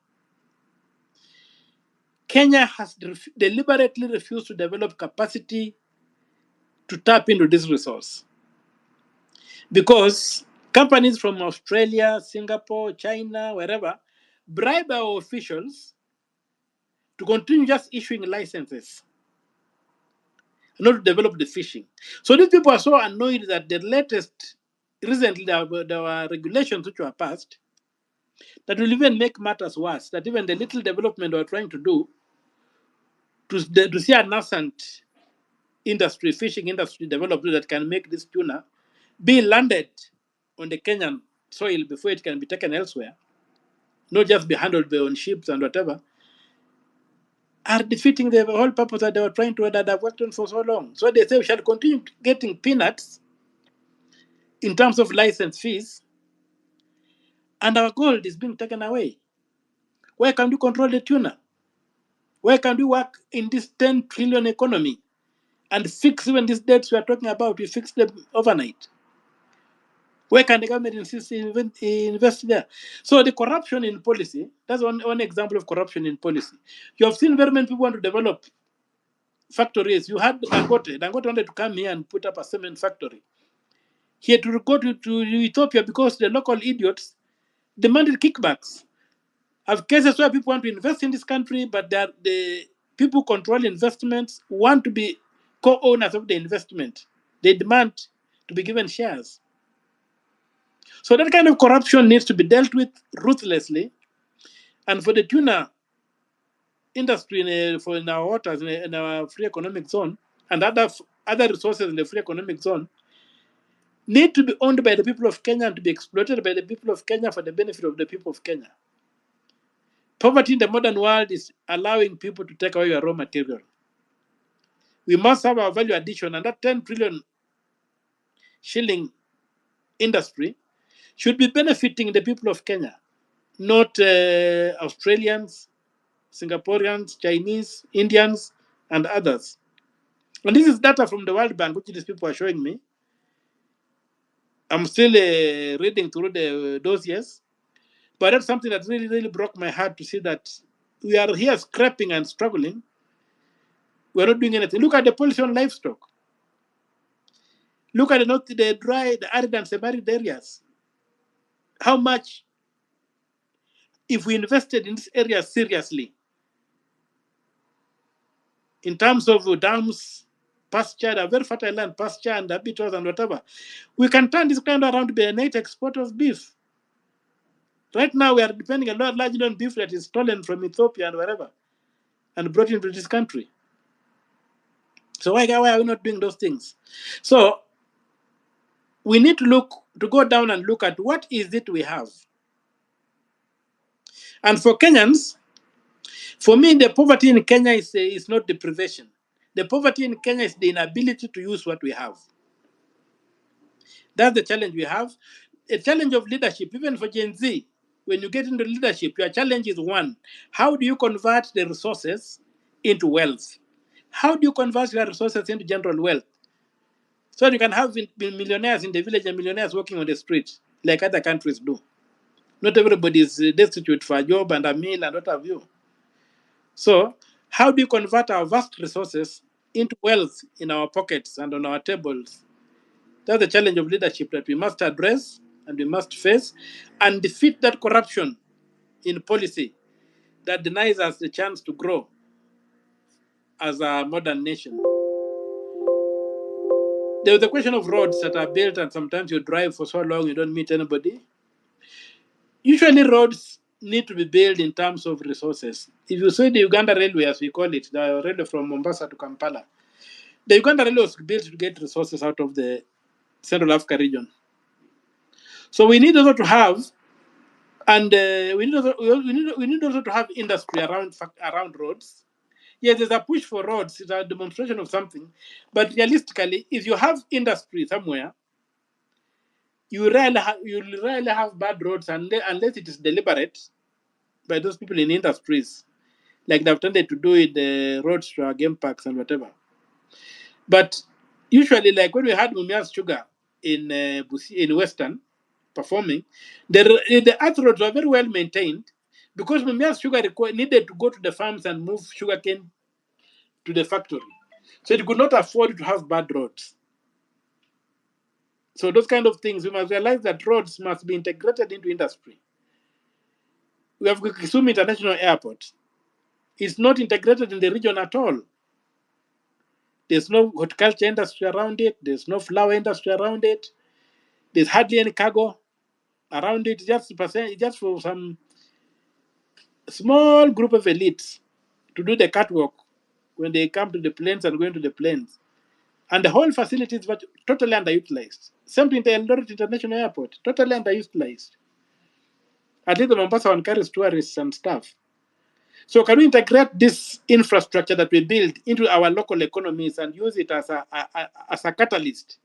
Kenya has deliberately refused to develop capacity to tap into this resource because companies from Australia, Singapore, China, wherever, bribe our officials to continue just issuing licenses, not to develop the fishing. So these people are so annoyed that recently there were regulations which were passed that will even make matters worse, that even the little development we're trying to do to see a nascent industry, fishing industry developed that can make this tuna be landed on the Kenyan soil before it can be taken elsewhere, not just be handled on ships and whatever, are defeating the whole purpose that they were trying to that have worked on for so long. So they say we shall continue getting peanuts in terms of license fees, and our gold is being taken away. Where can we control the tuna? Where can we work in this 10 trillion economy and fix even these debts we are talking about? We fix them overnight. Where can the government invest there? So the corruption in policy, that's one example of corruption in policy. You have seen very many people want to develop factories. You had Dangote. Dangote wanted to come here and put up a cement factory. He had to go to Ethiopia because the local idiots demanded kickbacks. I have cases where people want to invest in this country, but the people controlling investments want to be co-owners of the investment. They demand to be given shares. So that kind of corruption needs to be dealt with ruthlessly. And for the tuna industry in our waters, in our free economic zone, and other resources in the free economic zone, need to be owned by the people of Kenya and to be exploited by the people of Kenya for the benefit of the people of Kenya. Poverty in the modern world is allowing people to take away your raw material. We must have our value addition, and that 10 trillion shilling industry should be benefiting the people of Kenya, not Australians, Singaporeans, Chinese, Indians, and others. And this is data from the World Bank, which these people are showing me. I'm still reading through the dossiers, but that's something that really, really broke my heart to see that we are here scrapping and struggling. We're not doing anything. Look at the policy on livestock. Look at the dry, the arid and semi-arid areas. How much, if we invested in this area seriously, in terms of dams, pasture, a very fertile land, pasture and habitats and whatever, we can turn this kind around to be a net export of beef. Right now, we are depending a lot largely on beef that is stolen from Ethiopia and wherever, and brought into this country. So why are we not doing those things? So we need to go down and look at what is it we have. And for Kenyans, for me, the poverty in Kenya is not deprivation. The poverty in Kenya is the inability to use what we have. That's the challenge we have. A challenge of leadership, even for Gen Z. When you get into leadership, your challenge is one: how do you convert the resources into wealth? How do you convert your resources into general wealth? So you can have millionaires in the village and millionaires working on the street, like other countries do. Not everybody is destitute for a job and a meal and what have you. So how do you convert our vast resources into wealth in our pockets and on our tables? That's the challenge of leadership that we must address and we must face and defeat that corruption in policy that denies us the chance to grow as a modern nation. There was a question of roads that are built and sometimes you drive for so long you don't meet anybody. Usually roads need to be built in terms of resources. If you see the Uganda Railway, as we call it, the railway from Mombasa to Kampala, the Uganda Railway was built to get resources out of the Central Africa region. So we need also to have, and we need also to have industry around roads. Yes, there's a push for roads. It's a demonstration of something. But realistically, if you have industry somewhere, you rarely have bad roads unless it is deliberate by those people in industries, like they've tended to do in the roads to our game parks and whatever. But usually, like when we had Mumias Sugar in Busia, in Western performing, the earth roads were very well maintained because Mumias Sugar needed to go to the farms and move sugarcane to the factory. So it could not afford to have bad roads. So those kind of things, we must realize that roads must be integrated into industry. We have Kisumu International Airport. It's not integrated in the region at all. There's no horticulture industry around it. There's no flower industry around it. There's hardly any cargo around it, just for some small group of elites to do the catwalk when they come to the planes and go into the planes. And the whole facility is totally underutilized. Same thing the Eldoret International Airport, totally underutilized. At least the Mombasa one carries tourists and stuff. So can we integrate this infrastructure that we build into our local economies and use it as a catalyst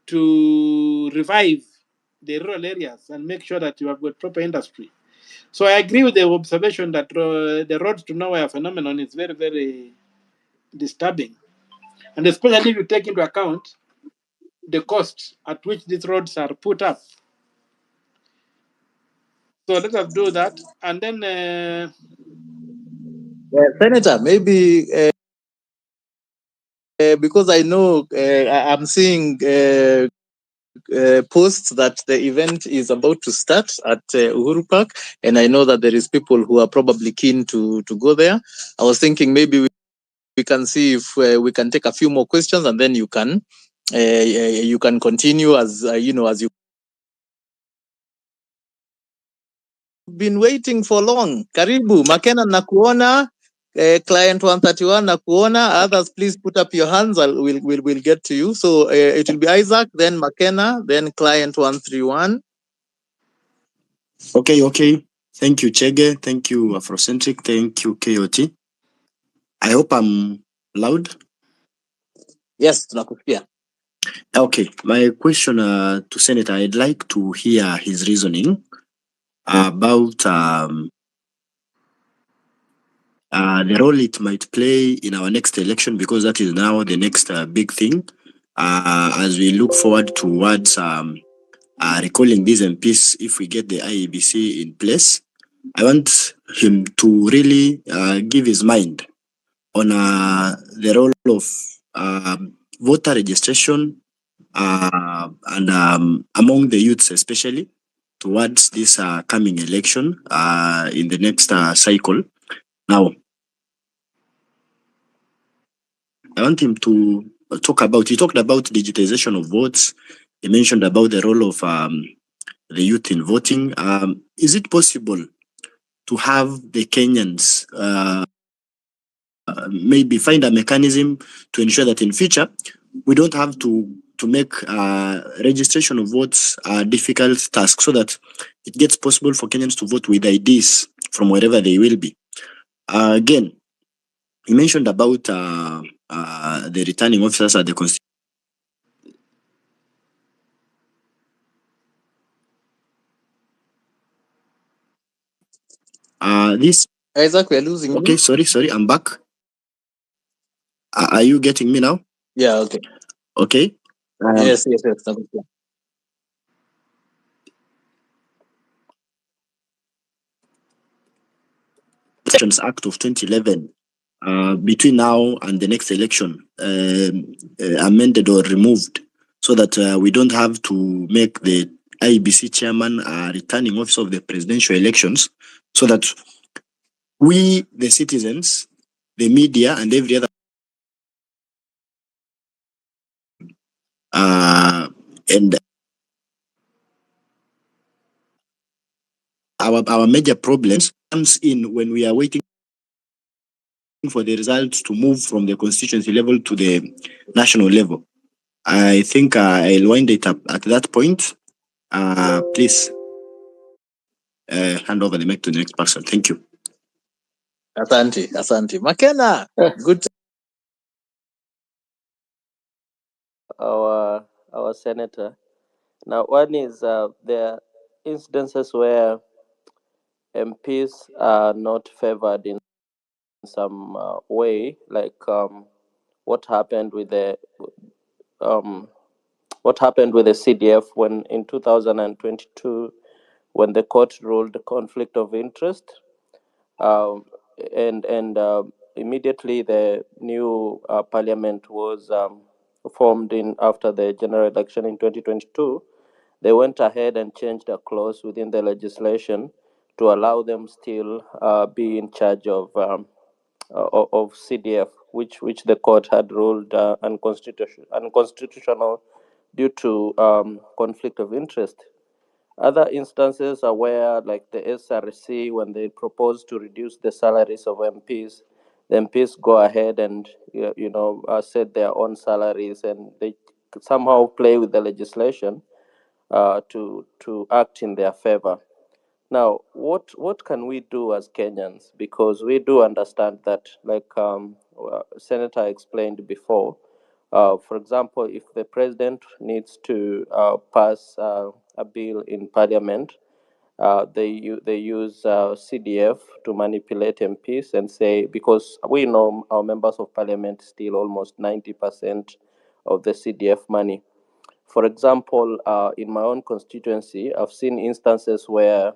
to revive the rural areas and make sure that you have got proper industry? So I agree with the observation that the roads to nowhere phenomenon is very, very disturbing. And especially if you take into account the cost at which these roads are put up. So let us do that. And then... Senator, maybe because I know I'm seeing posts that the event is about to start at Uhuru Park, and I know that there is people who are probably keen to go there. I was thinking maybe we can see if we can take a few more questions, and then you can continue as as you been waiting for long. Karibu Makena nakuona. Client 131 nakuona. Others, please put up your hands. We'll get to you. So it will be Isaac, then Makena, then client 131. Okay. Thank you, Chege. Thank you, Afrocentric. Thank you, KOT. I hope I'm loud. Yes, tunakusikia. Okay, my question to Senator, I'd like to hear his reasoning about the role it might play in our next election, because that is now the next big thing. As we look forward towards recalling these MPs, if we get the IEBC in place, I want him to really give his mind on the role of voter registration and among the youths, especially towards this coming election in the next cycle. Now, I want him to he talked about digitization of votes. He mentioned about the role of the youth in voting. Is it possible to have the Kenyans maybe find a mechanism to ensure that in future we don't have to make registration of votes a difficult task, so that it gets possible for Kenyans to vote with IDs from wherever they will be? Again, you mentioned about the returning officers at the constitution. This Isaac, we're losing okay, you. sorry, I'm back. Are you getting me now? Yeah, okay. Okay. Yes. Elections Act of 2011, between now and the next election, amended or removed, so that we don't have to make the IEBC chairman a returning officer of the presidential elections, so that we, the citizens, the media, and every other and our major problems comes in when we are waiting for the results to move from the constituency level to the national level. I think I'll wind it up at that point. Please hand over the mic to the next person. Thank you. Asante. Makena, good. Our senator. Now, one is there are instances where MPs are not favored in some way, like what happened with the CDF when in 2022, when the court ruled conflict of interest, and immediately the new parliament was formed in after the general election in 2022. They went ahead and changed a clause within the legislation to allow them still be in charge of CDF, which the court had ruled unconstitutional due to conflict of interest. Other instances are where, like the SRC, when they propose to reduce the salaries of MPs, the MPs go ahead and set their own salaries, and they somehow play with the legislation to act in their favor. Now, what can we do as Kenyans? Because we do understand that, like Senator explained before, for example, if the president needs to pass a bill in parliament, they use CDF to manipulate MPs and say, because we know our members of parliament steal almost 90% of the CDF money. For example, in my own constituency, I've seen instances where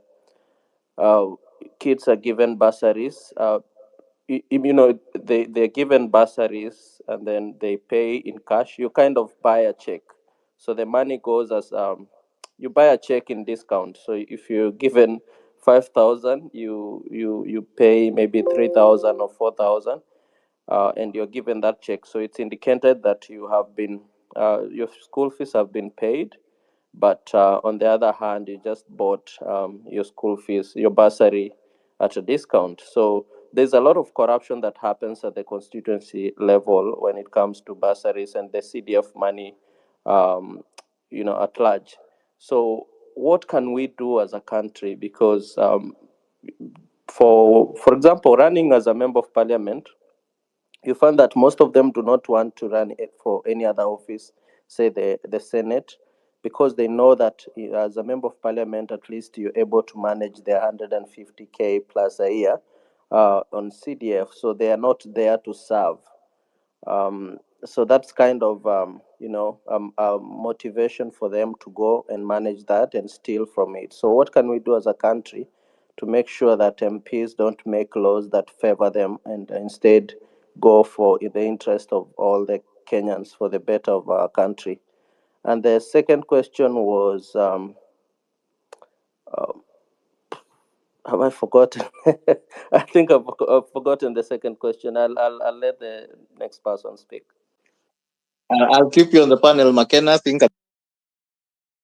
kids are given bursaries. They're given bursaries and then they pay in cash. You kind of buy a check, so the money goes as you buy a check in discount. So if you're given 5,000, you pay maybe 3,000 or 4,000, and you're given that check. So it's indicated that you have been your school fees have been paid, but on the other hand, you just bought your school fees, your bursary at a discount. So there's a lot of corruption that happens at the constituency level when it comes to bursaries and the CDF money, at large. So what can we do as a country? Because for example, running as a member of parliament, you find that most of them do not want to run it for any other office, say the Senate. because they know that as a member of parliament, at least you're able to manage their 150K plus a year on CDF, so they are not there to serve. So that's kind of motivation for them to go and manage that and steal from it. So what can we do as a country to make sure that MPs don't make laws that favor them and instead go for the interest of all the Kenyans for the better of our country? And the second question was, have I forgotten? I think I've forgotten the second question. I'll let the next person speak. I'll keep you on the panel. Makena, think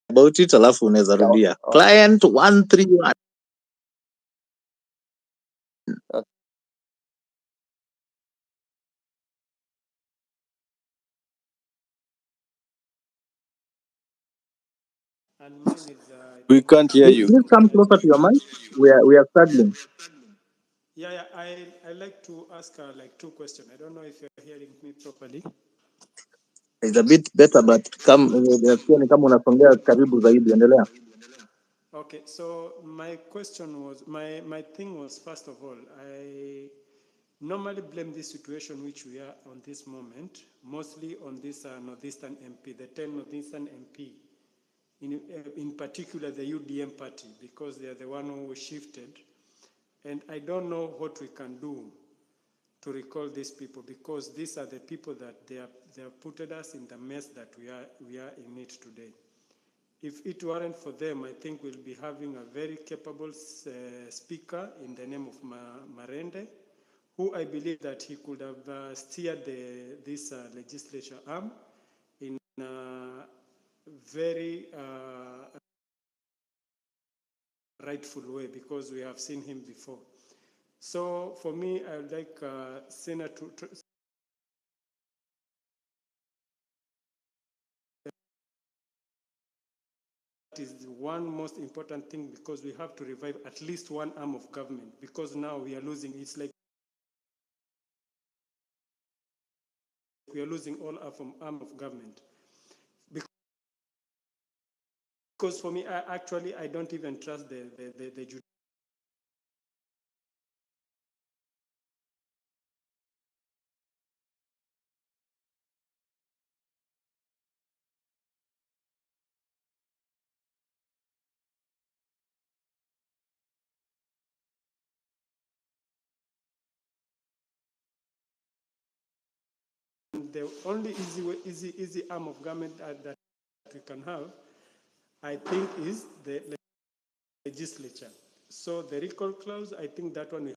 about it, alafu unaweza rudia. Client 131. And mine is, We can't hear you. Please come closer to your mic. We are struggling. Yeah, I like to ask like two questions. I don't know if you're hearing me properly. It's a bit better, but ni kama unasongea karibu zaidi. Endelea. Okay, so my question was, my thing was, first of all, I normally blame this situation which we are on this moment, mostly on this Northeastern MP, the 10 Northeastern MP, in particular the UDM party, because they are the one who shifted. And I don't know what we can do to recall these people, because these are the people that they have put us in the mess that we are in it today. If it weren't for them, I think we'll be having a very capable speaker in the name of Marende, who I believe that he could have steered this legislature arm in a very rightful way, because we have seen him before. So for me, I would like Senator that is the one most important thing, because we have to revive at least one arm of government, because now we are losing. It's like we are losing all arm of government. Because for me, I don't even trust the the only easy arm of government that we can have, I think, is the legislature. So the recall clause, I think that one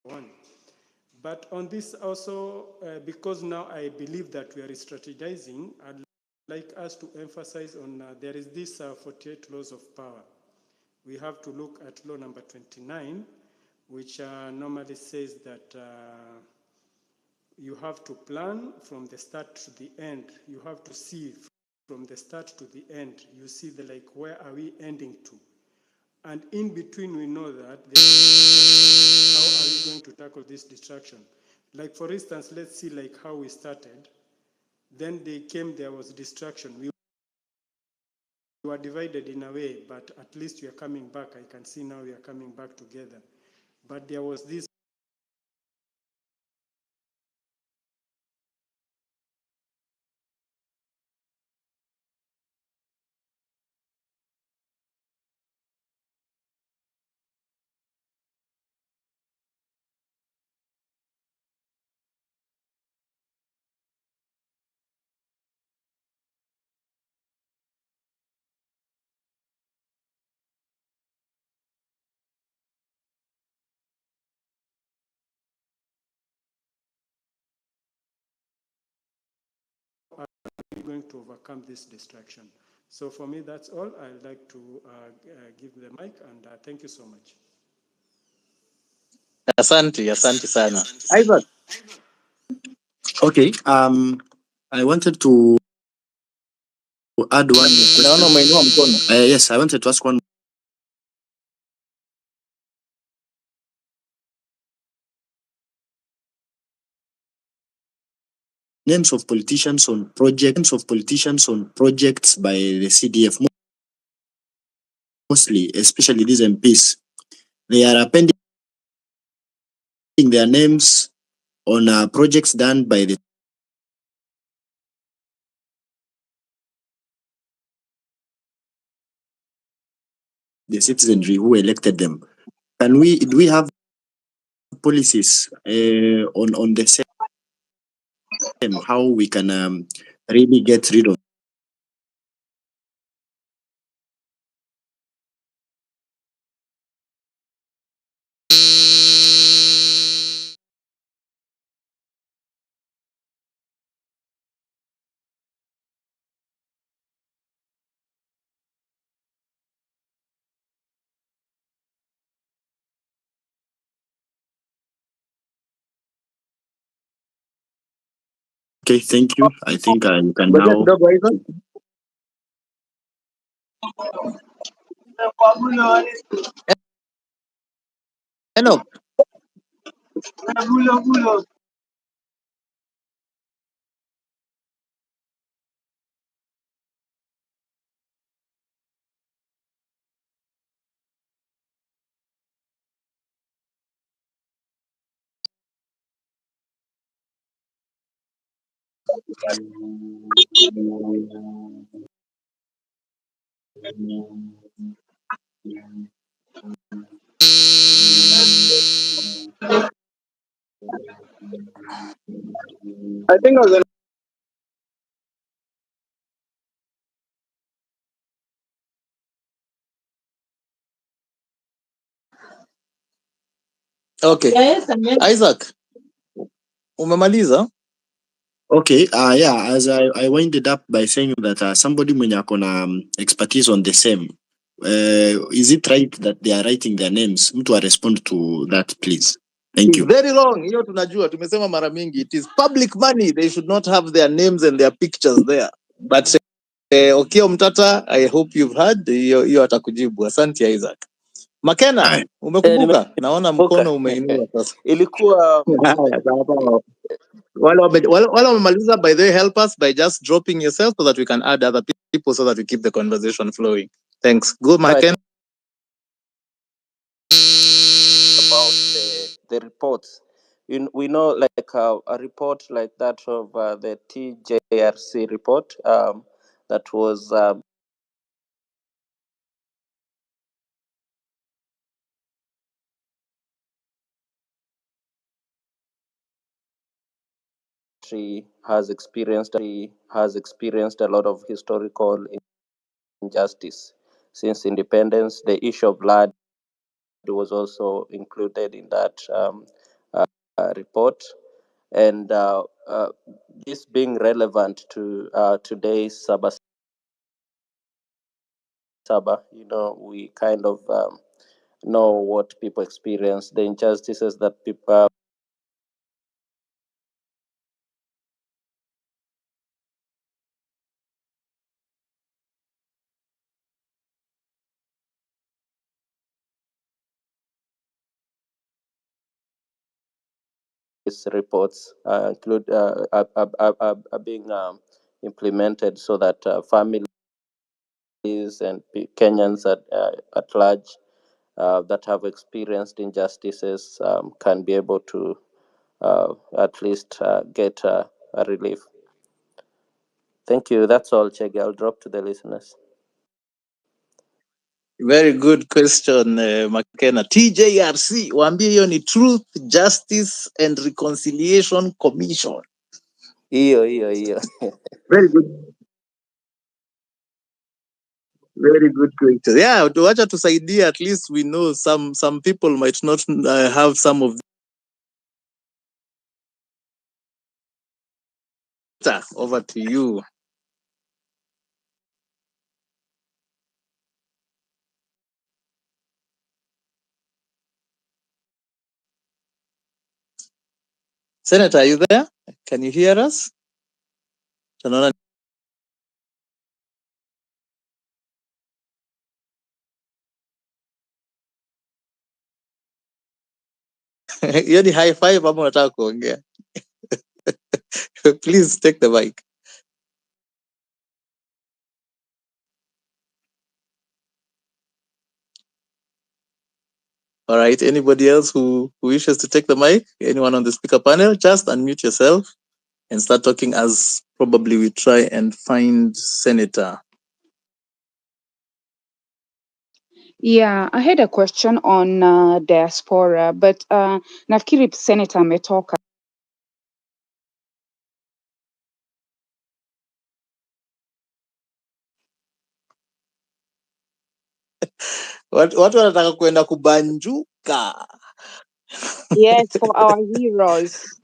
one. But on this also, because now I believe that we are strategizing, I'd like us to emphasize on there is this 48 laws of power. We have to look at law number 29, which normally says that you have to plan from the start to the end. You have to see from the start to the end. You see where are we ending to? And in between, we know that how are we going to tackle this distraction? Like, for instance, let's see how we started. Then there was distraction. We were divided in a way, but at least we are coming back. I can see now we are coming back together. But there was this going to overcome this distraction. So for me, that's all. I'd like to give the mic, and thank you so much. Asante sana. Isaac. Okay. I wanted to add one more question. Naona umeinua mkono. Yes, I wanted to ask one. Names of politicians on projects by the CDF, mostly, especially these MPs. They are appending their names on projects done by the citizenry who elected them. Do we have policies on the same, how we can really get rid of Okay, thank you. I think you can Ngoja now. kidogo Isaac. Enoch. I think I was Okay. Yes, Isaac, umemaliza? Okay, yeah, as I winded up by saying that somebody mwenye ako na expertise on the same, is it right that they are writing their names? Mtu respond to that, please. Thank It's you. very wrong. Hiyo tunajua, tumesema mara mingi. It is public money. They should not have their names and their pictures there. But Okiya Omtatah, I hope you've heard. Hiyo atakujibu. Asante Isaac. Makena, umekumbuka? Naona mkono umeinua sasa. Ilikuwa Haya, sawa. Wale wamemaliza, by the way, help us by just dropping yourself so that we can add other people so that we keep the conversation flowing. Thanks. Go, Makena. About the reports. We know like a report like that of the TJRC report that was has experienced a lot of historical injustice since independence. The issue of blood was also included in that report, and this being relevant to today's SABA SABA, we kind of know what people experience, the injustices that people these reports include are being implemented so that families and Kenyans at large that have experienced injustices can be able to at least get a relief. Thank you. That's all, Chege. I'll drop to the listeners. Very good question, Makena. TJRC, waambie hiyo ni Truth, Justice and Reconciliation Commission. Hiyo. Very good. Very good question. Yeah, tuacha tusaidie, at least we know some people might not have some of that. Over to you. Senator, are you there? Can you hear us? Tunaona hiyo ni high five ama unataka kuongea? Please take the mic. All right, anybody else who wishes to take the mic? Anyone on the speaker panel? Just unmute yourself and start talking as probably we try and find Senator. Yeah, I had a question on diaspora, but nafikiri Senator ametoka. Watu wanataka kwenda kubanjuka. Yes, for our heroes.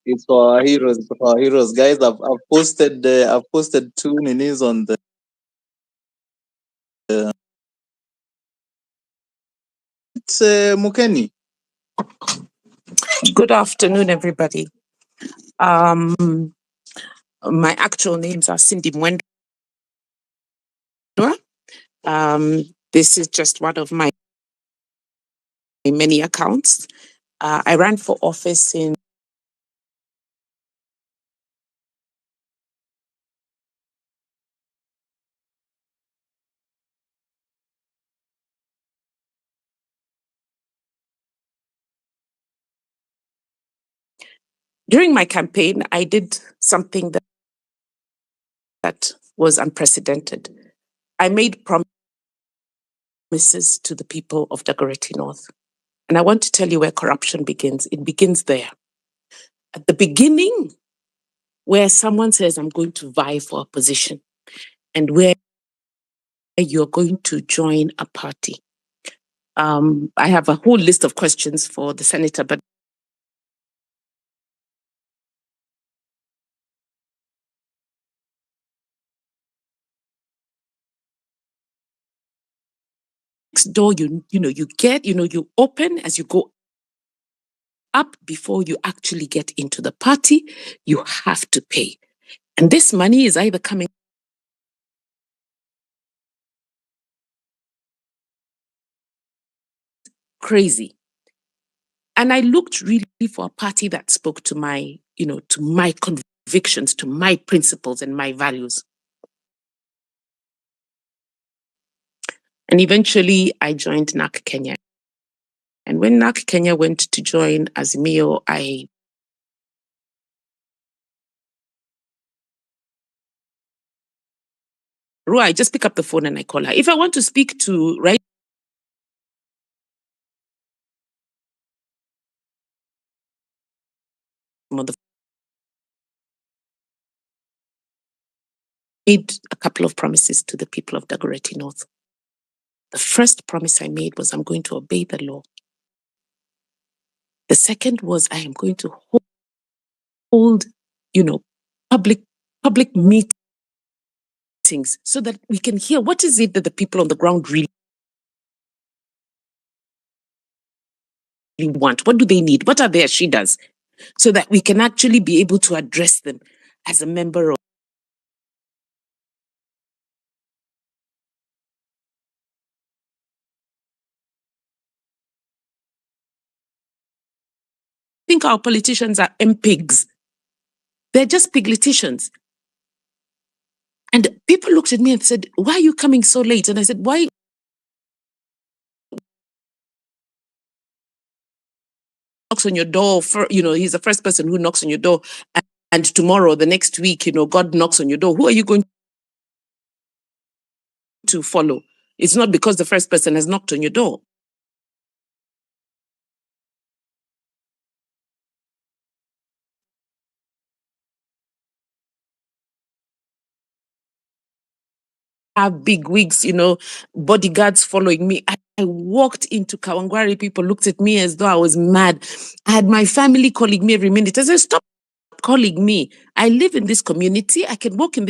It's for our heroes. It's for our heroes, guys. I've posted two ninis on the. It's Mukeni. Good afternoon, everybody. My actual names are Cindy Mwendwa. This is just one of my many accounts. I ran for office in during my campaign, I did something that was unprecedented. I made promises to the people of Dagoretti North. And I want to tell you where corruption begins. It begins there. At the beginning, where someone says, I'm going to vie for a position, and where you're going to join a party. I have a whole list of questions for the senator, but next door, you open as you go up before you actually get into the party, you have to pay. And this money is either coming crazy. And I looked really for a party that spoke to my, to my convictions, to my principles and my values. And eventually I joined NAC Kenya. And when NAC Kenya went to join Azimio, I just pick up the phone and I call her. If I want to speak to, right, made a couple of promises to the people of Dagoretti North. The first promise I made was I'm going to obey the law. The second was I am going to hold, public meetings so that we can hear what is it that the people on the ground really want. What do they need? What are their shidas? So that we can actually be able to address them as a member of. I think our politicians are MPigs. They're just pigliticians. And people looked at me and said, why are you coming so late? And I said, why? Knocks on your door, he's the first person who knocks on your door. And tomorrow, the next week, God knocks on your door. Who are you going to follow? It's not because the first person has knocked on your door. I have big wigs, bodyguards following me. I walked into Kawangware, people looked at me as though I was mad. I had my family calling me every minute. I said, stop calling me. I live in this community. I can walk in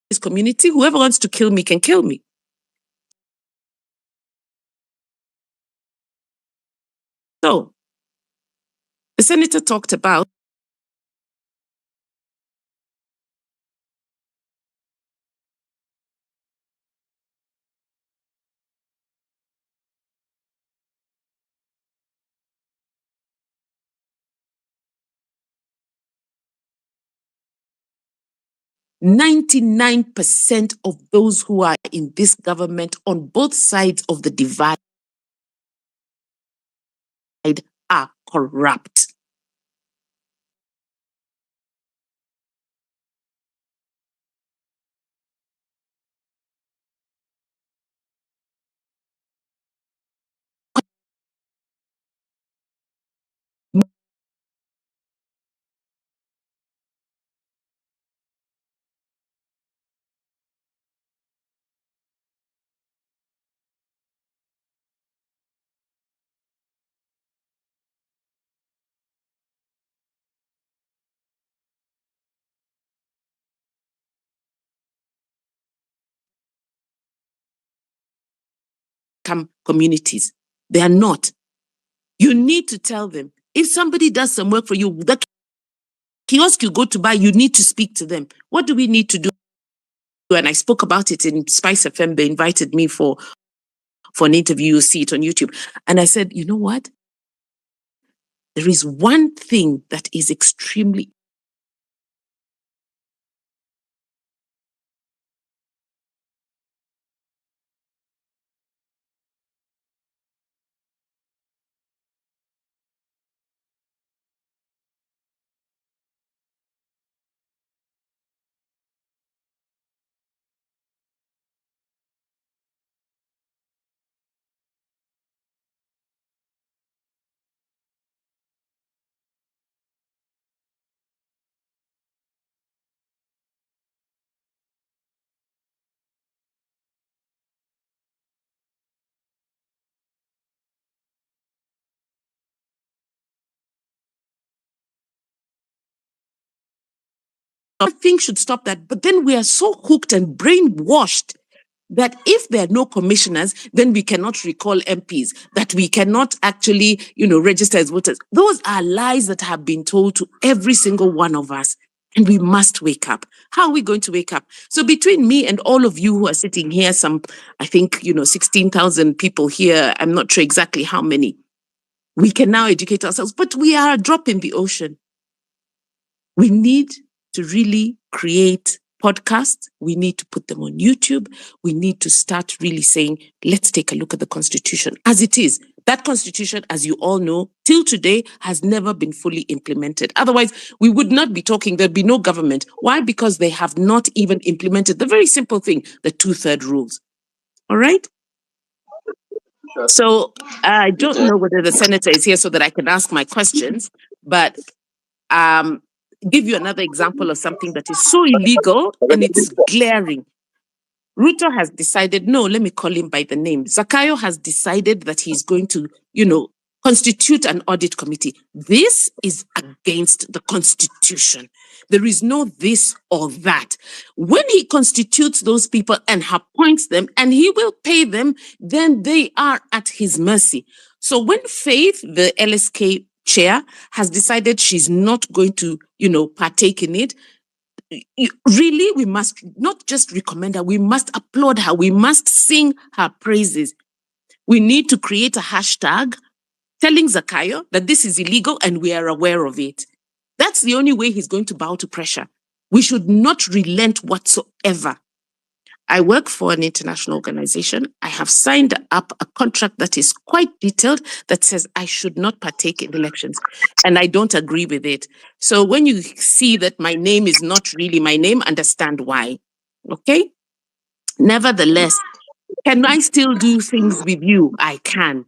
this community. Whoever wants to kill me can kill me. senator talked about .99% of those who are in this government on both sides of the divide are corrupt. Communities. They are not. You need to tell them. If somebody does some work for you, that kiosk you go to buy, you need to speak to them. What do we need to do? And I spoke about it in Spice FM. They invited me for an interview. You'll see it on YouTube. And I said, you know what? There is one thing that is extremely nothing should stop that. But then we are so hooked and brainwashed that if there are no commissioners, then we cannot recall MPs, that we cannot actually, register as voters. Those are lies that have been told to every single one of us. And we must wake up. How are we going to wake up? So between me and all of you who are sitting here, I think, 16,000 people here, I'm not sure exactly how many, we can now educate ourselves, but we are a drop in the ocean. We need to really create podcasts. We need to put them on YouTube. We need to start really saying, let's take a look at the Constitution as it is. That Constitution, as you all know, till today has never been fully implemented. Otherwise, we would not be talking. There'd be no government. Why? Because they have not even implemented the very simple thing, the 2/3 rules. All right? So I don't know whether the senator is here so that I can ask my questions, but give you another example of something that is so illegal and it's glaring. Ruto has decided, no, let me call him by the name. Zakayo has decided that he's going to, constitute an audit committee. This is against the Constitution. There is no this or that. When he constitutes those people and appoints them and he will pay them, then they are at his mercy. So when Faith, the LSK chair, has decided she's not going to, partake in it, really, we must not just recommend her, we must applaud her, we must sing her praises. We need to create a hashtag telling Zakayo that this is illegal and we are aware of it. That's the only way he's going to bow to pressure. We should not relent whatsoever. I work for an international organization. I have signed up a contract that is quite detailed that says I should not partake in elections, and I don't agree with it. So when you see that my name is not really my name, understand why. Okay? Nevertheless, can I still do things with you? I can.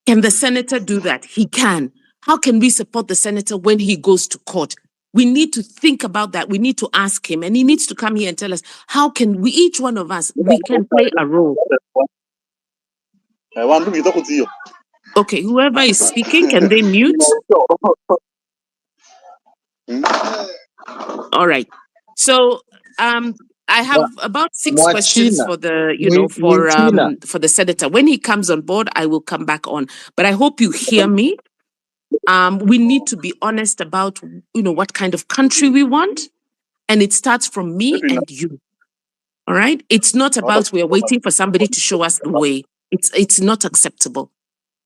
Can the senator do that? He can. How can we support the senator when he goes to court? We need to think about that. We need to ask him, and he needs to come here and tell us, how can we, each one of us, we can play a role. Okay, whoever is speaking, can they mute? All right. So I have about 6 questions for the for the senator. When he comes on board, I will come back on. But I hope you hear me. We need to be honest about, what kind of country we want. And it starts from me and you. All right. It's not about we're waiting for somebody to show us the way. It's not acceptable.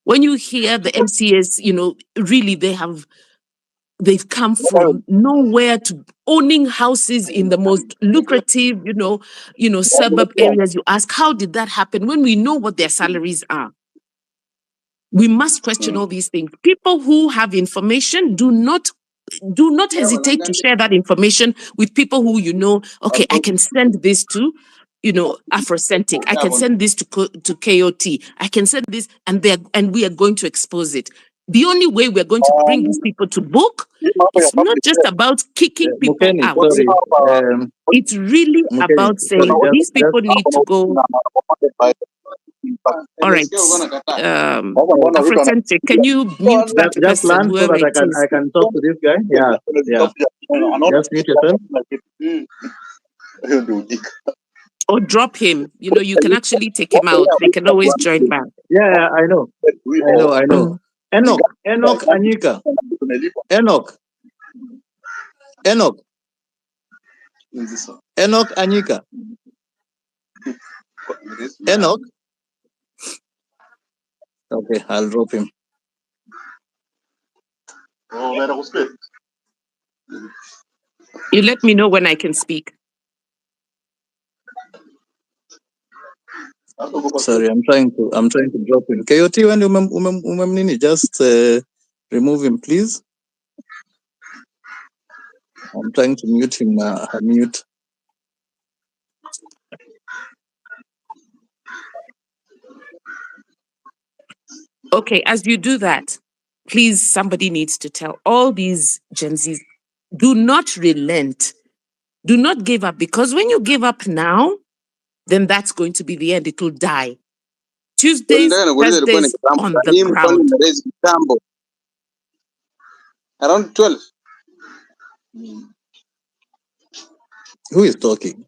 When you hear the MCAs, really they've come from nowhere to owning houses in the most lucrative, suburb areas. You ask, how did that happen? When we know what their salaries are, we must question all these things. People who have information, do not hesitate to share that information with people who okay, I can send this to, Afrocentric. I can send this to KOT. I can send this, and we are going to expose it. The only way we're going to bring these people to book, it's not just about kicking people out. Sorry. It's really about saying these people need to go. All right. Afrocentric, can you mute that just person, land so whoever that it is? I can talk to this guy? Yeah. Just mute yourself. Or drop him. You can actually take him out. They can always join back. Yeah, I know. Enoch Anyika. Enoch Anyika. Enoch. Okay, I'll drop him. You let me know when I can speak. Sorry, I'm trying to drop him. KOT, when just remove him, please. I'm trying to mute him. Mute. Okay, as you do that, please, somebody needs to tell all these Gen Zs, do not relent. Do not give up, because when you give up now, then that's going to be the end. It will die. Tuesdays, Thursdays on the ground. Around 12. Who is talking?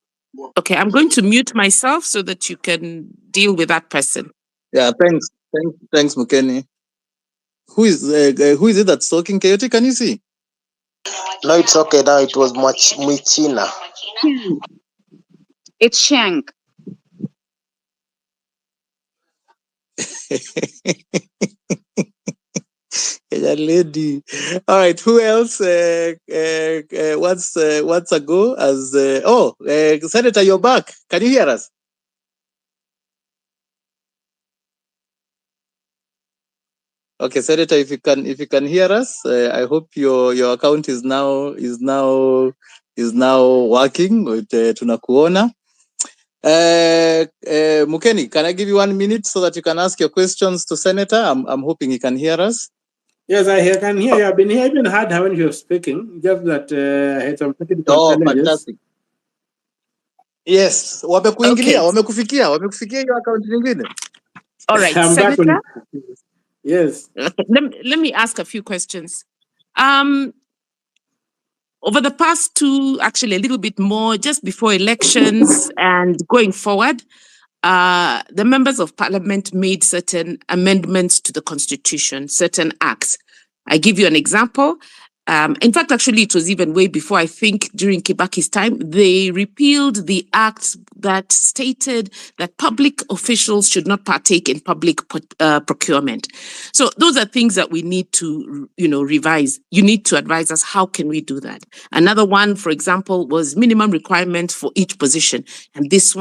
Okay, I'm going to mute myself so that you can deal with that person. Yeah, thanks, Mukeni. Who is it that's talking? KOT, can you see? No, it's okay now. It was much Michina. It's Shank. That lady. All right. Who else? What's a go? Senator, you're back. Can you hear us? Okay, Senator, if you can hear us, I hope your account is now working. Tunakuona. Mukeni, can I give you 1 minute so that you can ask your questions to Senator? I'm hoping he can hear us. Yes, I can hear you. I've been here, even heard when you were speaking, just that I had some technical challenges. Fantastic. Yes, wamekuingilia, wamekufikia hiyo account nyingine. All right, I'm Senator. back on. Yes. Let me ask a few questions. Over the past actually a little bit more, just before elections and going forward, the members of parliament made certain amendments to the constitution, certain acts. I give you an example. In fact, actually, it was even way before, I think, during Kibaki's time, they repealed the act that stated that public officials should not partake in public procurement. So those are things that we need to, revise. You need to advise us, how can we do that? Another one, for example, was minimum requirement for each position. And this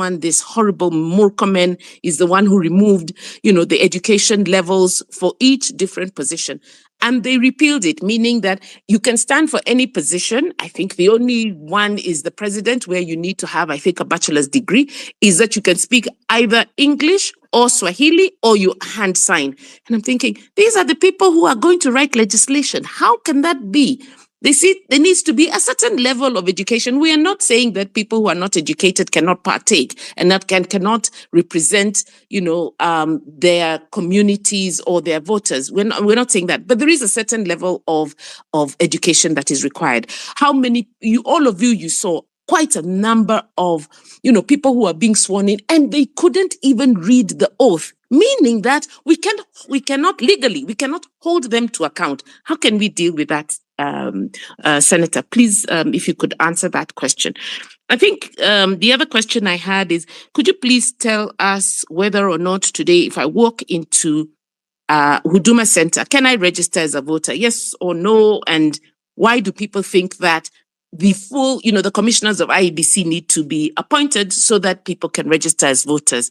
horrible Murkomen is the one who removed, the education levels for each different position. And they repealed it, meaning that you can stand for any position. I think the only one is the president, where you need to have, I think, a bachelor's degree, is that you can speak either English or Swahili, or you hand sign. And I'm thinking, these are the people who are going to write legislation. How can that be? There needs to be a certain level of education. We are not saying that people who are not educated cannot partake and that cannot represent, their communities or their voters. We're not saying that, but there is a certain level of education that is required. How many, all of you saw quite a number of, people who are being sworn in, and they couldn't even read the oath, meaning that we cannot legally, we cannot hold them to account. How can we deal with that, Senator? Please, if you could answer that question. I think the other question I had is, could you please tell us whether or not today, if I walk into Huduma Center, can I register as a voter? Yes or no? And why do people think that the full, the commissioners of IEBC need to be appointed so that people can register as voters?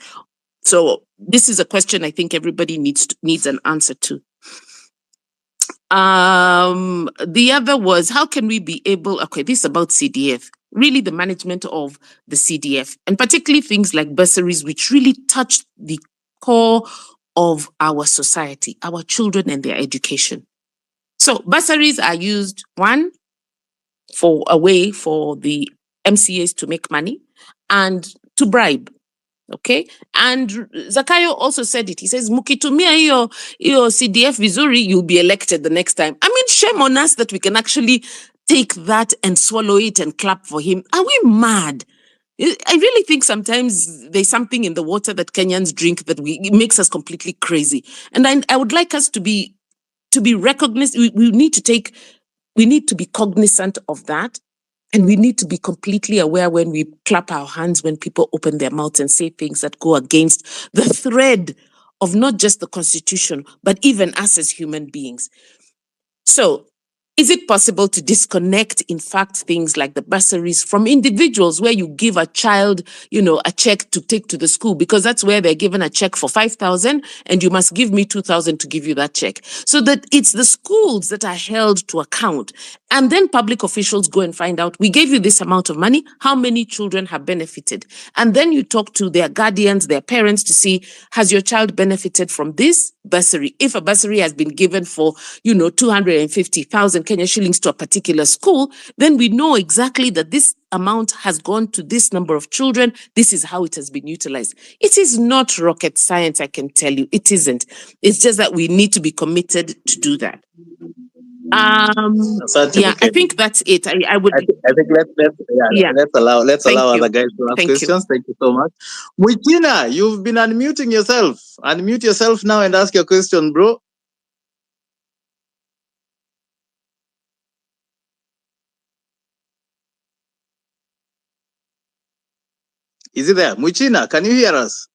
So this is a question I think everybody needs an answer to. The other was, how can we be able, this is about CDF, really the management of the CDF, and particularly things like bursaries, which really touch the core of our society, our children and their education. So bursaries are used, one, for a way for the MCAs to make money and to bribe. Okay, and Zakayo also said it. He says, "Mukitumia iyo CDF vizuri, you'll be elected the next time." I mean, shame on us that we can actually take that and swallow it and clap for him. Are we mad? I really think sometimes there's something in the water that Kenyans drink that it makes us completely crazy. And I would like us to be recognized. We need to be cognizant of that. And we need to be completely aware when we clap our hands, when people open their mouths and say things that go against the thread of not just the Constitution, but even us as human beings. So, is it possible to disconnect, in fact, things like the bursaries from individuals where you give a child, a check to take to the school, because that's where they're given a check for 5,000 and you must give me 2,000 to give you that check. So that it's the schools that are held to account. And then public officials go and find out, we gave you this amount of money, how many children have benefited? And then you talk to their guardians, their parents to see, has your child benefited from this bursary? If a bursary has been given for, 250,000 Kenya shillings to a particular school, then we know exactly that this amount has gone to this number of children. This is how it has been utilized. It is not rocket science, I can tell you. It isn't. It's just that we need to be committed to do that. I think that's it. I would. I think let's allow other guys to ask questions. Thank you so much. Muitina, you've been unmuting yourself. Unmute yourself now and ask your question, bro. Is it there? Muitina, can you hear us?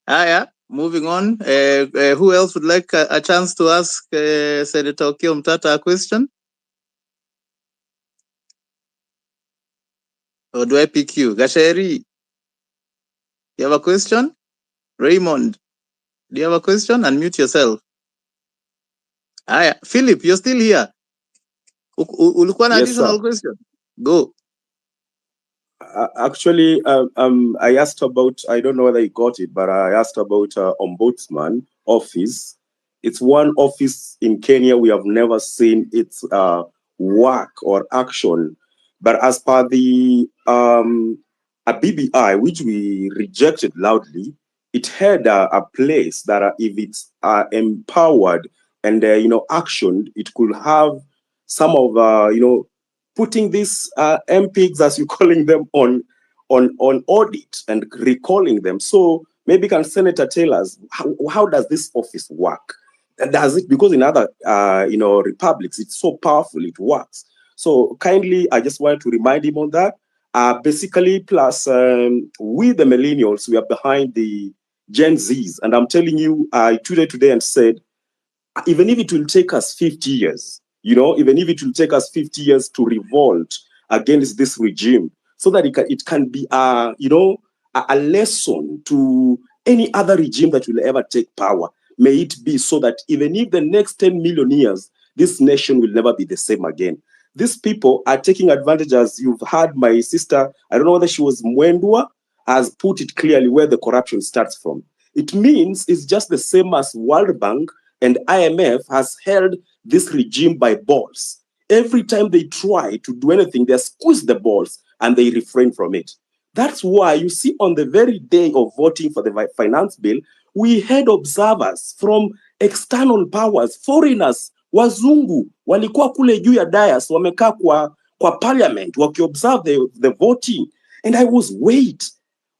Yeah. Moving on. Who else would like a chance to ask Senator Okiya Omtatah a question? Or do I pick you? Gasheri, you have a question? Raymond, do you have a question? Unmute yourself. Philip, you're still here. Ulikuwa na additional question? Go. Actually, I asked about, I don't know whether you got it, but I asked about Ombudsman office. It's one office in Kenya we have never seen its work or action. But as per the BBI, which we rejected loudly, it had a place that if it's empowered and actioned, it could have some of putting these MPs, as you're calling them, on audit and recalling them. So maybe can Senator tell us how does this office work? Does it, because in other republics it's so powerful it works. So kindly, I just wanted to remind him on that. Basically, plus we the millennials, we are behind the Gen Zs, and I'm telling you, I tweeted today and said, even if it will take us 50 years, even if it will take us 50 years to revolt against this regime, so that it can be a lesson to any other regime that will ever take power. May it be so that even if the next 10 million years, this nation will never be the same again. These people are taking advantage, as you've heard my sister, I don't know whether she was Mwendwa, has put it clearly where the corruption starts from. It means it's just the same as World Bank and IMF has held this regime by balls. Every time they try to do anything, they squeeze the balls and they refrain from it. That's why you see on the very day of voting for the finance bill, we had observers from external powers, foreigners, wazungu, walikuwa kule juu ya dais, wamekaa kwa parliament wakiobserve the voting, and I was, wait,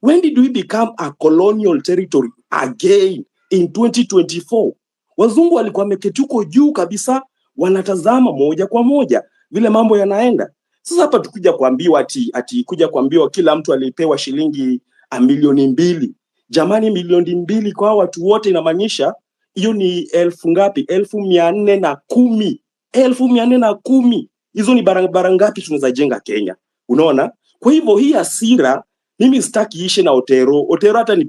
when did we become a colonial territory again in 2024? Wazungu walikuwa wameketi huko juu kabisa, wanatazama moja kwa moja vile mambo yanaenda. Sasa hapa tukija kuambiwa ati kuja kuambiwa kila mtu alipewa shilingi milioni 2. Jamani, milioni 2 kwa watu wote inamaanisha hiyo ni elfu ngapi? 1410. 1410. Hizo ni barabara ngapi tunaweza jenga Kenya? Unaona? Kwa hivyo hii hasira mimi sitaki ishe na Otero. Otero hata ni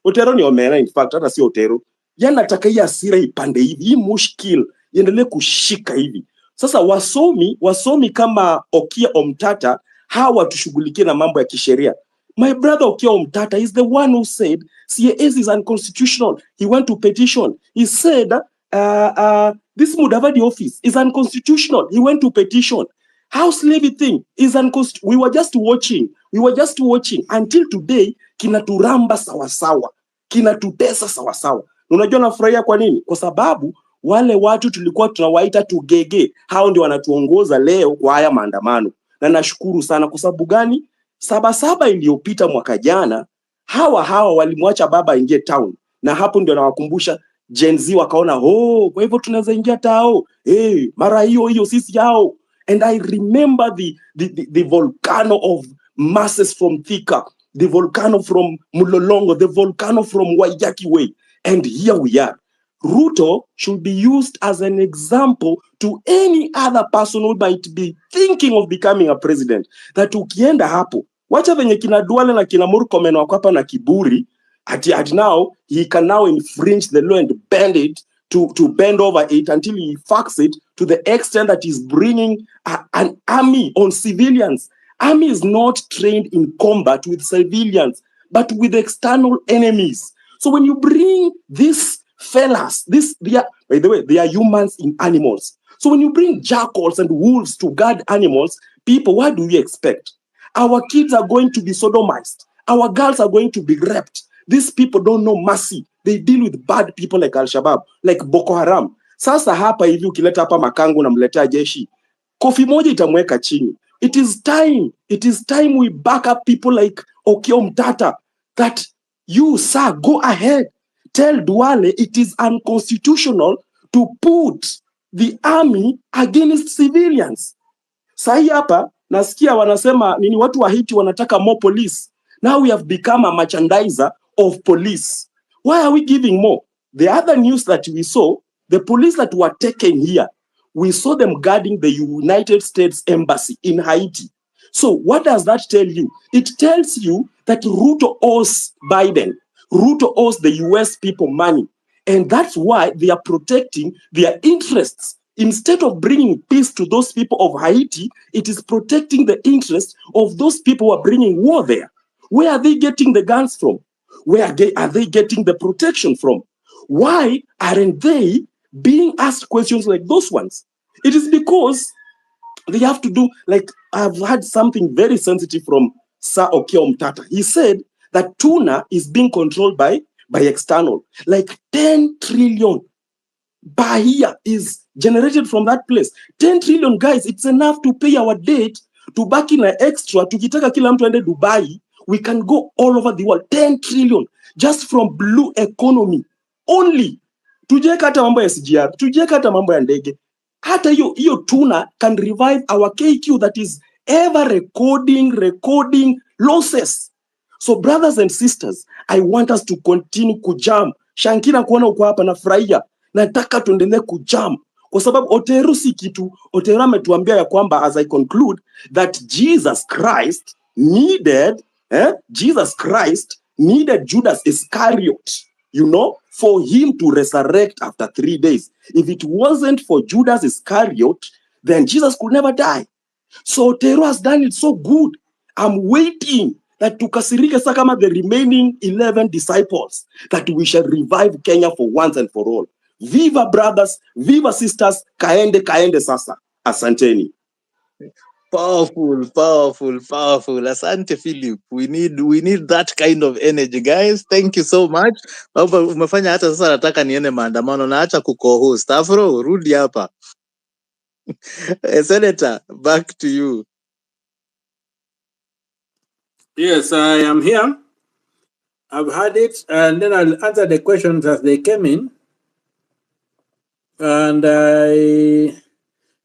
Otero ni omena, in fact hata si Otero. Yana nataka hii hasira ipande hivi, hii mushkil iendelee kushika hivi. Sasa wasomi kama Okiya Omtatah hawa tushughulikie na mambo ya kisheria. My brother Okiya Omtatah is the one who said CAS is unconstitutional. He went to petition. He said this Mudavadi office is unconstitutional. He went to petition. House levy thing is unconstitutional. We were just watching until today. Kinaturamba sawasawa, kinatutesa sawasawa. Unajua nafurahia kwa nini? Kwa sababu wale watu tulikuwa tunawaita tugege, hao ndio wanatuongoza leo kwa haya maandamano. Na nashukuru sana. Kwa sababu gani? Sabasaba iliyopita mwaka jana, hawa walimwacha baba ingie town, na hapo ndio nawakumbusha Gen Z wakaona, kwa hivyo tunaweza ingia tao, mara hiyo sisi yao. And I remember the volcano of masses from Thika, the volcano from Mulolongo, the volcano from Waiyaki Way, and here we are. Ruto should be used as an example to any other person who might be thinking of becoming a president. That ukienda hapo, wacha venye kina Duale na kina Murkomen wako hapa na kiburi, at now he can now infringe the law and bend it to bend over it until he fucks it to the extent that he's bringing an army on civilians. Army is not trained in combat with civilians, but with external enemies. So when you bring these fellas, by the way, they are humans in animals. So when you bring jackals and wolves to guard animals, people, what do we expect? Our kids are going to be sodomized. Our girls are going to be raped. These people don't know mercy. They deal with bad people like Al-Shabaab, like Boko Haram. Sasa hapa hivi ukileta hapa makangu na mletea jeshi, kofi moja itamweka chini. It is time we back up people like Okiya Omtatah, that you, sir, go ahead. Tell Duale it is unconstitutional to put the army against civilians. Sahi hapa nasikia wanasema nini, watu wa Haiti wanataka more police. Now we have become a merchandiser of police. Why are we giving more? The other news that we saw, the police that were taken here, we saw them guarding the United States Embassy in Haiti. So what does that tell you? It tells you that Ruto owes Biden. Ruto owes the US people money. And that's why they are protecting their interests. Instead of bringing peace to those people of Haiti, it is protecting the interests of those people who are bringing war there. Where are they getting the guns from? Where are they getting the protection from? Why aren't they being asked questions like those ones? It is because they have to do, like, I've had something very sensitive from Sir Okiya Omtatah. He said that tuna is being controlled by external. Like 10 trillion per year is generated from that place. 10 trillion, guys, it's enough to pay our debt, to back in an extra, tukitaka kila mtu ende Dubai, we can go all over the world. 10 trillion just from blue economy only. Tujeka hata mambo ya SGR, tujeka hata mambo ya ndege. Hata hiyo tuna can revive our KQ that is ever recording losses. So brothers and sisters, I want us to continue kujam. Shankina kuona uko hapa na furahia. Nataka tuendelee kujam. Kwa sababu Otero si kitu. Otero ametuambia ya kwamba, as I conclude, that Jesus Christ needed Judas Iscariot, for him to resurrect after 3 days. If it wasn't for Judas Iscariot, then Jesus could never die. So Otero has done it so good. I'm waiting that tukasirike sa kama the remaining 11 disciples, that we shall revive Kenya for once and for all. Viva brothers, viva sisters, kaende sasa. Asanteni. Powerful. Asante Philip. We need that kind of energy, guys. Thank you so much. Baba umefanya hata sasa nataka niende maandamano na acha kuko-host. Afro, rudi hapa. Senator, back to you. Yes, I am here. I've had it, and then I'll answer the questions as they came in. And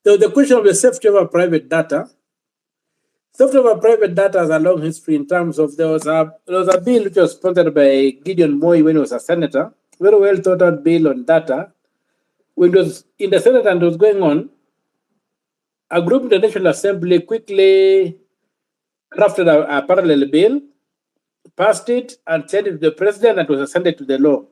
so the question of the safety of our private data. Safety of our private data has a long history in terms of there was a bill which was sponsored by Gideon Moi when he was a senator, very well thought out bill on data. When it was in the Senate and it was going on, a group in the National Assembly quickly crafted a parallel bill, passed it, and sent it to the president, and it was ascended to the law.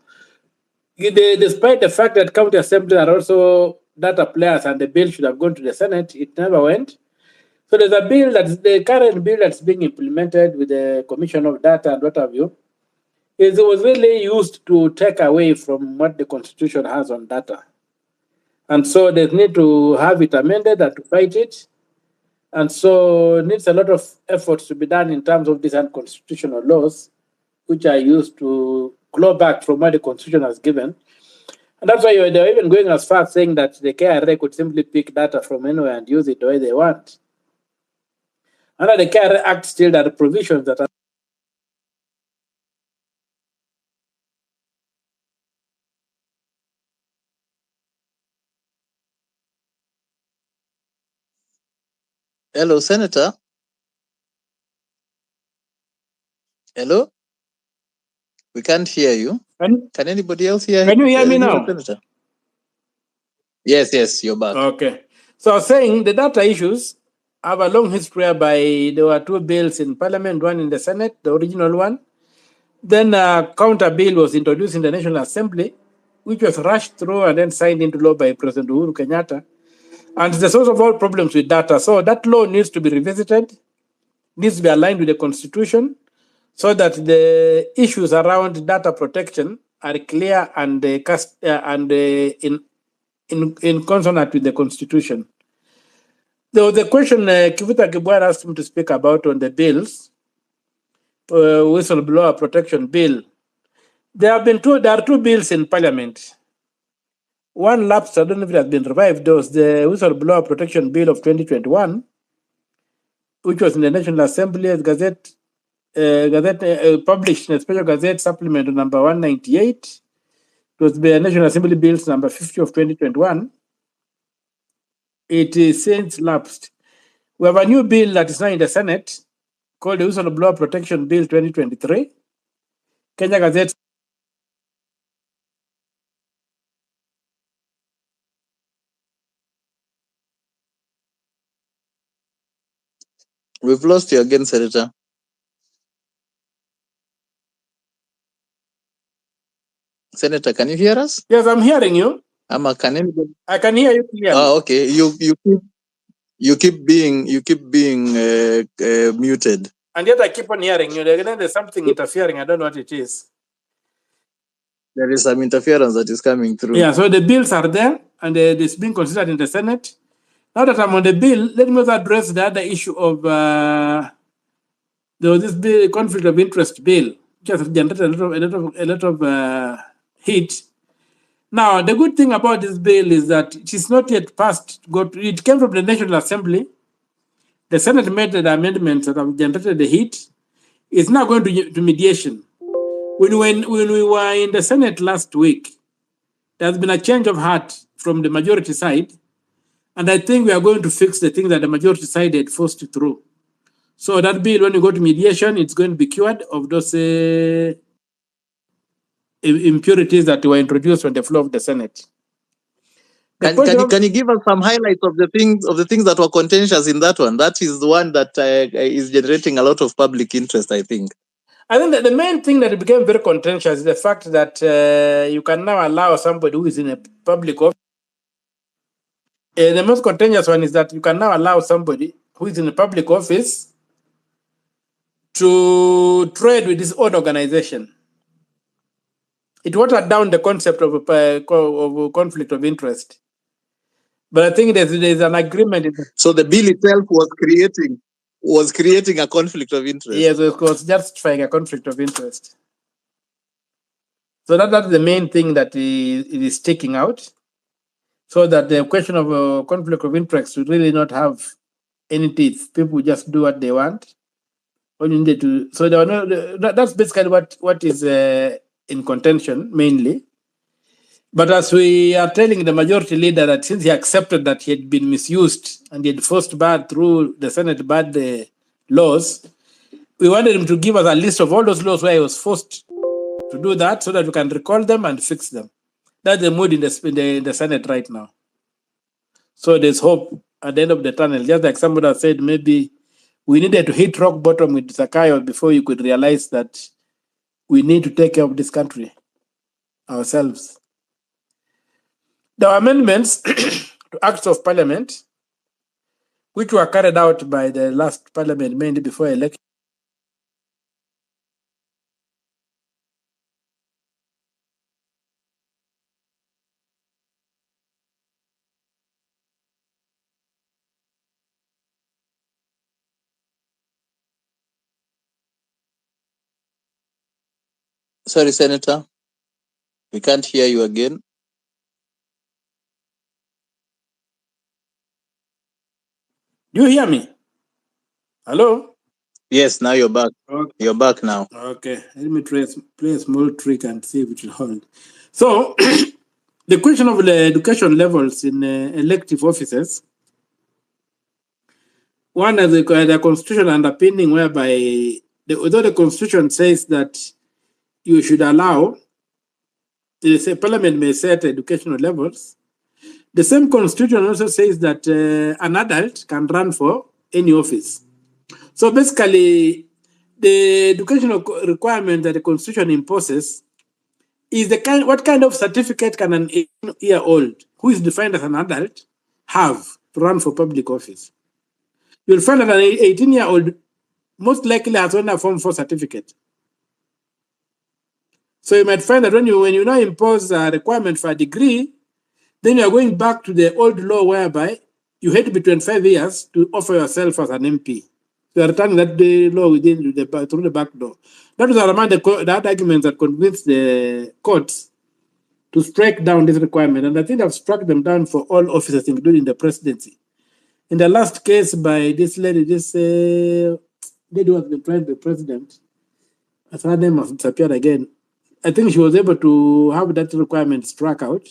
Despite the fact that county assemblies are also data players and the bill should have gone to the Senate, it never went. So there's a bill that's the current bill that's being implemented with the Commission of Data and what have you. It was really used to take away from what the Constitution has on data. And so they need to have it amended and to fight it. And so it needs a lot of efforts to be done in terms of these unconstitutional laws, which are used to claw back from what the Constitution has given. And that's why they're even going as far as saying that the KRA could simply pick data from anywhere and use it the way they want. Under the KRA Act, still there are provisions that are Hello, Senator. Hello? We can't hear you. Can anybody else hear Can you hear me now? Senator? Yes, you're back. Okay. So I was saying the data issues have a long history whereby there were two bills in Parliament, one in the Senate, the original one. Then a counter bill was introduced in the National Assembly, which was rushed through and then signed into law by President Uhuru Kenyatta. And it's the source of all problems with data. So that law needs to be revisited, needs to be aligned with the Constitution, so that the issues around data protection are clear and in consonant with the Constitution. The question Kivuta Kibwana asked me to speak about on the bills, whistleblower protection bill. There are two bills in Parliament. One lapsed, I don't know if it has been revived, was the whistleblower protection bill of 2021, which was in the National Assembly as Gazette published in a special Gazette supplement number 198. It was the National Assembly Bills number 50 of 2021. It is since lapsed. We have a new bill that is now in the Senate called the Whistleblower Protection Bill 2023. Kenya Gazette. We've lost you again, Senator. Senator, can you hear us? Yes, I'm hearing you. Can anybody? I can hear you clearly. Oh, okay. You keep being muted. And yet I keep on hearing you. There's something interfering. I don't know what it is. There is some interference that is coming through. Yeah, so the bills are there and it's being considered in the Senate. Now that I'm on the bill, let me also address the other issue of there was this bill, conflict of interest bill, which has generated a lot of heat. Now, the good thing about this bill is that it is not yet passed. It came from the National Assembly. The Senate made the amendments that have generated the heat. It's now going to mediation. When we were in the Senate last week, there's been a change of heart from the majority side. And I think we are going to fix the thing that the majority side had forced through. So that bill, when you go to mediation, it's going to be cured of those impurities that were introduced on the floor of the Senate. Can you give us some highlights of the things that were contentious in that one? That is the one that is generating a lot of public interest, I think. I think that the main thing that became very contentious is the fact that you can now allow somebody who is in a public office. The most contentious one is that you can now allow somebody who is in a public office to trade with his own organization. It watered down the concept of a conflict of interest. But I think there's an agreement. So the bill itself was creating a conflict of interest. Yes, it was justifying a conflict of interest. So that's the main thing that it is taking out. so that the question of conflict of interest would really not have any teeth. People just do what they want. All you need to, so there are no, that's basically what is in contention mainly. But as we are telling the majority leader that since he accepted that he had been misused and he had forced bad through the Senate bad laws, we wanted him to give us a list of all those laws where he was forced to do that so that we can recall them and fix them. That's the mood in the Senate right now. So there's hope at the end of the tunnel. Just like somebody has said, maybe we needed to hit rock bottom with Zakayo before you could realize that we need to take care of this country ourselves. There are amendments to Acts of Parliament, which were carried out by the last Parliament, mainly before election. Sorry, Senator. We can't hear you again. Do you hear me? Hello? Yes, now you're back. Okay. You're back now. Okay, let me play a small trick and see if it will hold. So, the question of the education levels in elective offices, one is the constitution underpinning whereby, although the constitution says that you should allow, the parliament may set educational levels, the same constitution also says that an adult can run for any office. So basically, the educational requirement that the constitution imposes is what kind of certificate can an 18-year-old who is defined as an adult have to run for public office? You'll find that an 18-year-old most likely has only a Form 4 certificate. So you might find that when you now impose a requirement for a degree, then you're going back to the old law whereby you had to be 25 years to offer yourself as an MP. So you're returning that law through the back door. That was around that argument that convinced the courts to strike down this requirement. And I think I've struck them down for all officers, including the presidency. In the last case by this lady, lady who has been trying to be president, as her name has disappeared again, I think she was able to have that requirement struck out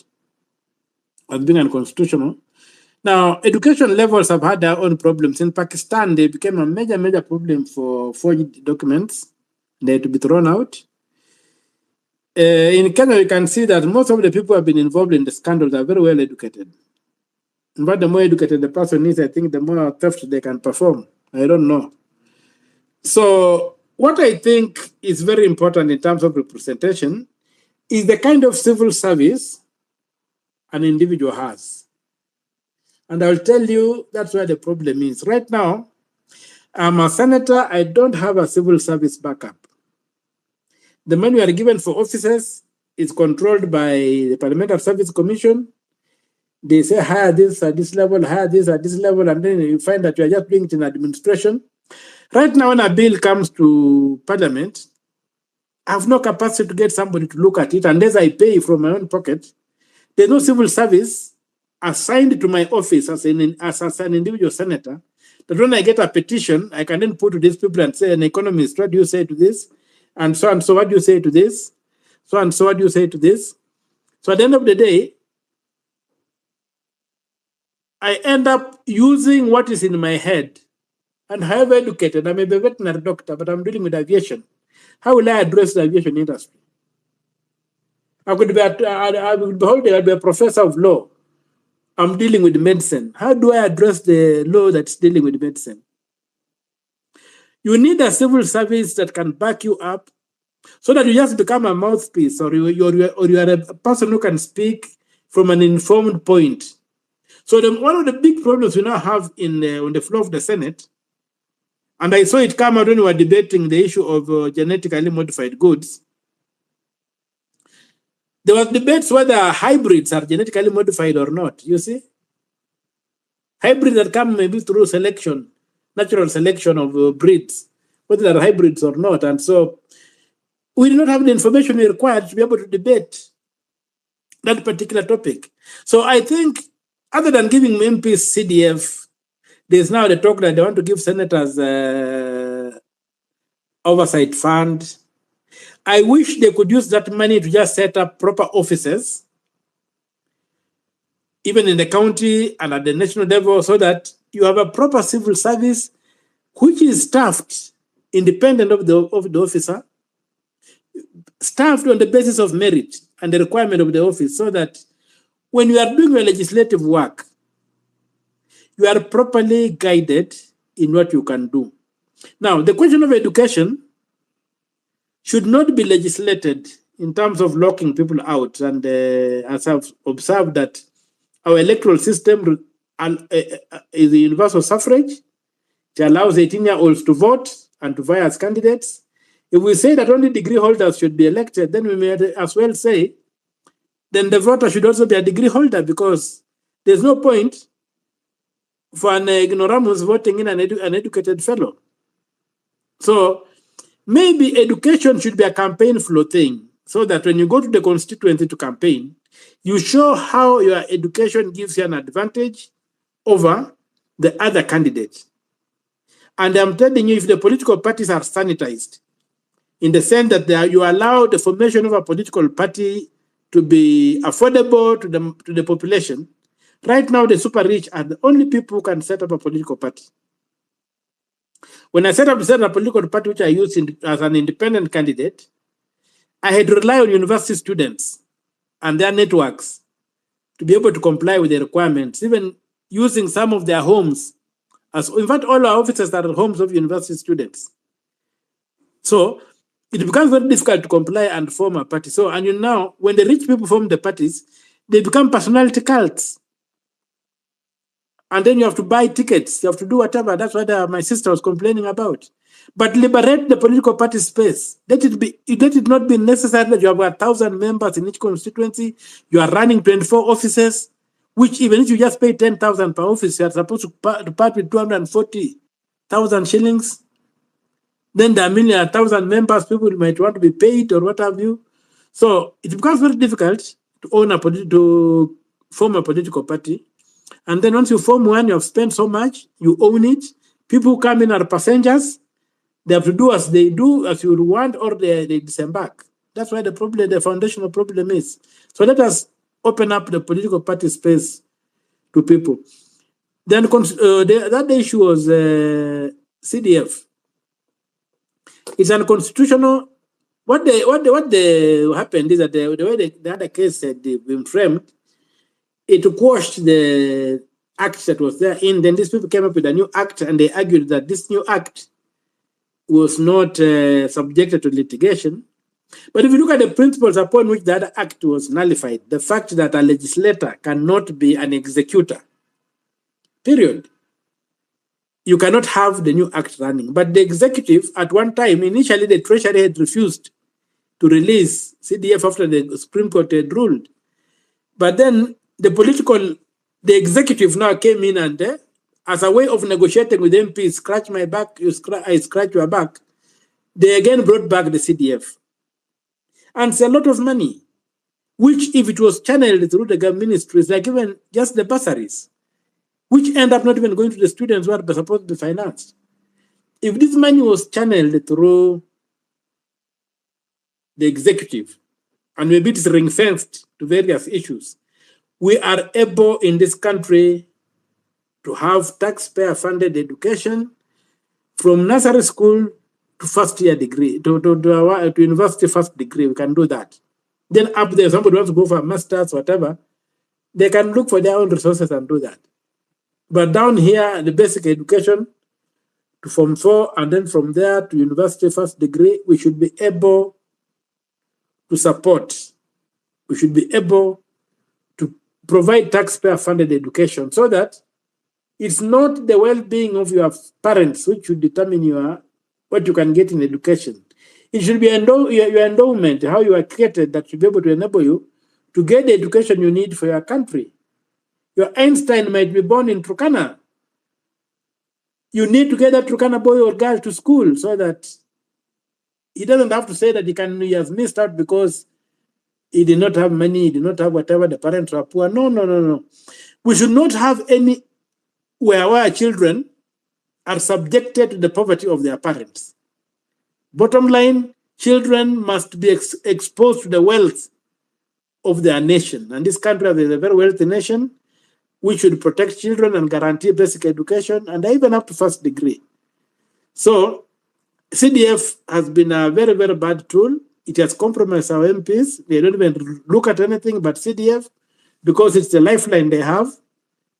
as being unconstitutional. Now, education levels have had their own problems. In Pakistan, they became a major problem for forged documents. They had to be thrown out. In Kenya, you can see that most of the people who have been involved in the scandals are very well educated. In fact, the more educated the person is, I think the more theft they can perform. I don't know. So what I think is very important in terms of representation is the kind of civil service an individual has. And I'll tell you that's where the problem is. Right now, I'm a senator, I don't have a civil service backup. The money we are given for officers is controlled by the Parliamentary Service Commission. They say hire this at this level, hire this at this level, and then you find that you are just doing it in administration. Right now, when a bill comes to Parliament, I have no capacity to get somebody to look at it unless I pay from my own pocket. There's no civil service assigned to my office as an individual senator, that when I get a petition, I can then put to these people and say, an economist, what do you say to this? And so, what do you say to this? So, what do you say to this? So at the end of the day, I end up using what is in my head. And however educated, I may be a veterinary doctor, but I'm dealing with aviation. How will I address the aviation industry? I would be a professor of law. I'm dealing with medicine. How do I address the law that's dealing with medicine? You need a civil service that can back you up so that you just become a mouthpiece, or you are a person who can speak from an informed point. So one of the big problems we now have on the floor of the Senate, and I saw it come out when we were debating the issue of genetically modified goods. There was debates whether hybrids are genetically modified or not, you see? Hybrids that come maybe through selection, natural selection of breeds, whether they're hybrids or not. And so we do not have the information required to be able to debate that particular topic. So I think, other than giving MPs CDF, there's now the talk that they want to give senators oversight fund. I wish they could use that money to just set up proper offices, even in the county and at the national level, so that you have a proper civil service which is staffed independent of the officer, staffed on the basis of merit and the requirement of the office, so that when you are doing your legislative work, you are properly guided in what you can do. Now, the question of education should not be legislated in terms of locking people out. And as I've observed that our electoral system is a universal suffrage. It allows 18-year-olds to vote and to vie as candidates. If we say that only degree holders should be elected, then we may as well say, then the voter should also be a degree holder, because there's no point for an ignoramus voting in an educated fellow. So maybe education should be a campaign flow thing, so that when you go to the constituency to campaign, you show how your education gives you an advantage over the other candidates. And I'm telling you, if the political parties are sanitized, in the sense that you allow the formation of a political party to be affordable to the population, right now the super rich are the only people who can set up a political party. When I set up a political party, which I used as an independent candidate, I had to rely on university students and their networks to be able to comply with the requirements, even using some of their homes. In fact, all our offices are homes of university students. So it becomes very difficult to comply and form a party. So, and now, when the rich people form the parties, they become personality cults. And then you have to buy tickets, you have to do whatever. That's what my sister was complaining about. But liberate the political party space. Let it not be necessary that you have 1,000 members in each constituency. You are running 24 offices, which even if you just pay 10,000 per office, you are supposed to part with 240,000 shillings. Then there are 1,000 members, people might want to be paid or what have you. So it becomes very difficult to form a political party. And then once you form one, you have spent so much, you own it. People who come in are passengers. They have to do as they do, as you want, or they disembark. That's why the foundational problem is. So let us open up the political party space to people. Then the other issue was CDF. It's unconstitutional. What happened is that the way the other case had been framed, it quashed the act that was there in. Then these people came up with a new act, and they argued that this new act was not subjected to litigation. But if you look at the principles upon which the other act was nullified, the fact that a legislator cannot be an executor, period. You cannot have the new act running. But the executive, at one time, initially the Treasury had refused to release CDF after the Supreme Court had ruled. But then the executive now came in and as a way of negotiating with MPs, scratch my back, I scratch your back, they again brought back the CDF. And it's a lot of money, which if it was channeled through the government ministries, like even just the bursaries, which end up not even going to the students who are supposed to be financed. If this money was channeled through the executive, and maybe it is ring-fenced to various issues, we are able in this country to have taxpayer-funded education from nursery school to first-year degree, to university first degree. We can do that. Then up there, somebody wants to go for a master's, whatever, they can look for their own resources and do that. But down here, the basic education to Form 4, and then from there to university first degree, we should be able to support. We should be able to provide taxpayer-funded education so that it's not the well-being of your parents which should determine what you can get in education. It should be your endowment, how you are created, that should be able to enable you to get the education you need for your country. Your Einstein might be born in Turkana. You need to get that Turkana boy or girl to school so that he doesn't have to say that he has missed out because he did not have money, he did not have whatever, the parents were poor. No, no, no, no. We should not have any where our children are subjected to the poverty of their parents. Bottom line, children must be exposed to the wealth of their nation. And this country is a very wealthy nation. We should protect children and guarantee basic education and even up to first degree. So CDF has been a very, very bad tool. It has compromised our MPs. They don't even look at anything but CDF because it's the lifeline they have.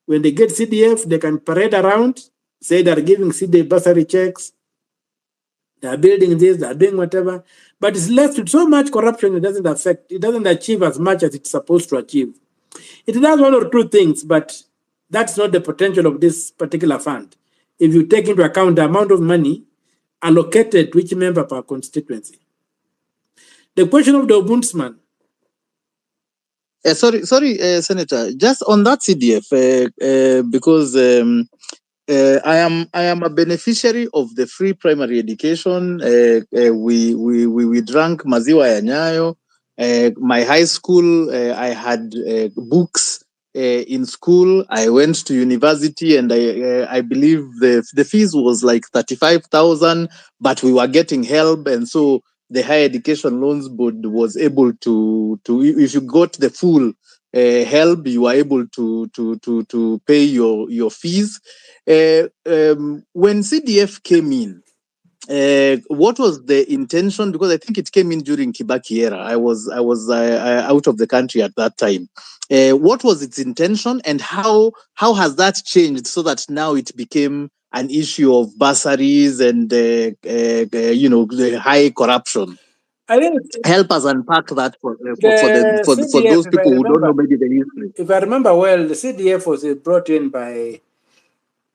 When they get CDF, they can parade around, say they're giving CDF bursary checks, they're building this, they're doing whatever. But it's left with so much corruption, it doesn't achieve as much as it's supposed to achieve. It does one or two things, but that's not the potential of this particular fund. If you take into account the amount of money allocated to each member per constituency. The question of the ombudsman. Sorry, Senator. Just on that CDF, because I am a beneficiary of the free primary education. We drank maziwa ya Nyayo. My high school, I had books in school. I went to university, and I believe the fees was like 35,000, but we were getting help, and so the Higher Education Loans Board was able to if you got the full help, you were able to pay your fees. When CDF came in, what was the intention? Because I think it came in during Kibaki era. I was out of the country at that time. What was its intention, and how has that changed so that now it became an issue of bursaries and the high corruption? I think help us unpack that for those people who don't know maybe the history. If I remember well, the CDF was brought in by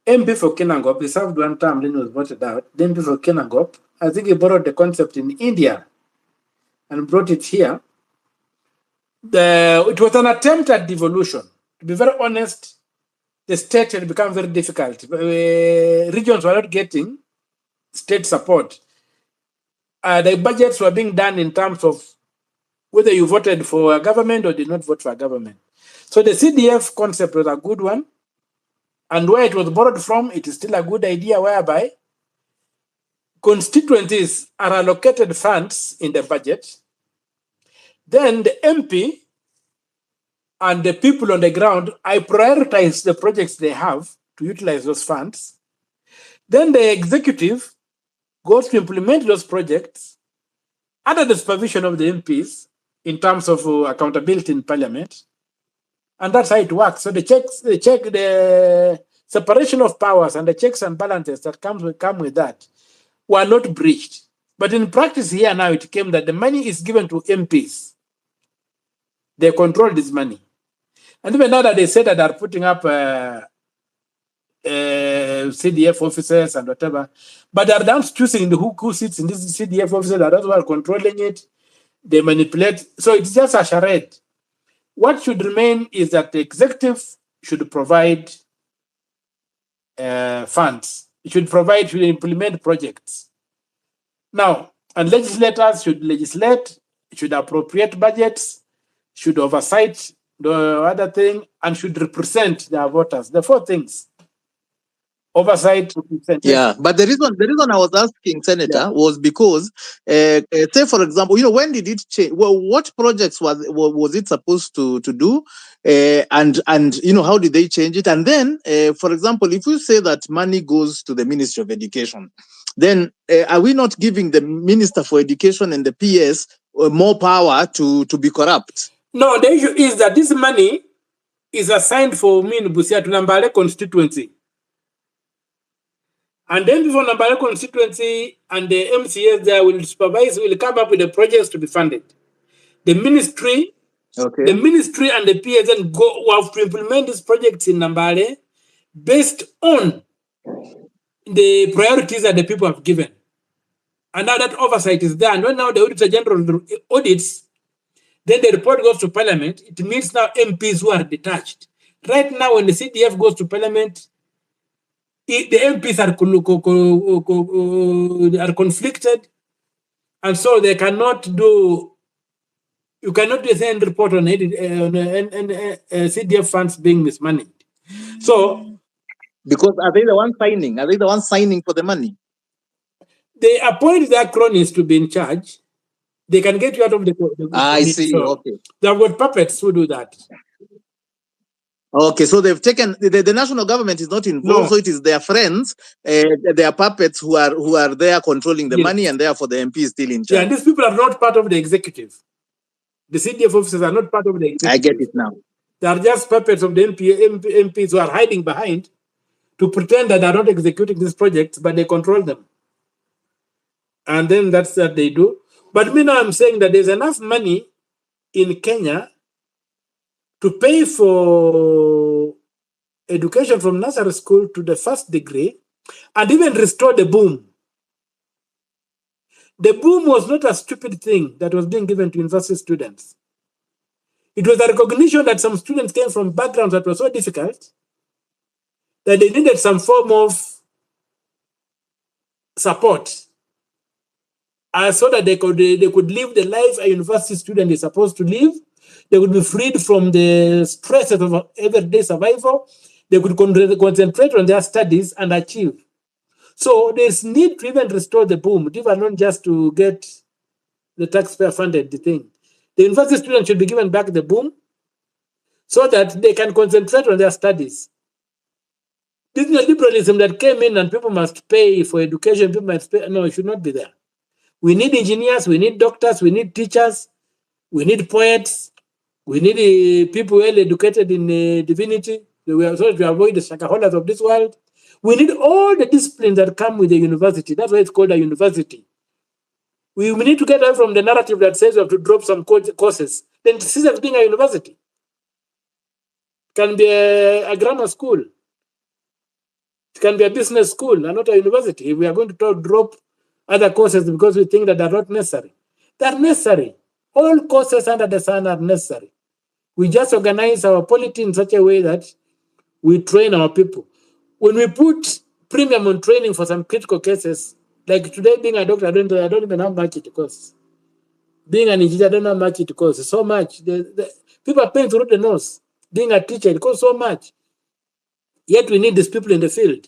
MP for Kinangop. He served one term, then was voted out. The MP for Kinangop, I think he borrowed the concept in India and brought it here. It was an attempt at devolution. To be very honest, the state had become very difficult. Regions were not getting state support. The budgets were being done in terms of whether you voted for a government or did not vote for a government. So the CDF concept was a good one. And where it was borrowed from, it is still a good idea, whereby constituencies are allocated funds in the budget. Then the MP and the people on the ground, I prioritize the projects they have to utilize those funds. Then the executive goes to implement those projects under the supervision of the MPs in terms of accountability in parliament. And that's how it works. So the separation of powers and the checks and balances that come with that were not breached. But in practice here now, it came that the money is given to MPs. They control this money. And even now that they say that they're putting up CDF officers and whatever, but they're down choosing who sits in this CDF officer, they're those who are controlling it. They manipulate. So it's just a charade. What should remain is that the executive should provide funds. It should implement projects. Now, and legislators should legislate, should appropriate budgets, should oversight the other thing, and should represent their voters. The four things. Oversight, representation. Yeah, but the reason I was asking, Senator, was because, say for example, when did it change? Well, what projects was it supposed to do, and how did they change it? And then, for example, if you say that money goes to the Ministry of Education, then are we not giving the Minister for Education and the PS more power to be corrupt? No, the issue is that this money is assigned for me in Busia to Nambale constituency. And then before Nambale constituency and the MCS there will come up with the projects to be funded. The ministry, the ministry and the PS then have to implement these projects in Nambale based on the priorities that the people have given. And now that oversight is done. When now the Auditor General audits, then the report goes to Parliament. It means now MPs who are detached. Right now, when the CDF goes to Parliament, the MPs are conflicted, and so they cannot do You cannot do a report on CDF funds being mismanaged. So, because are they the ones signing? Are they the ones signing for the money? They appoint their cronies to be in charge. They can get you out of the I see. So okay. they've got puppets who do that. Okay, so they've taken the national government is not involved, so it is their friends, their puppets who are there controlling the money, and therefore the MP is still in charge. Yeah, and these people are not part of the executive. The CDF officers are not part of the executive. I get it now. They are just puppets of the MPs who are hiding behind to pretend that they are not executing these projects, but they control them. And then that's what they do. But me now I'm saying that there's enough money in Kenya to pay for education from nursery school to the first degree and even restore the boom. The boom was not a stupid thing that was being given to university students. It was a recognition that some students came from backgrounds that were so difficult that they needed some form of support so that they could live the life a university student is supposed to live. They would be freed from the stresses of everyday survival. They could concentrate on their studies and achieve. So there's need to even restore the boom, even not just to get the taxpayer funded the thing. The university students should be given back the boom so that they can concentrate on their studies. This neoliberalism that came in and people must pay for education, people must pay, no, it should not be there. We need engineers, we need doctors, we need teachers, we need poets, we need people well educated in divinity. We are so to avoid the shakaholas of this world. We need all the disciplines that come with the university. That's why it's called a university. We need to get away from the narrative that says we have to drop some courses. Then see it as being a university. It can be a grammar school. It can be a business school and not a university. If we are going to drop other courses because we think that they're not necessary. They're necessary. All courses under the sun are necessary. We just organize our polity in such a way that we train our people. When we put premium on training for some critical cases, like today being a doctor, I don't even know how much it costs. Being an engineer, I don't know how much it costs. So much. People are paying through the nose. Being a teacher, it costs so much. Yet we need these people in the field.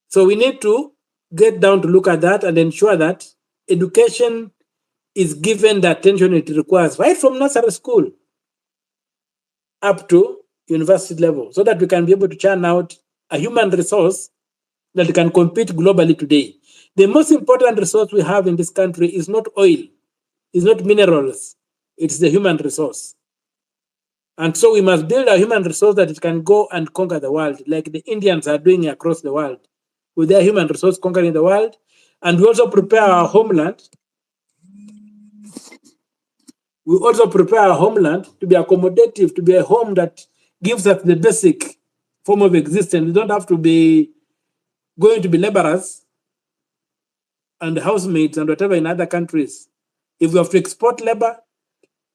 So we need to get down to look at that and ensure that education is given the attention it requires, right from nursery school up to university level, so that we can be able to churn out a human resource that can compete globally today. The most important resource we have in this country is not oil, it's not minerals, it's the human resource. And so we must build a human resource that it can go and conquer the world, like the Indians are doing across the world, with their human resource conquering the world. And we also prepare our homeland. We also prepare our homeland to be accommodative, to be a home that gives us the basic form of existence. We don't have to be going to be laborers and housemaids and whatever in other countries. If we have to export labor,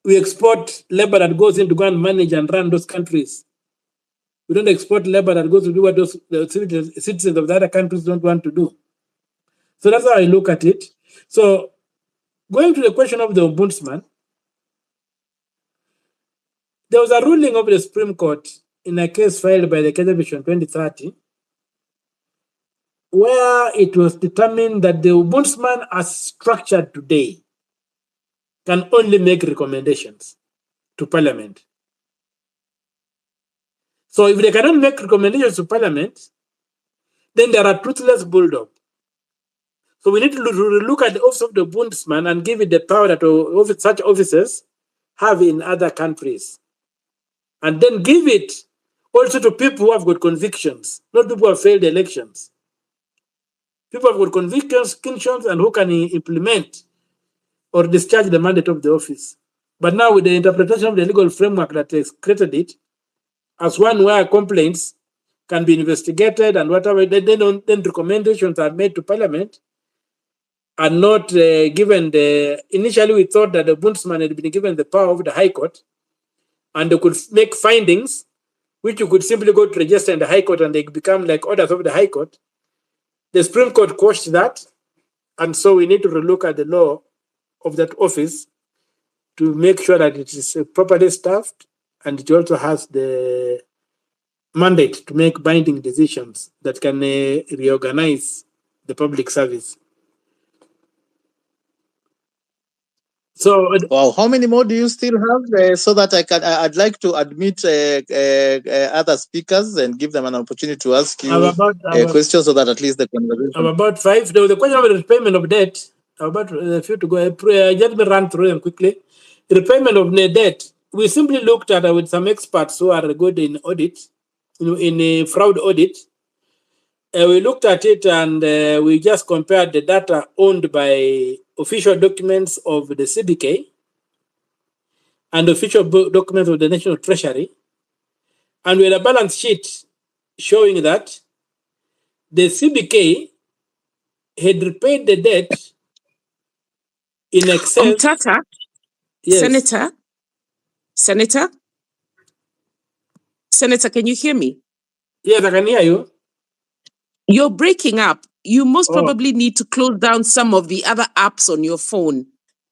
we export labor that goes in to go and manage and run those countries. We don't export labor that goes to do what the citizens of the other countries don't want to do. So that's how I look at it. So going to the question of the ombudsman, there was a ruling of the Supreme Court in a case filed by the Kenya Vision 2030, where it was determined that the ombudsman as structured today can only make recommendations to Parliament. So if they cannot make recommendations to Parliament, then there are toothless bulldog. So we need to look at the office of the ombudsman and give it the power that such officers have in other countries. And then give it also to people who have got convictions, not people who have failed elections. People who have got convictions and who can implement or discharge the mandate of the office. But now with the interpretation of the legal framework that has created it, as one where complaints can be investigated and whatever, then recommendations are made to Parliament and not given initially we thought that the ombudsman had been given the power of the High Court and they could make findings which you could simply go to register in the High Court and they become like orders of the High Court. The Supreme Court quashed that, and so we need to relook at the law of that office to make sure that it is properly staffed, and it also has the mandate to make binding decisions that can reorganize the public service. So, wow, how many more do you still have so that I'd like to admit other speakers and give them an opportunity to ask you questions so that at least the conversation. I'm about 5. There was a question about repayment of debt. I'm about a few to go. Let me run through them quickly. Repayment of net debt. We simply looked at with some experts who are good in audit, in a fraud audit. We looked at it and we just compared the data owned by official documents of the CBK and official documents of the National Treasury. And we had a balance sheet showing that the CBK had repaid the debt in excess. Omtatah, yes. Senator, can you hear me? Yes, I can hear you. You're breaking up. You most probably need to close down some of the other apps on your phone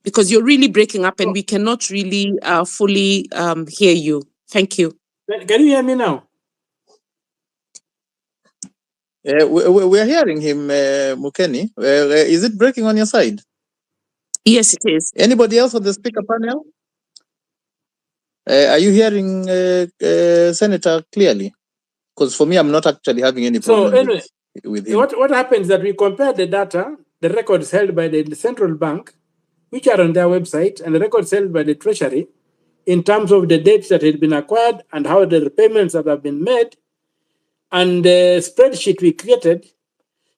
because you're really breaking up and we cannot really fully hear you. Thank you. Can you hear me now? We're hearing him, Mukeni. Is it breaking on your side? Yes, it is. Anybody else on the speaker panel? Are you hearing Senator clearly? Because for me, I'm not actually having any problem with him. What happens is that we compare the data, the records held by the central bank, which are on their website, and the records held by the Treasury, in terms of the debts that had been acquired and how the repayments that have been made. And the spreadsheet we created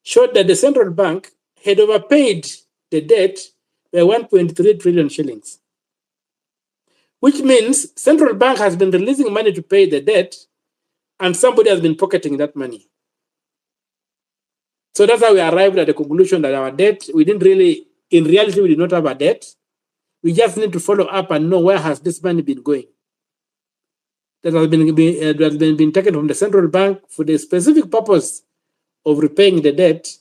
showed that the central bank had overpaid the debt by 1.3 trillion shillings, which means central bank has been releasing money to pay the debt and somebody has been pocketing that money. So that's how we arrived at the conclusion that our debt, we didn't really, in reality, we did not have a debt. We just need to follow up and know where has this money been going. That has been taken from the central bank for the specific purpose of repaying the debt,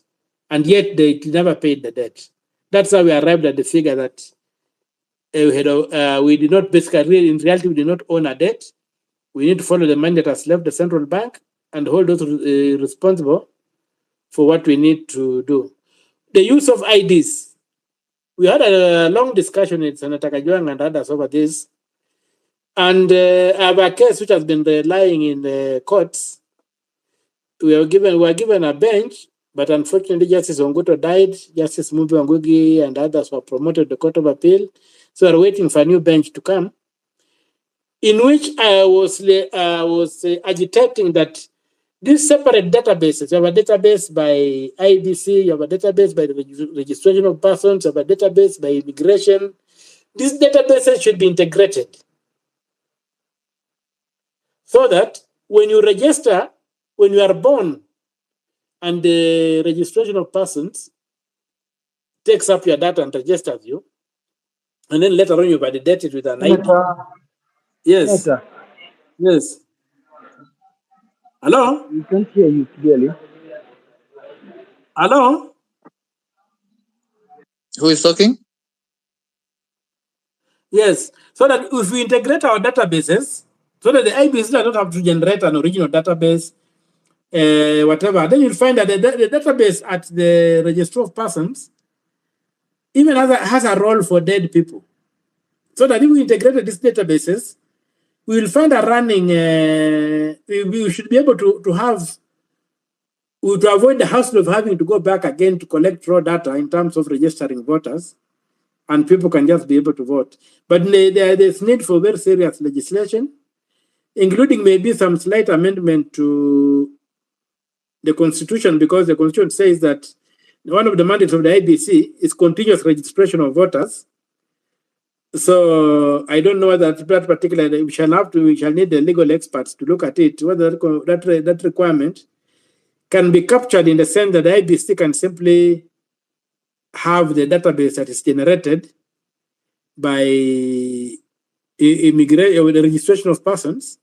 and yet they never paid the debt. That's how we arrived at the figure that we did not basically, in reality, we did not own a debt. We need to follow the money that has left the central bank and hold those responsible for what we need to do. The use of IDs. We had a long discussion with Senator Kajwang and others over this. And I have a case which has been lying in the courts. We were given a bench, but unfortunately Justice Onguto died. Justice Mumbi Wangugi and others were promoted to the Court of Appeal. So we're waiting for a new bench to come, in which I was agitating that these separate databases, you have a database by IBC, you have a database by the registration of persons, you have a database by immigration. These databases should be integrated so that when you register, when you are born and the registration of persons takes up your data and registers you, and then later on you validate it with an ID. Yes. Senator. Yes. Hello? We can't hear you clearly. Hello? Who is talking? Yes. So that if we integrate our databases, so that the IBC does not have to generate an original database, whatever, then you'll find that the database at the Registry of Persons even has a role for dead people. So that if we integrated these databases, we will find a running, we should be able to avoid the hassle of having to go back again to collect raw data in terms of registering voters, and people can just be able to vote. But there's need for very serious legislation, including maybe some slight amendment to the Constitution, because the Constitution says that one of the mandates of the IBC is continuous registration of voters. So I don't know that particularly we shall need the legal experts to look at it, whether that requirement can be captured in the sense that the IBC can simply have the database that is generated by the registration of persons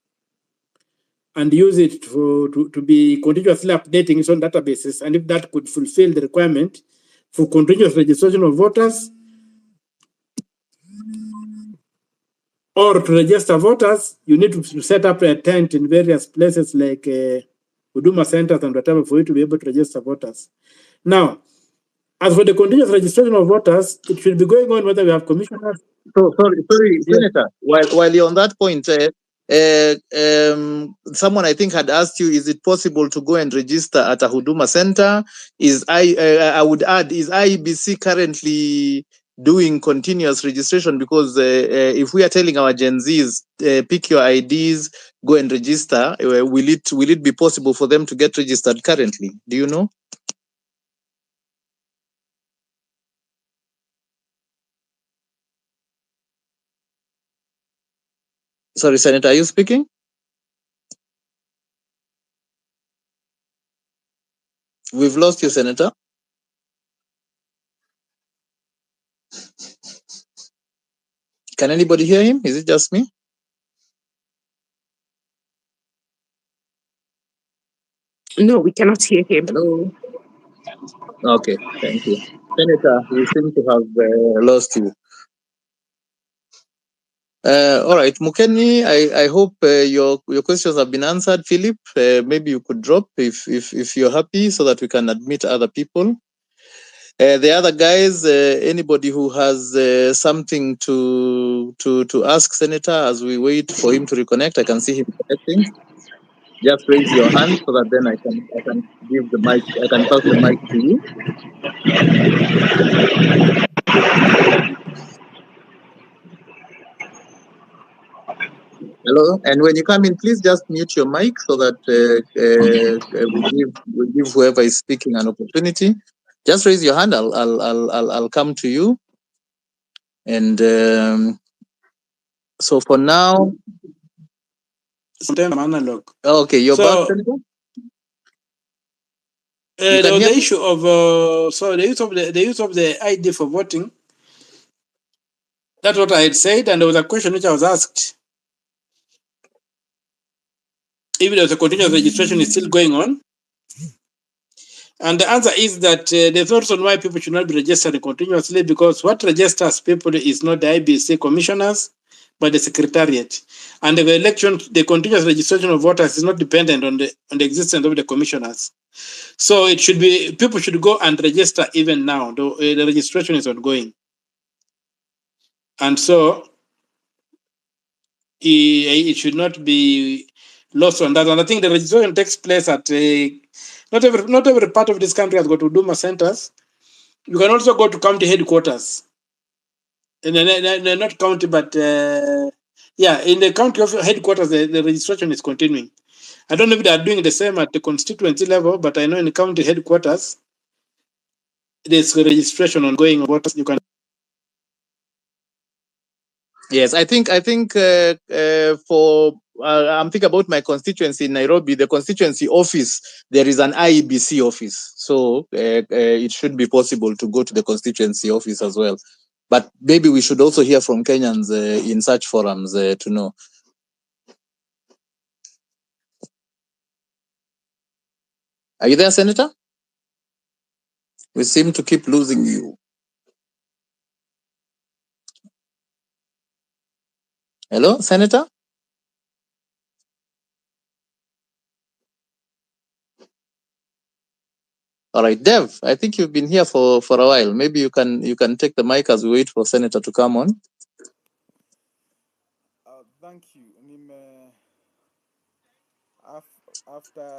and use it to be continuously updating its own databases. And if that could fulfill the requirement for continuous registration of voters, Or to register voters, you need to set up a tent in various places like Huduma centers and whatever for you to be able to register voters. Now, as for the continuous registration of voters, it should be going on whether we have commissioners. So sorry, Yeah. Senator. While you're on that point, someone I think had asked you, is it possible to go and register at a Huduma center? I would add, is IEBC currently doing continuous registration? Because if we are telling our Gen Zs, pick your IDs, go and register, will it be possible for them to get registered currently? Do you know? Sorry, Senator, are you speaking? We've lost you, Senator. Can anybody hear him? Is it just me? No, we cannot hear him. Hello? Okay, thank you. Senator, we seem to have lost you. All right, Mukeni, I hope your questions have been answered. Philip, maybe you could drop if you're happy so that we can admit other people. The other guys, anybody who has something to ask Senator as we wait for him to reconnect, I can see him connecting. Just raise your hand so that then I can give the mic. I can pass the mic to you. Hello, and when you come in, please just mute your mic so that we give whoever is speaking an opportunity. Just raise your hand. I'll come to you. And so for now, Sometimes I'm analog. Okay, you're back. There was the issue of the use of the ID for voting. That's what I had said, and there was a question which I was asked. If there's a continuous registration is still going on. And the answer is that there's no reason why people should not be registered continuously, because what registers people is not the IBC commissioners, but the secretariat. And the election, the continuous registration of voters is not dependent on the existence of the commissioners. So it should be, people should go and register even now. The registration is ongoing. And so it should not be lost on that. And I think the registration takes place at not every part of this country has got Huduma centers. You can also go to county headquarters. And not county, but yeah, in the county headquarters, the registration is continuing. I don't know if they are doing the same at the constituency level, but I know in the county headquarters, there's registration ongoing of what you can. Yes, I think for I'm thinking about my constituency in Nairobi, the constituency office, there is an IEBC office. So it should be possible to go to the constituency office as well. But maybe we should also hear from Kenyans in such forums to know. Are you there, Senator? We seem to keep losing you. Hello, Senator? All right, Dev, I think you've been here for a while. Maybe you can take the mic as we wait for Senator to come on. Thank you. After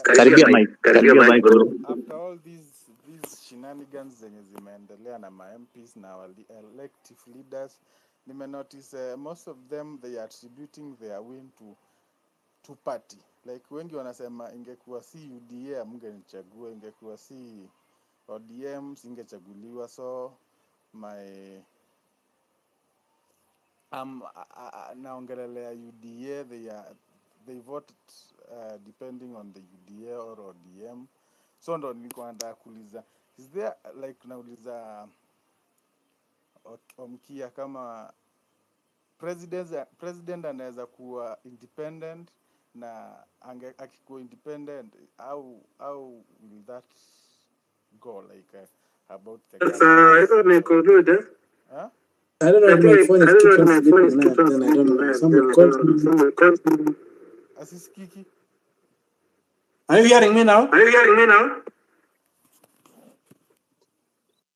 all these shenanigans zenye zimeendelea na ma MPs na our elective leaders, notice most of them they are attributing their win to party. Like wengi wanasema ingekuwa si UDA mngenichagua, ingekuwa si ODM singechaguliwa. So naongelelea UDA, they voted depending on the UDA or ODM. So ndo nilikuwa nataka kuuliza, is there like nauliza Okiya kama president anaweza kuwa independent, na akikuwa independent how will that go, like about the I thought conclude. Huh? I don't know if my phone is keeping sleeping now. Then I don't know. Someone calls me. Asisikiki. Are you hearing me now?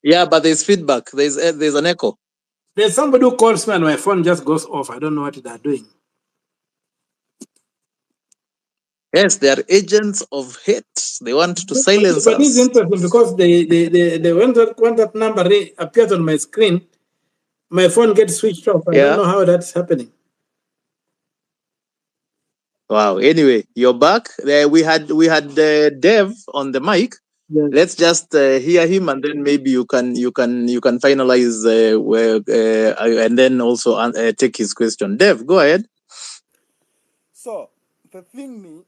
Yeah, but there's feedback. There's an echo. There's somebody who calls me and my phone just goes off. I don't know what they're doing. Yes, they are agents of hate. They want to silence But it's us. interesting because when that number appears on my screen, my phone gets switched off. I don't know how that's happening. Wow. Anyway, you're back. We had Dev on the mic. Yes. Let's just hear him, and then maybe you can finalize and then also take his question. Dev, go ahead. So the thing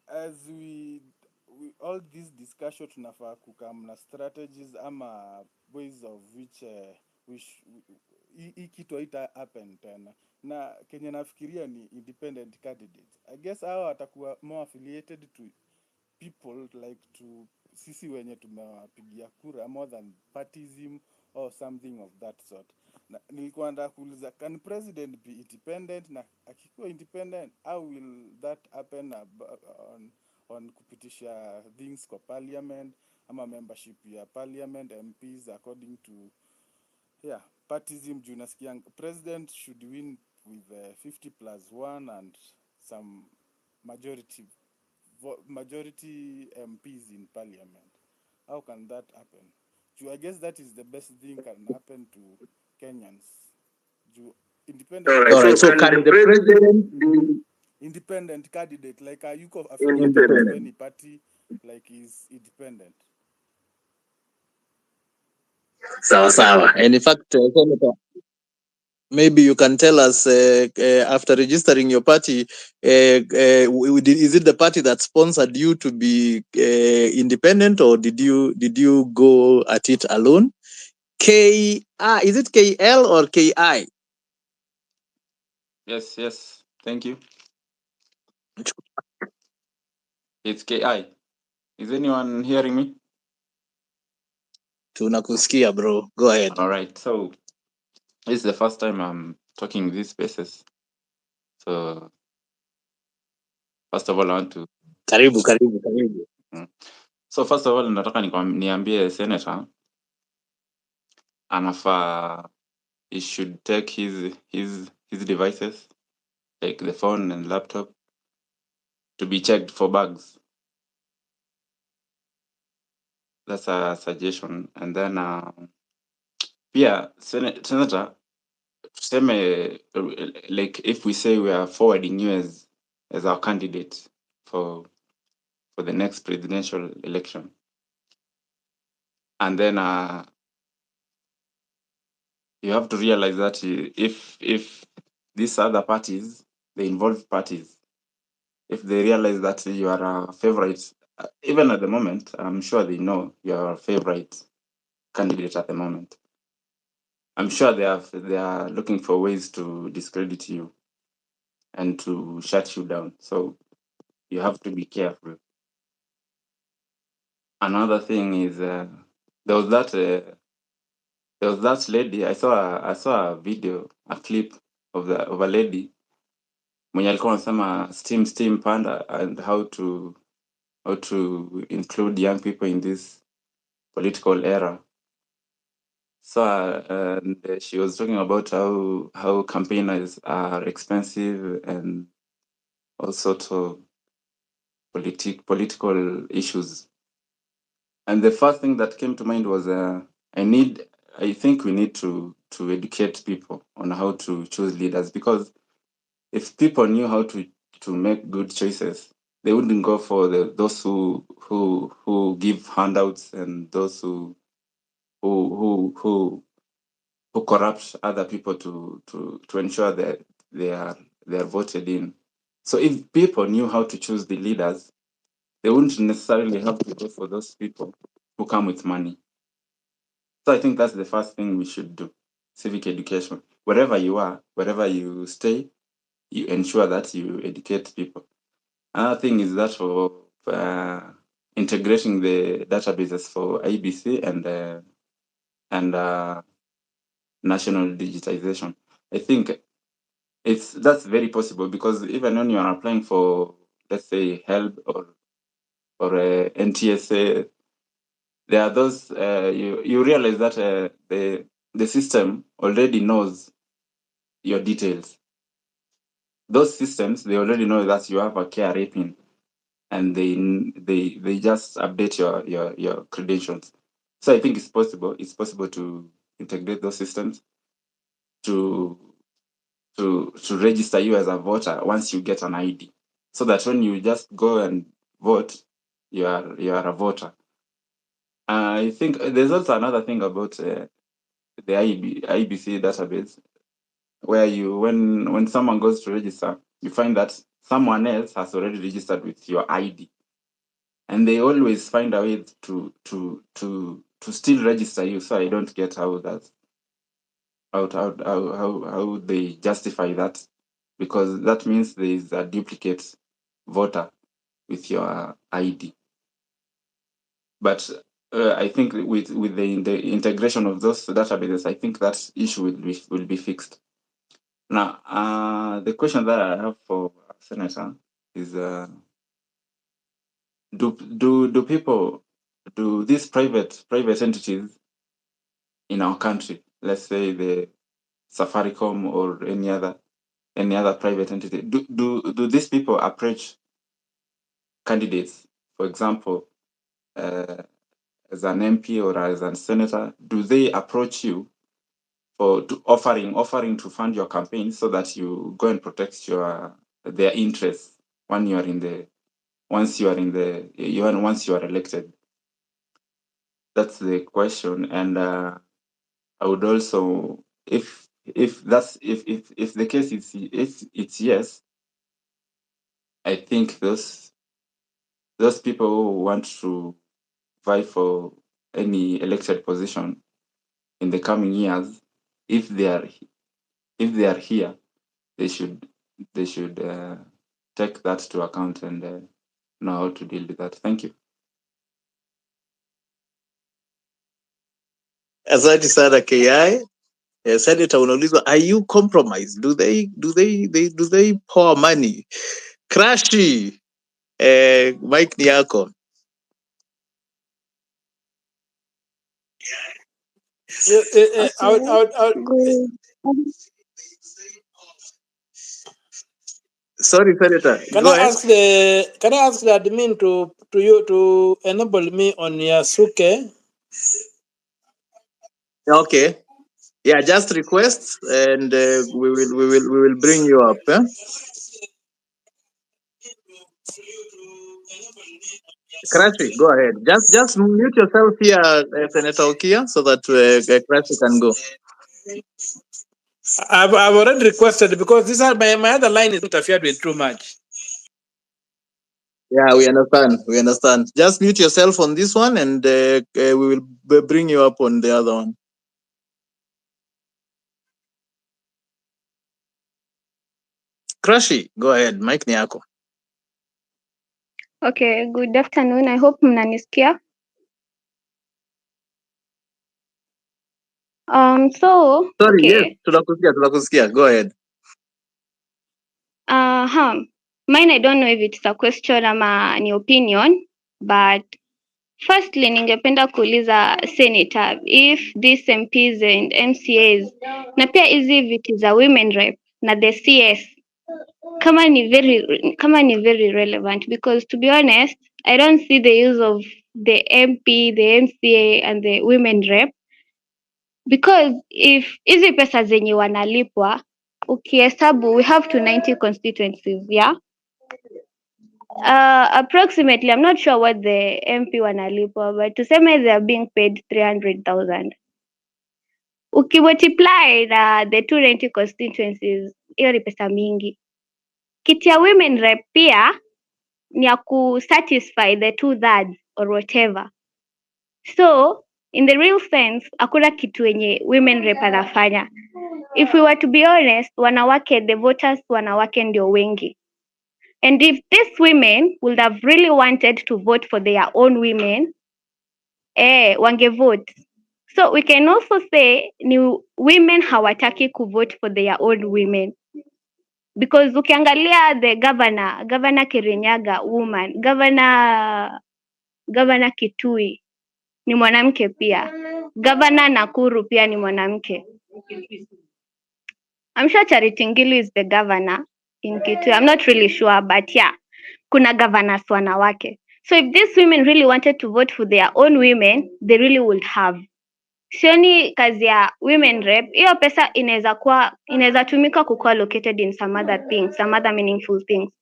as we all this discussion tunafaa kukam na strategies ama ways of which hii kitu haita happen tena, na kenye nafikiria ni independent candidates. I guess hao watakuwa more affiliated to people like to sisi wenye tumewapigia kura more than partyism or something of that sort. Na nilikuwa nataka kuuliza, can president be independent, na akikuwa independent how will that happen on kupitisha things kwa parliament ama membership ya parliament MPs according to partyism? Juu nasikia president should win with 50+1 and some majority MPs in parliament. How can that happen? I guess that is the best thing can happen to Kenyans. Independent. All right. So can the president be independent candidate, like you affiliated to any party, like is independent? Sawa. And in fact, Senator, maybe you can tell us after registering your party, is it the party that sponsored you to be independent, or did you go at it alone? Is it KL or KI? Yes. Thank you. It's KI. Is anyone hearing me? Tunakusikia, bro. Go ahead. All right. So this is the first time I'm talking these spaces. So first of all, I want to Karibu. So first of all, nataka niambie senator anafaa he should take his devices like the phone and laptop to be checked for bugs. That's a suggestion. And then senator, tuseme like if we say we are forwarding you as our candidate for the next presidential election, and then you have to realize that if these other parties, the involved parties, if they realize that you are a favorite, even at the moment, I'm sure they know you are a favorite candidate at the moment. I'm sure they are looking for ways to discredit you and to shut you down. So you have to be careful. Another thing is there was that lady. I saw a video, a clip of a lady mwenye alikuwa anasema steam panda, and how to include young people in this political era. So and she was talking about how campaigners are expensive and all sorts of political issues. And the first thing that came to mind was I think we need to educate people on how to choose leaders, because if people knew how to make good choices, they wouldn't go for those who give handouts and those who corrupt other people to ensure that they are voted in. So if people knew how to choose the leaders, they wouldn't necessarily have to go for those people who come with money. So I think that's the first thing we should do: civic education. Wherever you are, wherever you stay, you ensure that you educate people. Another thing is that for integrating the databases for IBC and national digitization. I think that's very possible, because even when you are applying for, let's say, HELB or NTSA, there are those you realize that the system already knows your details. Those systems, they already know that you have a KRA pin, and they just update your credentials. So I think it's possible. It's possible to integrate those systems to register you as a voter once you get an ID, so that when you just go and vote, you are a voter. I think there's also another thing about the IBC database, where when someone goes to register, you find that someone else has already registered with your ID, and they always find a way to still register you. So I don't get how they justify that, because that means there is a duplicate voter with your ID. But I think with the integration of those databases, I think that issue will be fixed. Now, the question that I have for Senator is, do these private entities in our country, let's say the Safaricom or any other private entity, do these people approach candidates, for example, as an MP or as a senator? Do they approach you for offering to fund your campaign, so that you go and protect their interests once you are elected? That's the question. And I would also, if the case is, if it's yes, I think those people who want to vie for any elected position in the coming years, if they are here, they should take that to account and know how to deal with that. Thank you. Asante sana KI. Senator unaulizwa, are you compromised? Do they pour money? Crashi. Mike ni yako. Sorry, Senator. Can I ask the admin to enable me on Yasuke? Okay. Yeah, just request, and we will bring you up. Eh? Krashi, go ahead. Just mute yourself here, Senator Okiya, so that Krashi can go. I've already requested, because this my other line is interfered with too much. Yeah, we understand. We understand. Just mute yourself on this one, and we will bring you up on the other one. Krashi, go ahead. Mike Niako. Okay, good afternoon. I hope mnanisikia. So, sorry, okay. Yes, tunakusikia. Go ahead. Mine, I don't know if it's a question or an opinion, but firstly, ningependa kuuliza Senator if these MPs and MCAs na pia hizi viti za women rep na the CS kama ni very relevant, because to be honest, I don't see the use of the MP, the MCA and the women rep, because if hizi pesa zenye wanalipwa ukihesabu, we have 290 constituencies, yeah. Approximately, I'm not sure what the MP wanalipwa, but tuseme they are being paid 300,000. Ukimultiply the 290 constituencies, hiyo ni pesa mingi. Kiti ya women rep pia ni ya satisfy the 2/3 or whatever. So in the real sense, hakuna kitu yenye women rep anafanya. If we were to be honest, wanawake, the voters wanawake ndio wengi. And if these women would have really wanted to vote for their own women, wange vote. So we can also say ni women hawataki kuvote for their own women. Because ukiangalia the governor Kirinyaga woman, governor Kitui ni mwanamke pia. Governor Nakuru pia ni mwanamke. I'm sure Charity Ngilu is the governor in Kitui. I'm not really sure, but yeah, kuna governors wanawake. So if these women really wanted to vote for their own women, they really would have. Sioni kazi ya women rep, hiyo pesa inaweza tumika kukuwa located in some other things, some other meaningful things.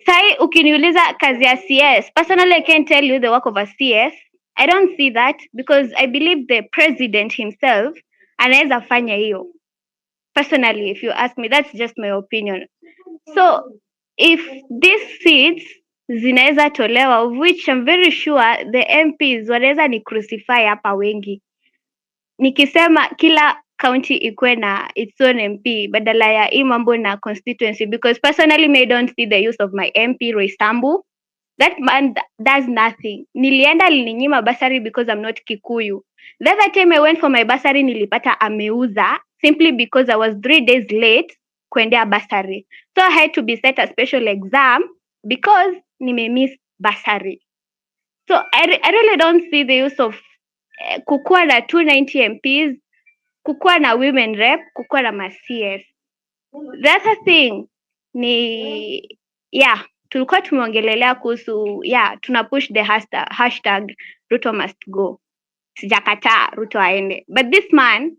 Sai ukiniuliza kazi ya CS, personally I can't tell you the work of a CS. I don't see that because I believe the president himself anaweza fanya hiyo. Personally, if you ask me, that's just my opinion. So if these seats zinaweza tolewa, of which I'm very sure the MPs wanaweza ni crucify hapa wengi. Nikisema kila county ikuwe na its own MP badala ya hii mambo na constituency, because personally I don't see the use of my MP Roysambu. That man does nothing. Nilienda alininyima basari because I'm not Kikuyu. The other time I went for my basari nilipata ameuza simply because I was 3 days late kuendea basari. So I had to be set a special exam because nimemiss basari. So I really don't see the use of kukuwa na 290 MPs, kukuwa na women rep, kukuwa na ma CS. The other thing ni tulikuwa tumeongelelea kuhusu tuna push the hashtag Ruto must go. Sijakataa Ruto aende, but this man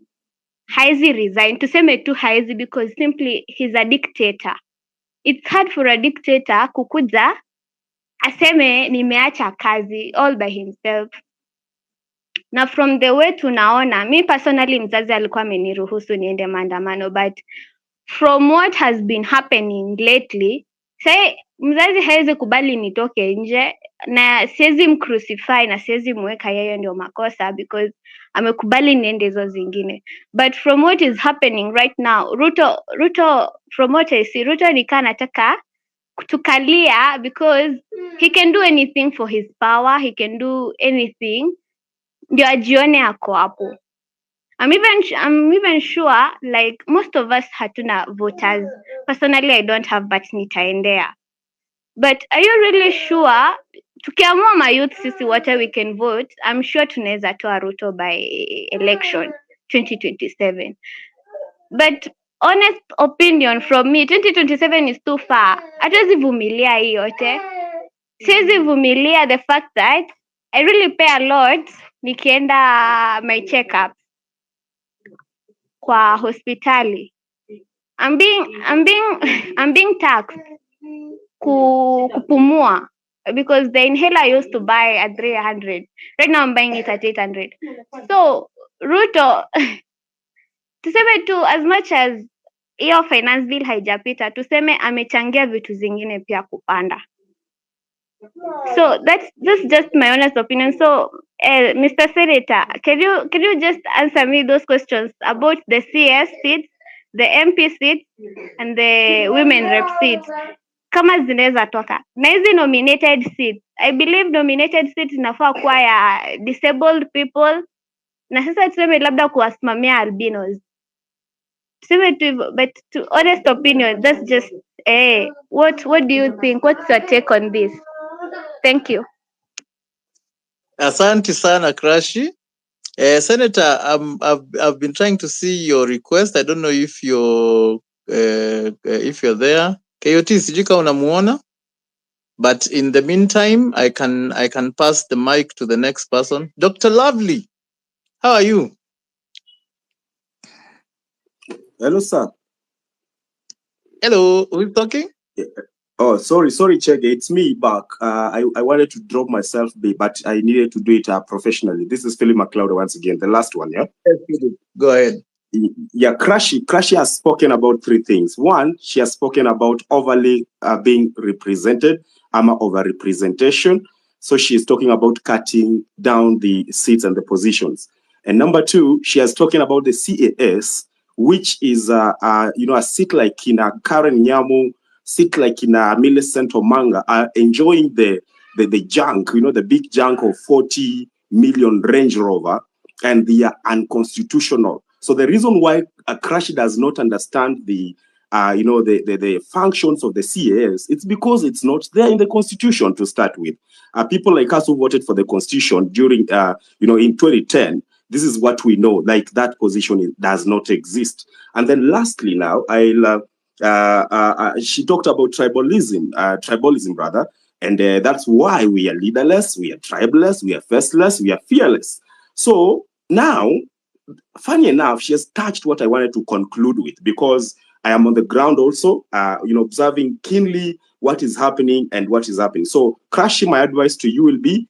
haizi resign. Tuseme tu haizi because simply he's a dictator. It's hard for a dictator kukuja aseme nimeacha kazi all by himself. Na from the way tunaona, mi personally mzazi alikuwa ameniruhusu niende maandamano, but from what has been happening lately, say mzazi hawezi kubali nitoke nje, na siwezi mcrucify na siwezi mweka yeye ndio makosa because amekubali niende hizo zingine. But from what is happening right now, Ruto from what I see, Ruto nikaa anataka kutukalia because he can do anything for his power, he can do anything ndio ajione ako hapo. I'm even sure like most of us hatuna voters. Personally I don't have, but nitaendea. But are you really sure tukiamua ma youth sisi wote we can vote? I'm sure tunaweza toa Ruto by election 2027. But honest opinion from me, 2027 is too far. Hatuwezi vumilia hii yote. Siwezi vumilia the fact that I really pay a lot nikienda my checkup kwa hospitali. I'm being taxed kupumua because the inhaler I used to buy at 300. Right now I'm buying it at 800. So Ruto tuseme tu as much as hiyo finance bill haijapita, tuseme amechangia vitu zingine pia kupanda. So that's just my honest opinion. So Mr. Senator, can you just answer me those questions about the CS seats, the MP seats, and the women rep seats? Kama zinaweza toka. Na hizi nominated seats, I believe nominated seats inafaa kuwa ya disabled people. Na sasa tuseme labda kuwasimamia albinos. Tuseme tu, but to honest opinion, that's just what do you think? What's your take on this? Thank you. Asante sana Krashi. Senator, I've been trying to see your request. I don't know if you're there. KOT sijui kama unamuona. But in the meantime, I can pass the mic to the next person. Dr. Lovely, how are you? Hello, sir. Hello, who's talking? Yeah. Oh, sorry, Chege, it's me back. I wanted to drop myself, but I needed to do it professionally. This is Philip McLeod once again, the last one, yeah? Go ahead. Yeah, Krashi has spoken about three things. One, she has spoken about overly being represented, over-representation. So she is talking about cutting down the seats and the positions. And number two, she has talking about the CAS, which is a seat like in a Karen Nyamu, seat like in a Millicent Omanga, are enjoying the junk, the big junk of 40 million Range Rover, and they are unconstitutional. So the reason why Crash does not understand the the functions of the CAS, it's because it's not there in the Constitution to start with. People like us who voted for the Constitution during in 2010, this is what we know, like that position does not exist. And then lastly now, she talked about tribalism rather, and that's why we are leaderless, we are tribeless, we are faceless, we are fearless. So now, funny enough, she has touched what I wanted to conclude with, because I am on the ground also, observing keenly what is happening and what is happening. So, Crash, my advice to you will be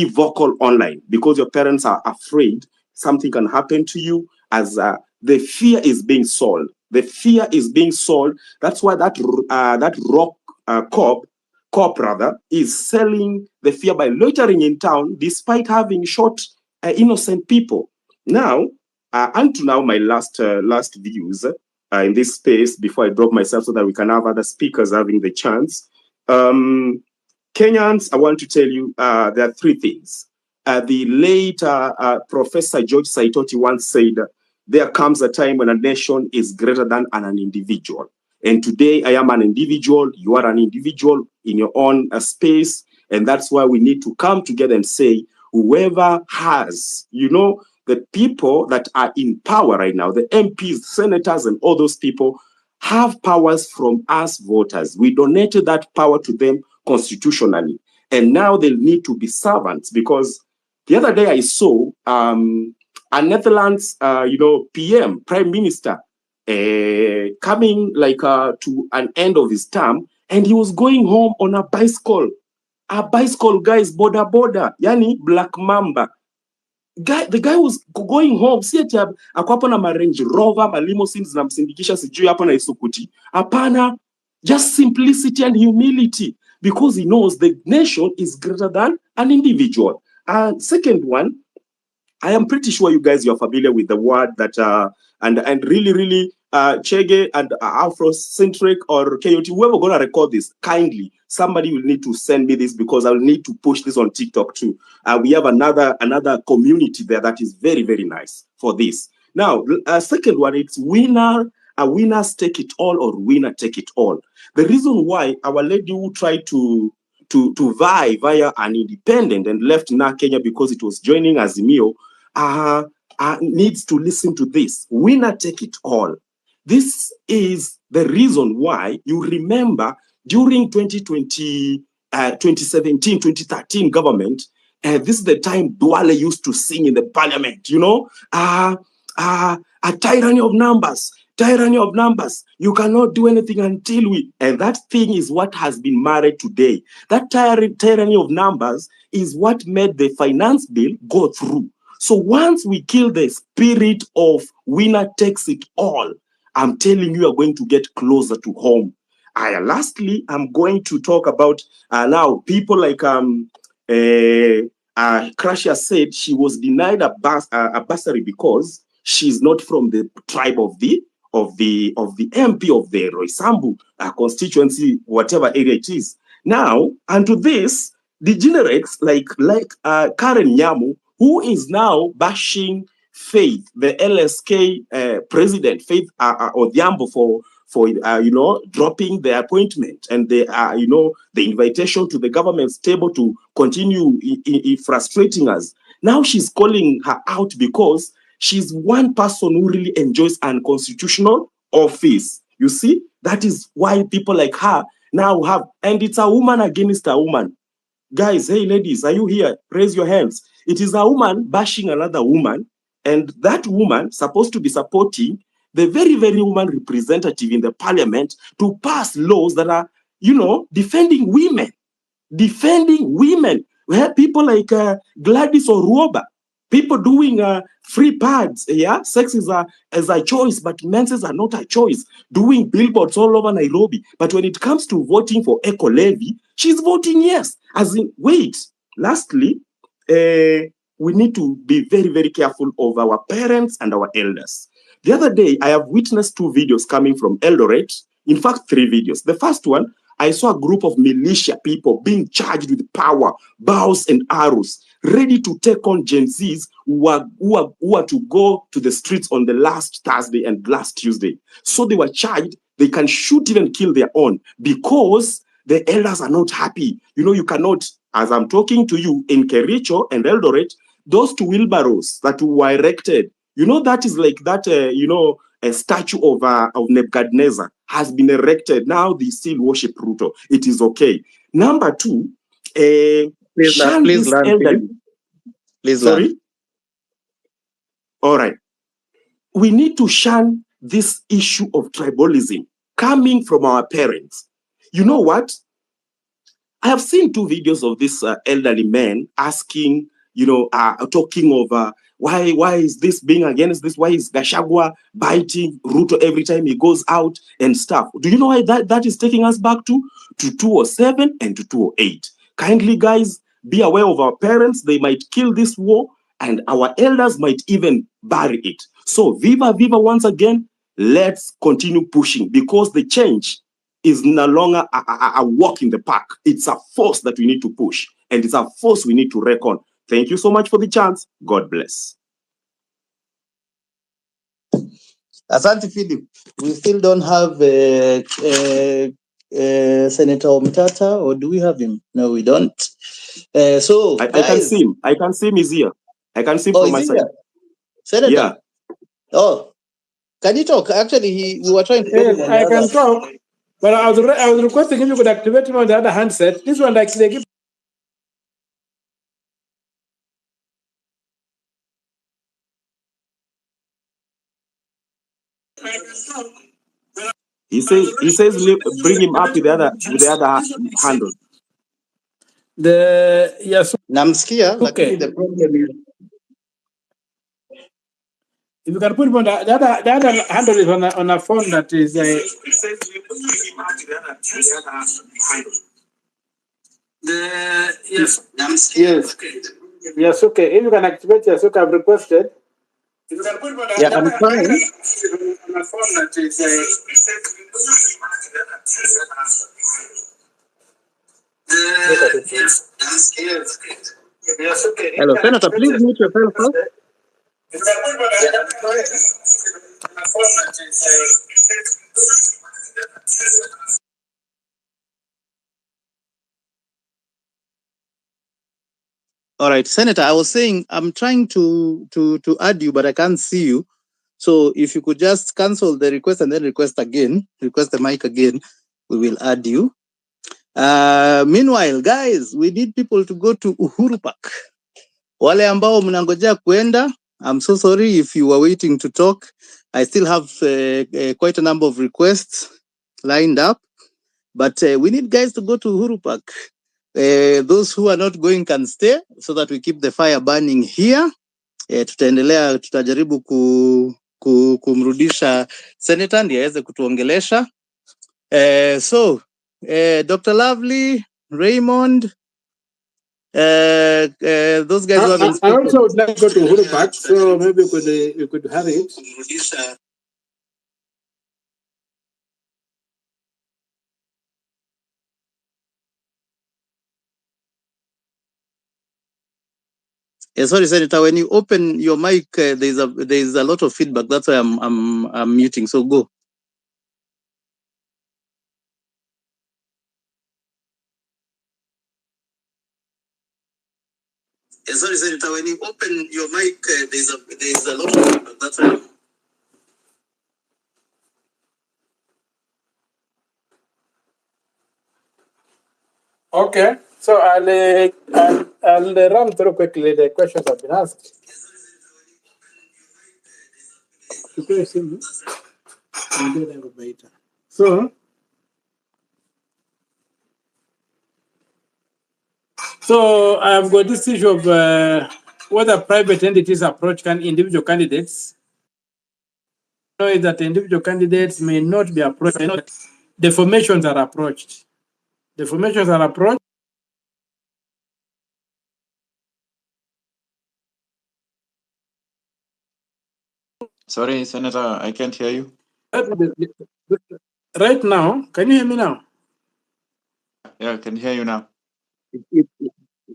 vocal online, because your parents are afraid something can happen to you, as the fear is being sold. The fear is being sold. That's why that rock cop rather is selling the fear by loitering in town, despite having shot innocent people. Now, unto now, my last views in this space before I drop myself, so that we can have other speakers having the chance. Kenyans, I want to tell you there are three things. The late Professor George Saitoti once said, there comes a time when a nation is greater than an individual. And today I am an individual, you are an individual in your own space. And that's why we need to come together and say, whoever has, the people that are in power right now, the MPs, senators, and all those people have powers from us voters. We donated that power to them constitutionally. And now they need to be servants, because the other day I saw a Netherlands, PM, Prime Minister, coming to an end of his term, and he was going home on a bicycle. A bicycle, guys, border, yani Black Mamba. The guy was going home. See ati ako hapo na Range Rover, ma limousines na msindikisha sijui hapo na Isukuti. Hapana, just simplicity and humility, because he knows the nation is greater than an individual. And second one, I am pretty sure you guys are familiar with the word that and really Chege and Afrocentric or KOT, whoever gonna record this, kindly somebody will need to send me this, because I will need to push this on TikTok too. We have another community there that is very, very nice for this. Now, second one, it's winners take it all, or winner take it all. The reason why our lady who tried to vie via an independent and left Kenya because it was joining Azimio needs to listen to this. Winner take it all. This is the reason why you remember during 2017, 2013 government, this is the time Duale used to sing in the parliament, a tyranny of numbers. Tyranny of numbers. You cannot do anything until we... And that thing is what has been married today. That tyranny of numbers is what made the finance bill go through. So once we kill the spirit of winner takes it all, I'm telling you, are going to get closer to home. Lastly, I'm going to talk about now people like Krasha said she was denied a bursary because she's not from the tribe of the MP of the Roysambu constituency, whatever area it is. Now, and to this, degenerates like Karen Nyamu, who is now bashing Faith, the LSK president, Faith Odhiambo, for dropping the appointment and the the invitation to the government's table to continue frustrating us. Now she's calling her out because she's one person who really enjoys unconstitutional office. You see, that is why people like her now have, and it's a woman against a woman. Guys, hey ladies, are you here? Raise your hands. It is a woman bashing another woman, and that woman supposed to be supporting the very, very woman representative in the parliament to pass laws that are, defending women. Defending women. We have people like Gladys Oruoba, people doing free pads, yeah? Sex is a choice, but menses are not a choice. Doing billboards all over Nairobi. But when it comes to voting for Eco Levy, she's voting yes. As in, wait. Lastly, we need to be very, very careful of our parents and our elders. The other day, I have witnessed 2 videos coming from Eldoret. In fact, 3 videos. The first one, I saw a group of militia people being charged with power, bows and arrows, ready to take on Gen Zs who are to go to the streets on the last Thursday and last Tuesday. So they were charged. They can shoot, even kill their own, because the elders are not happy. You cannot, as I'm talking to you, in Kericho and Eldoret, those two wheelbarrows that were erected, that is like that, a statue of Nebuchadnezzar has been erected. Now they still worship Ruto. It is okay. Number two, please learn, elderly. Please Sorry? learn. All right. We need to shun this issue of tribalism coming from our parents. You know what? I have seen 2 videos of this elderly man asking, talking over why is this being against this? Why is Gachagua biting Ruto every time he goes out and stuff? Do you know why that is taking us back to 2007 and to 2008? Kindly, guys, be aware of our parents. They might kill this war, and our elders might even bury it. So viva once again. Let's continue pushing, because the change is no longer a walk in the park. It's a force that we need to push, and it's a force we need to reckon. Thank you so much for the chance. God bless. Asante Philip. We still don't have Senator Omtatah, or do we have him? No, we don't. So I can see him. I can see him. He's here. I can see him from my side. Senator. Yeah. Oh, can you talk? Actually, we were trying to get him on I can talk, but I was requesting if you could activate him on the other handset. This one, like they give. He says bring him up with the other handle. Yes. Namskia, Okay. The problem is, if you can put him on the other handle is on a phone that is. Yes. Yes. Okay. If you can activate yes, okay, I've requested. If you can put him on the I'm trying. On a phone that is. Yes, okay. Hello, Senator, please mute yourself first. All right, Senator, I was saying I'm trying to add you, but I can't see you. So if you could just cancel the request and then request the mic again, we will add you. Meanwhile, guys, we need people to go to Uhuru Park. Wale ambao mnangojea kuenda, I'm so sorry if you were waiting to talk. I still have quite a number of requests lined up, but we need guys to go to Uhuru Park. Those who are not going can stay so that we keep the fire burning here. Tutajaribu kumrudisha Senator ndiye aweze kutuongelesha. So, Dr. Lovely, Raymond, those guys who haven't spoken. I also would like to go to Uhuru Park, so maybe we could have it. Sorry, Senator, when you open your mic, there's a lot of feedback. That's why I'm muting. So go. Sorry, Senator, when you open your mic, there's a lot of feedback. That's why. Okay, so I'll run through quickly the questions I've been asked. So I've got this issue of whether private entities approach individual candidates. Know that individual candidates may not be approached. The formations are approached. The formations are approached. Sorry, Senator, I can't hear you. Right now, can you hear me now? I can hear you now.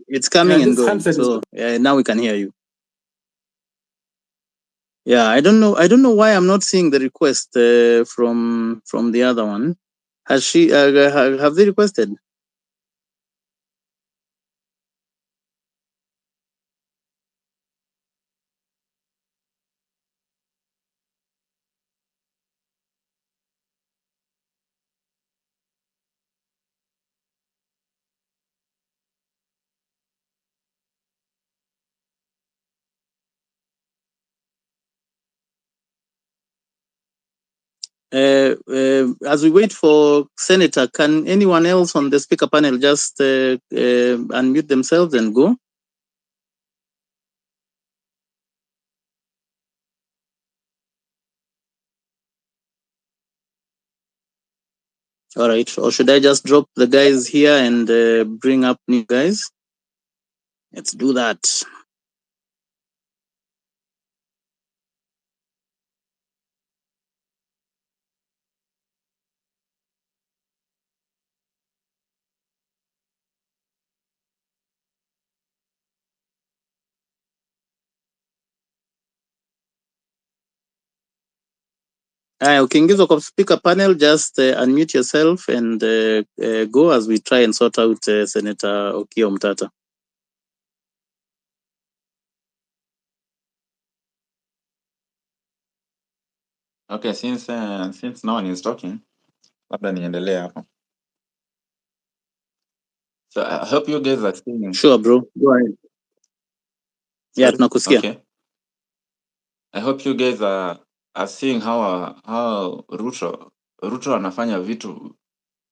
It's coming and going. So now we can hear you. Yeah, I don't know why I'm not seeing the request from the other one. Has she? Have they requested? As we wait for Senator, can anyone else on the speaker panel just unmute themselves and go? All right. Or should I just drop the guys here and bring up new guys? Let's do that. Ukiingizwa kwa speaker panel, just unmute yourself and go as we try and sort out Senator Okiya Omtatah. Okay, since no one is talking, labda niendelee hapo. So I hope you guys are seeing. Sure, bro. Go ahead. Yeah, tunakusikia. Okay. I hope you guys are seeing how Ruto anafanya vitu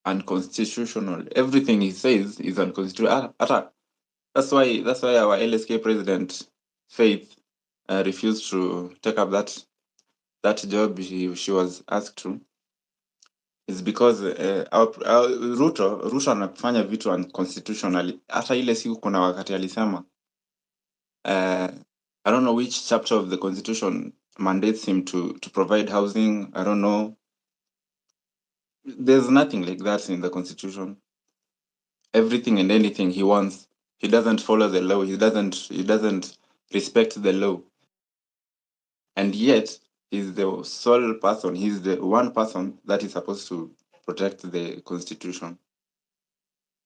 unconstitutional. Everything he says is unconstitutional. That's why our LSK president Faith refused to take up that job she was asked to. Is because Ruto anafanya vitu unconstitutionally. Hata ile siku kuna wakati alisema I don't know which chapter of the constitution mandates him to provide housing. I don't know. There's nothing like that in the constitution. Everything and anything he wants, he doesn't follow the law. He doesn't respect the law. And yet he's the sole person. He's the one person that is supposed to protect the constitution.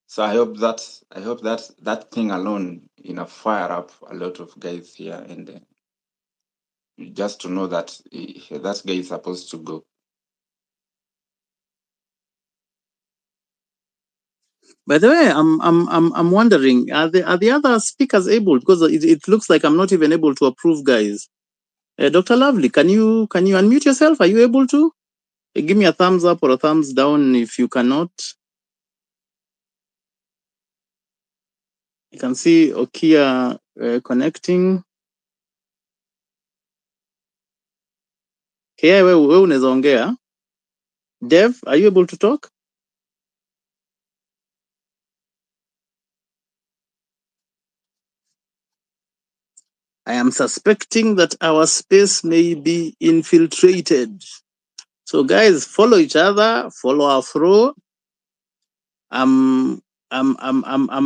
So I hope that thing alone, fire up a lot of guys here, and just to know that that guy is supposed to go. By the way, I'm wondering, are the other speakers able? Because it looks like I'm not even able to approve guys. Dr. Lovely, can you unmute yourself? Are you able to? Give me a thumbs up or a thumbs down if you cannot. You can see Okiya connecting. Kia, wewe unaweza ongea. Dev, are you able to talk? I am suspecting that our space may be infiltrated. So guys, follow each other, follow our flow. I'm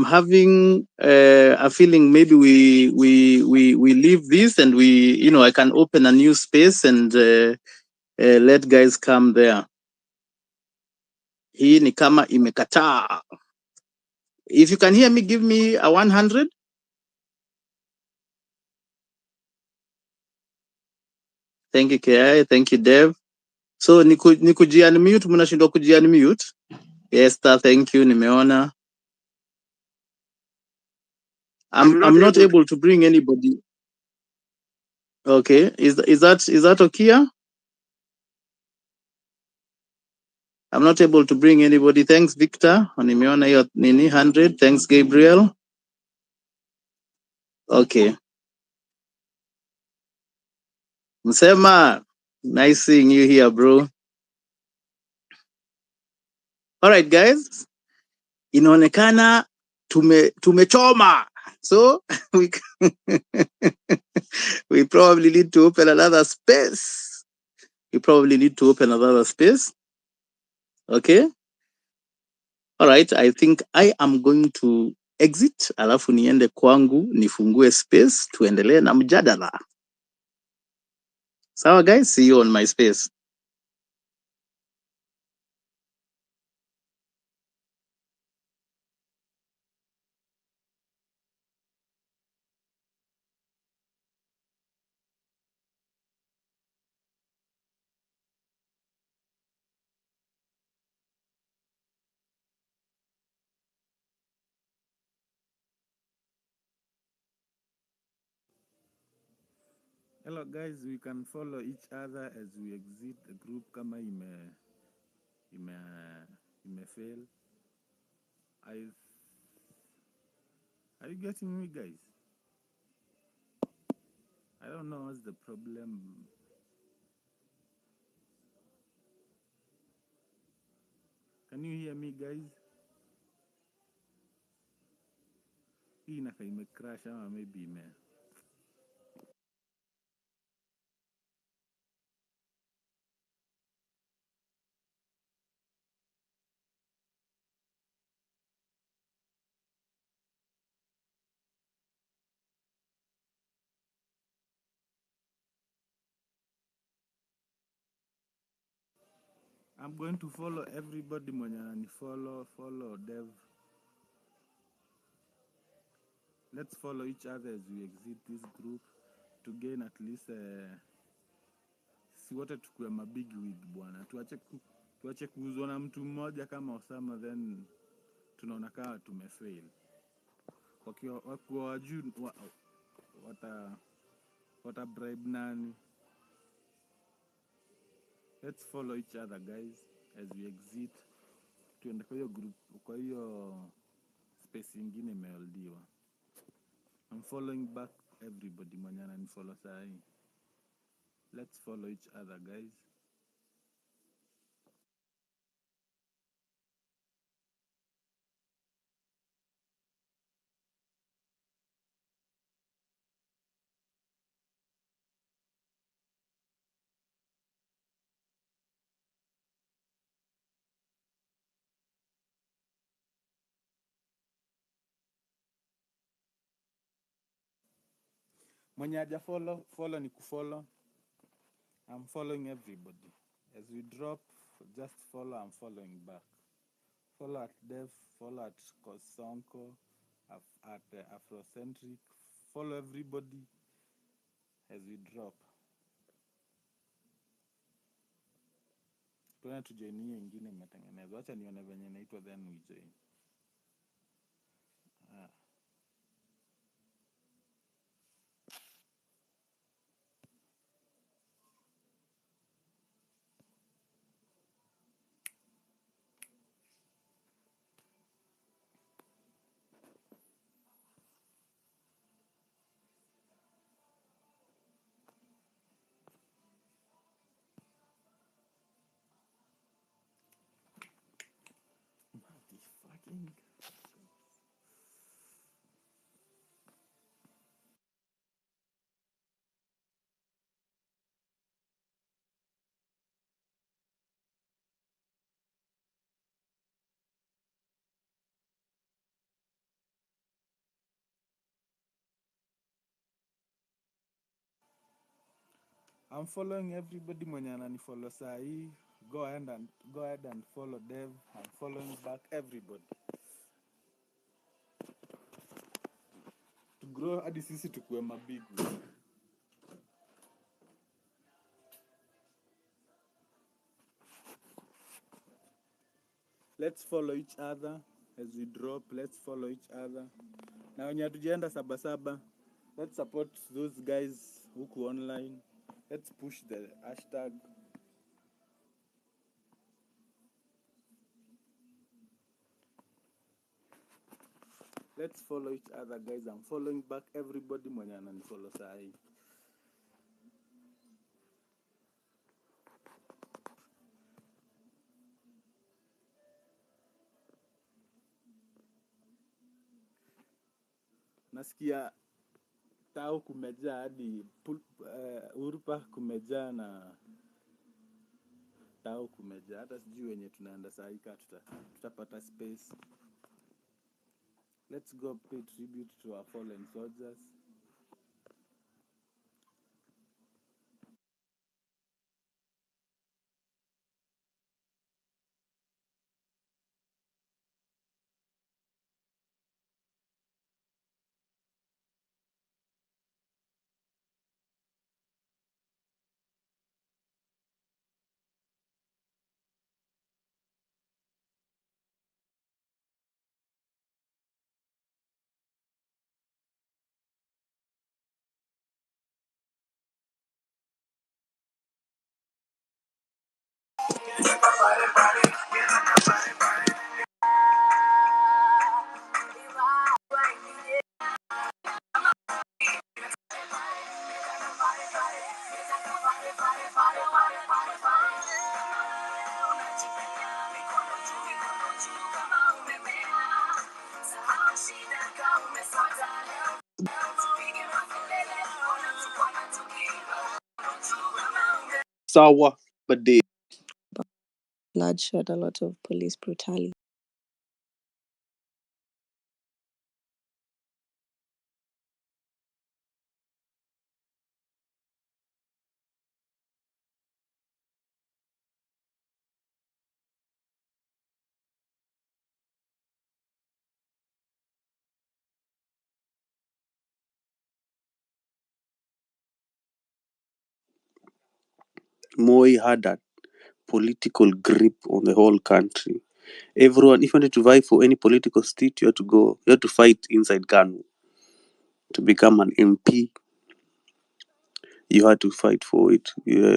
having a feeling maybe we leave this and I can open a new space and let guys come there. Hii ni kama imekataa. If you can hear me, give me a 100. Thank you, Ki. Thank you, Dev. So ni kuji-unmute, mnashindwa kuji-unmute. Esther, thank you, nimeona. I'm not able to bring anybody. Okay, is that Okiya? I'm not able to bring anybody. Thanks, Victor. Nimeona hiyo nini 100. Thanks, Gabriel. Okay. Msema, nice seeing you here, bro. All right, guys. Inaonekana tumechoma. So we probably need to open another space. Okay. All right, I think I am going to exit, alafu niende kwangu nifungue space tuendelee na mjadala. Sawa guys, see you on my space. Hello guys, we can follow each other as we exit the group kama fail. Are you getting me guys? I don't know what's the problem. Can you hear me guys? Hii inaka imecrash ama maybe I'm going to follow everybody mwenye follow Dev. Let's follow each other as we exit this group to gain at least si wote tukue mabig wig bwana. Tuache kuuzwa na mtu mmoja kama Osama then tunaona kama tumefail. Wakiwa wajuu wata bribe nani? Let's follow each other guys as we exit. Tuende kwa hiyo group, kwa hiyo space ingine imeholdiwa. I'm following back everybody mwenye ananifollow sahi. Let's follow each other guys. Mwenye haja follow ni kufollow. I'm following everybody. As we drop, just follow, I'm following back. Follow at Dev, follow at Kosonko, at Afrocentric. Follow everybody as we drop. Tuone tujoin hiyo ingine imetengenezwa. Acha nione venye inaitwa then we join. Fucking I'm following everybody mwenye ananifollow sahi. Go ahead and follow Dev. I'm following back everybody. To grow hadi sisi tukue mabig. Let's follow each other as we drop. Let's follow each other. Na wenye hatujaenda SABA SABA, let's support those guys huku online. Let's push the hashtag. Let's follow each other guys. I'm following back everybody mwenye ananifollow sahi. Nasikia tao kumejaa hadi Urpa kumejaa na tao kumejaa, hata sijui wenye tunaenda saa hii tutapata space. Let's go pay tribute to our fallen soldiers. Sawa Bade. Bloodshed, a lot of police brutality. Moi had a political grip on the whole country. Everyone, if you wanted to vie for any political seat, you had to fight inside Kanu. To become an MP, you had to fight for it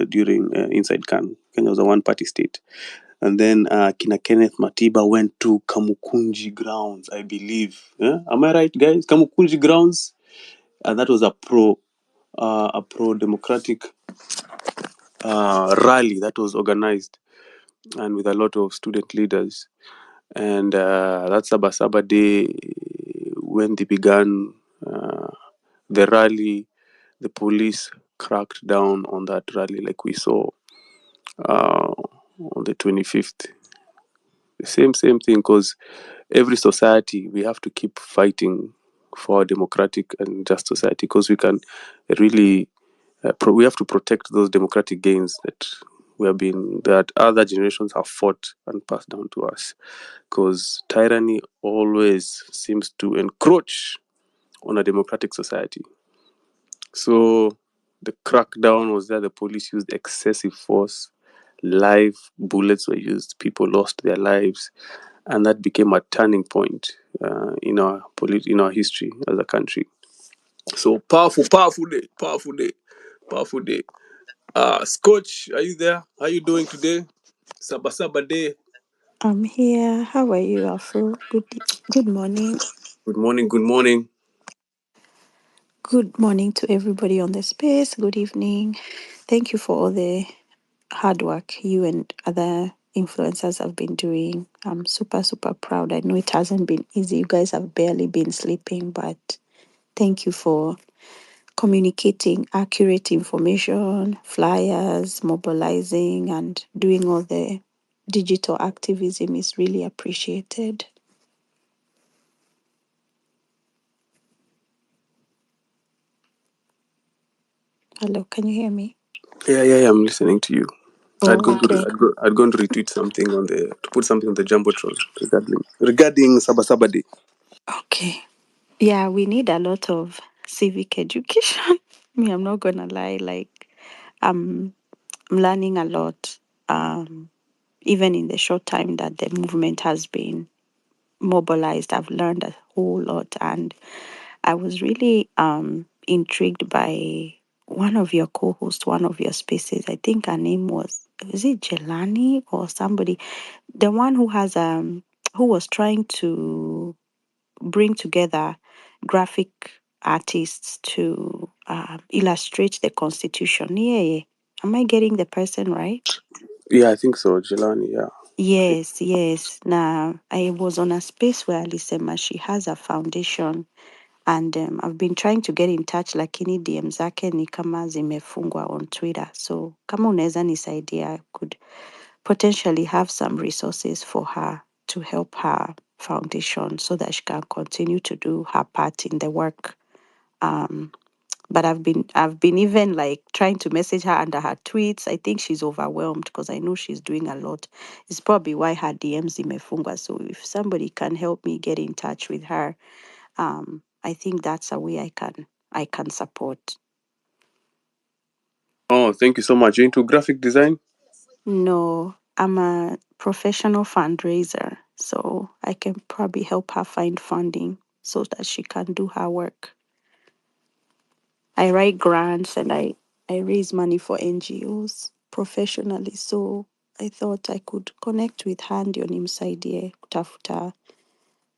during inside Kanu. Kenya was a one-party state. And then Kina Kenneth Matiba went to Kamukunji grounds, I believe. Am I right, guys? Kamukunji grounds, and that was a pro-democratic rally that was organized and with a lot of student leaders. And that Saba Saba day, when they began the rally, the police cracked down on that rally, like we saw on the 25th. The same thing, because every society, we have to keep fighting for a democratic and just society, because we can really we have to protect those democratic gains that other generations have fought and passed down to us, because tyranny always seems to encroach on a democratic society. So the crackdown was there. The police used excessive force. Live bullets were used. People lost their lives, and that became a turning point in our history as a country. So powerful day, powerful day. Scotch, are you there? How are you doing today? Saba Saba day. I'm here. How are you, Afro? Good morning. Good morning. Good morning. Good morning to everybody on the space. Good evening. Thank you for all the hard work you and other influencers have been doing. I'm super, super proud. I know it hasn't been easy. You guys have barely been sleeping, but thank you for communicating accurate information, flyers, mobilizing, and doing all the digital activism is really appreciated. Hello, can you hear me? Yeah, I'm listening to you. Oh, I'd gone to retweet something to put something on the Jumbotron regarding Saba Saba Day. okay. Yeah, we need a lot of civic education. Me, I'm not gonna lie, like I'm learning a lot. Even in the short time that the movement has been mobilized, I've learned a whole lot, and I was really intrigued by one of your co-hosts, one of your spaces. I think her name was it Jelani or somebody, the one who was trying to bring together graphic artists to illustrate the Constitution. Yeah, am I getting the person right? Yeah, I think so, Jelani. Yeah. Yes. Now, I was on a space where Alisema she has a foundation, and I've been trying to get in touch, lakini DM zake ni kama zimefungwa on Twitter. So kama unaweza nisaidia, I could potentially have some resources for her to help her foundation so that she can continue to do her part in the work. But I've been even like trying to message her under her tweets. I think she's overwhelmed because I know she's doing a lot. It's probably why her DMs imefungwa. So if somebody can help me get in touch with her, I think that's a way I can support. Oh, thank you so much. You're into graphic design? No, I'm a professional fundraiser, so I can probably help her find funding so that she can do her work. I write grants and I raise money for NGOs professionally, so I thought I could connect with her ndio nimsaidie kutafuta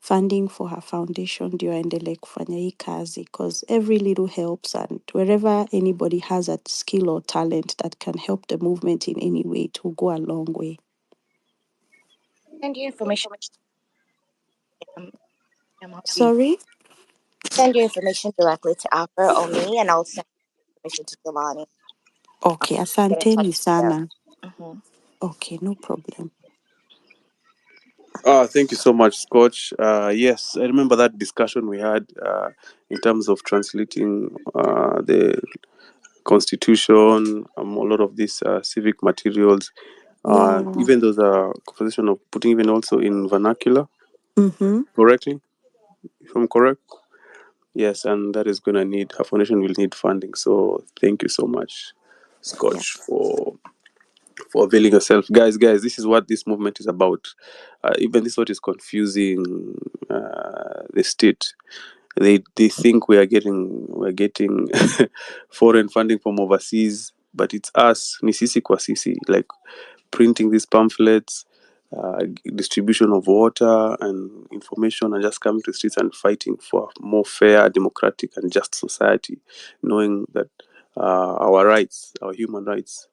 funding for her foundation ndio aendelee kufanya hii kazi, because every little helps, and wherever anybody has a skill or talent that can help the movement in any way, it will go a long way. Send your information. Sorry? Send your information directly to Afra or me, and I'll send information to Giovanni. Okay, asanteni sana. Mm-hmm. Okay, no problem. Thank you so much, Scotch. Yes, I remember that discussion we had in terms of translating the constitution, a lot of these civic materials. Yeah. Even those are conversation of putting even also in vernacular. Mm-hmm. Correctly, if I'm correct. Yes, and that is going to need, her foundation will need funding. So thank you so much, Scotch, for availing yourself. Guys, this is what this movement is about. Even this is what is confusing the state. They think we're getting foreign funding from overseas, but it's us, ni sisi kwa sisi, like printing these pamphlets, distribution of water and information, and just coming to the streets and fighting for a more fair, democratic, and just society, knowing that our rights, our human rights,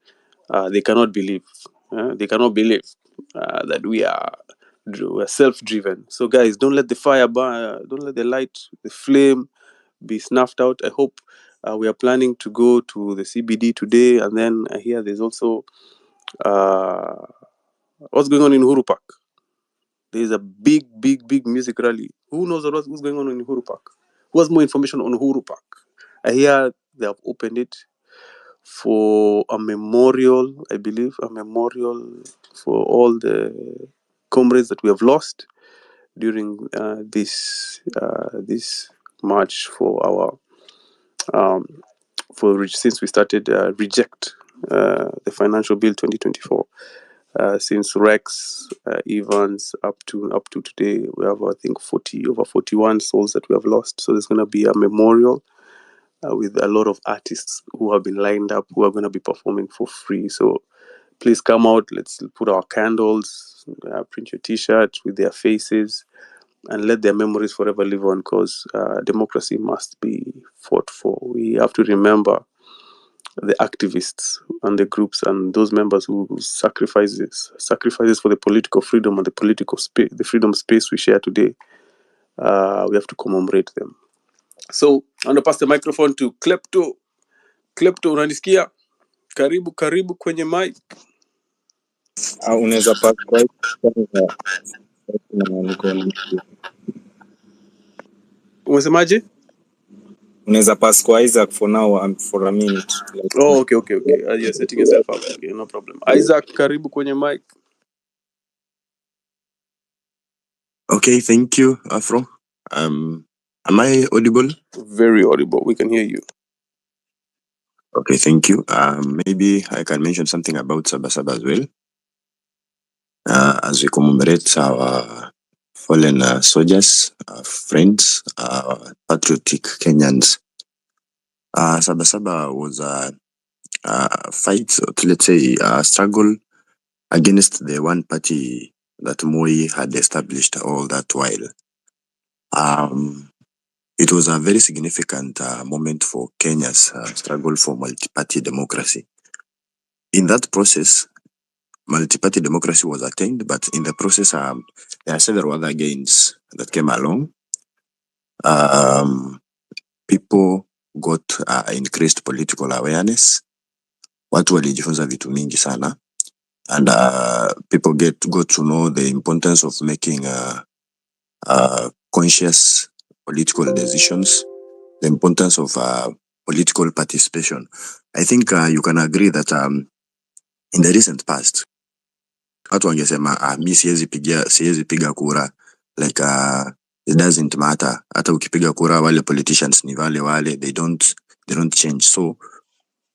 they cannot believe. That we're self-driven. So, guys, don't let the fire burn. Don't let the light, the flame, be snuffed out. I hope we are planning to go to the CBD today, and then I hear there's also what's going on in Uhuru Park. There's a big music rally. Who knows what's going on in Uhuru Park? Who has more information on Uhuru Park? I hear they have opened it for a memorial, I believe, for all the comrades that we have lost during this march for our since we started reject the financial bill 2024. Since Rex Evans up to today, we have I think over 41 souls that we have lost. So there's going to be a memorial with a lot of artists who have been lined up who are going to be performing for free. So please come out. Let's put our candles, print your T-shirt with their faces, and let their memories forever live on, because democracy must be fought for. We have to remember the activists and the groups and those members who sacrifices for the political freedom and the political space, the freedom space we share today. We have to commemorate them. So I'm gonna pass the microphone to Klepto. Klepto, unanisikia? Karibu kwenye mic. Unaweza pass kwa Umesemaje? Unaweza pass kwa Isaac for now for a minute. Oh, okay. You're setting yourself up. Okay, no problem. Isaac, karibu kwenye mic. Okay, thank you, Afro. Am I audible? Very audible. We can hear you. Okay, thank you. Maybe I can mention something about Saba Saba as well. As we commemorate our fallen soldiers, friends, patriotic Kenyans. Saba Saba was a fight, let's say a struggle against the one party that Moi had established all that while. It was a very significant moment for Kenya's struggle for multi-party democracy. In that process, multi-party democracy was attained, but in the process, there are several other gains that came along. People got increased political awareness. Watu walijifunza vitu mingi sana. and people got to know the importance of making conscious political decisions, the importance of political participation. I think you can agree that in the recent past, watu wangesema mi siwezi piga kura, like it doesn't matter, hata ukipiga kura wale politicians ni wale they don't change. So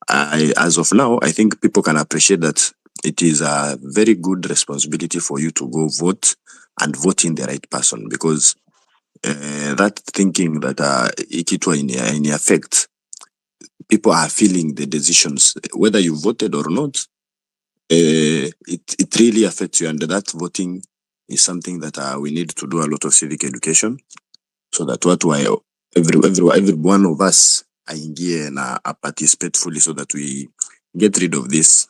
as of now, I think people can appreciate that it is a very good responsibility for you to go vote and vote in the right person, because that thinking that ikitwa in effect, people are feeling the decisions whether you voted or not. It really affects you, and that voting is something that we need to do a lot of civic education, so that every one of us aingie na participate fully, so that we get rid of these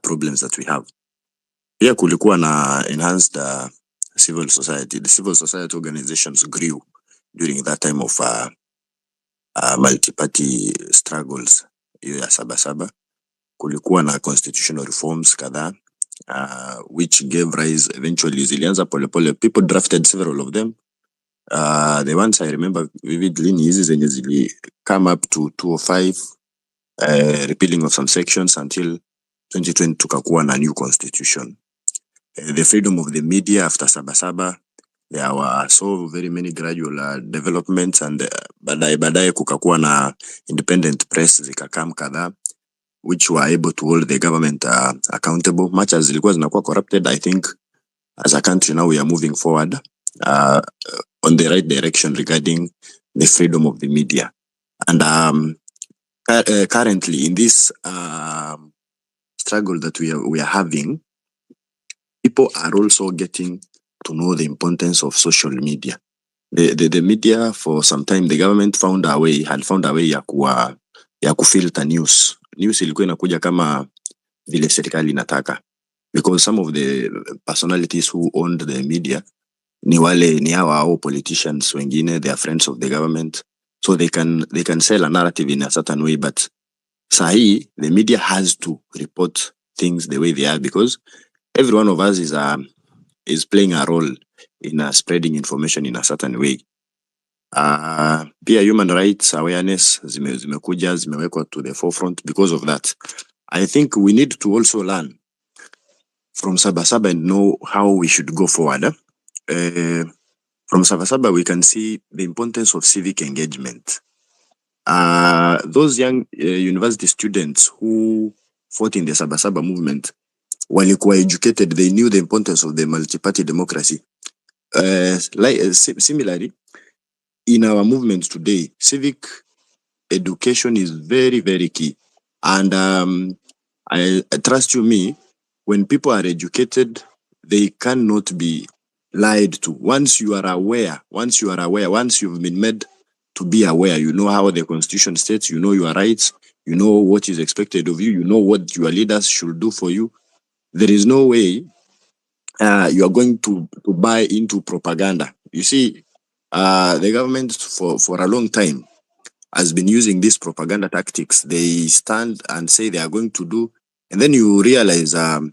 problems that we have. Pia kulikuwa na enhanced civil society. The civil society organizations grew during that time of multi-party struggles, hiyo ya SABA SABA. Kulikuwa na constitutional reforms kadhaa which gave rise, eventually zilianza polepole. People drafted several of them. The ones I remember vividly ni hizi zenye zili come up to 205, repealing of some sections, until 2020 tukakuwa na new constitution. The freedom of the media after SABA SABA, there were so very many gradual developments, and baadaye kukakuwa na independent press zikakam kadhaa, which were able to hold the government accountable. Much as zilikuwa zinakuwa corrupted, I think as a country now we are moving forward on the right direction regarding the freedom of the media. And currently in this struggle that we are having, people are also getting to know the importance of social media. The media, for some time, the government had found a way ya kufilter news. News ilikuwa inakuja kama vile serikali inataka, because some of the personalities who owned the media ni hawa politicians wengine, they are friends of the government, so they can sell a narrative in a certain way. But sahi, the media has to report things the way they are, because every one of us is playing a role in spreading information in a certain way. Pia human rights awareness zimewekwa to the forefront because of that. I think we need to also learn from SABA SABA and know how we should go forward. From SABA SABA, we can see the importance of civic engagement. Those young university students who fought in the SABA SABA movement, walikuwa educated, they knew the importance of the multi-party democracy. Similarly, in our movement today, civic education is very, very key. And I trust you me, when people are educated, they cannot be lied to. Once you are aware, once you've been made to be aware, you know how the constitution states, you know your rights, you know what is expected of you, you know what your leaders should do for you. There is no way you are going to buy into propaganda. You see, the government for a long time has been using these propaganda tactics. They stand and say they are going to do, and then you realize that